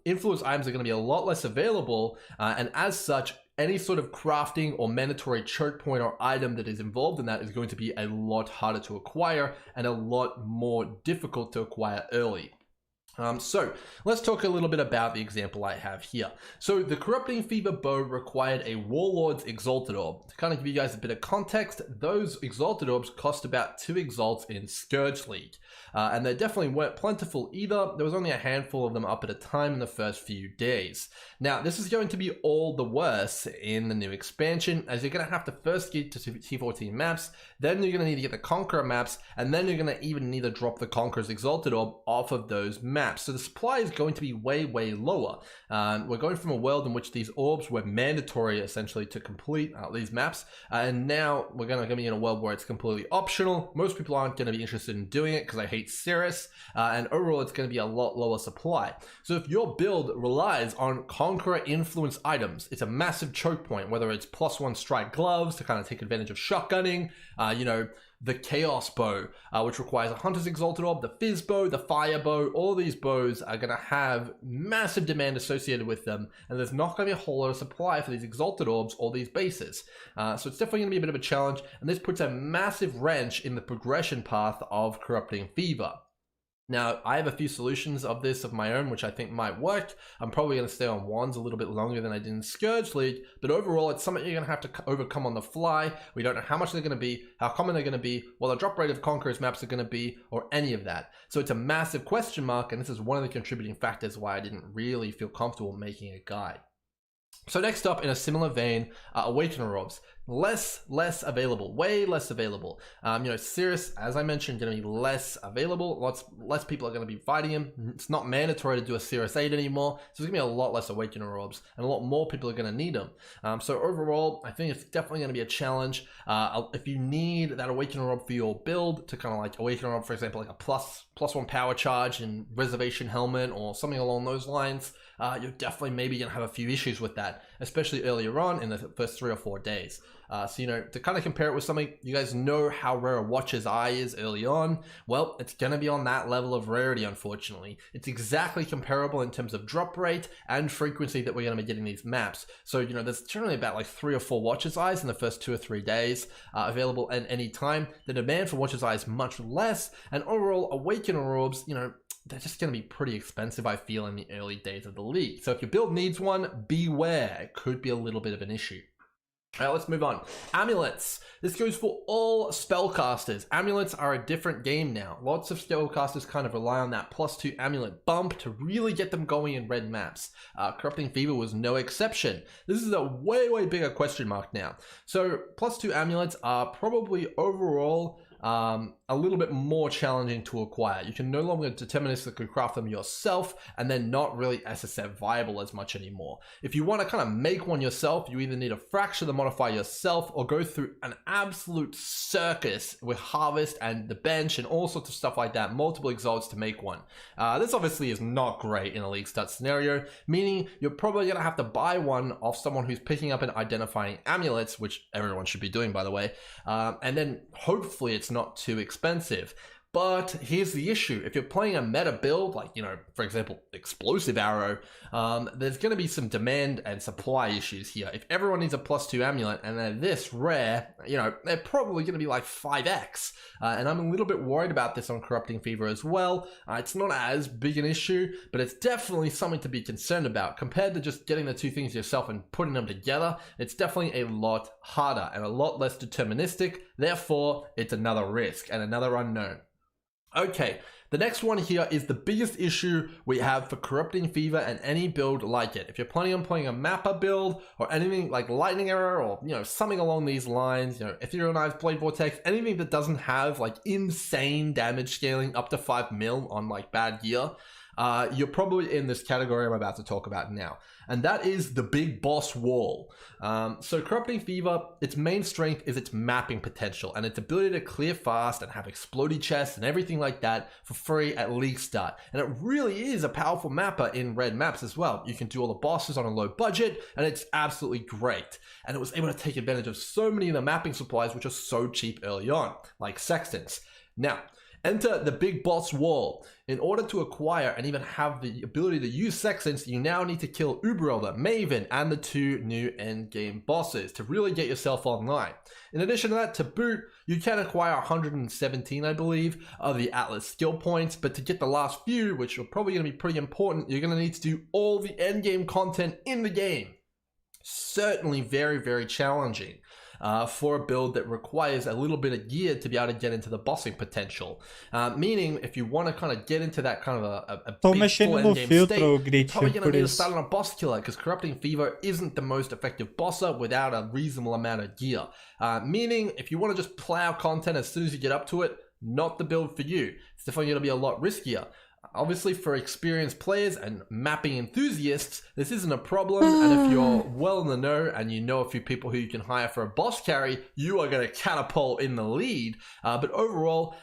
Influence items are going to be a lot less available, and as such, any sort of crafting or mandatory choke point or item that is involved in that is going to be a lot harder to acquire and a lot more difficult to acquire early. So let's talk a little bit about the example I have here. So the Corrupting Fever bow required a Warlord's Exalted Orb. To kind of give you guys a bit of context, those Exalted Orbs cost about 2 exalts in Scourge League. And they definitely weren't plentiful either. There was only a handful of them up at a time in the first few days. Now, this is going to be all the worse in the new expansion, as you're going to have to first get to T14 maps, then you're going to need to get the Conqueror maps, and then you're going to even need to drop the Conqueror's Exalted Orb off of those maps. So the supply is going to be way, way lower. We're going from a world in which these orbs were mandatory, essentially, to complete these maps, and now we're going to be in a world where it's completely optional. Most people aren't going to be interested in doing it because I hate Cirrus, and overall it's going to be a lot lower supply. So if your build relies on Conqueror influence items, it's a massive choke point, whether it's +1 strike gloves to kind of take advantage of shotgunning, you know, the Chaos Bow, which requires a Hunter's Exalted Orb, the Fizz Bow, the Fire Bow. All these bows are going to have massive demand associated with them, and there's not going to be a whole lot of supply for these Exalted Orbs or these bases. So it's definitely going to be a bit of a challenge, and this puts a massive wrench in the progression path of Corrupting Fever. Now, I have a few solutions of this of my own, which I think might work. I'm probably going to stay on wands a little bit longer than I did in Scourge League, but overall, it's something you're going to have to overcome on the fly. We don't know how much they're going to be, how common they're going to be, what the drop rate of Conqueror's maps are going to be, or any of that. So it's a massive question mark, and this is one of the contributing factors why I didn't really feel comfortable making a guide. So next up, in a similar vein, Awakener Orbs. Less available, way less available. You know, Cirrus, as I mentioned, going to be less available. Less people are going to be fighting him. It's not mandatory to do a Cirrus 8 anymore, so there's going to be a lot less Awakener Orbs, and a lot more people are going to need them. So overall, I think it's definitely going to be a challenge. If you need that Awakener Orb for your build to kind of like Awakener Orb, for example, like a plus 1 power charge and Reservation Helmet or something along those lines, you're definitely maybe going to have a few issues with that, especially earlier on in the first 3 or 4 days. So, you know, to kind of compare it with something, you guys know how rare a Watcher's Eye is early on. Well, it's going to be on that level of rarity, unfortunately. It's exactly comparable in terms of drop rate and frequency that we're going to be getting these maps. So, you know, there's generally about like 3 or 4 Watcher's Eyes in the first 2 or 3 days available at any time. The demand for Watcher's Eye is much less, and overall Awakener Orbs, you know, they're just going to be pretty expensive, I feel, in the early days of the league. So if your build needs one, beware. It could be a little bit of an issue. All right, let's move on. Amulets. This goes for all spellcasters. Amulets are a different game now. Lots of spellcasters kind of rely on that +2 amulet bump to really get them going in red maps. Corrupting Fever was no exception. This is a way bigger question mark now. So +2 amulets are probably overall a little bit more challenging to acquire. You can no longer deterministically craft them yourself, and they're not really SSF viable as much anymore. If you want to kind of make one yourself, you either need to fracture the modifier yourself or go through an absolute circus with Harvest and the bench and all sorts of stuff like that, multiple exalts to make one. This obviously is not great in a league start scenario, meaning you're probably going to have to buy one off someone who's picking up and identifying amulets, which everyone should be doing, by the way, and then hopefully it's not too expensive. But here's the issue. If you're playing a meta build, like, you know, for example, Explosive Arrow, there's going to be some demand and supply issues here. If everyone needs a +2 amulet and they're this rare, you know, they're probably going to be like 5x. And I'm a little bit worried about this on Corrupting Fever as well. It's not as big an issue, but it's definitely something to be concerned about. Compared to just getting the two things yourself and putting them together, it's definitely a lot harder and a lot less deterministic. Therefore, it's another risk and another unknown. Okay, the next one here is the biggest issue we have for Corrupting Fever and any build like it. If you're planning on playing a Mappa build or anything like Lightning Arrow or, you know, something along these lines, you know, Ethereal Knives, Blade Vortex, anything that doesn't have like insane damage scaling up to 5 mil on like bad gear, you're probably in this category I'm about to talk about now. And that is the big boss wall. So Corrupting Fever, its main strength is its mapping potential and its ability to clear fast and have explodey chests and everything like that for free at league start. And it really is a powerful mapper in red maps as well. You can do all the bosses on a low budget and it's absolutely great. And it was able to take advantage of so many of the mapping supplies which are so cheap early on, like Sextants. Now, enter the big boss wall. In order to acquire and even have the ability to use Sextants, you now need to kill Uberelder, Maven, and the 2 new endgame bosses to really get yourself online. In addition to that, to boot, you can acquire 117, I believe, of the Atlas skill points, but to get the last few, which are probably going to be pretty important, you're going to need to do all the endgame content in the game. Certainly very challenging. For a build that requires a little bit of gear to be able to get into the bossing potential. Meaning, if you want to kind of get into that kind of a big full endgame state, you're probably going to need to start on a boss killer, because Corrupting Fever isn't the most effective bosser without a reasonable amount of gear. Meaning, if you want to just plow content as soon as you get up to it, not the build for you. It's definitely going to be a lot riskier. Obviously, for experienced players and mapping enthusiasts, this isn't a problem, and if you're well in the know and you know a few people who you can hire for a boss carry, you are going to catapult in the lead. But overall,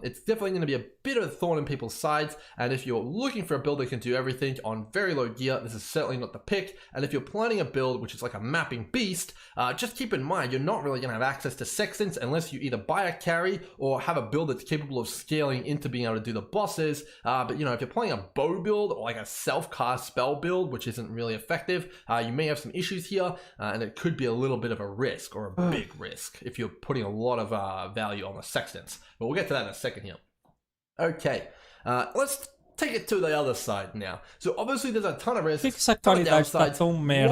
it's definitely going to be a bit of a thorn in people's sides, and if you're looking for a build that can do everything on very low gear, this is certainly not the pick. And if you're planning a build which is like a mapping beast, just keep in mind you're not really going to have access to Sextants unless you either buy a carry or have a build that's capable of scaling into being able to do the bosses. But you know, if you're playing a bow build or like a self-cast spell build, which isn't really effective, you may have some issues here, and it could be a little bit of a risk, or a big risk, if you're putting a lot of value on the Sextants. But we'll get to that in a second here. Okay, let's take it to the other side now. So obviously there's a ton of risks, ton of downsides.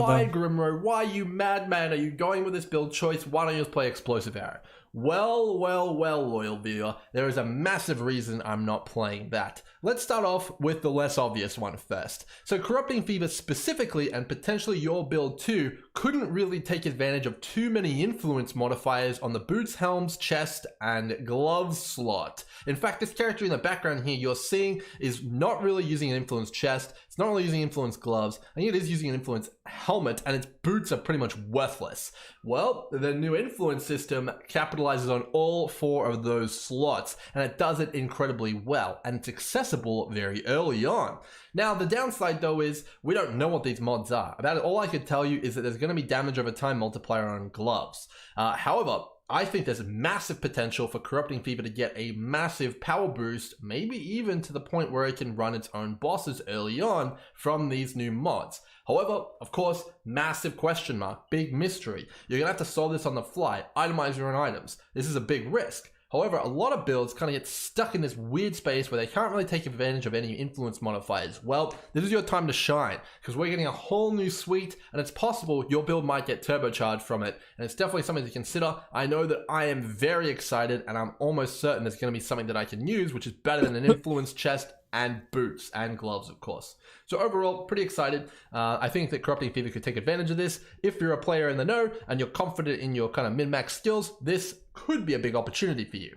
Why, Grimro? Why, you madman, are you going with this build choice? Why don't you just play Explosive Arrow? Well, loyal viewer, there is a massive reason I'm not playing that. Let's start off with the less obvious one first. So Corrupting Fever specifically, and potentially your build too, couldn't really take advantage of too many influence modifiers on the boots, helms, chest, and gloves slot. In fact, this character in the background here you're seeing is not really using an influence chest, it's not really using influence gloves, and it is using an influence helmet, and its boots are pretty much worthless. Well, the new influence system capitalizes on all 4 of those slots, and it does it incredibly well, and it's accessible very early on. Now, the downside though is we don't know what these mods are. About it, all I can tell you is that there's going to be damage over time multiplier on gloves. However, I think there's massive potential for Corrupting Fever to get a massive power boost, maybe even to the point where it can run its own bosses early on from these new mods. However, of course, massive question mark, big mystery. You're going to have to solve this on the fly, itemize your own items. This is a big risk. However, a lot of builds kind of get stuck in this weird space where they can't really take advantage of any influence modifiers. Well, this is your time to shine, because we're getting a whole new suite, and it's possible your build might get turbocharged from it, and it's definitely something to consider. I know that I am very excited, and I'm almost certain there's going to be something that I can use, which is better than an influence chest and boots and gloves, of course. So overall, pretty excited. I think that Corrupting Fever could take advantage of this. If you're a player in the know and you're confident in your kind of min-max skills, this could be a big opportunity for you.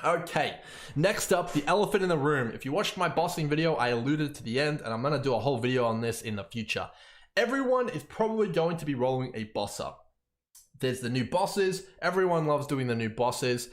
Okay, next up, the elephant in the room. If you watched my bossing video, I alluded to the end, and I'm going to do a whole video on this in the future. Everyone is probably going to be rolling a bosser. There's the new bosses. Everyone loves doing the new bosses.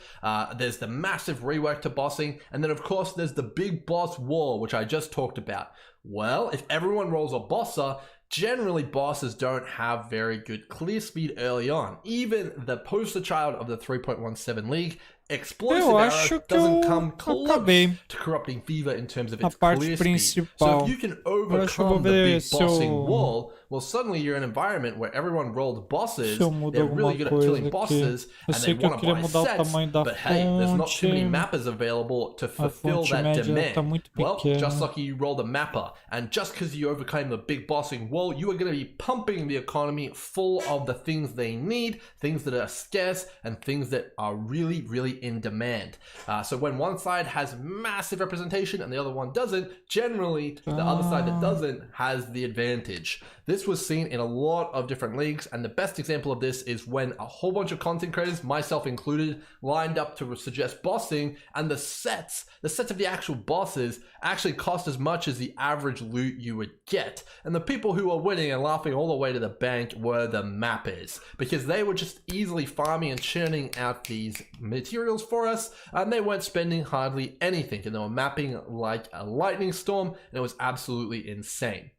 There's the massive rework to bossing. And then, of course, there's the big boss war, which I just talked about. Well, if everyone rolls a bosser, generally bosses don't have very good clear speed early on. Even the poster child of the 3.17 League, Explosive Arrow, doesn't come close to Corrupting Fever in terms of its clear speed. So if you can overcome the big bossing wall, well, suddenly you're in an environment where everyone rolled bosses, they're really good at killing bosses, and they want to buy sets, but hey, there's not too many mappers available to fulfill that demand. Well, just lucky you rolled a mapper, and just because you overcame the big bossing wall, you are going to be pumping the economy full of the things they need, things that are scarce, and things that are really, really in demand. So when one side has massive representation and the other one doesn't, generally the other side that doesn't has the advantage. This was seen in a lot of different leagues, and the best example of this is when a whole bunch of content creators, myself included, lined up to suggest bossing, and the sets of the actual bosses actually cost as much as the average loot you would get. And the people who were winning and laughing all the way to the bank were the mappers, because they were just easily farming and churning out these materials for us, and they weren't spending hardly anything, and they were mapping like a lightning storm, and it was absolutely insane.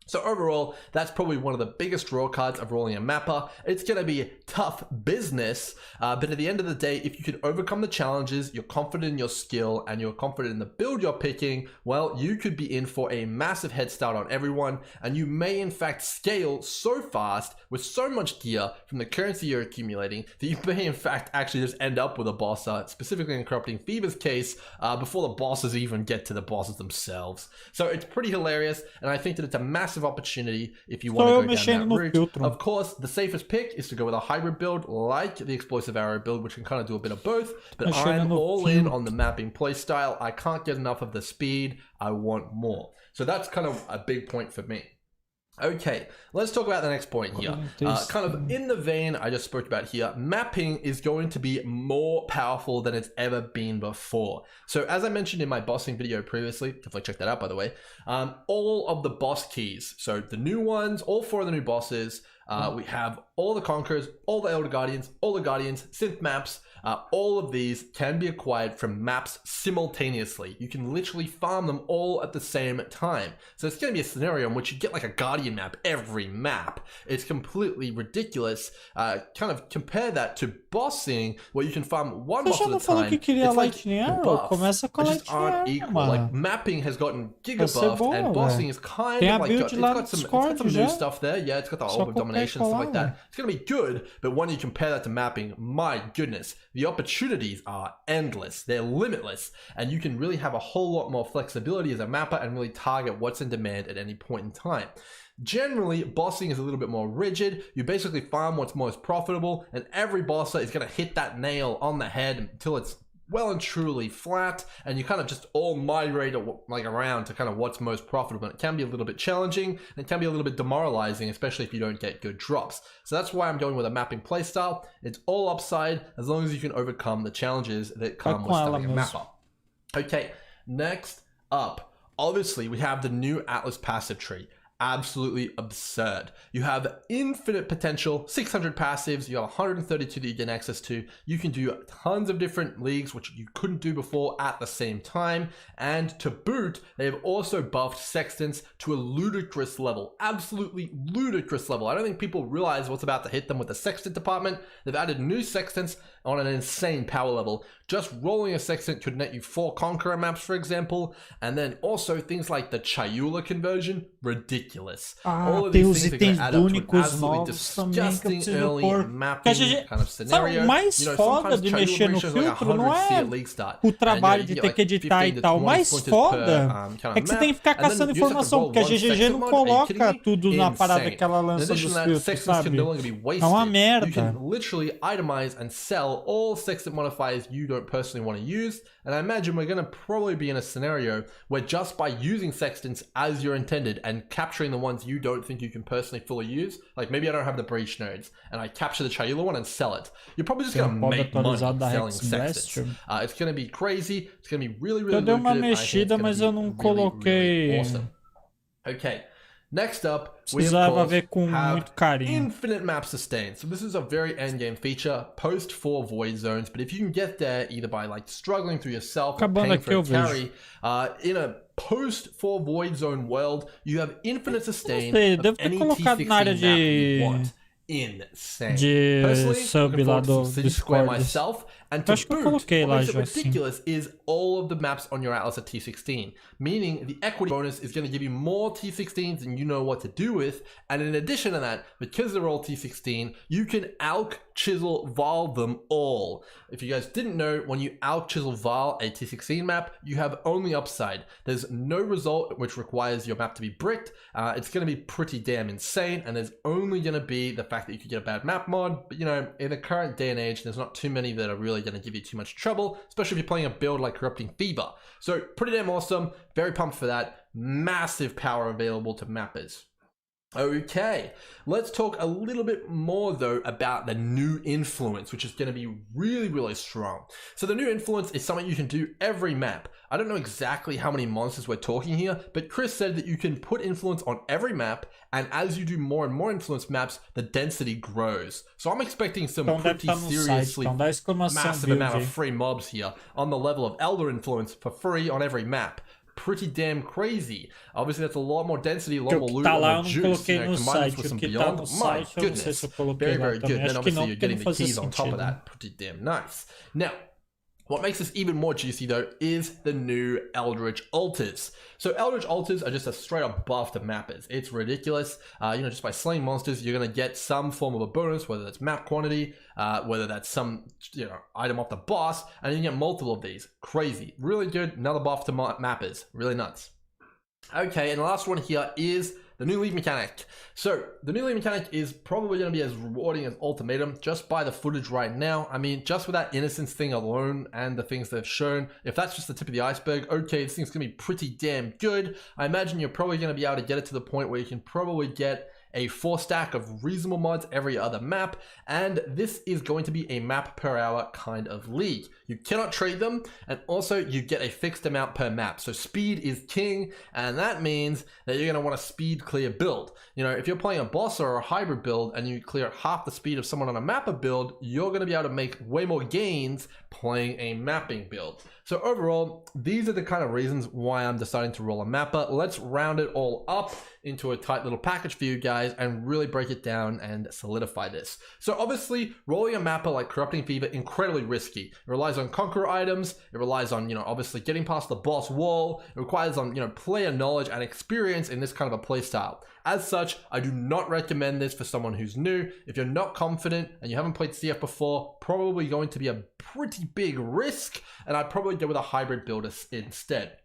So overall, that's probably one of the biggest draw cards of rolling a mapper. It's going to be tough business, but at the end of the day, if you can overcome the challenges, you're confident in your skill, and you're confident in the build you're picking, well, you could be in for a massive head start on everyone, and you may in fact scale so fast with so much gear from the currency you're accumulating that you may in fact actually just end up with a boss, specifically in Corrupting Fever's case, before the bosses even get to the bosses themselves. So it's pretty hilarious, and I think that it's a massive opportunity if you want to go down that route. Of course, the safest pick is to go with a hybrid build like the Explosive Arrow build, which can kind of do a bit of both, but I'm all in on the mapping playstyle. I can't get enough of the speed. I want more. So that's kind of a big point for me. Okay, let's talk about the next point here. Kind of in the vein I just spoke about here, mapping is going to be more powerful than it's ever been before. So as I mentioned in my bossing video previously, definitely check that out by the way, all of the boss keys, so the new ones, all 4 of the new bosses, we have all the Conquerors, all the Elder Guardians, all the Guardians, synth maps, all of these can be acquired from maps simultaneously. You can literally farm them all at the same time. So it's going to be a scenario in which you get like a Guardian map every map. It's completely ridiculous. Kind of compare that to bossing, where you can farm one boss at a time. It's like buffs, which just aren't equal. Like mapping has gotten gigabuffed, and bossing is kind of like it's got some new stuff there. Yeah, it's got the Orb of Domination, stuff like that. It's going to be good, but when you compare that to mapping, my goodness, the opportunities are endless. They're limitless, and you can really have a whole lot more flexibility as a mapper and really target what's in demand at any point in time. Generally, bossing is a little bit more rigid. You basically find what's most profitable, and every bosser is going to hit that nail on the head until it's well and truly flat, and you kind of just all migrate like around to kind of what's most profitable. And it can be a little bit challenging, and it can be a little bit demoralizing, especially if you don't get good drops. So that's why I'm going with a mapping playstyle. It's all upside as long as you can overcome the challenges that come with starting a mapper. Okay, next up, obviously we have the new Atlas passive tree. Absolutely absurd. You have infinite potential, 600 passives, you have 132 that you get access to. You can do tons of different leagues, which you couldn't do before at the same time. And to boot, they have also buffed sextants to a ludicrous level, absolutely ludicrous level. I don't think people realize what's about to hit them with the sextant department. They've added new sextants on an insane power level. Just rolling a sextant could net you 4 Conqueror maps, for example. And then also things like the Chayula conversion, ridiculous. All of these things are going to add up to an absolutely disgusting early mapping kind of scenario. O mais foda de mexer no filtro não é o trabalho de ter que editar e tal. O mais foda é que você tem que ficar caçando informação, porque a GGG não coloca tudo na parada que ela lança dos filtros, sabe? É uma merda. You can literally itemize and sell all sextant modifiers you don't personally want to use, and I imagine we're going to probably be in a scenario where just by using sextants as you're intended and capturing the ones you don't think you can personally fully use, like maybe I don't have the breach nodes and I capture the Chayula one and sell it, you're probably just going to make money selling sextants. It's going to be crazy. It's going to be really, really lucrative. Eu dei uma mexida, mas eu não coloquei. Awesome. Okay. Next up, we Precisava of ver com have muito carinho. infinite map sustain. So this is a very end game feature, post 4 void zones, but if you can get there either by like struggling through yourself or paying for a carry, in a post 4 void zone world, you have infinite sustain of any T16 map you want. Insane. Personally, I'm looking forward to City Square myself, and to boot, what makes it ridiculous is all of the maps on your Atlas are T16, meaning the equity bonus is going to give you more T16s than you know what to do with, and in addition to that, because they're all T16, you can alch, chisel, val them all. If you guys didn't know, when you alch, chisel, val a T16 map, you have only upside. There's no result which requires your map to be bricked. It's going to be pretty damn insane, and there's only going to be the fact that you could get a bad map mod, but you know, in the current day and age, there's not too many that are really going to give you too much trouble, especially if you're playing a build like Corrupting Fever. So pretty damn awesome, very pumped for that. Massive power available to mappers. Okay, let's talk a little bit more though about the new influence, which is going to be really, really strong. So the new influence is something you can do every map. I don't know exactly how many monsters we're talking here, but Chris said that you can put influence on every map, and as you do more and more influence maps, the density grows. So I'm expecting some pretty seriously massive amount of free mobs here on the level of Elder influence for free on every map. Pretty damn crazy. Obviously, that's a lot more density, a lot more loot, a lot more juice. You know, combine this with some beyond. My goodness, very, very good. Then obviously you're getting the keys on top of that. Pretty damn nice. Now, what makes this even more juicy though is the new Eldritch Altars. So Eldritch Altars are just a straight up buff to mappers. It's ridiculous. You know, just by slaying monsters, you're gonna get some form of a bonus, whether that's map quantity, whether that's some, you know, item off the boss, and you get multiple of these. Crazy, really good. Another buff to mappers, really nuts. Okay, and the last one here is the new league mechanic. So the new league mechanic is probably going to be as rewarding as Ultimatum just by the footage right now. I mean, just with that innocence thing alone and the things they've shown, if that's just the tip of the iceberg, okay, this thing's going to be pretty damn good. I imagine you're probably going to be able to get it to the point where you can probably get a 4 stack of reasonable mods every other map, and this is going to be a map per hour kind of league. You cannot trade them, and also you get a fixed amount per map. So speed is king, and that means that you're going to want a speed clear build. You know, if you're playing a boss or a hybrid build and you clear half the speed of someone on a mapper build, you're going to be able to make way more gains playing a mapping build. So overall, these are the kind of reasons why I'm deciding to roll a mapper. Let's round it all up into a tight little package for you guys and really break it down and solidify this. So obviously, rolling a mapper like Corrupting Fever, incredibly risky. It relies on Conqueror items. It relies on, you know, obviously getting past the boss wall. It requires on, you know, player knowledge and experience in this kind of a play style. As such, I do not recommend this for someone who's new. If you're not confident and you haven't played CF before, probably going to be a pretty big risk, and I'd probably go with a hybrid builder instead.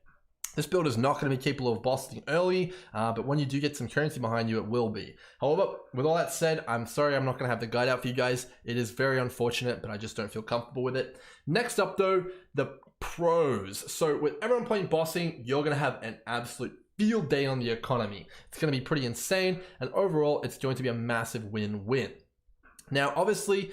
This build is not going to be capable of bossing early, but when you do get some currency behind you, it will be. However, with all that said, I'm sorry I'm not going to have the guide out for you guys. It is very unfortunate, but I just don't feel comfortable with it. Next up though, the pros. So with everyone playing bossing, you're going to have an absolute field day on the economy. It's going to be pretty insane, and overall, it's going to be a massive win-win. Now, obviously,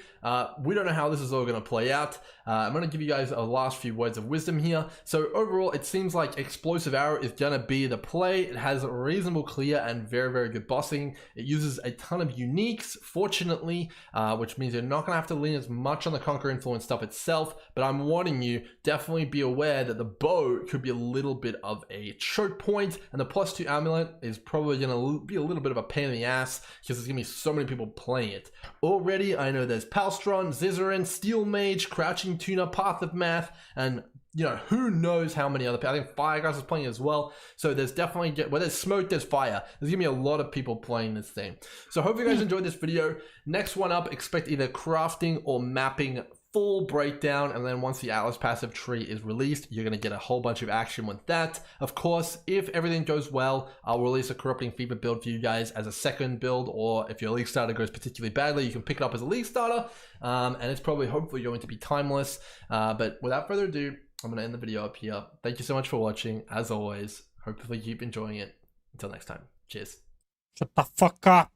we don't know how this is all going to play out. I'm going to give you guys a last few words of wisdom here. So overall, it seems like Explosive Arrow is going to be the play. It has a reasonable clear and very, very good bossing. It uses a ton of uniques, fortunately, which means you're not going to have to lean as much on the Conqueror influence stuff itself. But I'm warning you, definitely be aware that the bow could be a little bit of a choke point, and the +2 amulet is probably going to be a little bit of a pain in the ass because there's going to be so many people playing it. Already, I know there's Palstron, Zizarin, Steel Mage, Crouching Tuna, Path of Math, and you know, who knows how many other people. I think Firegrass is playing as well. So there's definitely, where there's smoke, there's fire. There's gonna be a lot of people playing this thing. So hope you guys enjoyed this video. Next one up, expect either crafting or mapping full breakdown, and then once the Atlas passive tree is released, you're going to get a whole bunch of action with that. Of course, if everything goes well, I'll release a Corrupting Fever build for you guys as a second build, or if your League Starter goes particularly badly, you can pick it up as a League Starter, and it's probably hopefully going to be timeless. But without further ado, I'm going to end the video up here. Thank you so much for watching. As always, hopefully you keep enjoying it. Until next time, cheers. Shut the fuck up.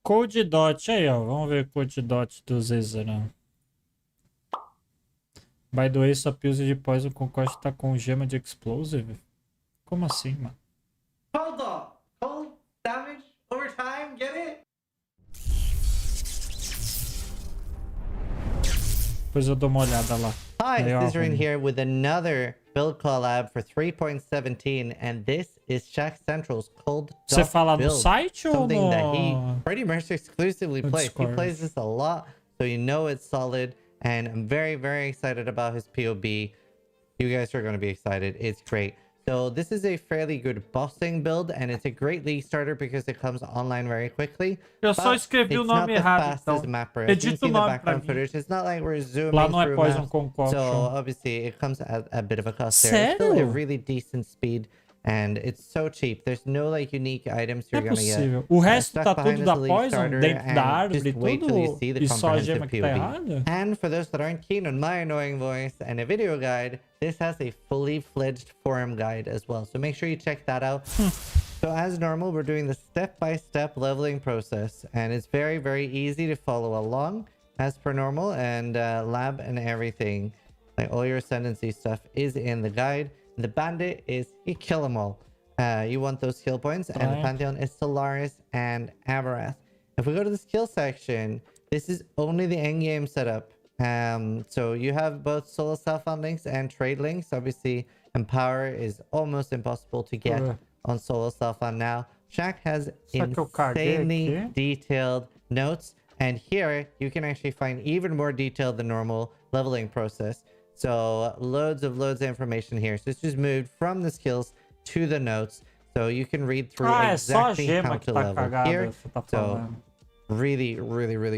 Code Dot aí, ó. Vamos ver o Code Dot do Zizarin. By the way, sua pilsa de Poison Conquest tá com gema de Explosive? Como assim, mano? Hold on. Cold damage over time, get it? Depois eu dou uma olhada lá. Hi, Zizarin here with another build collab for 3.17, and this is Shack Central's Cold Você fala no build, site ou something no... that he pretty much exclusively plays. He Discord. plays this a lot, so you know it's solid, and I'm very, very excited about his POB. You guys are going to be excited. It's great. So this is a fairly good bossing build, and it's a great league starter because it comes online very quickly. Eu só escrevi o nome errado, então. Edita o nome pra mim. It's not like we're zooming Lá não é through Poison maps, Concoction. so obviously it comes at a bit of a cost there. It's still a really decent speed, and it's so cheap. There's no like unique items you're gonna get. O resto tá tudo da Poison dentro da árvore, tudo, e só a gema que tá errada? And for those that aren't keen on my annoying voice and a video guide, this has a fully fledged forum guide as well. So make sure you check that out. So as normal, we're doing the step-by-step leveling process, and it's very, very easy to follow along as per normal, and lab and everything, like all your ascendancy stuff is in the guide. The bandit is you kill them all. You want those skill points, and the Pantheon is Solaris and Amarath. If we go to the skill section, this is only the endgame setup. So you have both solo self-found links and trade links. Obviously, Empower is almost impossible to get on solo self-found now. Shack has insanely detailed notes, and here you can actually find even more detailed than normal leveling process. So loads of information here. So it's just moved from the skills to the notes, so you can read through exactly how to level here. So really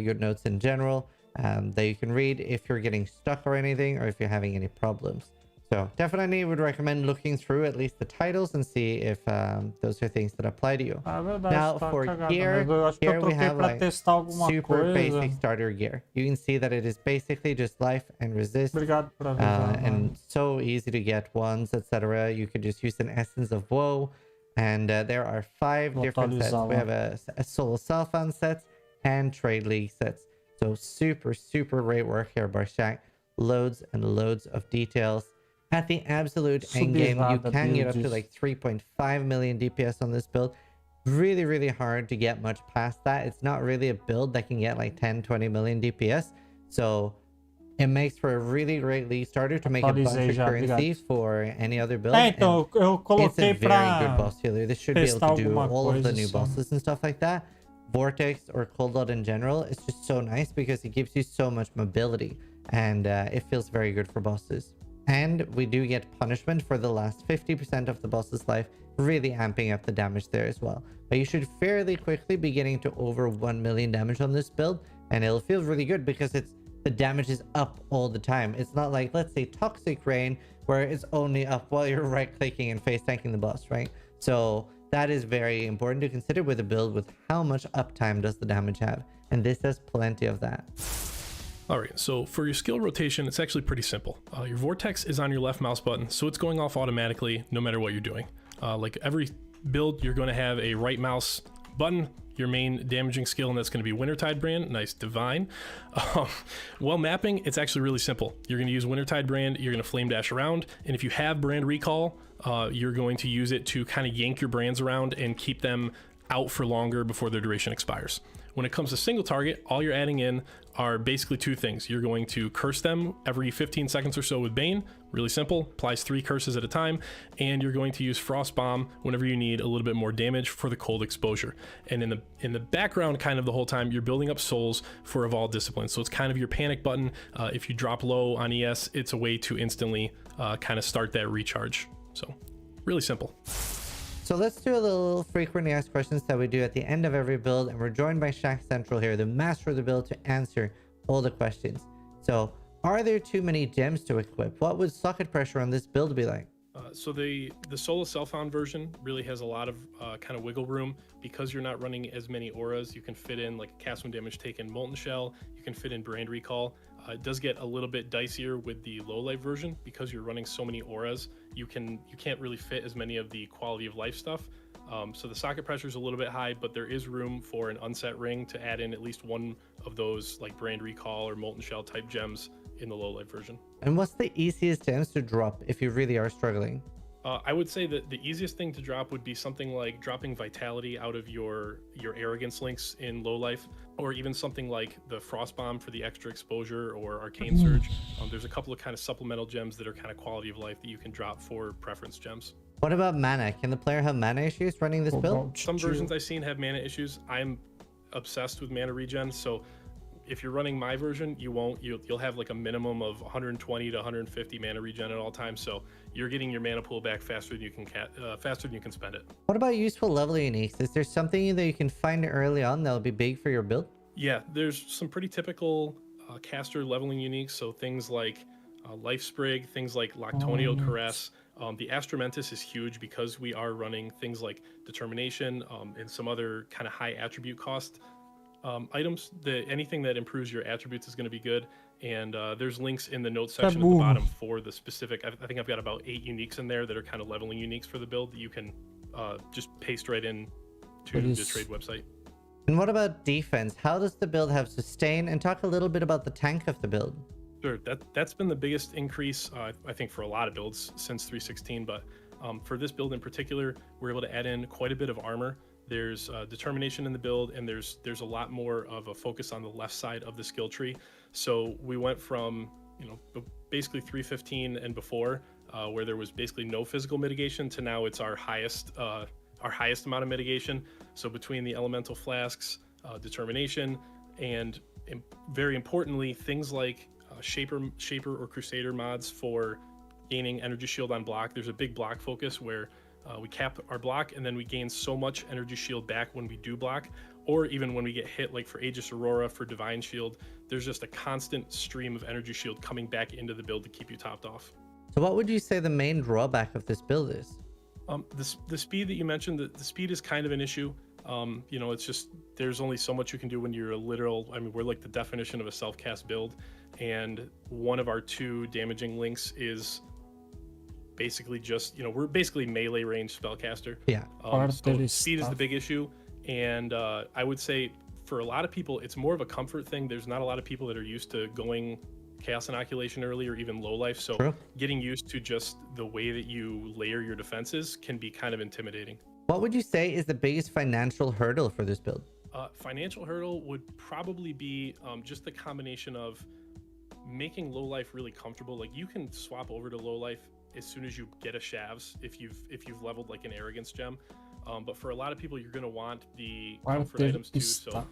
good notes in general that you can read if you're getting stuck or anything, or if you're having any problems. So definitely would recommend looking through at least the titles and see if those are things that apply to you. Now for gear, here we have like super basic starter gear. You can see that it is basically just life and resist, and so easy to get ones, etc. You can just use an Essence of Woe, and there are 5 different sets. We have a solo self-found set and trade league sets. So super great work here by Shack. Loads and loads of details. At the absolute end game, you can get up to like 3.5 million DPS on this build. Really hard to get much past that. It's not really a build that can get like 10-20 million DPS. So it makes for a really great league starter to make a bunch of currency for any other build. It's a very good boss healer. This should be able to do all of the new bosses and stuff like that. Vortex or Cold Blood in general, it's just so nice because it gives you so much mobility, and it feels very good for bosses. And we do get punishment for the last 50% of the boss's life, really amping up the damage there as well. But you should fairly quickly be getting to over 1 million damage on this build, and it'll feel really good because the damage is up all the time. It's not like, let's say, Toxic Rain, where it's only up while you're right-clicking and face-tanking the boss, right? So that is very important to consider with a build with how much uptime does the damage have, and this has plenty of that. All right, so for your skill rotation, it's actually pretty simple. Your vortex is on your left mouse button, so it's going off automatically no matter what you're doing. Like every build, you're going to have a right mouse button, your main damaging skill, and that's going to be Wintertide Brand. Nice, divine. While mapping, it's actually really simple. You're going to use Wintertide Brand, you're going to flame dash around, and if you have brand recall, you're going to use it to kind of yank your brands around and keep them out for longer before their duration expires. When it comes to single target, all you're adding in are basically two things. You're going to curse them every 15 seconds or so with Bane, really simple, applies 3 curses at a time, and you're going to use Frost Bomb whenever you need a little bit more damage for the cold exposure. And in the background, kind of the whole time, you're building up souls for Evolved Discipline. So it's kind of your panic button. If you drop low on ES, it's a way to instantly kind of start that recharge. So really simple. So let's do a little frequently asked questions that we do at the end of every build, and we're joined by Shaq Central here, the master of the build, to answer all the questions. So, are there too many gems to equip? What would socket pressure on this build be like? So the solo self-found version really has a lot of kind of wiggle room because you're not running as many auras. You can fit in like cast when damage taken Molten Shell, you can fit in Brand Recall. It does get a little bit dicier with the low life version because you're running so many auras. You can't really fit as many of the quality of life stuff. So the socket pressure is a little bit high, but there is room for an unset ring to add in at least one of those like Brand Recall or Molten Shell type gems in the low life version. And what's the easiest gems to drop if you really are struggling? I would say that the easiest thing to drop would be something like dropping Vitality out of your Arrogance links in low life, or even something like the Frost Bomb for the extra exposure or Arcane Surge. There's a couple of kind of supplemental gems that are kind of quality of life that you can drop for preference gems. What about mana? Can the player have mana issues running this build? Some versions I've seen have mana issues. I'm obsessed with mana regen, so if you're running my version, you won't. You'll have like a minimum of 120 to 150 mana regen at all times, so you're getting your mana pool back faster than you can spend it. What about useful level uniques? Is there something that you can find early on that'll be big for your build? Yeah, there's some pretty typical caster leveling uniques, so things like Life Sprig, things like Lactonial Caress. The Astramentus is huge because we are running things like Determination and some other kind of high attribute cost items. Anything that improves your attributes is going to be good, and there's links in the notes section at the bottom for the specific. I think I've got about 8 uniques in there that are kind of leveling uniques for the build that you can just paste right in to the trade website. And what about defense? How does the build have sustain? And talk a little bit about the tank of the build. Sure, that's been the biggest increase I think for a lot of builds since 3.16, but for this build in particular, we're able to add in quite a bit of armor. There's determination in the build, and there's a lot more of a focus on the left side of the skill tree. So we went from basically 3.15 and before, where there was basically no physical mitigation, to now it's our highest amount of mitigation. So between the elemental flasks, determination, and very importantly, things like shaper or crusader mods for gaining energy shield on block. There's a big block focus where we cap our block and then we gain so much energy shield back when we do block, or even when we get hit, like for Aegis Aurora, for Divine Shield. There's just a constant stream of energy shield coming back into the build to keep you topped off. So what would you say the main drawback of this build is? The speed that you mentioned, the speed is kind of an issue. It's just, there's only so much you can do when you're we're like the definition of a self-cast build, and one of our 2 damaging links is basically just, we're basically melee range spellcaster. Yeah. So speed is the big issue, and I would say for a lot of people, it's more of a comfort thing. There's not a lot of people that are used to going Chaos Inoculation early or even low life, so getting used to just the way that you layer your defenses can be kind of intimidating. What would you say is the biggest financial hurdle for this build? Financial hurdle would probably be just the combination of making low life really comfortable. Like, you can swap over to low life as soon as you get a Shavs if you've leveled like an Arrogance gem, but for a lot of people, you're going to want the comfort items too. So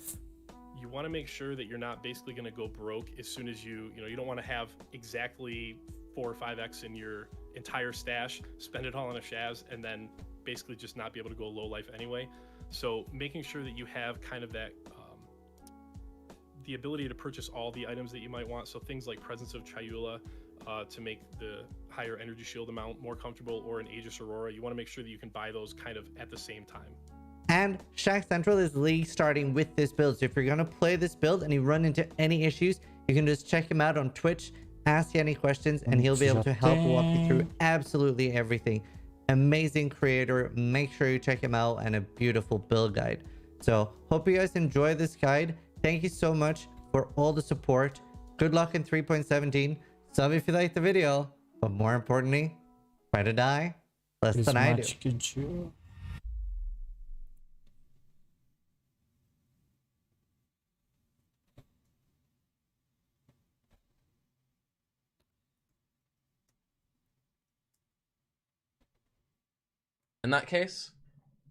you want to make sure that you're not basically going to go broke as soon as you don't want to have exactly 4 or 5x in your entire stash, spend it all on a shavs, and then basically just not be able to go low life anyway. So making sure that you have kind of that the ability to purchase all the items that you might want. So things like Presence of Chayula to make the higher energy shield amount more comfortable, or an Aegis Aurora. You want to make sure that you can buy those kind of at the same time. And Shack Central is league starting with this build. So if you're going to play this build and you run into any issues, you can just check him out on Twitch, ask you any questions, and he'll be able to help walk you through absolutely everything. Amazing creator. Make sure you check him out, and a beautiful build guide. So hope you guys enjoy this guide. Thank you so much for all the support. Good luck in 3.17. Sub if you liked the video, but more importantly, try to die less than I do. In that case,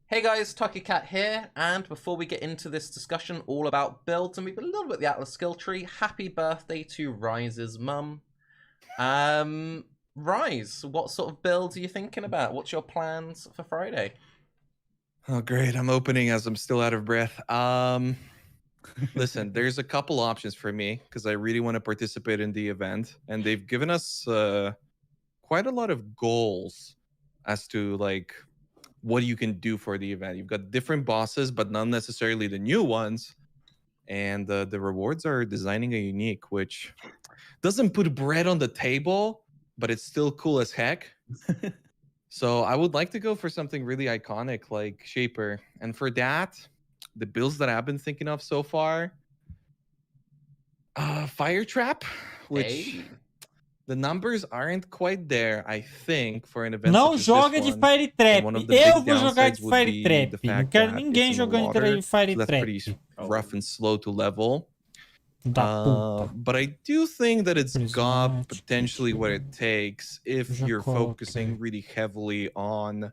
hey guys, Tucky Cat here, and before we get into this discussion all about builds and maybe a little bit of the Atlas skill tree, happy birthday to Rise's mum. Rise, what sort of builds are you thinking about? What's your plans for Friday? Oh, great. I'm opening as I'm still out of breath. Listen, there's a couple options for me because I really want to participate in the event, and they've given us quite a lot of goals as to like what you can do for the event. You've got different bosses, but not necessarily the new ones. And the rewards are designing a unique, which doesn't put bread on the table, but it's still cool as heck. So I would like to go for something really iconic like Shaper. And for that, the builds that I've been thinking of so far, Fire Trap, which the numbers aren't quite there, I think, for an event. Não such as joga this de one. Fire Trap. And one of the Eu big vou jogar downsides de would Fire be Trap. the Não fact quero that ninguém it's in the jogando water, de Fire so that's Trap. pretty rough and slow to level. Da puta. But I do think that it's got potentially what it takes if you're focusing really heavily on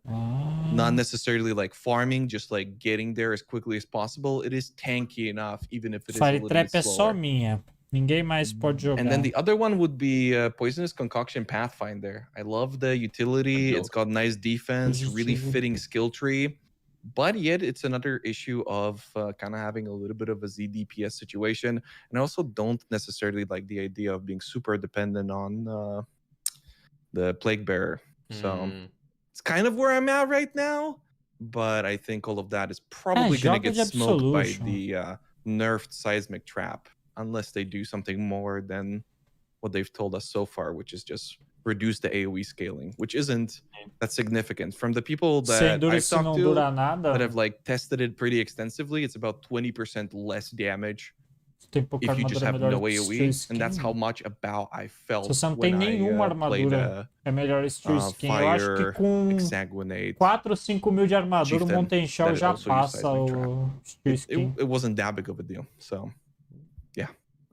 not necessarily like farming, just like getting there as quickly as possible. It is tanky enough, even if it is a Fire little Trap bit é só slower. minha. Ninguém mais pode jogar. And then the other one would be Poisonous Concoction Pathfinder. I love the utility. It's got nice defense, really fitting skill tree. But yet it's another issue of kind of having a little bit of a ZDPS situation. And I also don't necessarily like the idea of being super dependent on the Plague Bearer. So it's kind of where I'm at right now. But I think all of that is probably going to get smoked by the nerfed Seismic Trap. Unless they do something more than what they've told us so far, which is just reduce the AoE scaling, which isn't that significant. From the people that I've talked to that have like tested it pretty extensively, it's about 20% less damage if you just have no AoE, and that's how much about I felt Se você não when tem nenhuma I armadura, é melhor esse skin. Eu acho que Fire, com Exsanguinate, 4 ou 5 mil de armadura, o Chieftain, Mountain Shell that já also use passa Seismic Trap. o skin. It wasn't that big of a deal, so yeah,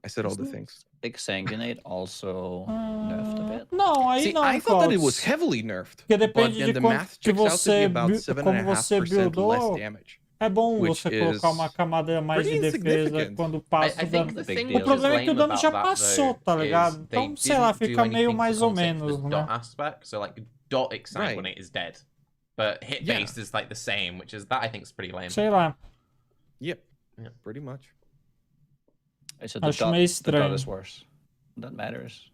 I said all the things. Exsanguinate also nerfed a bit. Não, aí See, não, I thought that it Cox. was heavily nerfed, Porque but depende then de the quanto math que checks out to be você, about como você 7.5% less buildou. damage. É bom which você colocar is uma camada mais de pretty defesa insignificant. quando passa I o think dano. the thing O which problema is é que o lame dano já about that, passou, though, tá is ligado? they Então, sei lá, didn't do fica meio anything to mais ou compensate for menos, the né? dot aspect. So like dot exsanguinate is dead, but hit based is like the same, which is that I think is pretty lame. Sei lá. Yep, pretty much. So Acho meio the dot estranho. is worse. That matters.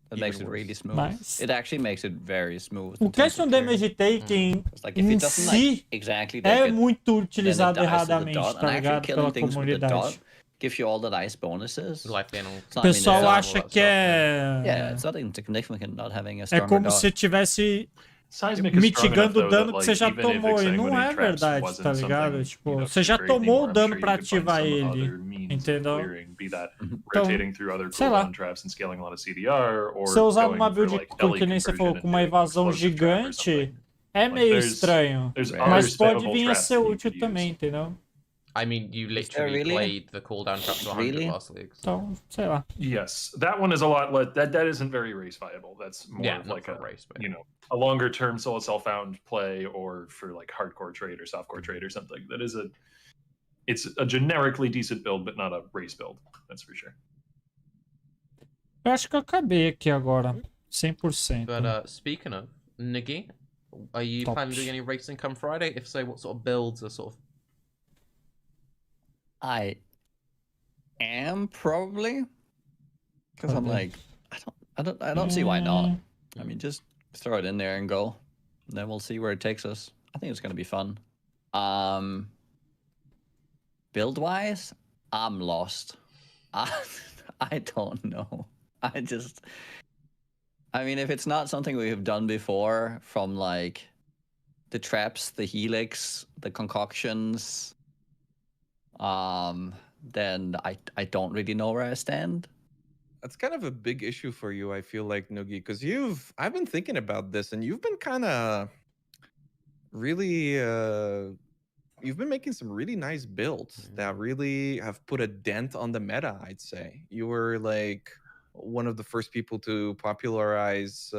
That Even makes it worse. really smooth. Mas- It actually makes it very smooth. O in terms question of clearing. damage taking Like if em it doesn't si like exactly that é good, muito then it utilizado dies to the erradamente, dot, tá and actually ligado? killing Pela things with the dot comunidade. gives you all the nice bonuses. Life panel. O pessoal acha que é... Yeah, it's not insignificant not having a É stronger como dot. se tivesse Seismic is strong enough, mitigando o though, dano that, que você já like, even if tomou, e não Exsanguinate é traps verdade, wasn't tá ligado? something, Tipo, you know, você já great tomou o anymore, I'm dano sure pra you could find ativar some ele, other means of entendeu? clearing, be that Então, rotating through other sei lá. cooldown traps and scaling a lot of CDR, or Se eu usar going uma for, build like, com LE que nem você falou, conversion com uma into evasão explosive trap or gigante, something. é Like, meio there's- estranho. there's Mas other pode spammable vir a traps ser that you útil could também, use. entendeu? I mean, you literally really? played the cooldown trap to 100 Really? last league. Então, sei lá. Yes, that one is a lot. That isn't very race viable. That's more Yeah, of not like for a race, but you know a longer term soul self-found play, or for like hardcore trade or softcore trade or something. That is it's a generically decent build, but not a race build. That's for sure. Eu acho que eu acabei aqui agora. 100%. But speaking of, Niggy, are you planning on doing any racing come Friday? If so, what sort of builds are sort of... I am probably, because I'm like, I don't see why not. I mean, just throw it in there and go, and then we'll see where it takes us. I think it's gonna be fun. Build wise, I'm lost. I don't know. I mean, if it's not something we have done before, from like the traps, the helix, the concoctions, then I don't really know where I stand. That's kind of a big issue for you, I feel like, Noogie, because I've been thinking about this, and you've been kind of really, you've been making some really nice builds that really have put a dent on the meta, I'd say. You were like one of the first people to popularize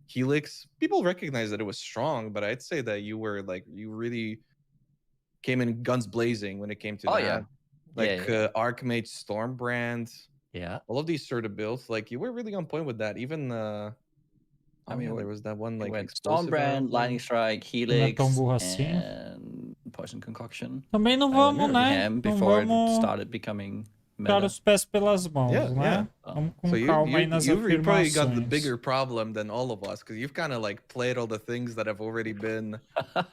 Helix. People recognize that it was strong, but I'd say that you were like, you really came in guns blazing when it came to that. Yeah. Like Archmage Stormbrand. Yeah. All of these sort of builds, like you were really on point with that. Even I mean, there was that one like Stormbrand, Lightning Strike, Helix, and Poison Concoction. Também não vamos, né? Não vamos started becoming dar os pés pelas mãos, né? Vamos com calma aí nas you've probably afirmações. got the bigger problem than all of us, because you've kind of like played all the things that have already been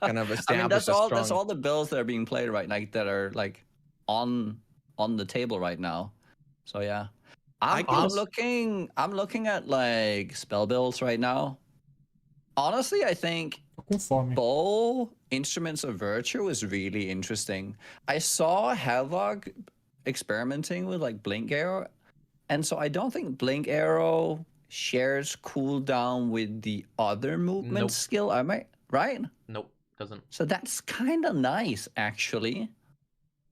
kind of established. I mean, that's all the builds that are being played right now, that are like on the table right now. So yeah, I'm looking at like spell builds right now. Honestly, I think bow Instruments of Virtue is really interesting. I saw Havoc experimenting with like Blink Arrow, and so I don't think Blink Arrow shares cooldown with the other movement skill. Am I right? Nope, doesn't. So that's kind of nice, actually.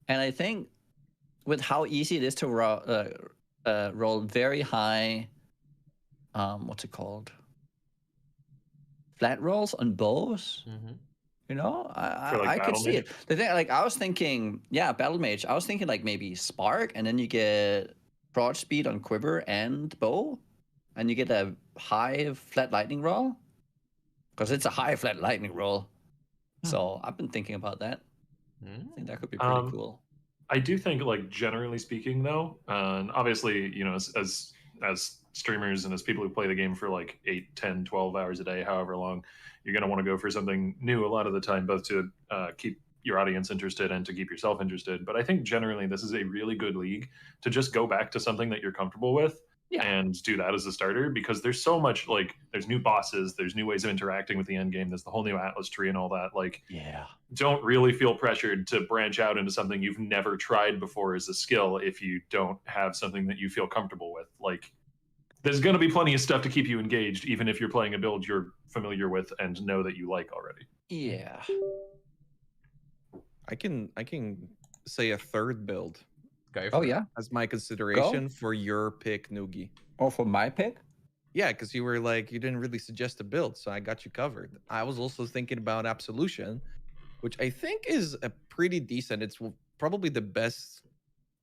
And I think with how easy it is to roll very high, what's it called? Flat rolls on bows. You know, I could see it. The thing, like, I was thinking, Battle Mage. I was thinking like maybe Spark, and then you get broad speed on Quiver and Bow, and you get a high flat lightning roll, because it's a high flat lightning roll. So I've been thinking about that. I think that could be pretty cool. I do think, like, generally speaking, though, and obviously, you know, as streamers and as people who play the game for like 8, 10, 12 hours a day, however long, you're going to want to go for something new a lot of the time, both to keep your audience interested and to keep yourself interested. But I think generally this is a really good league to just go back to something that you're comfortable with and do that as a starter, because there's so much, like, there's new bosses, there's new ways of interacting with the end game, there's the whole new Atlas tree and all that. Like, don't really feel pressured to branch out into something you've never tried before as a skill if you don't have something that you feel comfortable with. Like, there's going to be plenty of stuff to keep you engaged, even if you're playing a build you're familiar with and know that you like already. Yeah. I can say a third build. As my consideration for your pick, Noogie. Oh, for my pick? Yeah, because you were like, you didn't really suggest a build, so I got you covered. I was also thinking about Absolution, which I think is a pretty decent. It's probably the best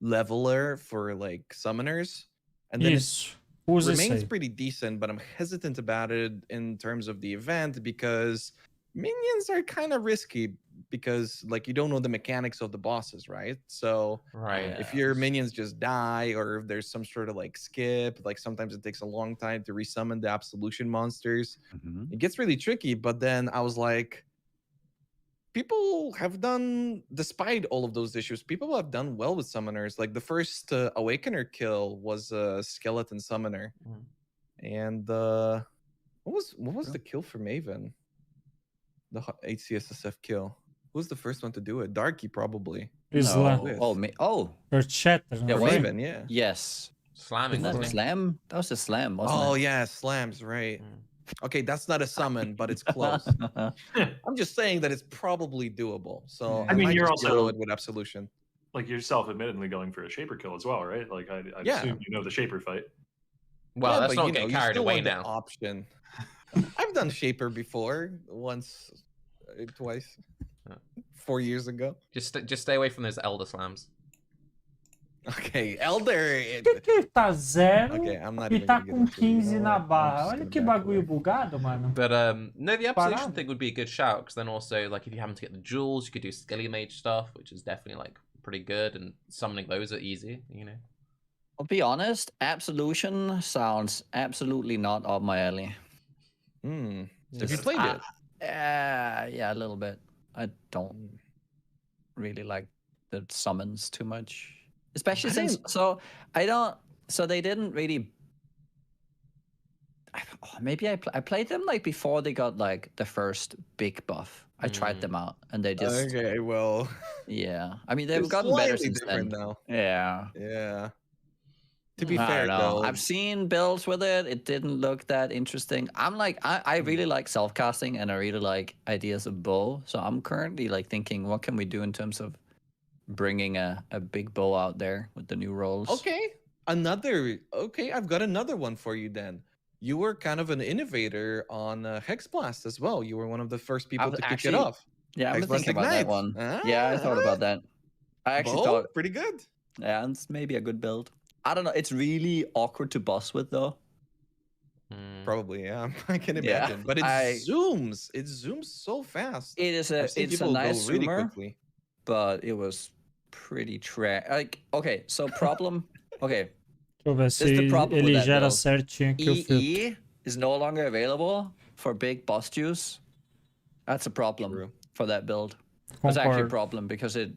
leveler for like summoners, and then it remains pretty decent. But I'm hesitant about it in terms of the event, because minions are kind of risky, because like you don't know the mechanics of the bosses, right? So if your minions just die, or if there's some sort of like skip, like sometimes it takes a long time to resummon the Absolution monsters, it gets really tricky. But then I was like, people have done, despite all of those issues, people have done well with summoners. Like the first Awakener kill was a skeleton summoner, and what was the kill for Maven? The HCSSF kill. Who was the first one to do it? Darky, probably. Or Chatter. Maven, Yes. Slamming. That was Slam? That was a Slam, wasn't it? Oh, yeah, Slams, right. Okay, that's not a summon, but it's close. I'm just saying that it's probably doable. So I mean, you're also with Absolution. Like, you're self-admittedly going for a Shaper kill as well, right? Like, I assume you know the Shaper fight. Well, let's not get carried away now. Option. I've done Shaper before, once, twice, 4 years ago. Just stay away from those Elder Slams. Ok, Elder. Que tá 0 Okay, I'm not e even tá gonna get com into it, you 15 know na what? I'm barra. just Olha gonna que back bagulho away. bugado, mano. But no, the absolution Parado. thing would be a good shout, because then also, like, if you happen to get the jewels, you could do Skelly Mage stuff, which is definitely, like, pretty good, and summoning those are easy, you know? I'll be honest, absolution sounds absolutely not up my alley. Hmm. Have you played it? Yeah, a little bit. I don't really like the summons too much, especially since so they didn't really. Maybe I played them like before they got like the first big buff. I tried them out and they just Okay, well. Yeah, I mean they've It's gotten better slightly since then. different now. Yeah. Yeah. To be I fair, don't know. though, I've seen builds with it. It didn't look that interesting. I'm like, I really like self-casting and I really like ideas of bow. So I'm currently like thinking, what can we do in terms of bringing a big bow out there with the new roles? Okay, I've got another one for you then. You were kind of an innovator on Hexblast as well. You were one of the first people to kick it off. Yeah, I've been Hexblast thinking about that Ignite. one. Yeah, I thought about that. I actually thought pretty good. Yeah, and it's maybe a good build. I don't know. It's really awkward to boss with though. Probably, yeah. I can Yeah, imagine. But it zooms. It zooms so fast. It is I've seen people nice go really zoomer, quickly. but it was pretty trash. Like, okay, so problem. Okay, Deixa eu ver this is the se problem with ele that gera build. certinho aqui o filtro. EE is no longer available for big boss juice. That's a problem for that build. It's actually a Concordo. problem because it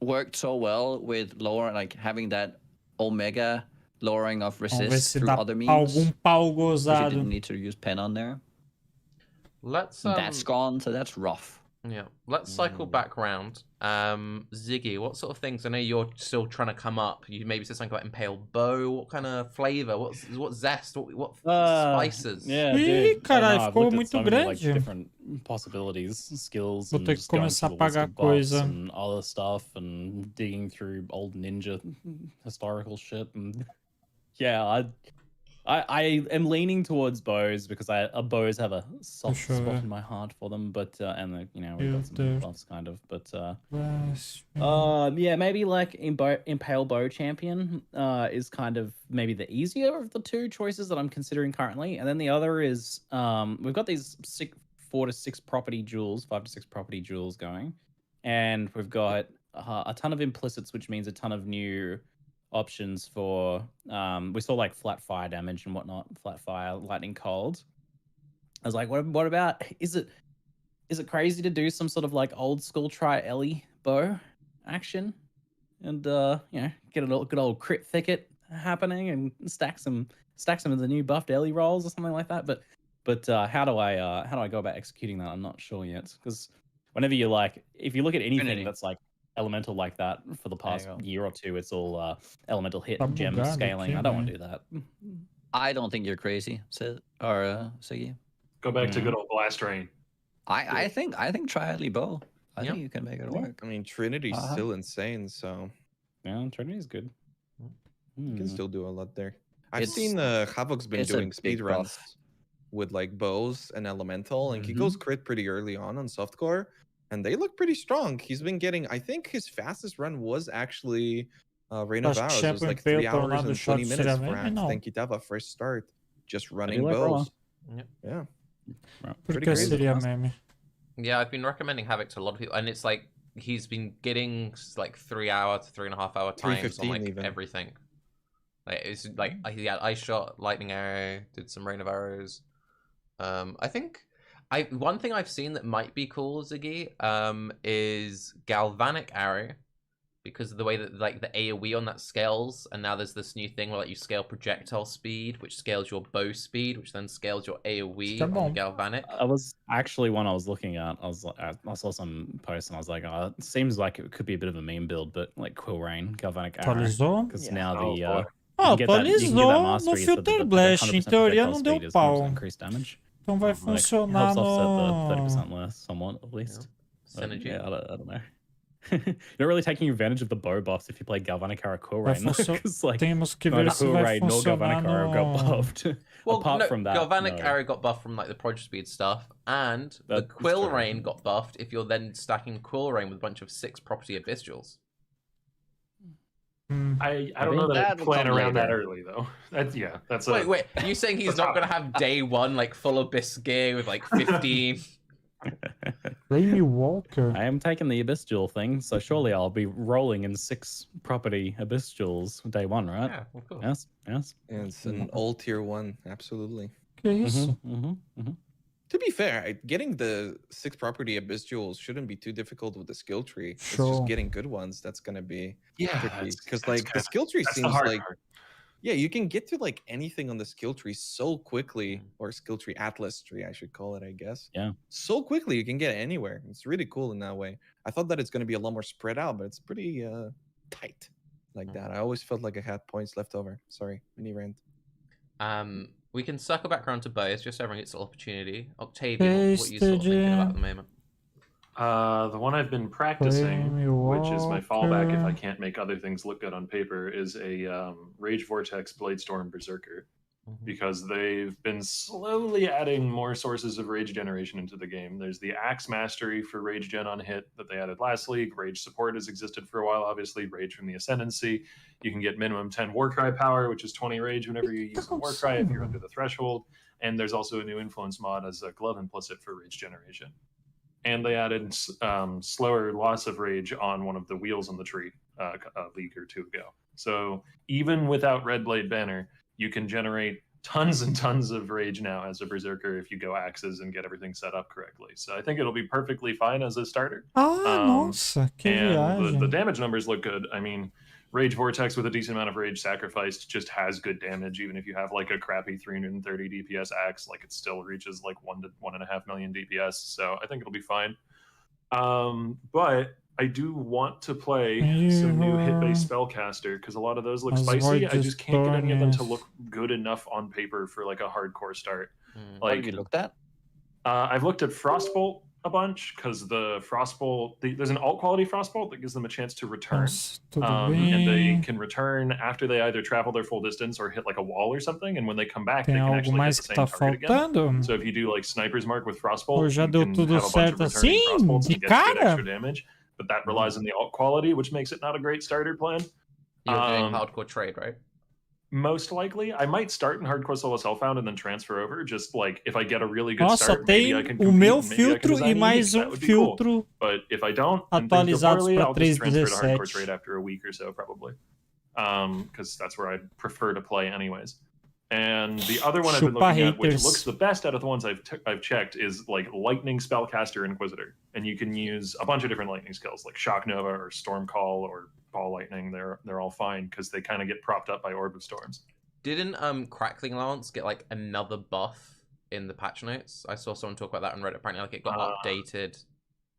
worked so well with lower, like having that omega lowering of Vamos ver resist se through dá other means. algum pau 'Cause you gozado. didn't need to use pen on there. Let's That's gone, so that's rough. Yeah, let's cycle back round. Ziggy, what sort of things? I know you're still trying to come up. You maybe said something about impaled bow. What kind of flavor? What zest? What spices? Yeah, Ih, dude. caralho, I've ficou looked at muito so many, like, grande. different possibilities, skills, Vou and ter que just going começar through a the list pagar of buffs coisa. and other stuff, and digging through old ninja historical shit, and yeah, I am leaning towards bows because bows have a soft Deixa eu spot ver. in my heart for them, but and you know, we've got some Filter. buffs kind of, but Mas- yeah, maybe like Impale Bow Champion is kind of maybe the easier of the two choices that I'm considering currently. And then the other is we've got these 5 to 6 property jewels going. And we've got a ton of implicits, which means a ton of new options for we saw like flat fire damage and whatnot, flat fire, lightning cold. I was like, what about is it crazy to do some sort of like old school try Ellie bow action and you know, get a good old crit thicket happening and stack some of the new buffed Ellie rolls or something like that. But how do I go about executing that? I'm not sure yet, because whenever you like, if you look at anything that's like elemental like that for the past year or two, it's all elemental hit Tá gem bugado scaling. aqui, I don't né? want to do that. I don't think you're crazy, Siggy. Go back to good old blast rain. I think try Ellie bow. I think you can make it work. I mean, Trinity's still insane, so yeah, Trinity's good. you can still do a lot there. I've It's- seen Havoc's been it's a doing big speed runs buff. with like bows and elemental, and he goes crit pretty early on softcore, and they look pretty strong. He's been getting, I think his fastest run was actually Reign of Acho que Arrows. It Shep was like Impale 3 hours tornado and shot 20 minutes seria for bem, Axe não. Tenkitava first start, just running like bows. Yep. Yeah. Por Pretty que crazy. seria meme? Yeah, I've been recommending Havoc to a lot of people, and it's like he's been getting like 3 hour to 3.5 hour times on 3:15 like even. everything. Like it's like he had ice shot, lightning arrow, did some rain of arrows. I think one thing I've seen that might be cool, Ziggy, is galvanic arrow, because of the way that like the AoE on that scales, and now there's this new thing where like you scale projectile speed, which scales your bow speed, which then scales your AoE on the galvanic. I was actually one I was looking at. I saw some posts and I was like, oh, it seems like it could be a bit of a meme build, but like Quill Rain, Galvanic Arrow. Atualizou? Because now the Atualizou no Filter Blast, em teoria não deu pau. Increased damage. Então vai funcionar helps offset no... the 30% less, somewhat at least. Synergy. Yeah, I don't know. You're not really taking advantage of the bow buffs if you play Galvanic Arrow Quill Vai Rain. funcionar... Temos que ver neither se Quill vai Rain nor funcionar Galvanic Arrow got no... buffed. Well, Apart no, from that, Galvanic no. Arrow got buffed from like the Proj Speed stuff, and the That's Quill true. Rain got buffed if you're then stacking Quill Rain with a bunch of 6 property Abyss jewels. I don't know that I plan around that early though. That's wait. Are you saying he's not gonna have day one like full abyss gear with like 15? Amy Walker. I am taking the abyss jewel thing, so surely I'll be rolling in 6 property abyss jewels day 1, right? Yeah, of course. Yes. Yeah, it's an old tier 1, absolutely. Que To be fair, getting the 6 property abyss jewels shouldn't be too difficult with the skill tree. It's just getting good ones that's gonna be tricky. Because like the skill tree seems like you can get to like anything on the skill tree so quickly, or skill tree atlas tree, I should call it, I guess. Yeah. So quickly you can get anywhere. It's really cool in that way. I thought that it's gonna be a lot more spread out, but it's pretty tight like that. I always felt like I had points left over. Sorry, mini rant. We can circle back around to bows just so everyone gets the opportunity. Octavian, what are you sort of thinking about at the moment? The one I've been practicing, which is my fallback if I can't make other things look good on paper, is a Rage Vortex Bladestorm Berserker. Because they've been slowly adding more sources of rage generation into the game. There's the Axe Mastery for rage gen on hit that they added last league. Rage support has existed for a while, obviously. Rage from the Ascendancy. You can get minimum 10 Warcry power, which is 20 rage whenever you use a Warcry if you're under the threshold. And there's also a new influence mod as a glove implicit for rage generation. And they added slower loss of rage on one of the wheels on the tree a league or two ago. So even without Red Blade Banner, you can generate tons and tons of rage now as a berserker if you go axes and get everything set up correctly. So I think it'll be perfectly fine as a starter. Nossa, que and the damage numbers look good. I mean, Rage Vortex with a decent amount of rage sacrificed just has good damage, even if you have like a crappy 330 DPS axe, like it still reaches like 1 to 1.5 million DPS. So I think it'll be fine. But I do want to play some new hit-based spellcaster because a lot of those look spicy. I just can't get any of them to look good enough on paper for like a hardcore start. What have you looked at? I've looked at Frostbolt a bunch because the Frostbolt, there's an alt quality Frostbolt that gives them a chance to return. And they can return after they either travel their full distance or hit like a wall or something. And when they come back, they can actually hit the same target again. So if you do like Sniper's Mark with Frostbolt, já you deu can tudo have a bunch of certo returning assim, Frostbolts de and get good cara. extra damage. But that relies on the alt quality, which makes it not a great starter plan. You're doing hardcore trade, right? Most likely. I might start in hardcore solo self-found and then transfer over. Just like if I get a really good Nossa, start, maybe tem I can o compete, meu maybe I can filtro design e a mais unit, that would be cool. filtro But if I don't, and things go atualizados poorly, para I'll just transfer to hardcore 3.17. trade after a week or so, probably. Because that's where I prefer to play anyways. And the other one I've been looking at, which looks the best out of the ones I've checked, is like Lightning Spellcaster Inquisitor. And you can use a bunch of different lightning skills, like Shock Nova or Storm Call or Ball Lightning. They're all fine because they kind of get propped up by Orb of Storms. Didn't Crackling Lance get like another buff in the patch notes? I saw someone talk about that on Reddit. Apparently, like it got updated.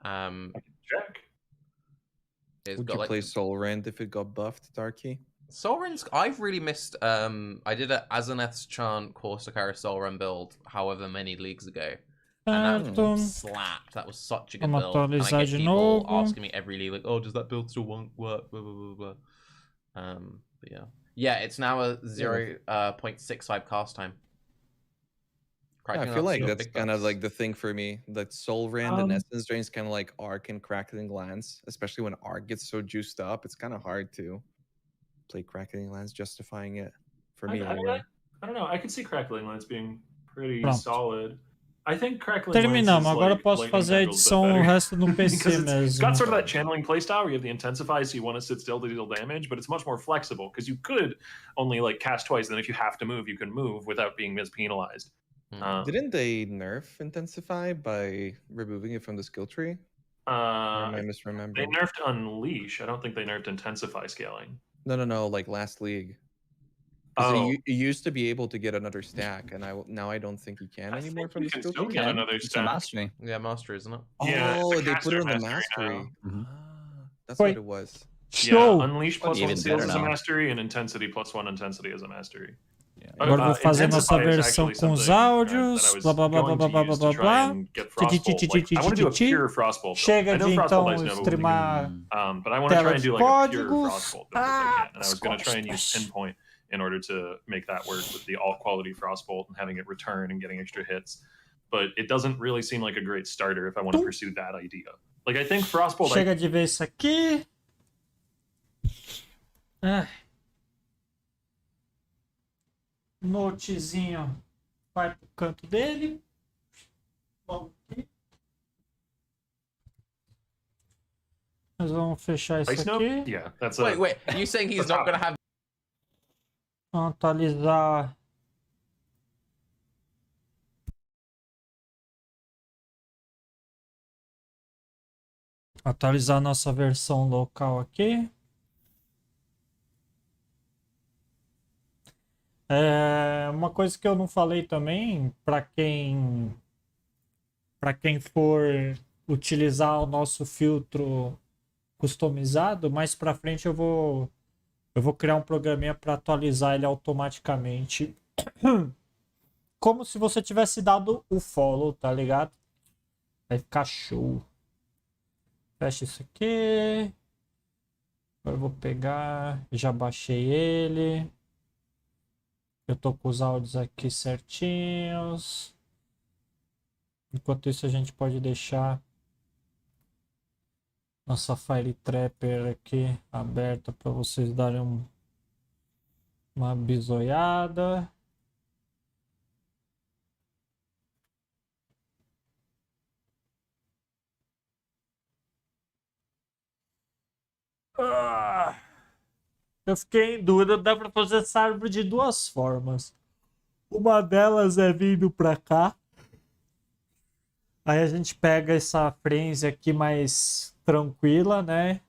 I can check. Would you play Soul Rend if it got buffed, Darky? Soul Rend's, I've really missed. I did a Azaneth's Chant Corsicara Soul Rend build however many leagues ago. And that slapped. That was such a good build. And I get people asking me every league, like, oh, does that build still work? Blah, blah, blah, blah. But yeah. Yeah, it's now a 0.65 cast time. I feel like that's kind of like the thing for me. That Soul Rend and Essence Drain is kind of like Arc and Crackling Lance. Especially when Arc gets so juiced up, it's kind of hard to play Crackling Lance, justifying it for me. I don't know. I could see Crackling Lance being pretty solid. I think Crackling Terminamos, Lance agora like posso fazer a edição o resto no PC mesmo. It's got sort of that channeling playstyle where you have the intensify, so you want to sit still to deal damage, but it's much more flexible because you could only like cast twice. Then if you have to move, you can move without being as penalized. Didn't they nerf intensify by removing it from the skill tree? Or am I misremembering? They nerfed Unleash. I don't think they nerfed intensify scaling. No. Like last league. You used to be able to get another stack, and now I don't think you can anymore from the skill tree. Get another It's a stack. mastery. Yeah, mastery, isn't it? Yeah, oh, it's a they put it on the mastery mastery. That's what it was. Yeah, Unleash +1 skills is a mastery, and Intensity +1 intensity is a mastery. Agora vou fazer nossa versão com os áudios, blá blá blá blá blá blá blá blá. Chega de então streamar telecódigos. And I was going to try and use Pinpoint in order to make that work with the alt quality Frostbolt and having it return and getting extra hits. But it doesn't really seem like a great starter if I want to pursue that idea. Like I think Frostbolt. Chega de ver isso aqui. Ah. Notezinho vai pro canto dele. Vamos aqui. Nós vamos fechar isso aqui. Yeah, that's wait. You saying he's not gonna have? Vamos atualizar. Atualizar nossa versão local aqui. Uma coisa que eu não falei também, para quem for utilizar o nosso filtro customizado, mais para frente eu vou criar um programinha para atualizar ele automaticamente. Como se você tivesse dado o follow, tá ligado? Vai ficar show. Fecha isso aqui. Agora eu vou pegar, já baixei ele. Eu tô com os áudios aqui certinhos. Enquanto isso a gente pode deixar nossa file trapper aqui aberta para vocês darem uma bisoiada. Eu fiquei em dúvida, dá para fazer essa árvore de duas formas. Uma delas é vindo para cá. Aí a gente pega essa frenzy aqui mais tranquila, né?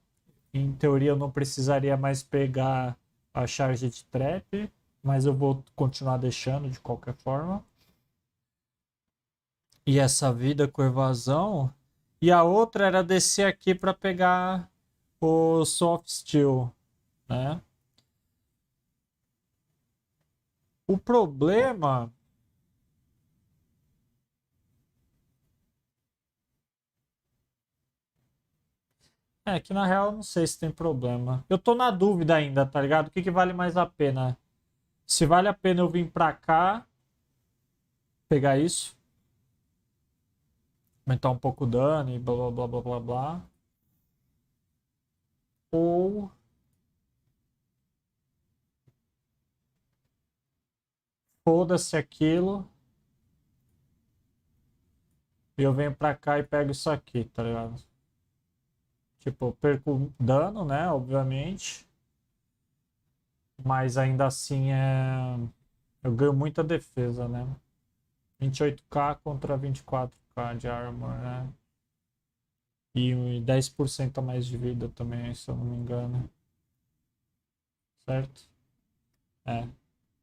Em teoria eu não precisaria mais pegar a charge de trap, mas eu vou continuar deixando de qualquer forma. E essa vida com evasão. E a outra era descer aqui para pegar o soft steel, né? O problema é que na real eu não sei se tem problema. Eu tô na dúvida ainda, tá ligado? O que vale mais a pena? Se vale a pena eu vir pra cá, pegar isso, aumentar um pouco o dano e blá blá blá blá blá blá. Ou foda-se aquilo. E eu venho pra cá e pego isso aqui, tá ligado? Tipo, eu perco dano, né? Obviamente. Mas ainda assim eu ganho muita defesa, né? 28k contra 24k de armor, né? E 10% a mais de vida também, se eu não me engano. Certo?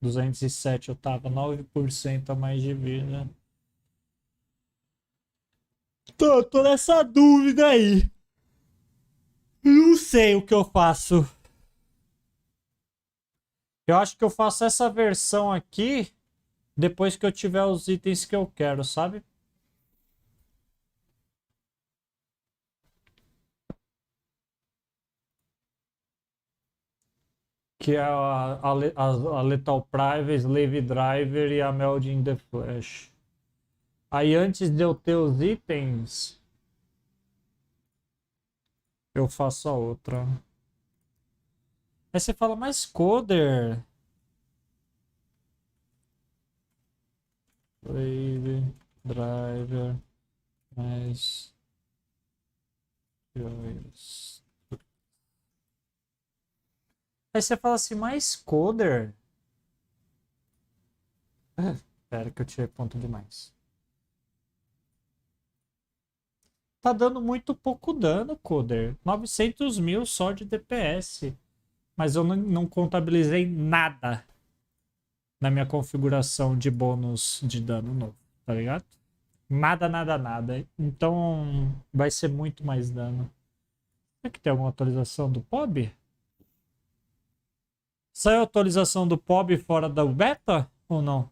207 eu tava, 9% a mais de vida. Tô nessa dúvida aí. Não sei o que eu faço. Eu acho que eu faço essa versão aqui depois que eu tiver os itens que eu quero, sabe? Que é a Lethal Private, Slave Driver e a Meld in the Flash. Aí antes de eu ter os itens, eu faço a outra. Aí você fala, mas Coder... Slave Driver mais... Aí você fala assim, mas Coder... Espera que eu tirei ponto demais. Tá dando muito pouco dano, Coder. 900 mil só de DPS. Mas eu não contabilizei nada na minha configuração de bônus de dano novo, tá ligado? Nada, nada, nada. Então vai ser muito mais dano. Será que tem alguma atualização do POB? Saiu a atualização do POB fora da beta ou não?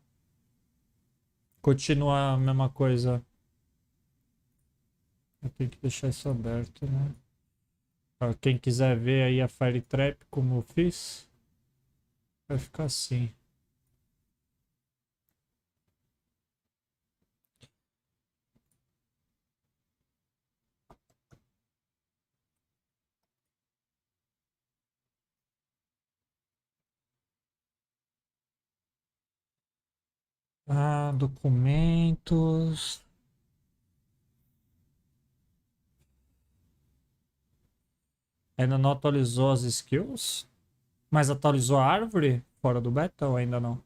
Continua a mesma coisa. Eu tenho que deixar isso aberto, né? Pra quem quiser ver aí a Fire Trap como eu fiz, vai ficar assim. Documentos. Ainda não atualizou as skills? Mas atualizou a árvore fora do beta ou ainda não?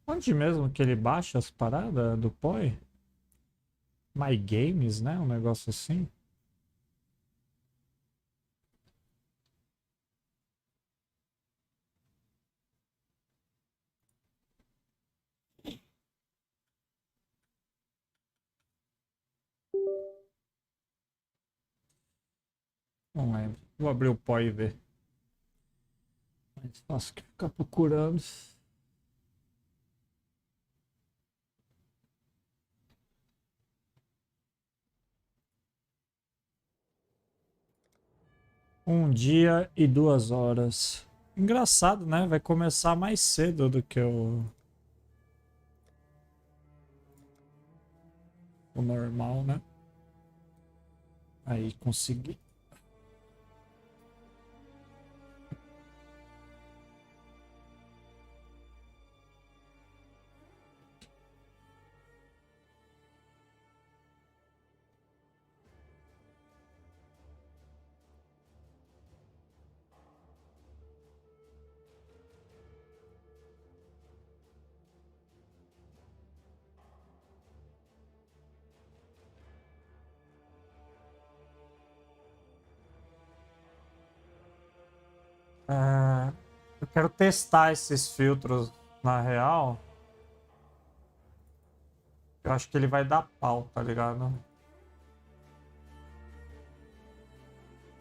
Onde mesmo que ele baixa as paradas do POE? My Games, né? Um negócio assim. Não lembro. Vou abrir o POE e ver. Mais fácil que ficar procurando. Um dia e 2 horas. Engraçado, né? Vai começar mais cedo do que o normal, né? Aí consegui. Eu quero testar esses filtros na real. Eu acho que ele vai dar pau, tá ligado?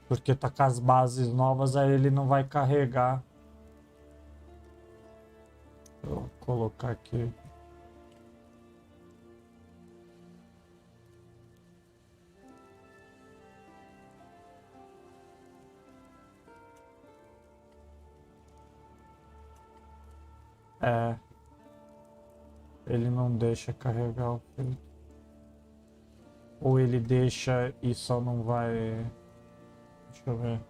Porque tá com as bases novas, aí ele não vai carregar. Vou colocar aqui. É. Ele não deixa carregar o filtro. Ou ele deixa e só não vai... Deixa eu ver.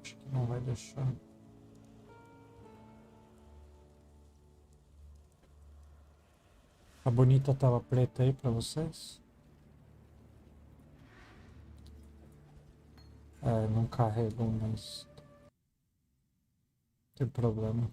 Acho que não vai deixar. Tá bonita a tela preta aí pra vocês? É, não carregam, mas... Não tem problema.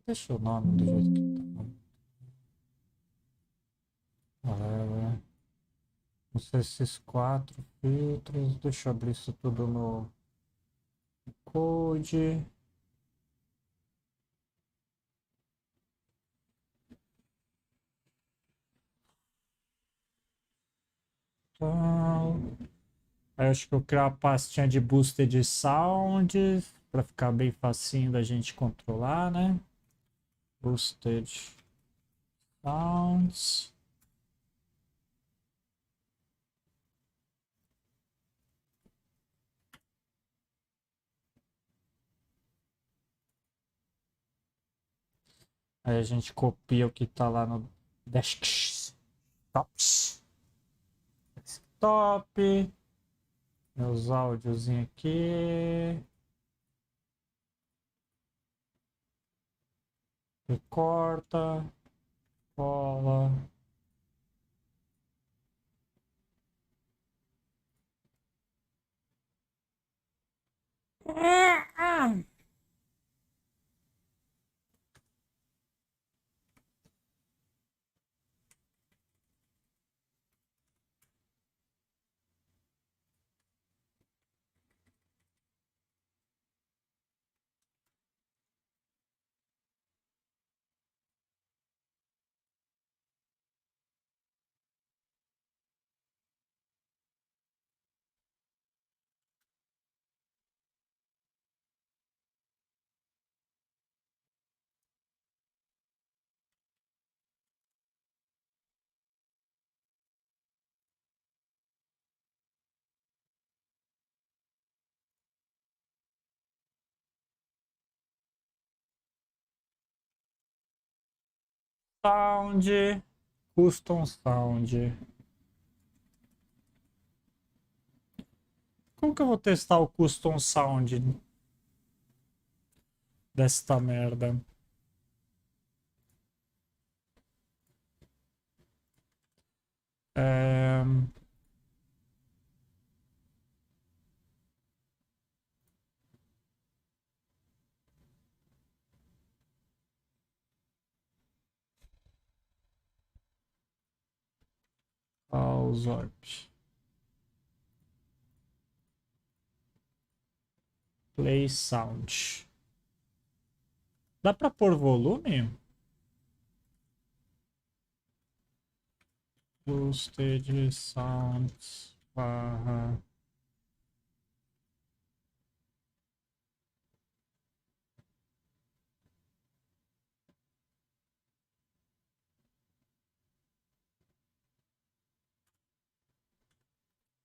Deixa o nome do jeito que tá. Não sei se esses 4 filtros. Deixa eu abrir isso tudo no code. Então, aí eu acho que eu criar uma pastinha de booster de sounds para ficar bem facinho da gente controlar, né? Boosted sounds. Aí a gente copia o que tá lá no desktop. Meus áudiozinhos aqui. Recorta. Cola. Sound. Custom Sound. Como que eu vou testar o Custom Sound desta merda? Pause. Play Sound. Dá pra pôr volume? Boosted Sounds barra.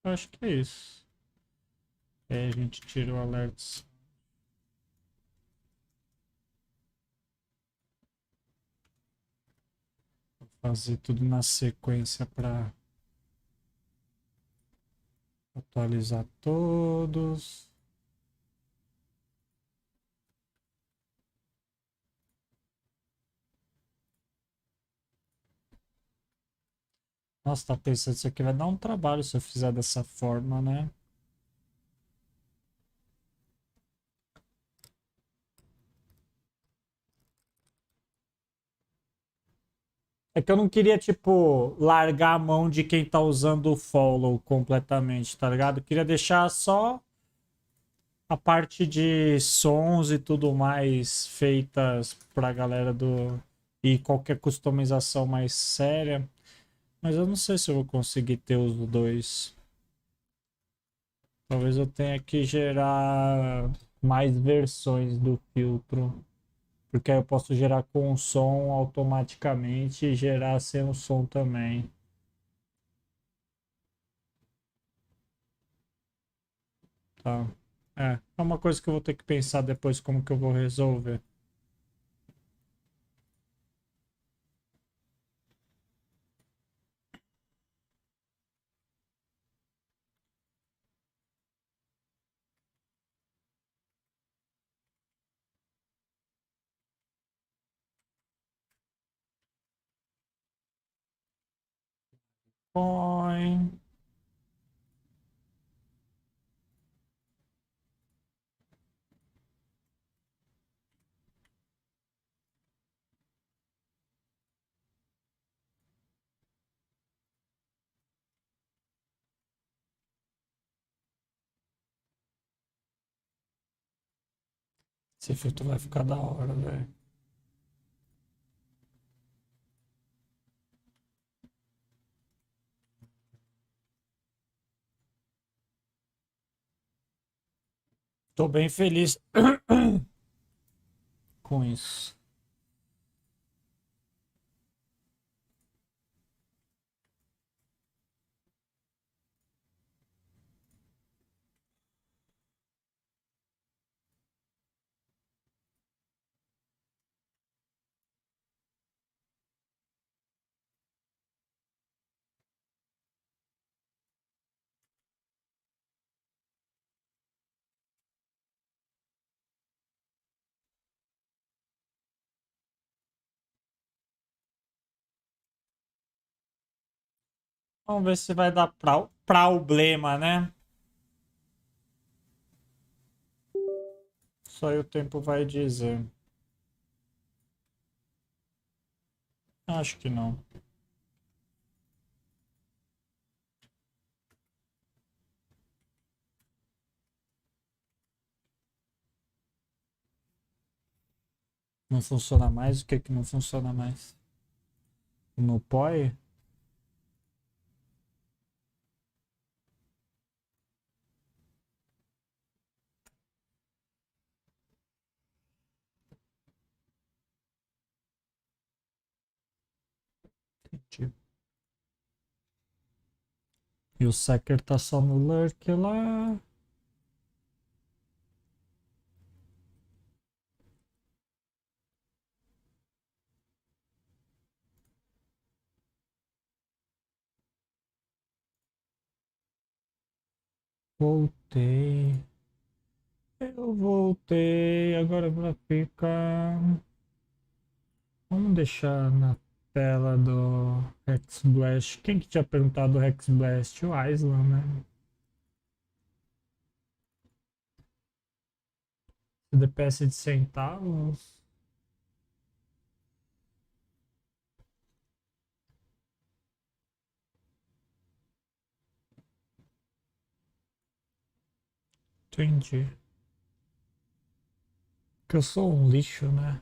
Acho que é isso. Aí a gente tira o alerts. Vou fazer tudo na sequência para atualizar todos. Nossa, tá pensando isso aqui vai dar um trabalho se eu fizer dessa forma, né? É que eu não queria, tipo, largar a mão de quem tá usando o follow completamente, tá ligado? Eu queria deixar só a parte de sons e tudo mais feitas pra galera do... E qualquer customização mais séria. Mas eu não sei se eu vou conseguir ter os dois. Talvez eu tenha que gerar mais versões do filtro. Porque aí eu posso gerar com o som automaticamente e gerar sem o som também. Tá. É uma coisa que eu vou ter que pensar depois como que eu vou resolver. Põe. Esse filtro vai ficar da hora, velho. Tô bem feliz com isso. Vamos ver se vai dar problema, né? Só aí o tempo vai dizer. Acho que não. Não funciona mais? O que que não funciona mais? No POE? Entendi. E o Secker tá só no lurk lá. voltei. Eu voltei. Agora pra ficar. Vamos deixar na tela do Hexblast. Quem que tinha perguntado do Hexblast? O Island, né? DPS de centavos. Entendi. Que eu sou um lixo, né?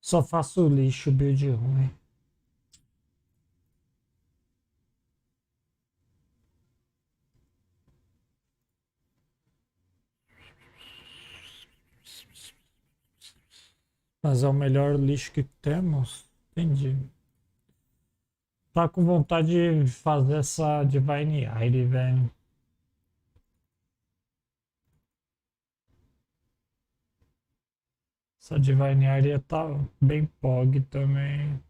Só faço lixo, build ruim. Mas é o melhor lixo que temos? Entendi. Tá com vontade de fazer essa Divine Aire, velho. Essa Divine Aire tá bem pog também.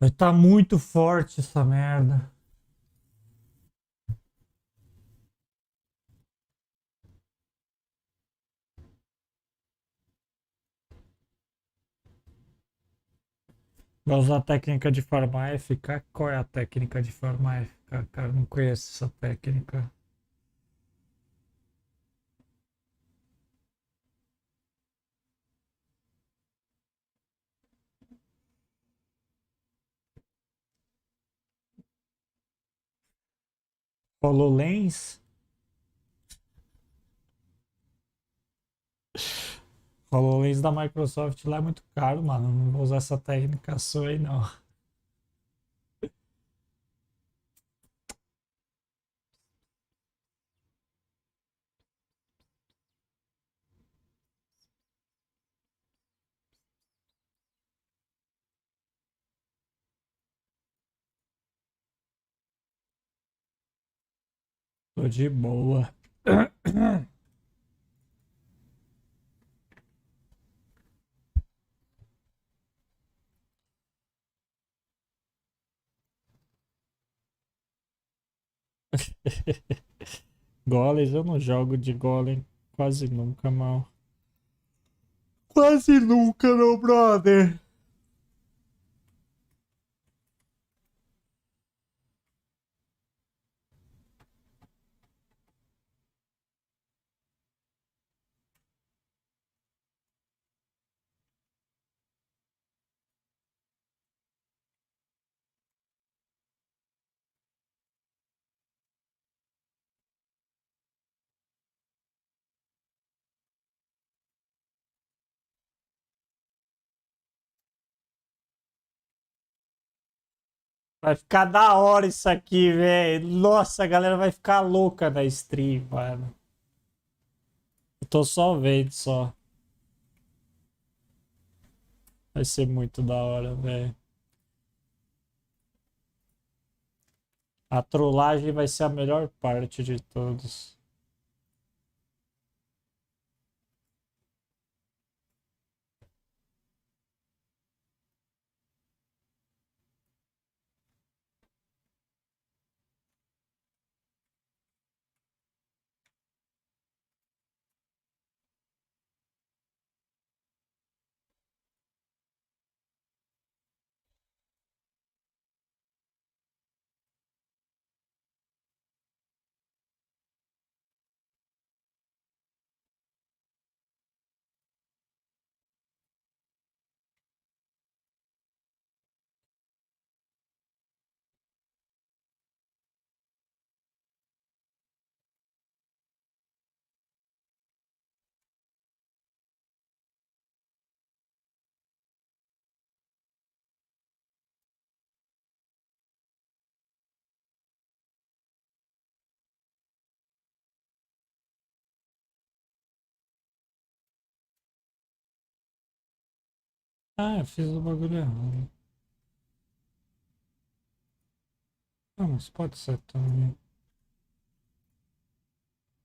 Vai tá muito forte essa merda. Vai usar a técnica de farmar FK? Qual é a técnica de farmar FK? Cara, não conheço essa técnica. HoloLens? HoloLens da Microsoft lá é muito caro, mano. Não vou usar essa técnica sua aí, não. Tô de boa. Golems, eu não jogo de golem quase nunca, mal. Quase nunca, meu brother. Vai ficar da hora isso aqui, velho. Nossa, a galera vai ficar louca na stream, mano. Eu tô só vendo, só. Vai ser muito da hora, velho. A trollagem vai ser a melhor parte de todos. Ah, eu fiz o bagulho errado. Não, mas pode ser também.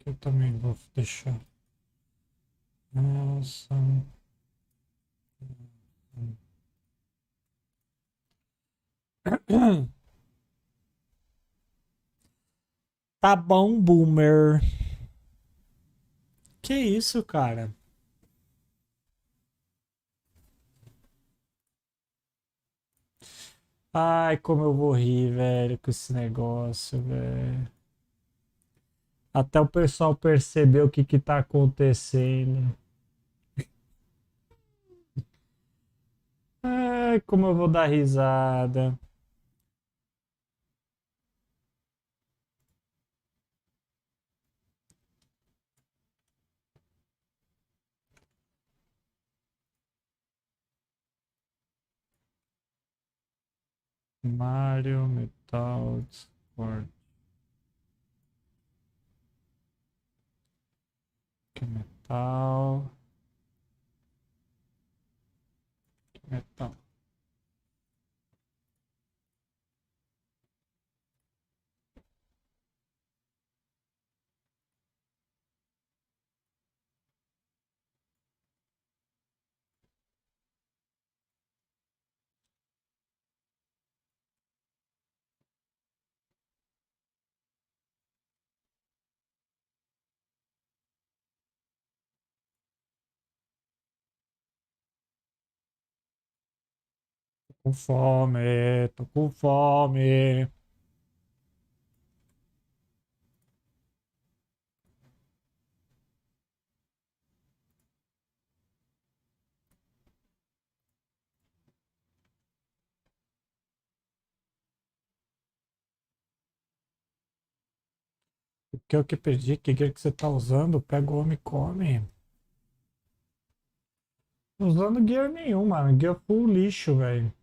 Eu também vou deixar. Nossa. Tá bom, boomer. Que isso, cara? Ai, como eu vou rir, velho, com esse negócio, velho. Até o pessoal perceber o que que tá acontecendo. Ai, como eu vou dar risada. Mario, Metal, Discord. Que metal. Que metal. Tô com fome, tô com fome. O que eu que pedi? Que gear que você tá usando? Pega o homem e come. Não usando gear nenhum, mano. Gear full lixo, velho.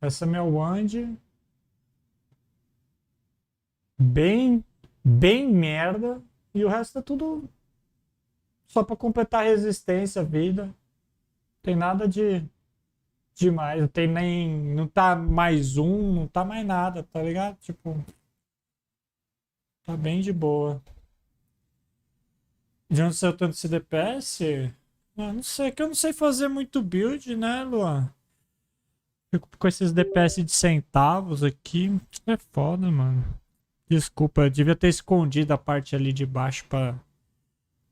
Essa é minha wand. Bem, bem merda. E o resto é tudo só pra completar a resistência, vida. Não tem nada de demais. Não tem nem. Não tá mais um, não tá mais nada, tá ligado? Tipo. Tá bem de boa. De onde saiu tanto esse DPS? Ah, não sei, que eu não sei fazer muito build, né, Luan? Fico com esses DPS de centavos aqui. É foda, mano. Desculpa, eu devia ter escondido a parte ali de baixo pra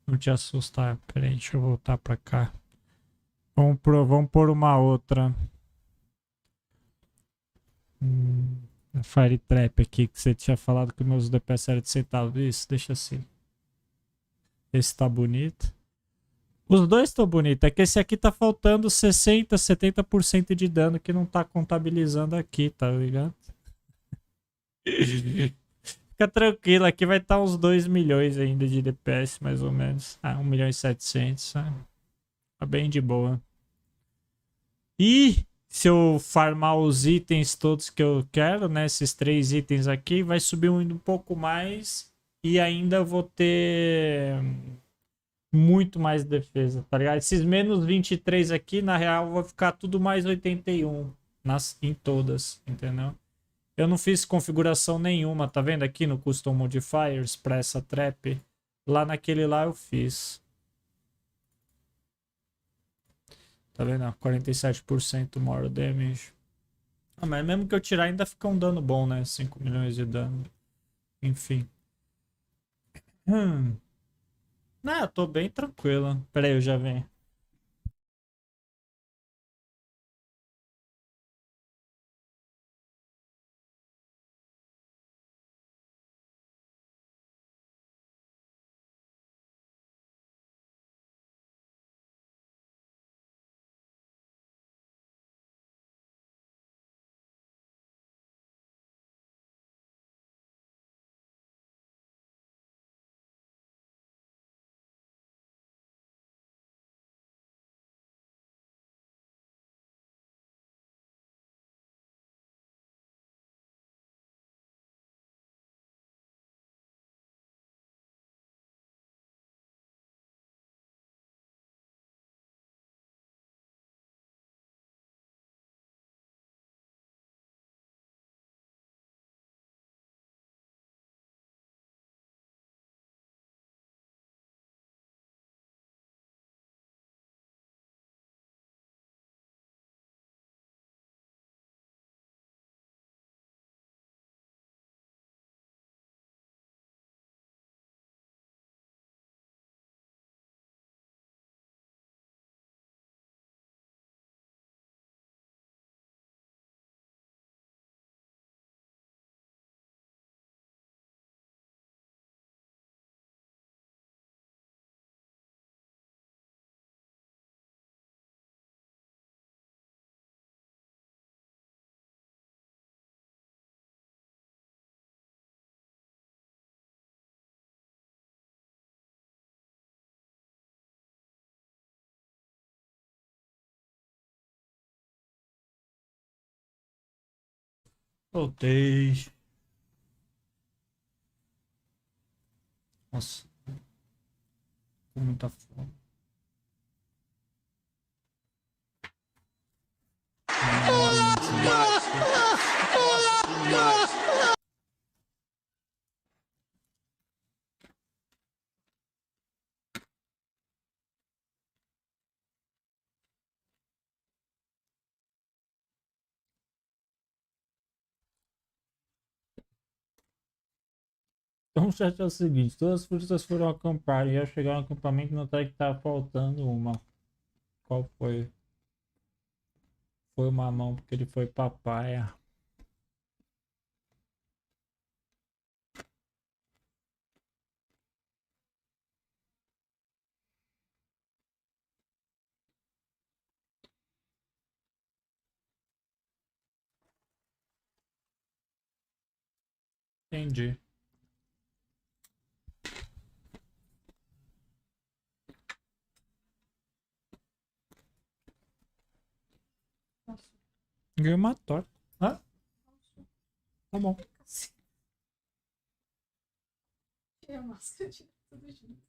não te assustar. Pera aí, deixa eu voltar pra cá. Vamos por uma outra. A Fire Trap aqui, que você tinha falado que meus DPS eram de centavos. Isso, deixa assim. Esse tá bonito. Os dois estão bonitos. É que esse aqui tá faltando 60, 70% de dano que não tá contabilizando aqui, tá ligado? Fica tranquilo, aqui vai estar uns 2 milhões ainda de DPS, mais ou menos. Ah, 1 milhão e 700. Tá bem de boa. E se eu farmar os itens todos que eu quero, né? Esses 3 itens aqui, vai subir um pouco mais. E ainda vou ter muito mais defesa, tá ligado? Esses menos 23 aqui, na real, vai ficar tudo mais 81 em todas, entendeu? Eu não fiz configuração nenhuma, tá vendo aqui no Custom Modifiers pra essa trap? Lá naquele lá eu fiz. Tá vendo? 47% more damage. Ah, mas mesmo que eu tirar ainda fica um dano bom, né? 5 milhões de dano. Enfim. Não, eu tô bem tranquilo. Pera aí, eu já venho. Voltei. Nossa. Com muita fome. Então o chat é o seguinte, todas as frutas foram acampar e ao chegar no acampamento notaram que estava faltando uma. Qual foi? Foi o mamão, porque ele foi papaya. Entendi. Ganhei uma torta. Hã? Tá bom. Tira a máscara, tira tudo junto.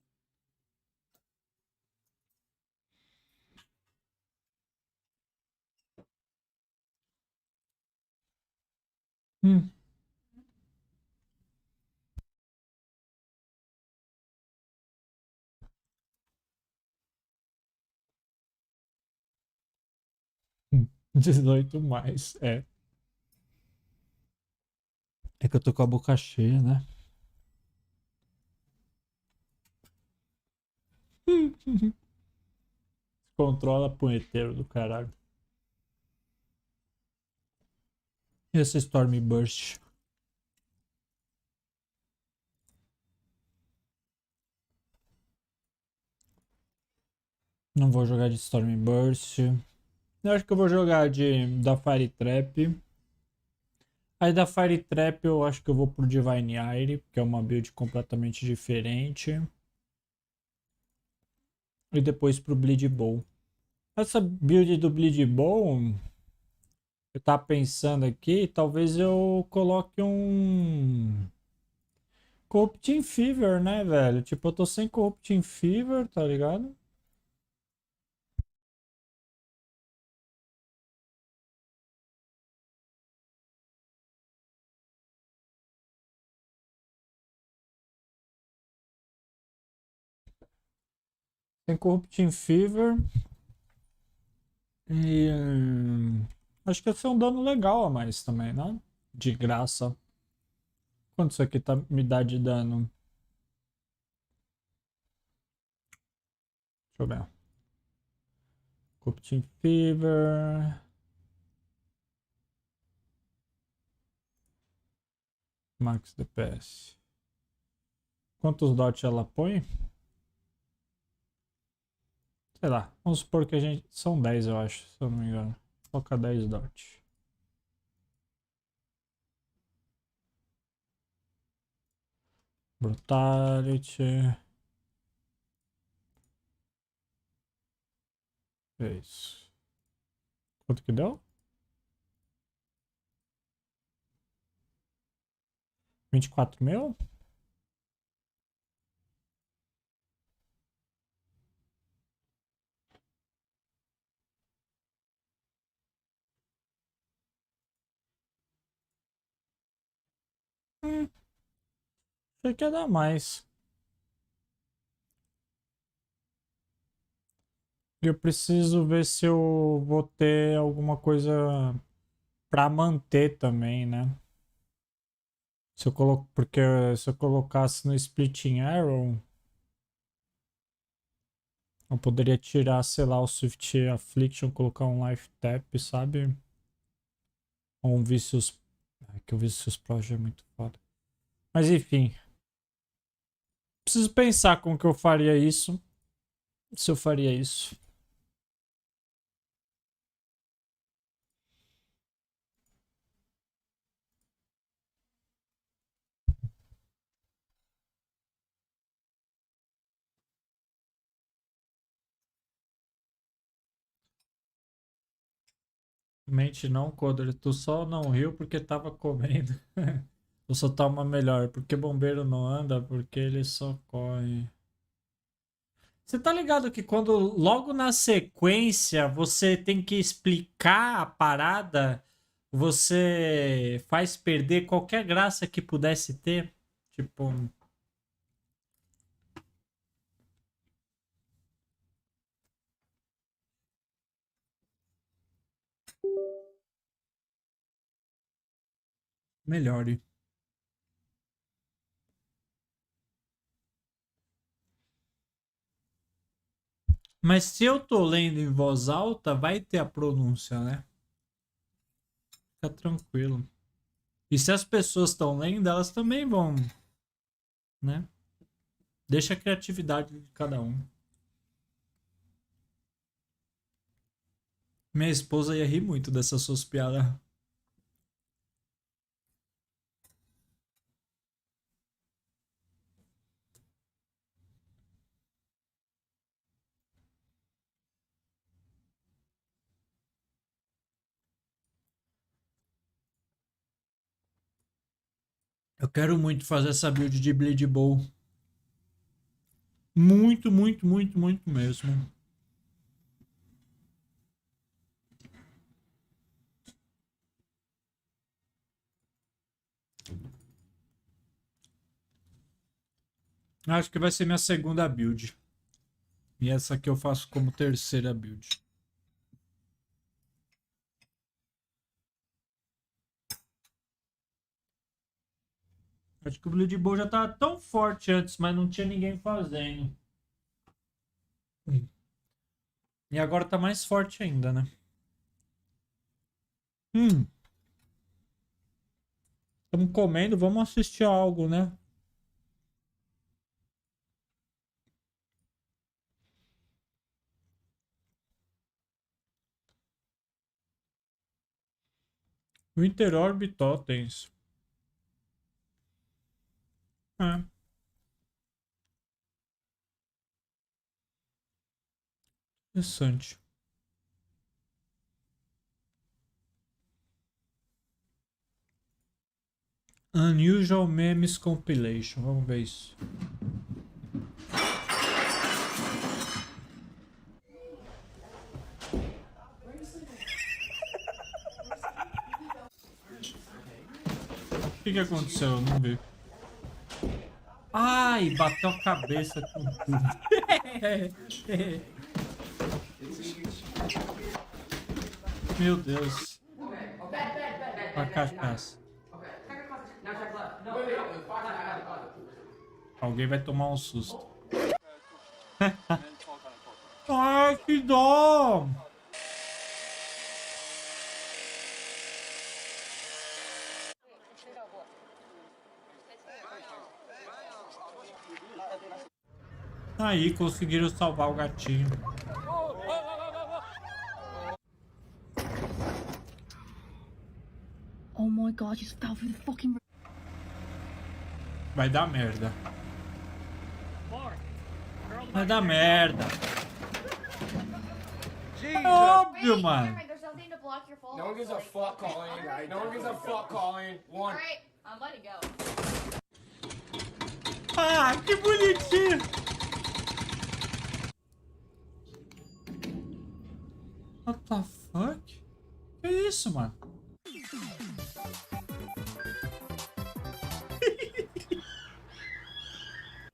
Hum. Hum. 18 mais, é. É que eu tô com a boca cheia, né? Controla punheteiro do caralho. Esse Storm Burst. Não vou jogar de Storm Burst. Eu acho que eu vou jogar da Fire Trap. Aí da Fire Trap eu acho que eu vou pro Divine Air, que é uma build completamente diferente. E depois pro Bleed Bowl. Essa build do Bleed Bowl, eu tava pensando aqui, talvez eu coloque um Corrupting Fever, né, velho? Tipo, eu tô sem Corrupting Fever, tá ligado? Tem Corrupting Fever. E acho que esse é um dano legal a mais também, né? De graça. Quanto isso aqui me dá de dano? Deixa eu ver. Corrupting Fever. Max DPS. Quantos dots ela põe? Sei lá. Vamos supor que a gente... São 10, eu acho, se eu não me engano. Vou colocar 10 dots. Brutality. É isso. Quanto que deu? 24.000? Achei que ia dar mais. Eu preciso ver se eu vou ter alguma coisa pra manter também, né? Se eu porque se eu colocasse no Splitting Arrow, eu poderia tirar, sei lá, o Swift Affliction, colocar um Life Tap, sabe? Ou um Vicious... É que o Vicious Pro já é muito foda. Mas enfim. Preciso pensar como que eu faria isso. Se eu faria isso. Mente não, Coder. Tu só não riu porque tava comendo. Tu só toma melhor. Porque bombeiro não anda, porque ele só corre. Você tá ligado que quando logo na sequência você tem que explicar a parada, você faz perder qualquer graça que pudesse ter? Tipo. Melhore. Mas se eu tô lendo em voz alta, vai ter a pronúncia, né? Fica tranquilo. E se as pessoas estão lendo, elas também vão, né? Deixa a criatividade de cada um. Minha esposa ia rir muito dessas suas piadas. Eu quero muito fazer essa build de Bleed Bowl. Muito, muito, muito, muito mesmo. Acho que vai ser minha segunda build. E essa aqui eu faço como terceira build. Acho que o Bleed Bowl já tava tão forte antes, mas não tinha ninguém fazendo. E agora tá mais forte ainda, né? Estamos comendo, vamos assistir algo, né? Winter Orb Totens. É. Interessante. Unusual Memes Compilation. Vamos ver isso. O que aconteceu? Não vi. Ai, bateu a cabeça com tudo. Meu Deus. A cachaça. Alguém vai tomar um susto. Ai, que dó! Aí, conseguiram salvar o gatinho. Oh my god, you fell through the fucking... Vai dar merda. Vai dar merda. É óbvio, mano. No one gives a fuck, Colleen. No one gives a fuck, Colleen. One. Alright, I'm letting go. Ah, que bonitinho. What the fuck? Que isso, mano?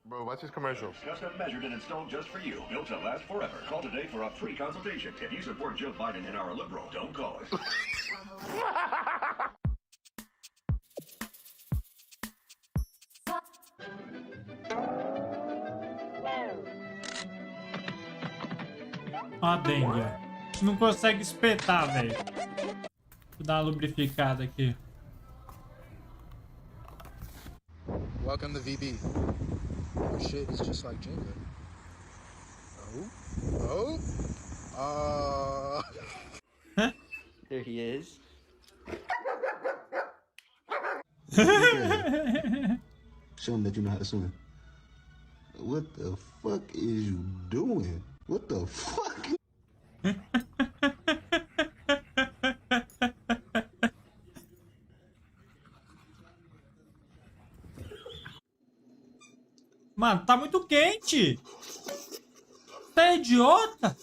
Bro, what's this commercial? Custom measured and installed just for you. Built to last forever. Call today for a free consultation. If you support Joe Biden and are a liberal, don't call us. A dengue. Não consegue espetar, velho. Vou dar uma lubrificada aqui. Welcome to VB. Oh shit, it's just like Jenga. There he is. Show him that you know how to swim. What the fuck is you doing? What the fuck? Mano, tá muito quente. Você é idiota?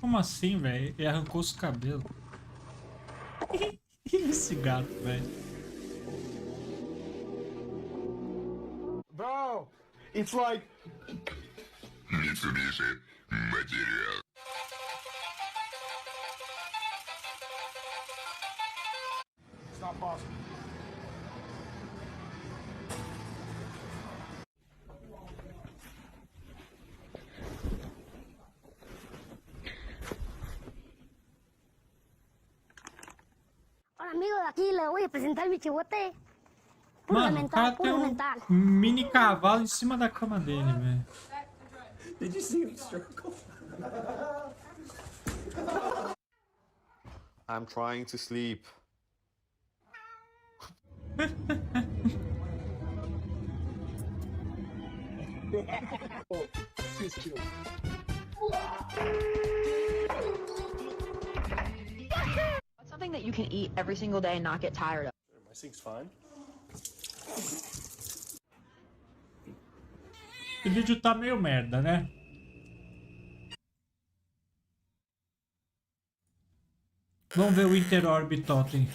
Como assim, velho? Ele arrancou os cabelos. Esse gato, velho. Bro, it's like Mitsubishi material. It's not possible. Hola amigos, aquí les voy a presentar mi chihuete. Mano, o cara tem um mini cavalo em cima da cama dele, velho. Did you see the circle? I'm trying to sleep. What's something that you can eat every single day and not get tired of? My sink's fine. Esse vídeo tá meio merda, né? Vamos ver o Interorb Totem.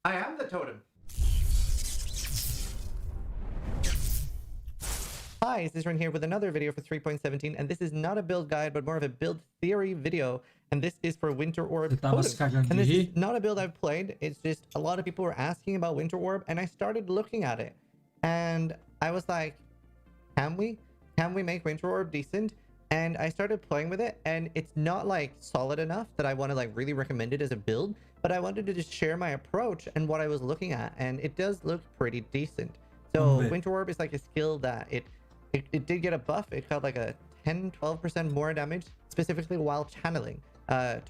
I am the totem. Hi, this is Ren here with another video for 3.17, and this is not a build guide, but more of a build theory video, and this is for Winter Orb Totems. And this is not a build I've played, it's just a lot of people were asking about Winter Orb, and I started looking at it, and I was like, can we make Winter Orb decent? And I started playing with it, and it's not like solid enough that I want to like really recommend it as a build, but I wanted to just share my approach and what I was looking at, and it does look pretty decent. So Winter Orb is like a skill that it did get a buff. It got like a 10-12% more damage, specifically while channeling.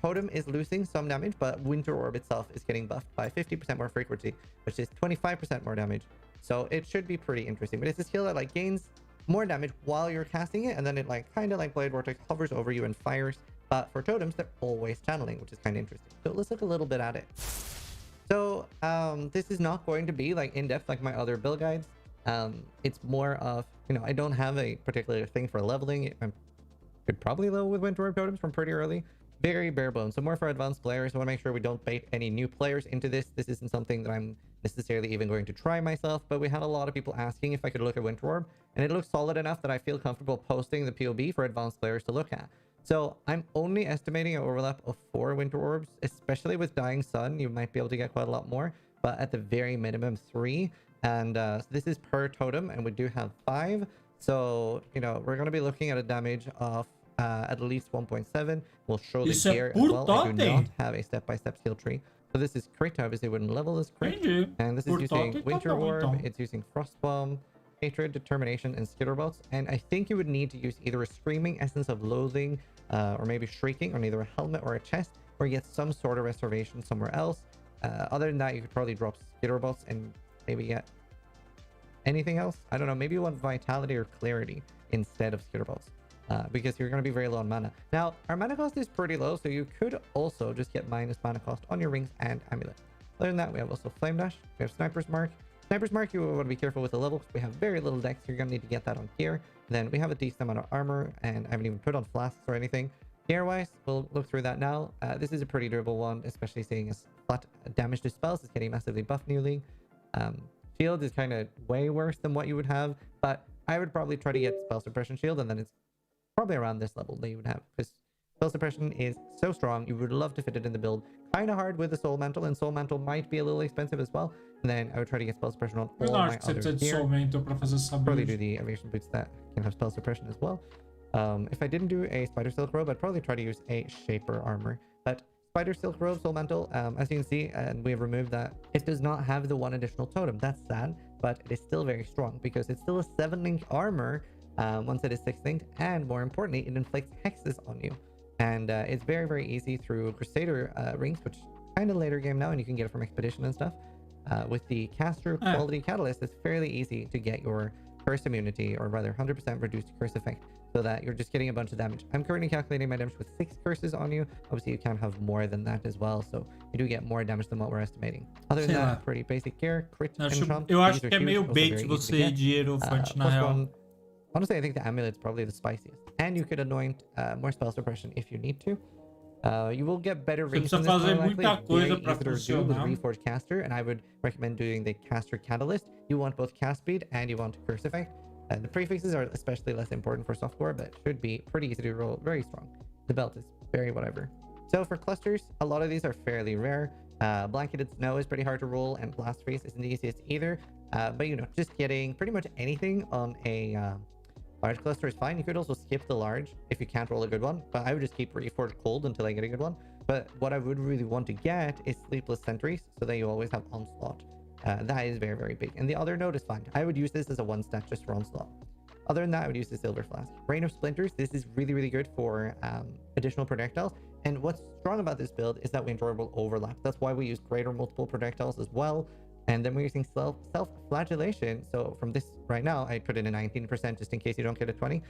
Totem is losing some damage, but Winter Orb itself is getting buffed by 50% more frequency, which is 25% more damage. So it should be pretty interesting. But it's a skill that like gains more damage while you're casting it, and then it like kind of like Blade Vortex hovers over you and fires. But for totems, they're always channeling, which is kind of interesting. So let's look a little bit at it. So this is not going to be like in depth like my other build guides. It's more of, you know, I don't have a particular thing for leveling. I could probably level with Winter Orb totems from pretty early. Very bare bones. So more for advanced players. I want to make sure we don't bait any new players into this. This isn't something that I'm necessarily even going to try myself, but we had a lot of people asking if I could look at Winter Orb, and it looks solid enough that I feel comfortable posting the POB for advanced players to look at. So I'm only estimating an overlap of 4 Winter Orbs, especially with Dying Sun. You might be able to get quite a lot more, but at the very minimum 3. And so this is per totem, and we do have 5. So, you know, we're going to be looking at a damage of at least 1.7. We'll show the gear as well. I do not have a step-by-step skill tree. So this is crit, obviously wouldn't level this crit. And this is using Winter Orb, it's using Frost Bomb, Hatred, Determination, and Skitterbots. And I think you would need to use either a Screaming Essence of Loathing, or maybe Shrieking on either a helmet or a chest, or get some sort of restoration somewhere else. Other than that, you could probably drop Skitterbots and maybe get anything else. I don't know, maybe you want Vitality or Clarity instead of Skitterbots. Because you're going to be very low on mana. Now, our mana cost is pretty low, so you could also just get minus mana cost on your rings and amulet. Other than that, we have also Flame Dash, we have Sniper's Mark. Sniper's Mark, you want to be careful with the level because we have very little dex, so you're going to need to get that on gear. Then we have a decent amount of armor, and I haven't even put on flasks or anything. Gear-wise, we'll look through that now. This is a pretty durable one, especially seeing as flat damage to spells is getting massively buffed newly. Shield is kind of way worse than what you would have, but I would probably try to get Spell Suppression Shield, and then it's probably around this level that you would have, because Spell Suppression is so strong. You would love to fit it in the build. Kind of hard with the Soul Mantle, and Soul Mantle might be a little expensive as well. And then I would try to get Spell Suppression on all my other gear. Probably do the Evasion Boots that can have Spell Suppression as well. If I didn't do a Spider Silk Robe, I'd probably try to use a Shaper Armor. But Spider Silk Robe, Soul Mantle, as you can see, and we have removed that, it does not have the 1 additional totem. That's sad, but it is still very strong because it's still a 7-link armor once it is 6-linked, and more importantly, it inflicts hexes on you. And it's very, very easy through Crusader rings, which kind of later game now, and you can get it from Expedition and stuff. With the caster quality catalyst, it's fairly easy to get your curse immunity, or rather 100% reduced curse effect so that you're just getting a bunch of damage. I'm currently calculating my damage with 6 curses on you. Obviously, you can have more than that as well, so you do get more damage than what we're estimating. Other than that, pretty basic gear, crit, and trump. Eu acho que é meio bait você ir de hierofante na real. Honestly, I think the amulet's probably the spiciest. And you could anoint more spell suppression if you need to. You will get better range from this, more likely. It's very easy to do with Reforged Caster, and I would recommend doing the Caster Catalyst. You want both cast speed and you want curse effect. The prefixes are especially less important for softcore, but should be pretty easy to roll, very strong. The belt is very whatever. So for clusters, a lot of these are fairly rare. Blanketed Snow is pretty hard to roll, and Blast Face isn't the easiest either. But you know, just getting pretty much anything on a large cluster is fine. You could also skip the large if you can't roll a good one, but I would just keep Reforged Cold until I get a good one. But what I would really want to get is Sleepless Sentries, so that you always have Onslaught. That is very, very big. And the other node is fine. I would use this as a 1-stat just for Onslaught. Other than that, I would use the Silver Flask. Rain of Splinters, this is really, really good for additional projectiles. And what's strong about this build is that we enjoy overlap. That's why we use greater multiple projectiles as well. And then we're using self-flagellation. So from this right now, I put in a 19% just in case you don't get a 20.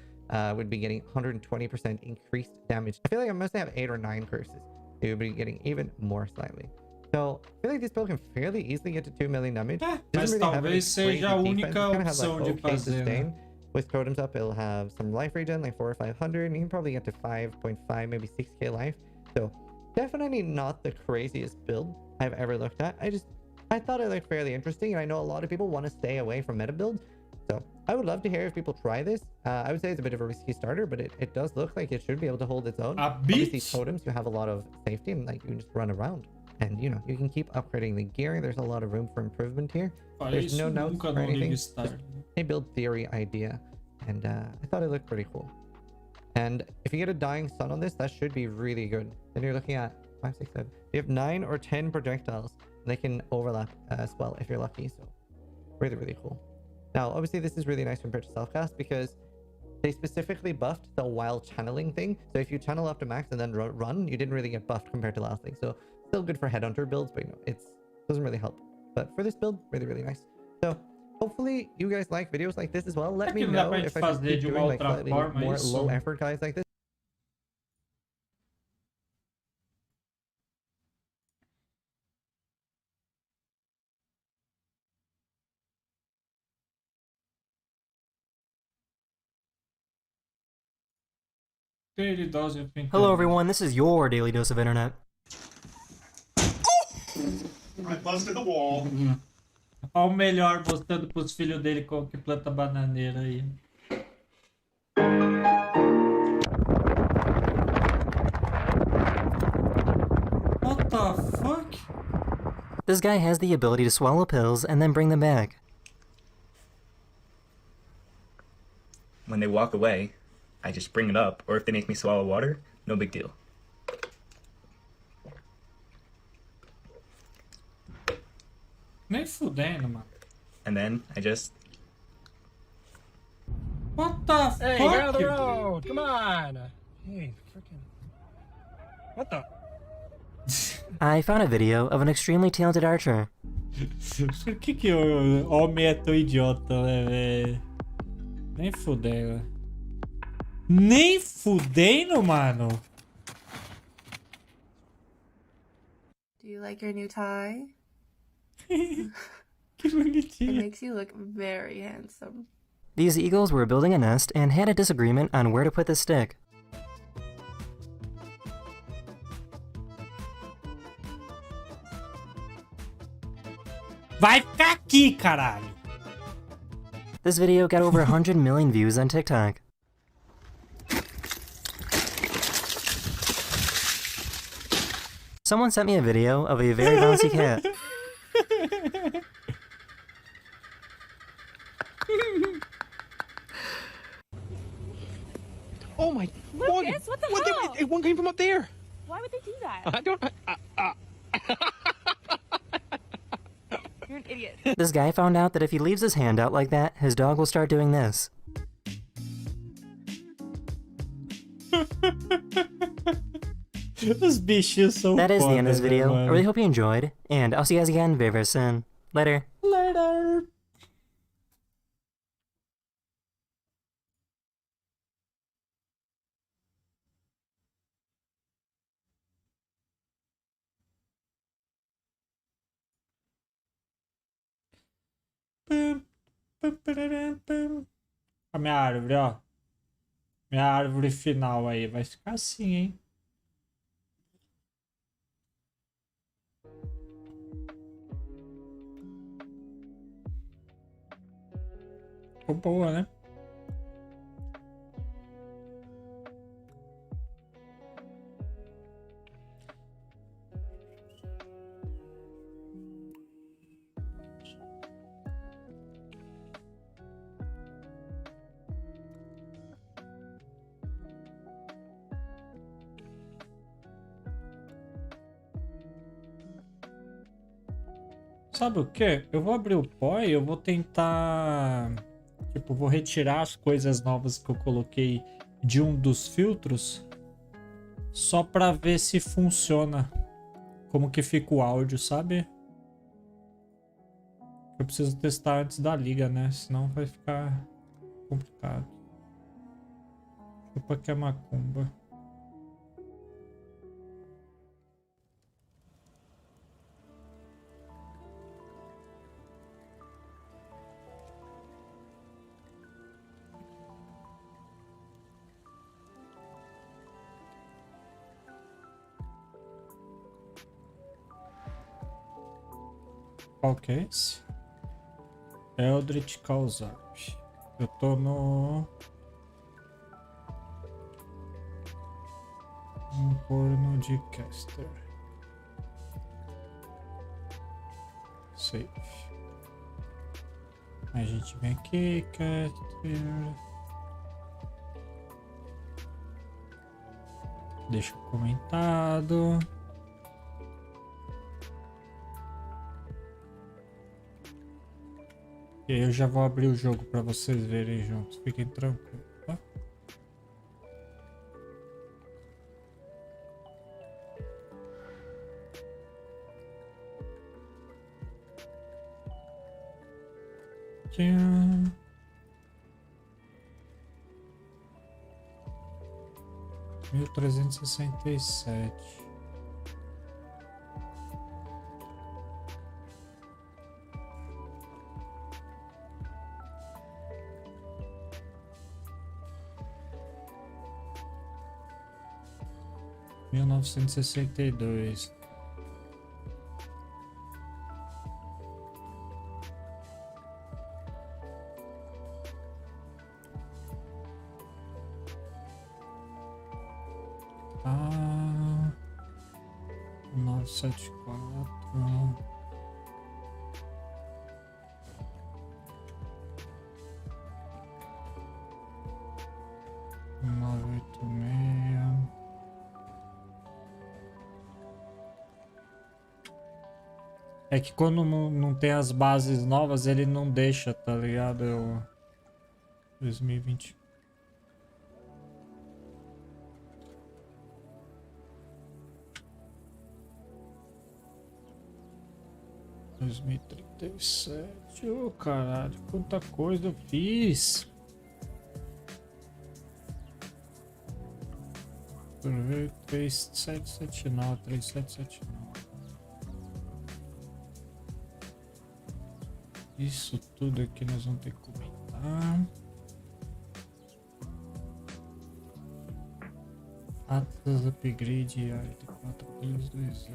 Would be getting 120% increased damage. I feel like I must have 8 or 9 curses. You would be getting even more slightly. So I feel like this build can fairly easily get to 2 million damage. Mas talvez seja a única opção de fazer, né? With totems up, it'll have some life regen, like 400 or 500, and you can probably get to 5.5, maybe 6k life. So definitely not the craziest build I've ever looked at. I thought it looked fairly interesting, and I know a lot of people want to stay away from meta builds. So I would love to hear if people try this. I would say it's a bit of a risky starter, but it does look like it should be able to hold its own. Obviously, totems, you have a lot of safety, and like you can just run around. And you know, you can keep upgrading the gear. There's a lot of room for improvement here. There's no notes or anything. Just a build theory idea. And I thought it looked pretty cool. And if you get a Dying Sun on this, that should be really good. Then you're looking at 5, 6, 7. You have 9 or 10 projectiles. They can overlap as well if you're lucky. So really, really cool. Now, obviously, this is really nice compared to Selfcast because they specifically buffed the while channeling thing. So if you channel up to max and then run, you didn't really get buffed compared to last thing. So still good for Headhunter builds, but you know, it doesn't really help. But for this build, really, really nice. So hopefully you guys like videos like this as well. Let me know if I should keep doing like slightly more low effort guys like this. Hello everyone, this is your daily dose of internet. I busted the wall. Ó o melhor mostrando pros filhos dele como que planta bananeira aí. What the fuck? This guy has the ability to swallow pills and then bring them back. When they walk away, I just bring it up, or if they make me swallow water, no big deal. Nem fudendo, mano. And then I just... What the fuck? Hey, get out of the road! Come on! Hey, freaking... What the... I found a video of an extremely talented archer. Por que o homem é tão idiota, né, velho? Nem fudendo. Nem fudendo, mano. Do you like your new tie? Que bonitinho. It makes you look very handsome. These eagles were building a nest and had a disagreement on where to put the stick. Vai ficar aqui, caralho. This video got over 100 million views on TikTok. Someone sent me a video of a very bouncy cat. Oh my... Morgan! Lucas, what the hell? One came from up there! Why would they do that? I don't... You're an idiot. This guy found out that if he leaves his hand out like that, his dog will start doing this. Os bichos são That is the end of this foda, video. mano. I really hope you enjoyed, and I'll see you guys again very, very soon. Later. Later. A minha árvore, ó. Minha árvore final aí. Vai ficar assim, hein? Ficou boa, né? Sabe o que? Eu vou abrir o POE e eu vou tentar... Tipo, vou retirar as coisas novas que eu coloquei de um dos filtros. Só pra ver se funciona. Como que fica o áudio, sabe? Eu preciso testar antes da liga, né? Senão vai ficar complicado. Chupa que é macumba. Qual que é esse? Eldritch Altars. Eu tô no... Vamos pôr no de caster. Save. A gente vem aqui, caster. Deixa comentado. E aí eu já vou abrir o jogo para vocês verem juntos. Fiquem tranquilos, tá? Tchan. $1.367. $1.962. Ah, 974. É que quando não tem as bases novas, ele não deixa, tá ligado? 2020. $2037. Ô, caralho, quanta coisa eu fiz. Deixa eu ver, 3779, 3779. Isso tudo aqui nós vamos ter que comentar. Atlas upgrade AT4220.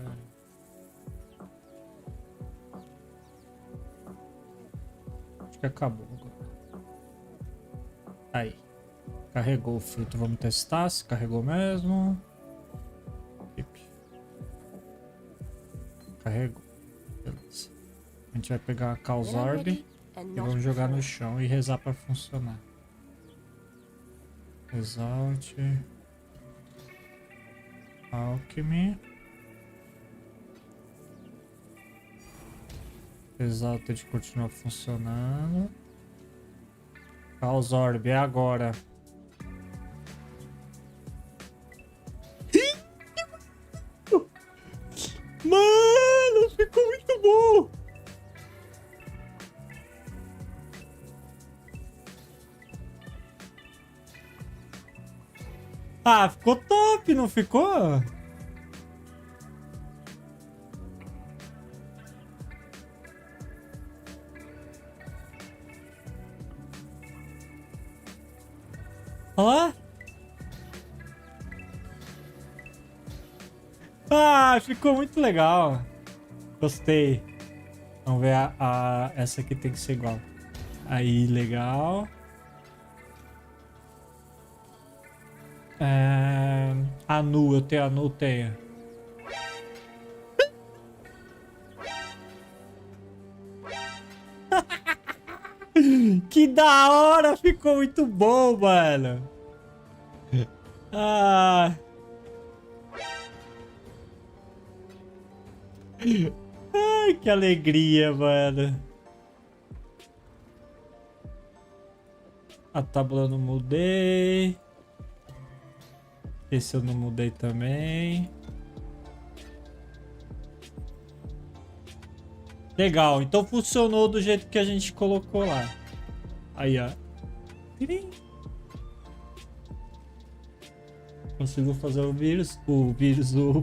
Acho que acabou agora. Aí. Carregou o filtro. Vamos testar se carregou mesmo. Carregou. Beleza. A gente vai pegar a Chaos Orb e vamos jogar no chão e rezar para funcionar. Exalt. Alchemy. Exalted continua funcionando. Chaos Orb é agora. Mano, ficou muito bom! Ah, ficou top, não ficou? Ó. Ah, ficou muito legal. Gostei. Vamos ver essa aqui tem que ser igual. Aí, legal. Anu, eu tenho anu, tenho. Que da hora, ficou muito bom, mano. Ah. Ai, que alegria, mano. A tábua eu não mudei. Esse eu não mudei também. Legal, então funcionou do jeito que a gente colocou lá. Aí, ó. Consigo fazer o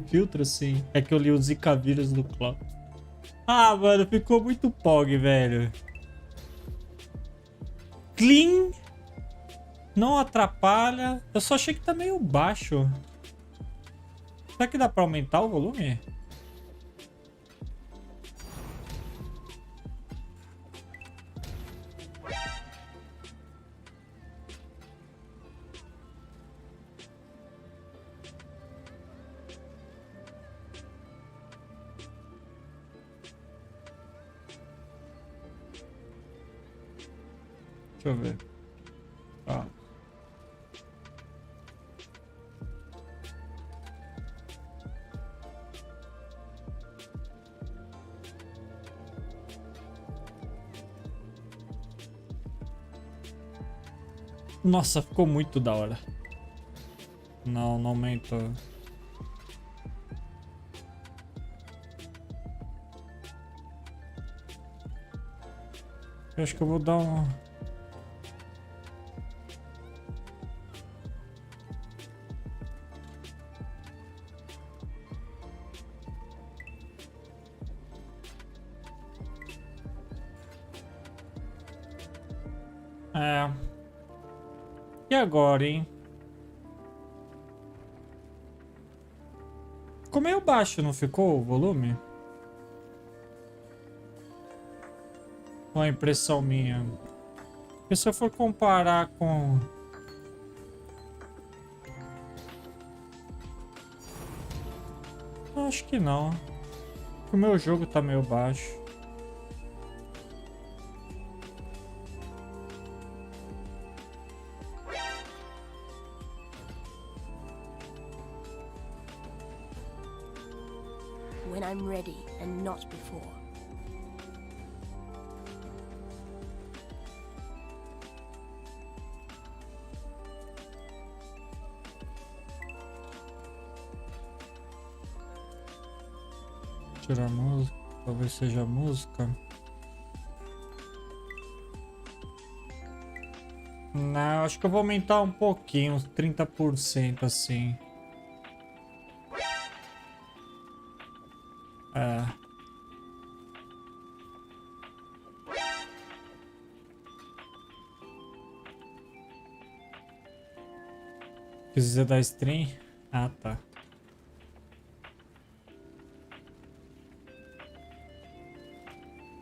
filtro, sim. É que eu li o Zika vírus do Cloud. Ah, mano, ficou muito pog, velho. Clean. Não atrapalha. Eu só achei que tá meio baixo. Será que dá pra aumentar o volume? Deixa eu ver. Ó. Nossa, ficou muito da hora. Não, não aumentou. Eu acho que eu vou dar um... E agora, hein? Ficou meio baixo, não ficou o volume? Uma impressão minha. Porque se eu for comparar com... Acho que não. O meu jogo tá meio baixo. When I'm ready and not before. Tirar a música, talvez seja a música. Não, acho que eu vou aumentar um pouquinho, uns 30% assim. É. Precisa da stream? Ah, tá.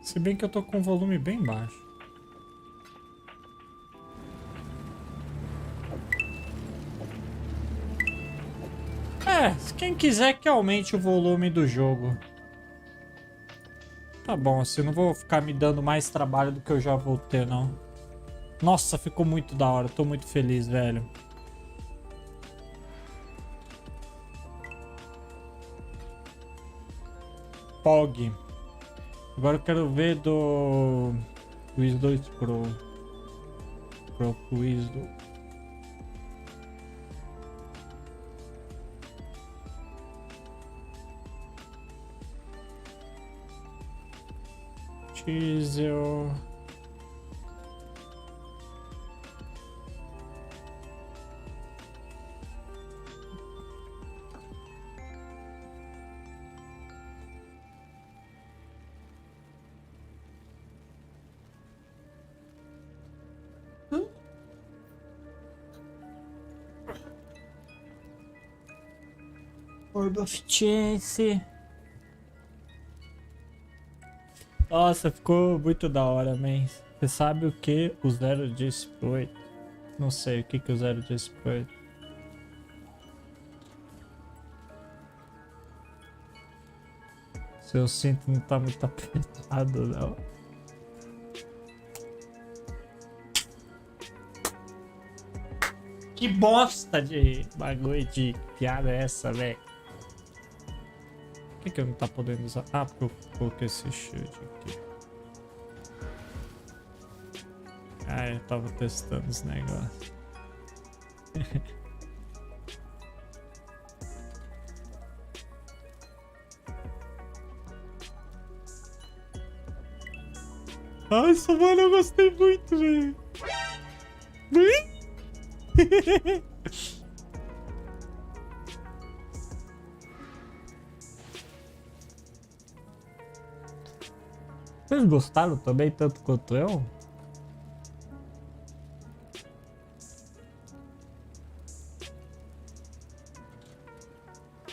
Se bem que eu tô com o volume bem baixo. Quem quiser que aumente o volume do jogo. Tá bom, assim, eu não vou ficar me dando mais trabalho do que eu já vou ter, não. Nossa, ficou muito da hora. Tô muito feliz, velho. POG. Agora eu quero ver do Quiz 2 Pro. Pro Quiz 2. Diesel. Orb of Chance. Nossa, ficou muito da hora, man. Você sabe o que o Zero disse pro 8? Não sei o que o Zero disse pro 8. Seu cinto não tá muito apertado, não. Que bosta de bagulho de piada é essa, velho? Por que eu não tá podendo usar? Ah, porque eu coloquei esse shield aqui. Ah, eu tava testando esse negócio. Nossa, mano, eu gostei muito, velho. Vocês gostaram também, tanto quanto eu?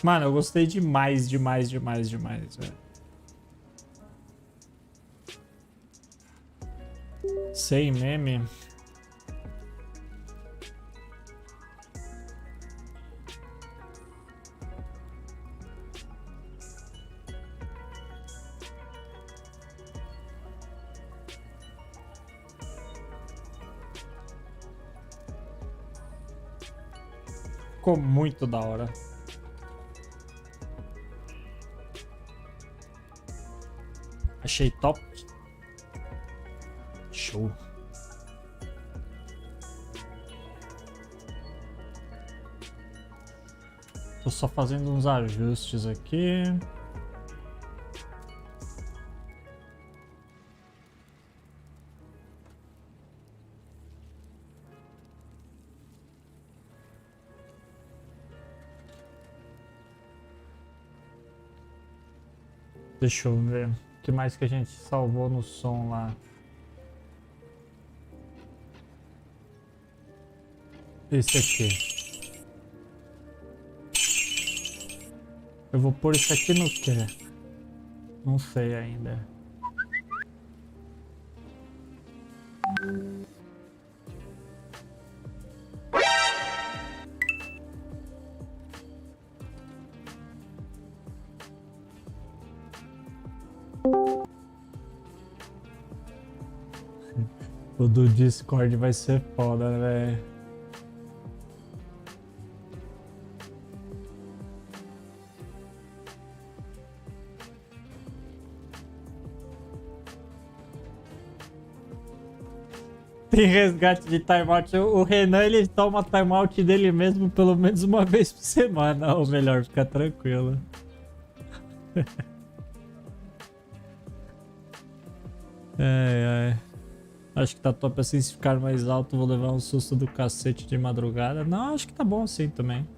Mano, eu gostei demais, demais, velho. Sem meme. Ficou muito da hora. Achei top. Show. Tô só fazendo uns ajustes aqui. Deixa eu ver. O que mais que a gente salvou no som lá? Esse aqui. Eu vou pôr isso aqui no quê? Não sei ainda. O do Discord vai ser foda, velho. Tem resgate de timeout. O Renan, ele toma timeout dele mesmo pelo menos uma vez por semana. Ou melhor, fica tranquilo. Ai. Acho que tá top assim. Se ficar mais alto, vou levar um susto do cacete de madrugada. Não, acho que tá bom assim também.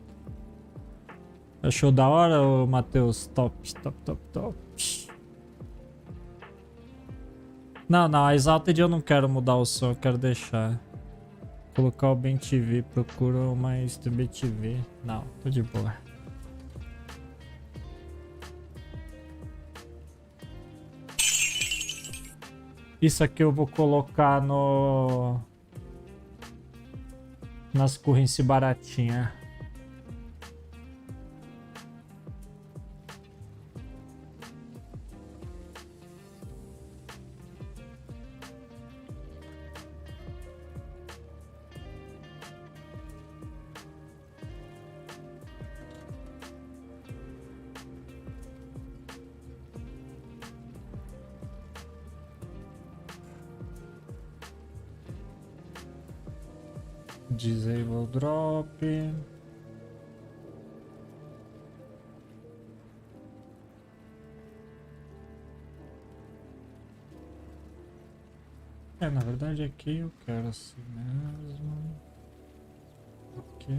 Achou da hora, ô Matheus? Top. Não, a Exalted eu não quero mudar o som, eu quero deixar. Colocar o Ben TV, procuro mais do Ben TV. Não, tô de boa. Isso aqui eu vou colocar no... nas currency baratinha. Disable drop. Na verdade aqui eu quero assim mesmo. Ok,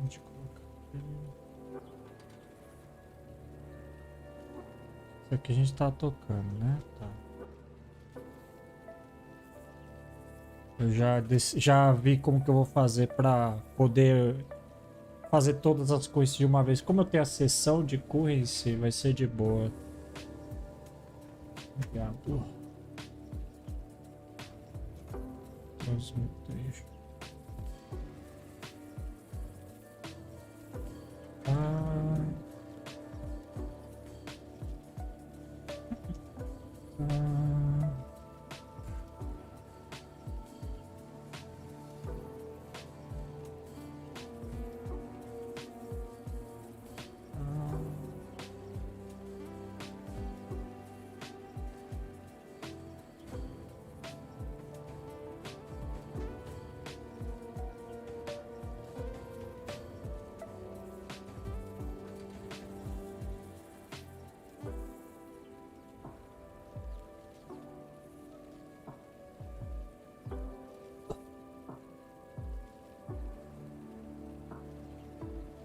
deixa eu colocar aqui. Isso aqui a gente tá tocando, né? Tá. Eu já vi como que eu vou fazer pra poder fazer todas as coisas de uma vez. Como eu tenho a sessão de currency, vai ser de boa. Obrigado. Deixa.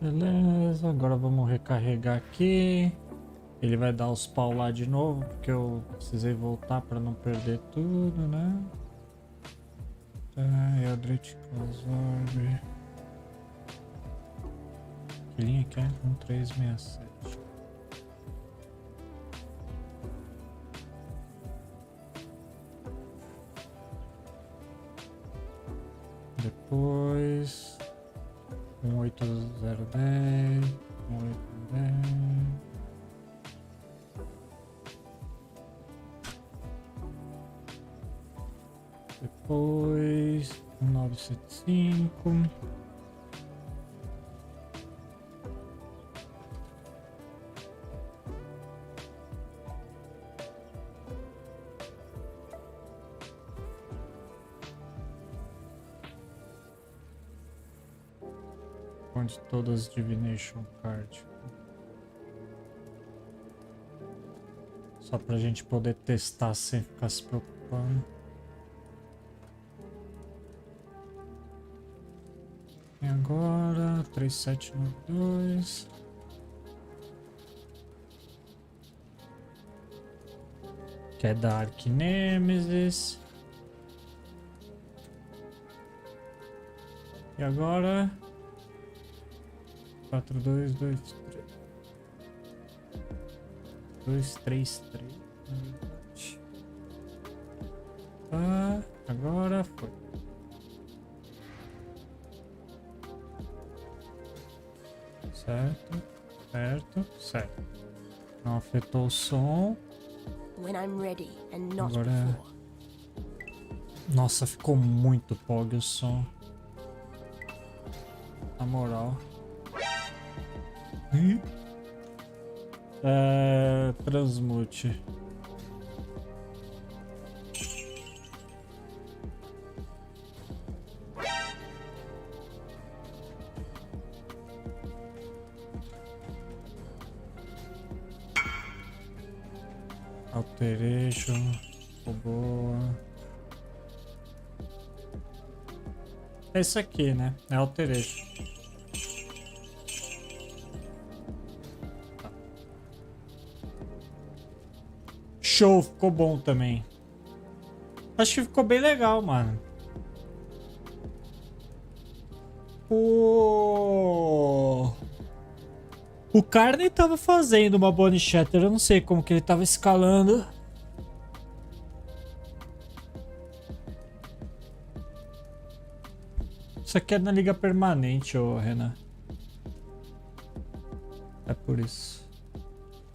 Beleza, agora vamos recarregar aqui. Ele vai dar os pau lá de novo, porque eu precisei voltar para não perder tudo, né? Eldritch Altars. Que linha que é? 1367. Depois 18010, 1810. Depois 1975. De todas Divination Card. Só pra gente poder testar sem ficar se preocupando. E agora 3792. Que é da Arch Nemesis. E agora 4223 233. Agora foi. Certo, certo, certo. Não afetou o som. Agora. Nossa, ficou muito pog o som. Na moral. Transmute. Alteration. Boa. É isso aqui, né? É Alteration. Show, ficou bom também. Acho que ficou bem legal, mano. O Carney tava fazendo uma Bonnie Shatter, eu não sei como que ele tava escalando. Isso aqui é na liga permanente, ô Renan. É por isso.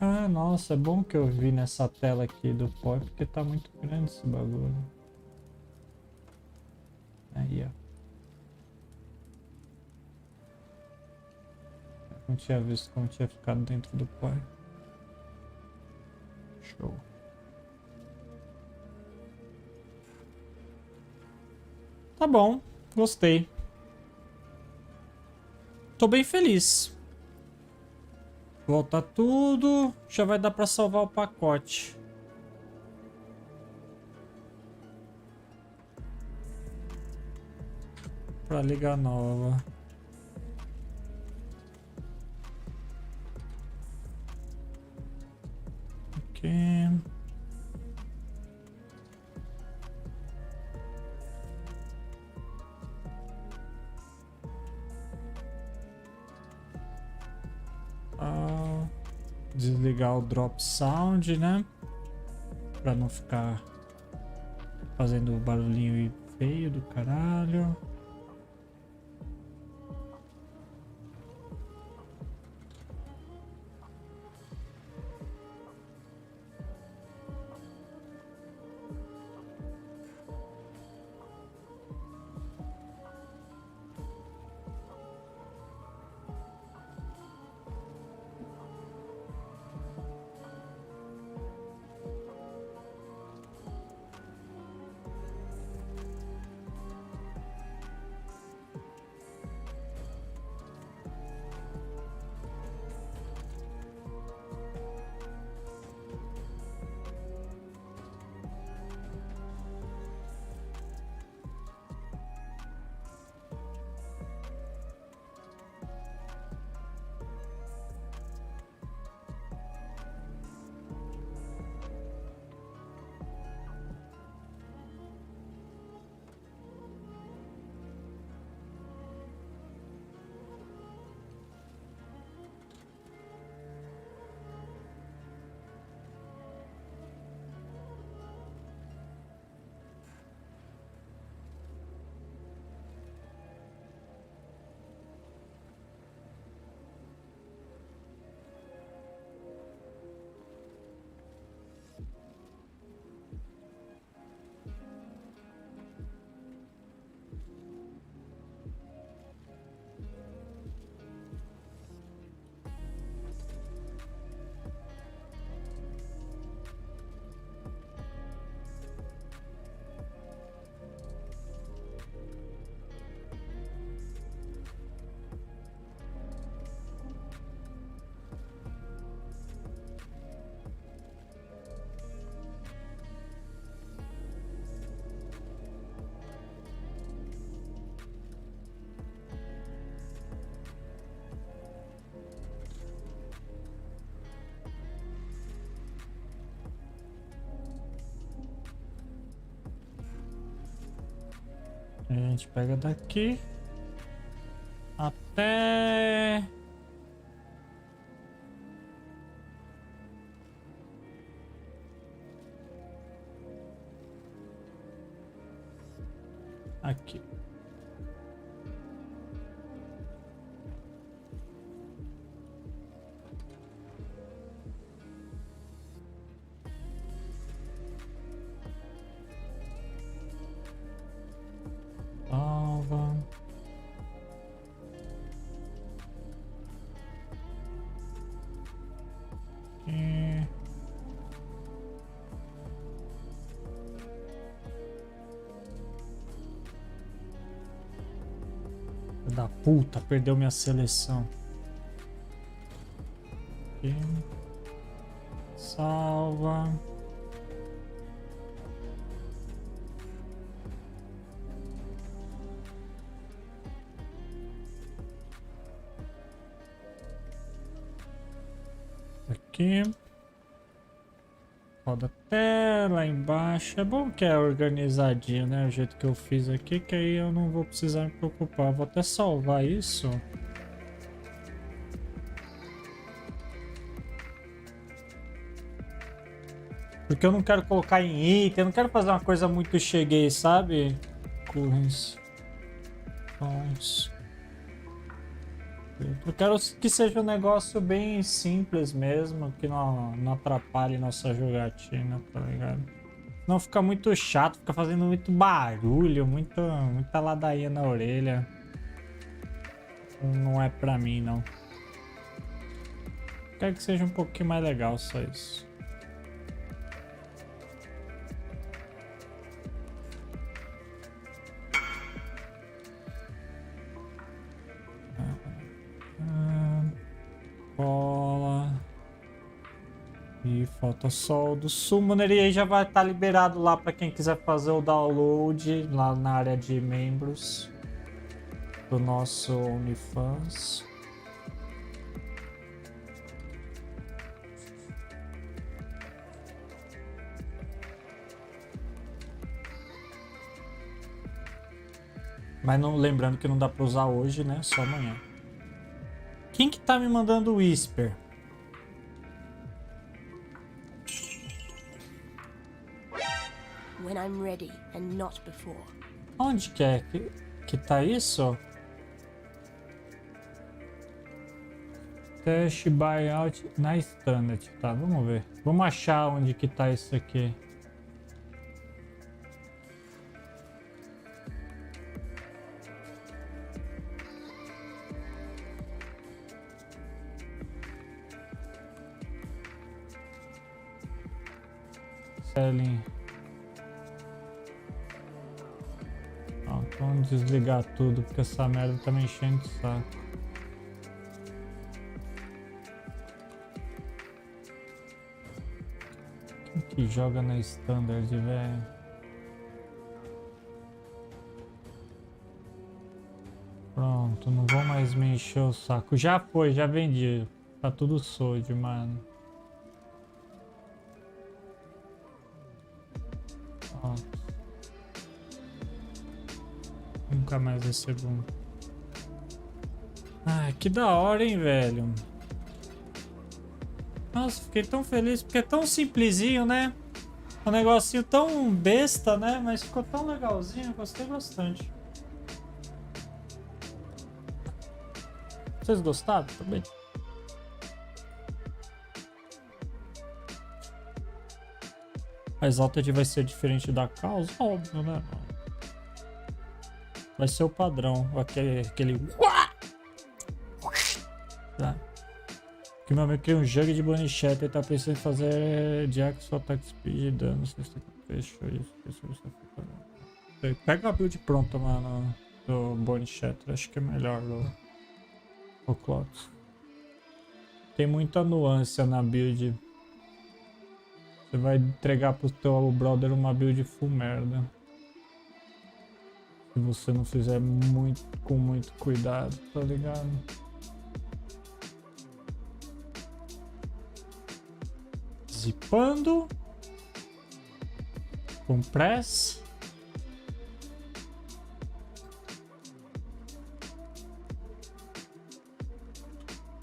Ah, nossa, é bom que eu vi nessa tela aqui do POE, porque tá muito grande esse bagulho. Aí, ó. Não tinha visto como tinha ficado dentro do POE. Show. Tá bom, gostei. Tô bem feliz. Volta tudo, já vai dar pra salvar o pacote. Pra liga nova. Ok. desligar o drop sound, né? Pra não ficar fazendo barulhinho feio do caralho. A gente pega daqui até aqui. Salva. Aqui. Da puta, perdeu minha seleção. Aqui. Salva. Aqui. Roda até lá embaixo. É bom que é organizadinho, né? O jeito que eu fiz aqui, que aí eu não vou precisar me preocupar. Vou até salvar isso. Porque eu não quero colocar em item, eu não quero fazer uma coisa muito cheguei, sabe? Currents. Eu quero que seja um negócio bem simples mesmo, que não atrapalhe nossa jogatina, tá ligado? Não fica muito chato, fica fazendo muito barulho, muita ladainha na orelha. Não é pra mim, não. Quero que seja um pouquinho mais legal, só isso. Bola. E falta só o do Summoner. E aí já vai estar liberado lá para quem quiser fazer o download lá na área de membros do nosso OnlyFans. Mas não, lembrando que não dá para usar hoje, né? Só amanhã. Quem que tá me mandando o Whisper? when I'm ready and not before. Onde que é que tá isso? Teste buyout na standard, tá? Vamos ver. Vamos achar onde que tá isso aqui. Selling. Pronto, vamos desligar tudo porque essa merda tá me enchendo o saco. Quem que joga na standard, velho? Pronto, não vou mais me encher o saco. Já foi, já vendi. Tá tudo sold, mano. Pronto. Nunca mais recebo um. Ai, que da hora, hein, velho. Nossa, fiquei tão feliz porque é tão simplesinho, né? Um negocinho tão besta, né? Mas ficou tão legalzinho, gostei bastante. Vocês gostaram também? A Exalted vai ser diferente da causa? Óbvio, né? Vai ser o padrão. Aquele... Tá. Que meu amigo criou um jug de Bunny Shatter e tá pensando em fazer Jack só attack speed e dano. Não sei se fechou isso. Pega a build pronta, mano, do Bunny Shatter. Acho que é melhor o Clox. Tem muita nuance na build. Você vai entregar pro teu brother uma build full merda. Se você não fizer com muito cuidado, tá ligado? Zipando. Compress.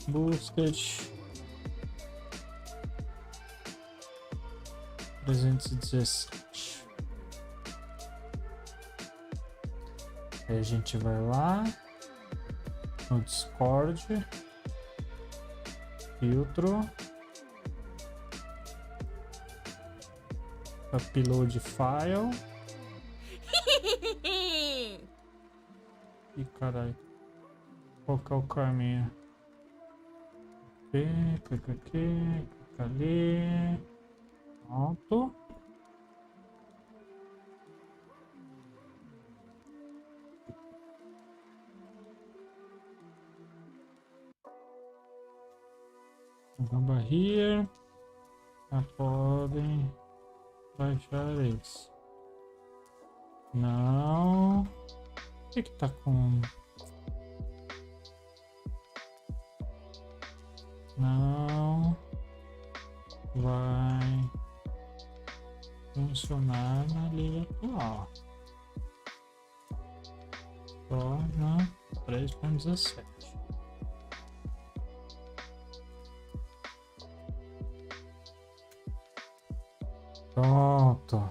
Busket. 317. Aí a gente vai lá no Discord, filtro, upload file. Ih, caralho, qual que é o caminho? Clica aqui, clica ali. Pronto. Arroba here. Já podem baixar isso. Não. O que tá com... Não vai funcionar na liga atual. Só na 3.17. Pronto.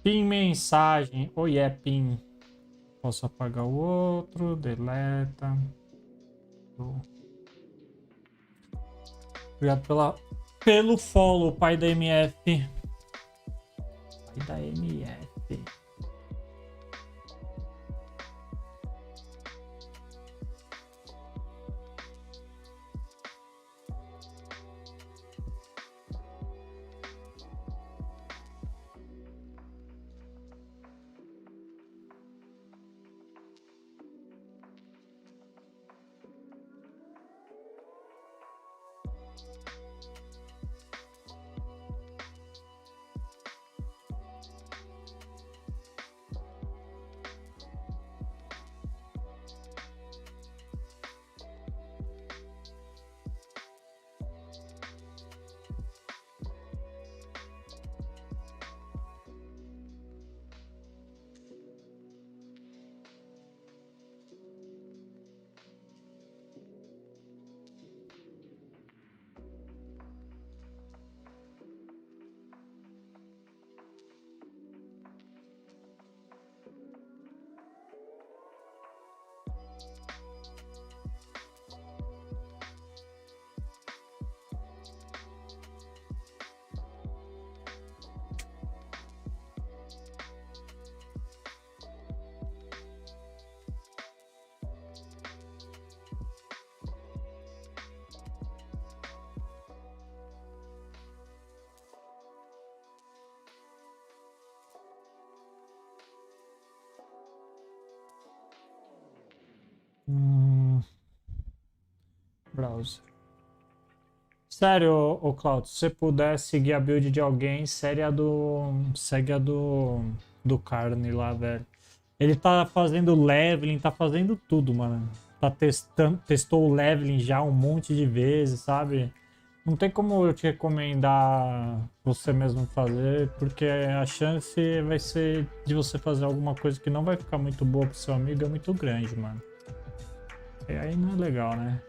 Pin mensagem. Oi, é pin. Posso apagar o outro. Deleta. Obrigado pelo follow, pai da MF. Pai da MF. Browser. Sério, ô Claudio, se você puder seguir a build de alguém, segue a do Carne lá, velho. Ele tá fazendo leveling, tá fazendo tudo, mano. Testou o leveling já um monte de vezes, sabe? Não tem como eu te recomendar você mesmo fazer, porque a chance vai ser de você fazer alguma coisa que não vai ficar muito boa pro seu amigo é muito grande, mano. E aí não é legal, né?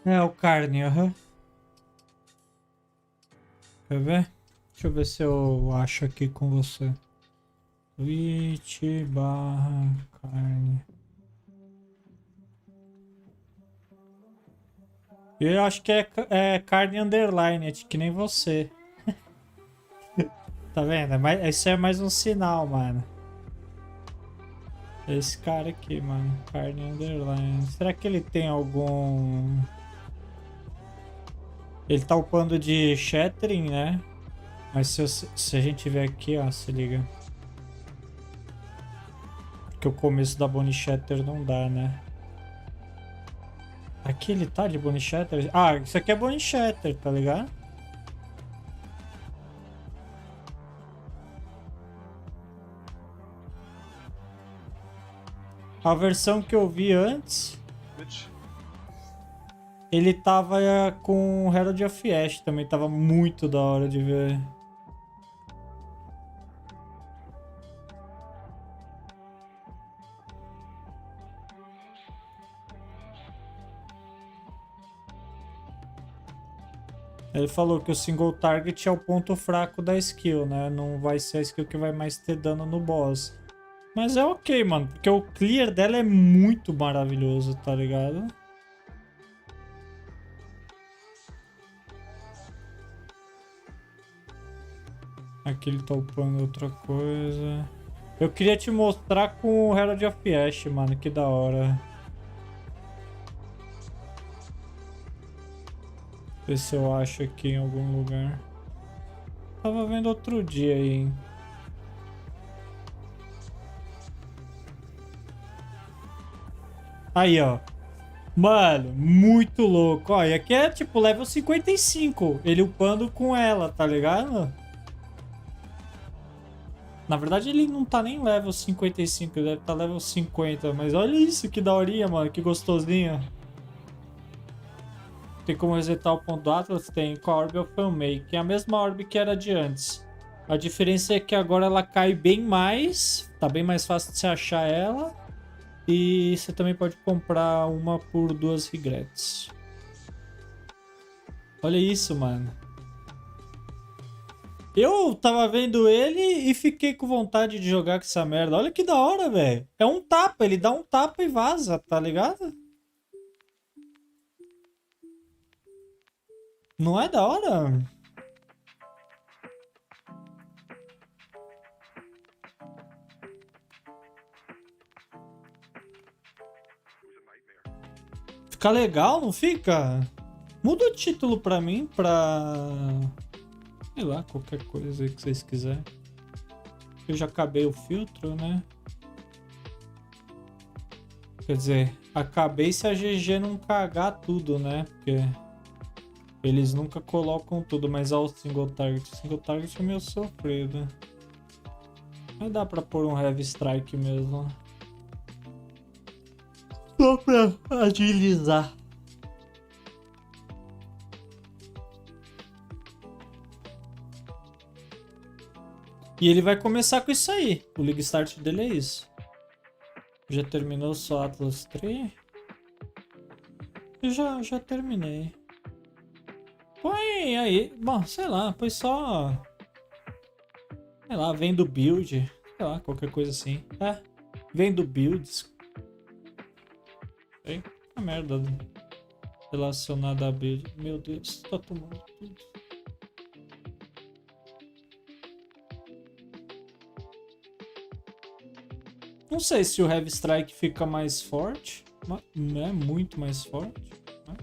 É o Carne, aham. Quer ver? Deixa eu ver se eu acho aqui com você. Twitch/Carne. Eu acho que é Carne underline, é que nem você. Tá vendo? Esse é mais um sinal, mano. Esse cara aqui, mano. Carne underline. Será que ele tem algum... Ele tá upando de shattering, né? Mas se a gente ver aqui, ó, se liga. Porque o começo da Bone Shatter não dá, né? Aqui ele tá de Bone Shatter? Ah, isso aqui é Bone Shatter, tá ligado? A versão que eu vi antes... Ele tava com Herald of Ash também, tava muito da hora de ver. Ele falou que o single target é o ponto fraco da skill, né? Não vai ser a skill que vai mais ter dano no boss. Mas é ok, mano, porque o clear dela é muito maravilhoso, tá ligado? Aqui ele tá upando outra coisa. Eu queria te mostrar com o Herald of Ash, mano. Que da hora. Ver se eu acho aqui em algum lugar. Tava vendo outro dia aí, hein. Aí, ó. Mano, muito louco. Ó, e aqui é tipo level 55. Ele upando com ela, tá ligado? Na verdade, ele não tá nem level 55, ele deve estar level 50. Mas olha isso, que daorinha, mano. Que gostosinho. Tem como resetar o ponto do Atlas? Tem, com a Orb of Unmake, que é a mesma Orb que era de antes. A diferença é que agora ela cai bem mais. Tá bem mais fácil de se achar ela. E você também pode comprar uma por 2 regrets. Olha isso, mano. Eu tava vendo ele e fiquei com vontade de jogar com essa merda. Olha que da hora, velho. É um tapa, ele dá um tapa e vaza, tá ligado? Não é da hora? Fica legal, não fica? Muda o título pra mim, pra... sei lá, qualquer coisa aí que vocês quiserem. Eu já acabei o filtro, né? Quer dizer, acabei se a GG não cagar tudo, né? Porque eles nunca colocam tudo, mas ó, o single target. O single target é meio sofrido. Mas dá pra pôr um heavy strike mesmo. Só pra agilizar. E ele vai começar com isso aí. O League Start dele é isso. Já terminou só Atlas 3? Eu já terminei. Põe aí. Bom, sei lá, põe só... sei lá, vem do build. Sei lá, qualquer coisa assim. É, vem do builds. Sei, a merda relacionada a build. Meu Deus, tá tomando tudo. Não sei se o Heavy Strike fica mais forte, mas não é muito mais forte. Né?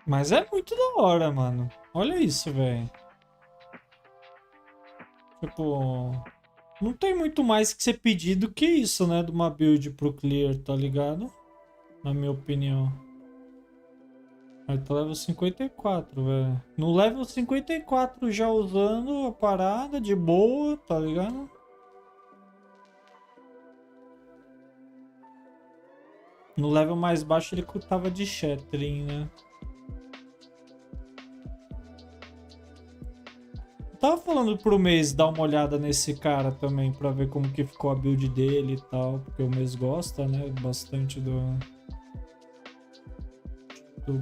Mas é muito da hora, mano. Olha isso, velho. Tipo... não tem muito mais que ser pedido que isso, né? De uma build pro clear, tá ligado? Na minha opinião. Aí tá level 54, velho. No level 54 já usando a parada de boa, tá ligado? No level mais baixo ele tava de shattering, né? Tava falando pro mês dar uma olhada nesse cara também, pra ver como que ficou a build dele e tal, porque o mês gosta, né, bastante do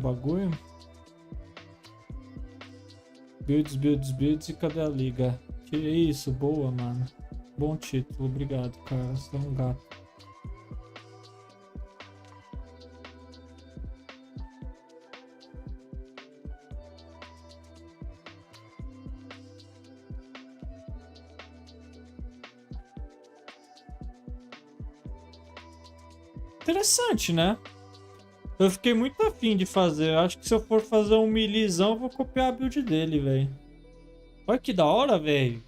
bagulho. Builds, builds, builds e cadê a liga? Que isso, boa, mano. Bom título, obrigado, cara, você é um gato. Interessante, né? Eu fiquei muito afim de fazer. Acho que se eu for fazer um milizão, eu vou copiar a build dele, velho. Olha que da hora, velho.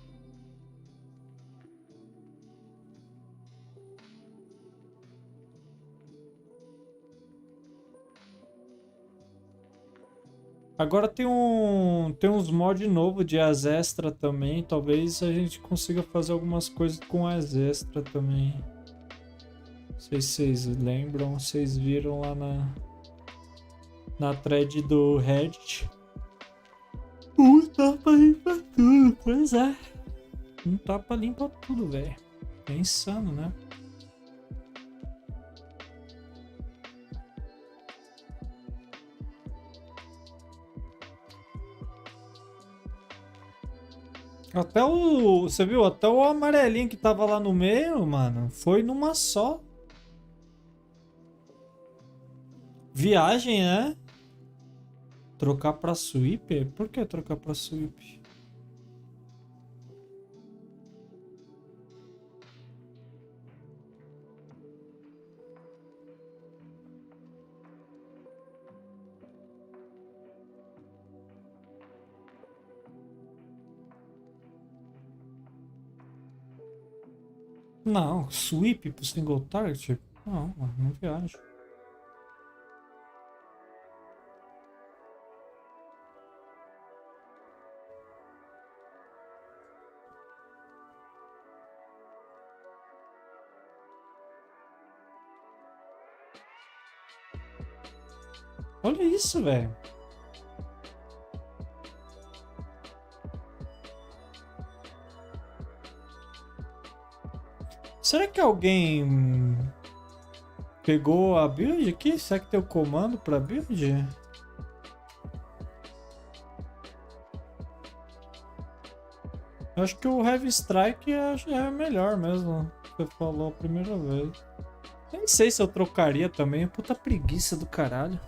Agora tem uns mods novos de as extra também. Talvez a gente consiga fazer algumas coisas com as extra também. Não sei se vocês lembram, vocês viram lá na thread do Reddit. Tapa limpa tudo, pois é. Tapa limpa tudo, velho. É insano, né? Até o... você viu? Até o amarelinho que tava lá no meio, mano, foi numa só. Viagem, né? Trocar pra sweep? Por que trocar pra sweep? Não, sweep pro single target? Não, mano, não viaja. Olha isso, velho. Será que alguém pegou a build aqui? Será que tem o comando pra build? Eu acho que o Heavy Strike é melhor mesmo. Você falou a primeira vez. Nem sei se eu trocaria também. Puta preguiça do caralho.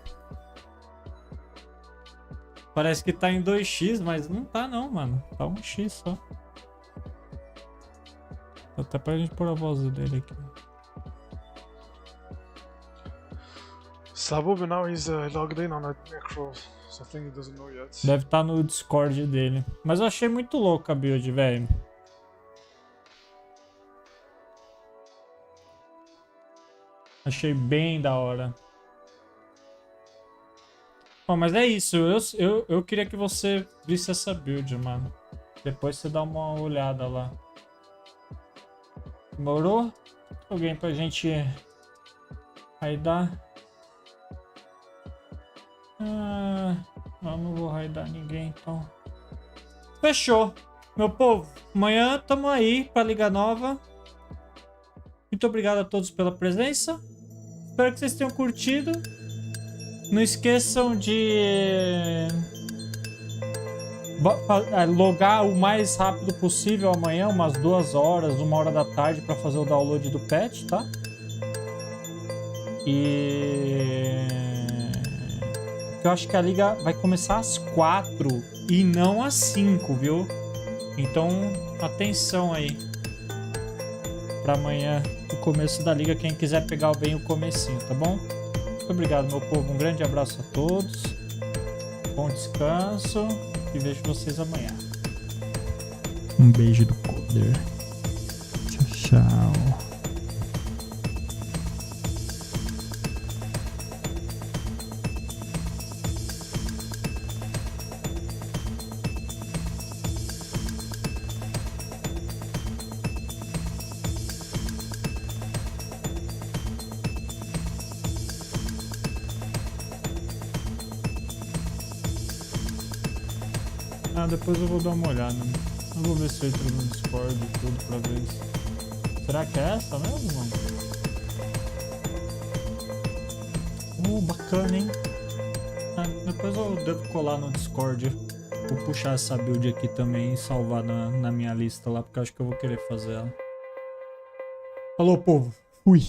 Parece que tá em 2x, mas não tá não, mano. Tá 1x só. Até pra gente pôr a voz dele aqui. Sabo, but now he's logged in on a necro, so I think he doesn't know yet. Deve estar no Discord dele. Mas eu achei muito louca a build, velho. Achei bem da hora. Bom, mas é isso. Eu queria que você visse essa build, mano. Depois você dá uma olhada lá. Demorou? Alguém pra gente raidar? Eu não vou raidar ninguém, então. Fechou. Meu povo, amanhã tamo aí pra Liga Nova. Muito obrigado a todos pela presença. Espero que vocês tenham curtido. Não esqueçam de logar o mais rápido possível amanhã, umas 2 horas, 1h da tarde, para fazer o download do patch, tá? E eu acho que a liga vai começar às 4 e não às 5, viu? Então, atenção aí para amanhã, o começo da liga, quem quiser pegar bem o comecinho, tá bom? Muito obrigado, meu povo. Um grande abraço a todos. Bom descanso. E vejo vocês amanhã. Um beijo do Coder. Tchau, tchau. Depois eu vou dar uma olhada. Eu vou ver se eu entro no Discord e tudo pra ver isso. Será que é essa mesmo, mano? Bacana, hein? Depois eu devo colar no Discord. Vou puxar essa build aqui também e salvar na minha lista lá, porque eu acho que eu vou querer fazer ela. Falou, povo. Fui.